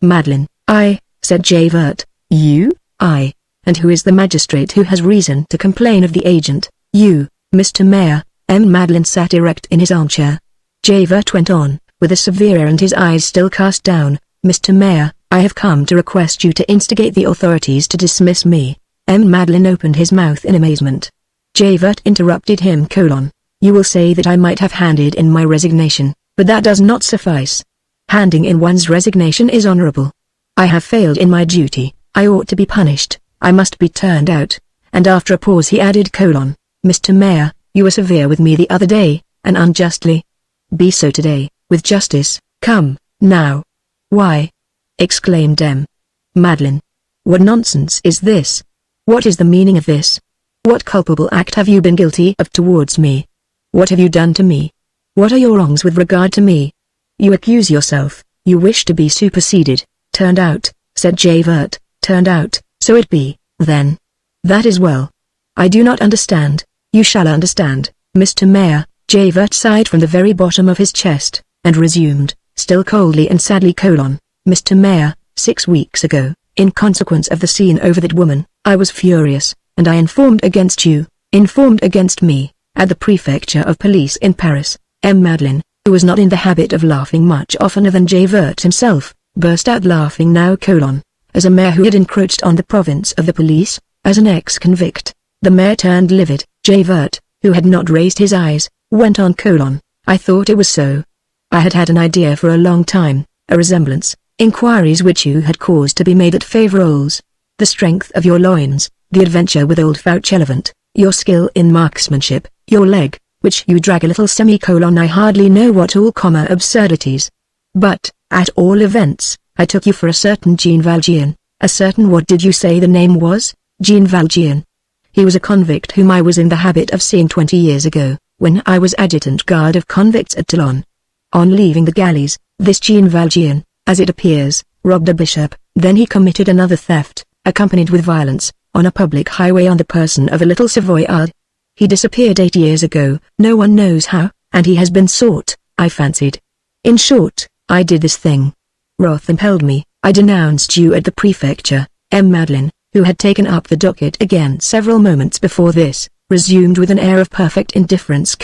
Madeleine. "I," said Javert. "You?" "I. And who is the magistrate who has reason to complain of the agent?" "You, Mr. Mayor." Madeleine sat erect in his armchair. Javert went on, with a severe air and his eyes still cast down. Mr. Mayor, I have come to request you to instigate the authorities to dismiss me. Madeline opened his mouth in amazement. Javert interrupted him: You will say that I might have handed in my resignation, but that does not suffice. Handing in one's resignation is honorable. I have failed in my duty, I ought to be punished, I must be turned out. And after a pause he added: Mr. Mayor, you were severe with me the other day, and unjustly. Be so today, with justice. Come, now. Why? Exclaimed Madeline. What nonsense is this? What is the meaning of this? What culpable act have you been guilty of towards me? What have you done to me? What are your wrongs with regard to me? You accuse yourself, you wish to be superseded, turned out, said Javert. Turned out, so it be, then. That is well. I do not understand. You shall understand, Mr. Mayor. Javert sighed from the very bottom of his chest, and resumed, still coldly and sadly: Mr. Mayor, 6 weeks ago, in consequence of the scene over that woman, I was furious, and I informed against me, at the Prefecture of Police in Paris. Madeline, who was not in the habit of laughing much oftener than Javert himself, burst out laughing now: as a mayor who had encroached on the province of the police, as an ex-convict. The mayor turned livid. Javert, who had not raised his eyes, went on: I thought it was so. I had had an idea for a long time, a resemblance, inquiries which you had caused to be made at Faverolles. The strength of your loins, the adventure with old Fauchelevent, your skill in marksmanship, your leg, which you drag a little : I hardly know what all absurdities. But, at all events, I took you for a certain Jean Valjean. A certain what did you say the name was? Jean Valjean. He was a convict whom I was in the habit of seeing 20 years ago, when I was adjutant guard of convicts at Toulon. On leaving the galleys, this Jean Valjean, as it appears, robbed a bishop, then he committed another theft, accompanied with violence, on a public highway on the person of a little Savoyard. He disappeared 8 years ago, no one knows how, and he has been sought, I fancied. In short, I did this thing. Wrath impelled me, I denounced you at the prefecture. Madeline, who had taken up the docket again several moments before this, resumed with an air of perfect indifference: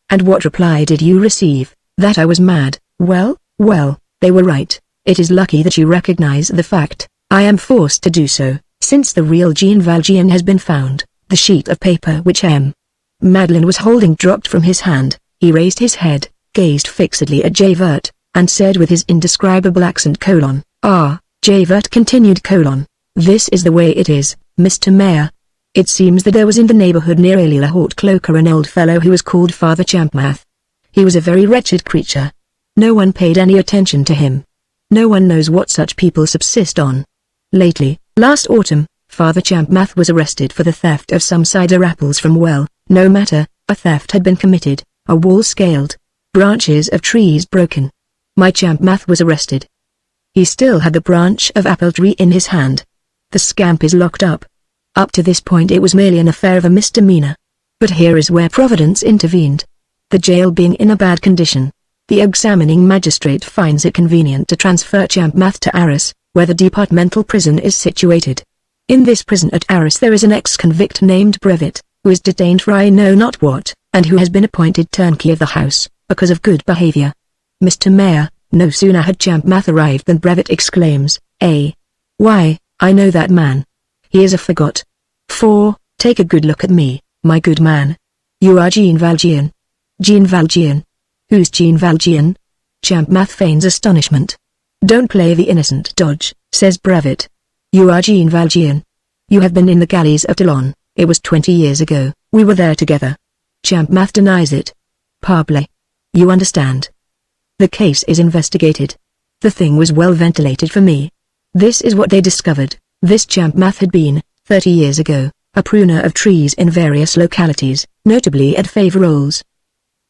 And what reply did you receive? That I was mad. Well, they were right. It is lucky that you recognize the fact. I am forced to do so, since the real Jean Valjean has been found. The sheet of paper which Madeline was holding dropped from his hand. He raised his head, gazed fixedly at Javert, and said with his indescribable accent: Ah, Javert continued: This is the way it is, Mr. Mayor. It seems that there was in the neighborhood near Ailly-la-Haute-Cloquer an old fellow who was called Father Champmathe. He was a very wretched creature. No one paid any attention to him. No one knows what such people subsist on. Lately, last autumn, Father Champmathe was arrested for the theft of some cider apples from well. No matter, a theft had been committed, a wall scaled, branches of trees broken. My Champmathe was arrested. He still had the branch of apple tree in his hand. The scamp is locked up. Up to this point it was merely an affair of a misdemeanor. But here is where Providence intervened. The jail being in a bad condition, the examining magistrate finds it convenient to transfer Champmathe to Arras, where the departmental prison is situated. In this prison at Arras there is an ex-convict named Brevet, who is detained for I know not what, and who has been appointed turnkey of the house, because of good behavior. Mr. Mayor, no sooner had Champmathe arrived than Brevet exclaims: Why, I know that man. He is a fagot. Take a good look at me, my good man. You are Jean Valjean. Jean Valjean? Who's Jean Valjean? Champmathe feigns astonishment. Don't play the innocent dodge, says Brevet. You are Jean Valjean. You have been in the galleys of Toulon. It was 20 years ago, we were there together. Champmathe denies it. Parbleu. You understand. The case is investigated. The thing was well ventilated for me. This is what they discovered. This Champmathe had been, 30 years ago, a pruner of trees in various localities, notably at Faverolles.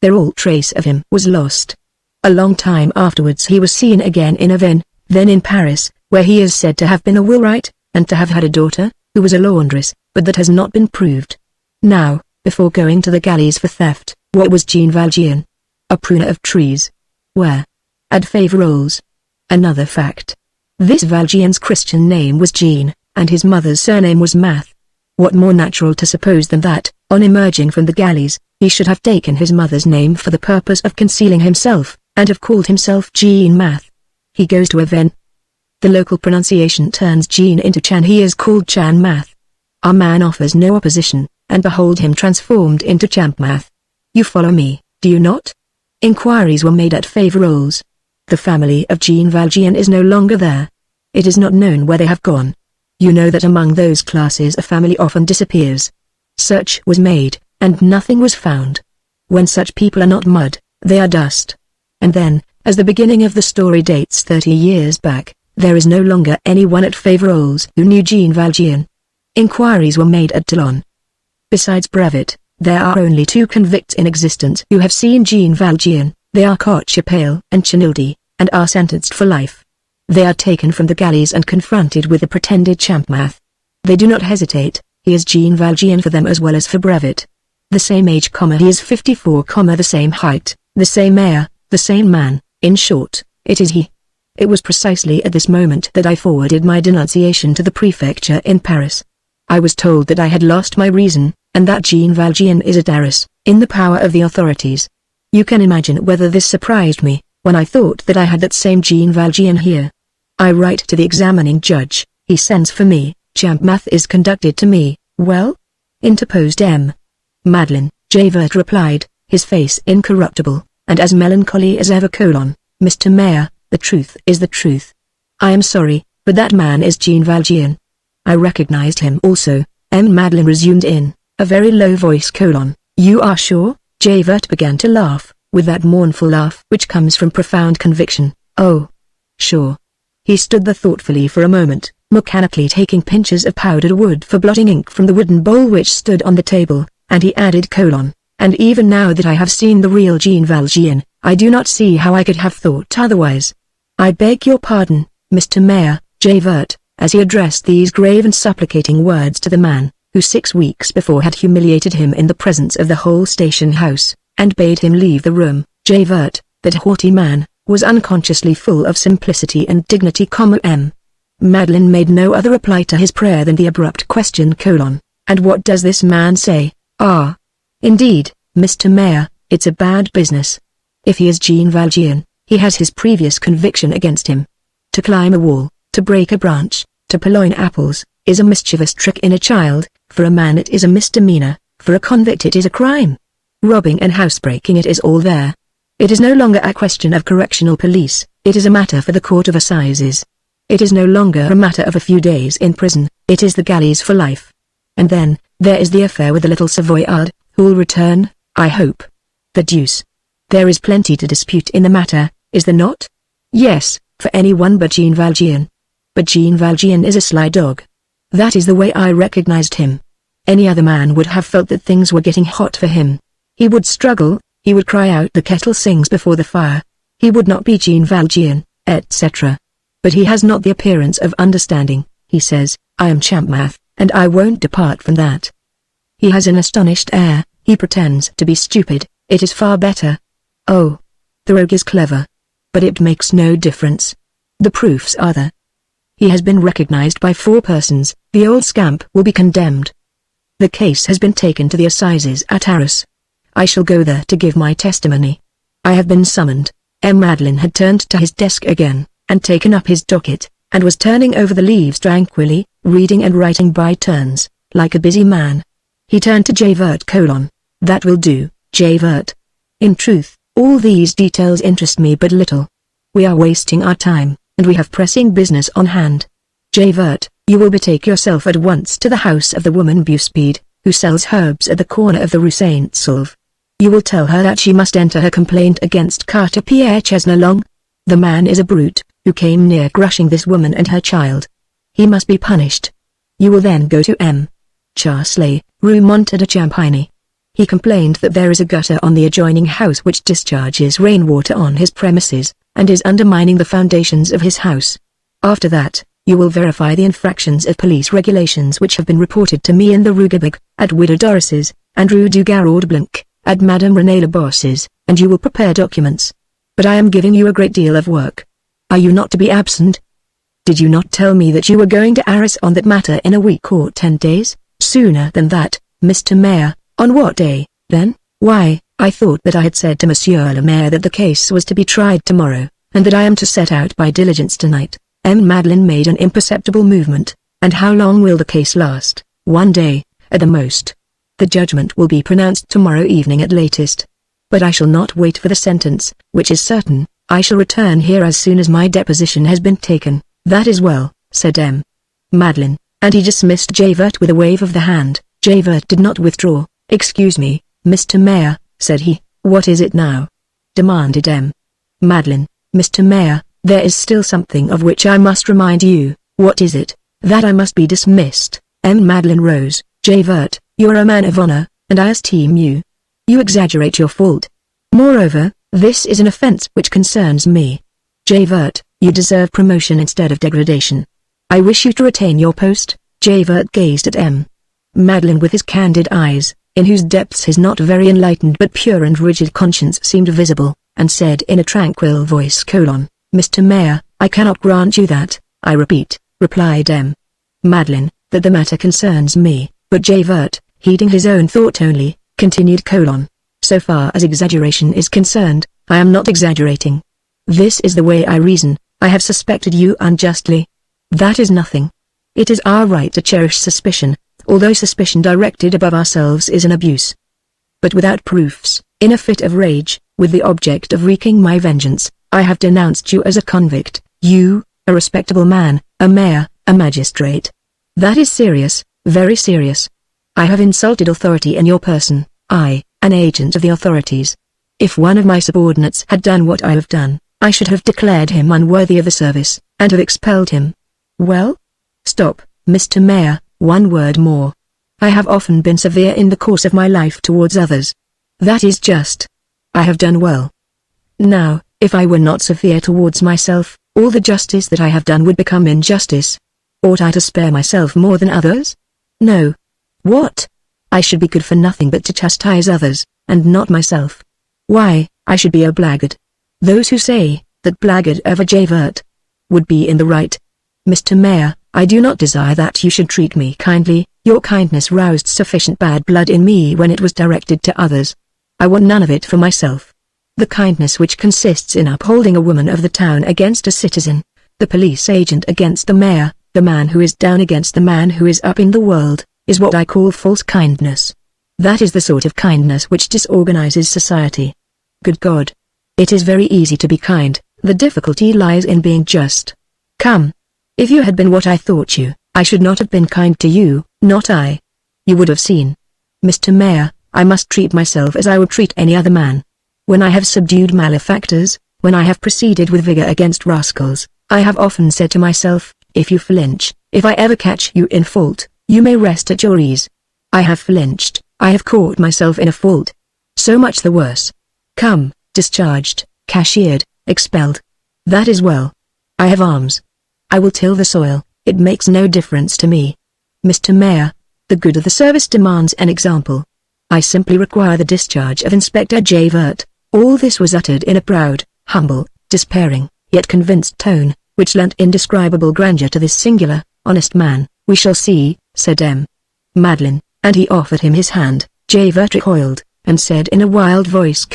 There all trace of him was lost. A long time afterwards he was seen again in Avesnes, then in Paris, where he is said to have been a wheelwright, and to have had a daughter, who was a laundress, but that has not been proved. Now, before going to the galleys for theft, what was Jean Valjean? A pruner of trees. Where? At Faverolles. Another fact. This Valjean's Christian name was Jean, and his mother's surname was Math. What more natural to suppose than that, on emerging from the galleys, he should have taken his mother's name for the purpose of concealing himself, and have called himself Jean Math. He goes to Avesnes. The local pronunciation turns Jean into Chan. He is called Chan Math. Our man offers no opposition, and behold him transformed into Champ Math. You follow me, do you not? Inquiries were made at Faverolles. The family of Jean Valjean is no longer there. It is not known where they have gone. You know that among those classes a family often disappears. Search was made, and nothing was found. When such people are not mud, they are dust. And then, as the beginning of the story dates 30 years back, there is no longer anyone at Faverolles who knew Jean Valjean. Inquiries were made at Toulon. Besides Brevet, there are only 2 convicts in existence who have seen Jean Valjean. They are Cochepaille and Chenildi, and are sentenced for life. They are taken from the galleys and confronted with the pretended Champmath. They do not hesitate. He is Jean Valjean for them as well as for Brevet. The same age, he is 54, the same height, the same air, the same man. In short, it is he. It was precisely at this moment that I forwarded my denunciation to the prefecture in Paris. I was told that I had lost my reason, and that Jean Valjean is at Arras, in the power of the authorities. You can imagine whether this surprised me, when I thought that I had that same Jean Valjean here. I write to the examining judge, he sends for me, Champmath is conducted to me. Well? Interposed M. Madeleine. Javert replied, his face incorruptible, and as melancholy as ever. Mr. Mayor, the truth is the truth. I am sorry, but that man is Jean Valjean. I recognized him also. M. Madeleine resumed in a very low voice. You are sure? Javert began to laugh, with that mournful laugh which comes from profound conviction. Oh, sure. He stood there thoughtfully for a moment, mechanically taking pinches of powdered wood for blotting ink from the wooden bowl which stood on the table, and he added: and even now that I have seen the real Jean Valjean, I do not see how I could have thought otherwise. I beg your pardon, Mr. Mayor. Javert, as he addressed these grave and supplicating words to the man, who 6 weeks before had humiliated him in the presence of the whole station house, and bade him leave the room, Javert, that haughty man, was unconsciously full of simplicity and dignity. M. Madeleine made no other reply to his prayer than the abrupt question: and what does this man say? Ah, indeed, Mr. Mayor, it's a bad business. If he is Jean Valjean, he has his previous conviction against him. To climb a wall, to break a branch, to purloin apples, is a mischievous trick in a child. For a man it is a misdemeanor, for a convict it is a crime. Robbing and housebreaking, it is all there. It is no longer a question of correctional police, it is a matter for the court of assizes. It is no longer a matter of a few days in prison, it is the galleys for life. And then, there is the affair with the little Savoyard, who'll return, I hope. The deuce. There is plenty to dispute in the matter, is there not? Yes, for anyone but Jean Valjean. But Jean Valjean is a sly dog. That is the way I recognized him. Any other man would have felt that things were getting hot for him. He would struggle, he would cry out, the kettle sings before the fire. He would not be Jean Valjean, etc. But he has not the appearance of understanding. He says, I am Champmath, and I won't depart from that. He has an astonished air, he pretends to be stupid, it is far better. Oh, the rogue is clever. But it makes no difference. The proofs are there. He has been recognized by 4 persons, the old scamp will be condemned. The case has been taken to the assizes at Arras. I shall go there to give my testimony. I have been summoned. M. Madeleine had turned to his desk again, and taken up his docket, and was turning over the leaves tranquilly, reading and writing by turns, like a busy man. He turned to Javert: That will do, Javert. In truth, all these details interest me but little. We are wasting our time, and we have pressing business on hand. Javert, you will betake yourself at once to the house of the woman Buspide, who sells herbs at the corner of the Rue Saint-Saulve. You will tell her that she must enter her complaint against Carter Pierre Chesnelong. The man is a brute, who came near crushing this woman and her child. He must be punished. You will then go to M. Charsley, Rue Monte de Champagne. He complained that there is a gutter on the adjoining house which discharges rainwater on his premises, and is undermining the foundations of his house. After that, you will verify the infractions of police regulations which have been reported to me in the Rue Gabig, at Widow Doris's, and Rue du Garord Blanc, at Madame Renée Labosse's, and you will prepare documents. But I am giving you a great deal of work. Are you not to be absent? Did you not tell me that you were going to Arras on that matter in a week or 10 days? Sooner than that, Mr. Mayor. On what day, then? Why, I thought that I had said to Monsieur le Maire that the case was to be tried tomorrow, and that I am to set out by diligence tonight. Madeline made an imperceptible movement. And how long will the case last? 1 day, at the most. The judgment will be pronounced tomorrow evening at latest. But I shall not wait for the sentence, which is certain. I shall return here as soon as my deposition has been taken. That is well, said Madeline, and he dismissed Javert with a wave of the hand. Javert did not withdraw. Excuse me, Mr. Mayor, said he. What is it now? Demanded Madeline. Mr. Mayor, there is still something of which I must remind you. What is it? That I must be dismissed. Madeline rose. Javert, you are a man of honor, and I esteem you. You exaggerate your fault. Moreover, this is an offense which concerns me. Javert, you deserve promotion instead of degradation. I wish you to retain your post. Javert gazed at Madeline with his candid eyes, in whose depths his not very enlightened but pure and rigid conscience seemed visible, and said in a tranquil voice: Mr. Mayor, I cannot grant you that, I repeat, replied Madeline, that the matter concerns me, but Javert, heeding his own thought only, continued: So far as exaggeration is concerned, I am not exaggerating. This is the way I reason. I have suspected you unjustly. That is nothing. It is our right to cherish suspicion, although suspicion directed above ourselves is an abuse. But without proofs, in a fit of rage, with the object of wreaking my vengeance, I have denounced you as a convict. You, a respectable man, a mayor, a magistrate. That is serious, very serious. I have insulted authority in your person, I, an agent of the authorities. If one of my subordinates had done what I have done, I should have declared him unworthy of the service, and have expelled him. Well? Stop, Mr. Mayor, one word more. I have often been severe in the course of my life towards others. That is just. I have done well. Now, if I were not severe towards myself, all the justice that I have done would become injustice. Ought I to spare myself more than others? No. What? I should be good for nothing but to chastise others, and not myself. Why, I should be a blackguard. Those who say that blackguard over Javert would be in the right. Mr. Mayor, I do not desire that you should treat me kindly. Your kindness roused sufficient bad blood in me when it was directed to others. I want none of it for myself. The kindness which consists in upholding a woman of the town against a citizen, the police agent against the mayor, the man who is down against the man who is up in the world, is what I call false kindness. That is the sort of kindness which disorganizes society. Good God! It is very easy to be kind, the difficulty lies in being just. Come. If you had been what I thought you, I should not have been kind to you, not I. You would have seen. Mr. Mayor, I must treat myself as I would treat any other man. When I have subdued malefactors, when I have proceeded with vigor against rascals, I have often said to myself, if you flinch, if I ever catch you in fault, you may rest at your ease. I have flinched, I have caught myself in a fault. So much the worse. Come, discharged, cashiered, expelled. That is well. I have arms. I will till the soil, it makes no difference to me. Mr. Mayor, the good of the service demands an example. I simply require the discharge of Inspector Javert. All this was uttered in a proud, humble, despairing, yet convinced tone, which lent indescribable grandeur to this singular, honest man. We shall see, said Madeline, and he offered him his hand. Javert recoiled, and said in a wild voice: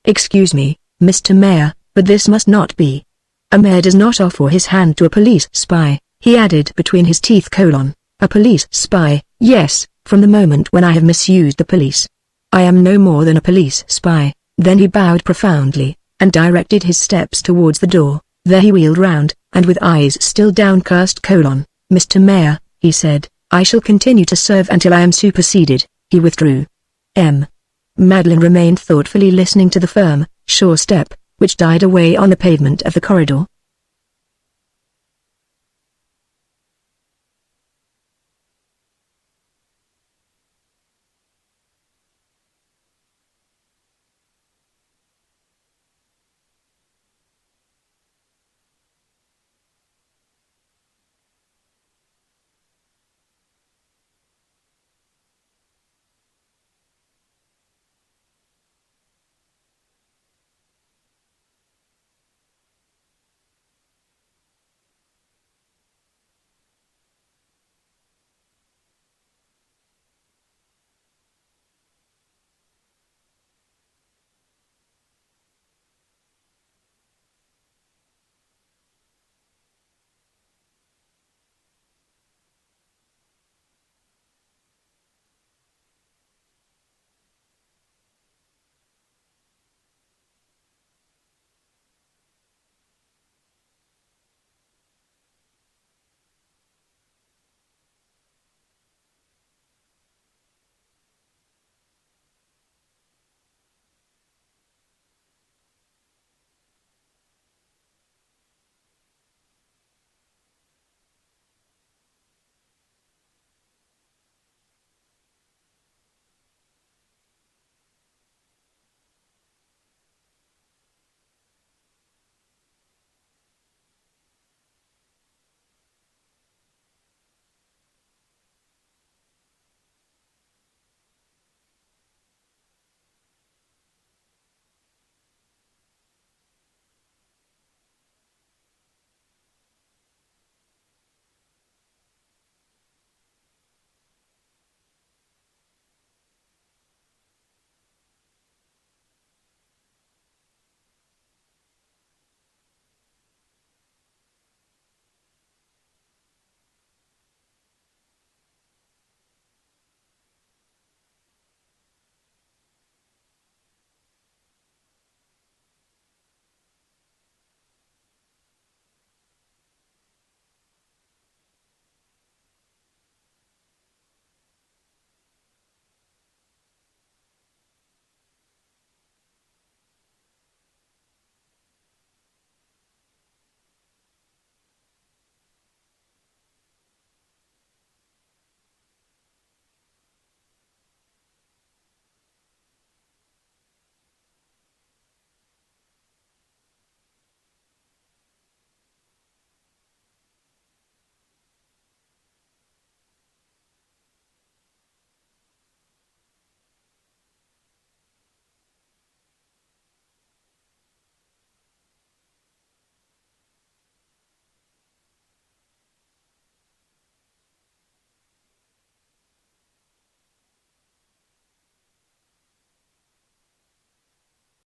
Excuse me, Mr. Mayor, but this must not be. A mayor does not offer his hand to a police spy, he added between his teeth: A police spy, yes, from the moment when I have misused the police. I am no more than a police spy. Then he bowed profoundly, and directed his steps towards the door. There he wheeled round, and with eyes still downcast: Mr. Mayor, he said, I shall continue to serve until I am superseded. He withdrew. Madeline remained thoughtfully listening to the firm, sure step, which died away on the pavement of the corridor.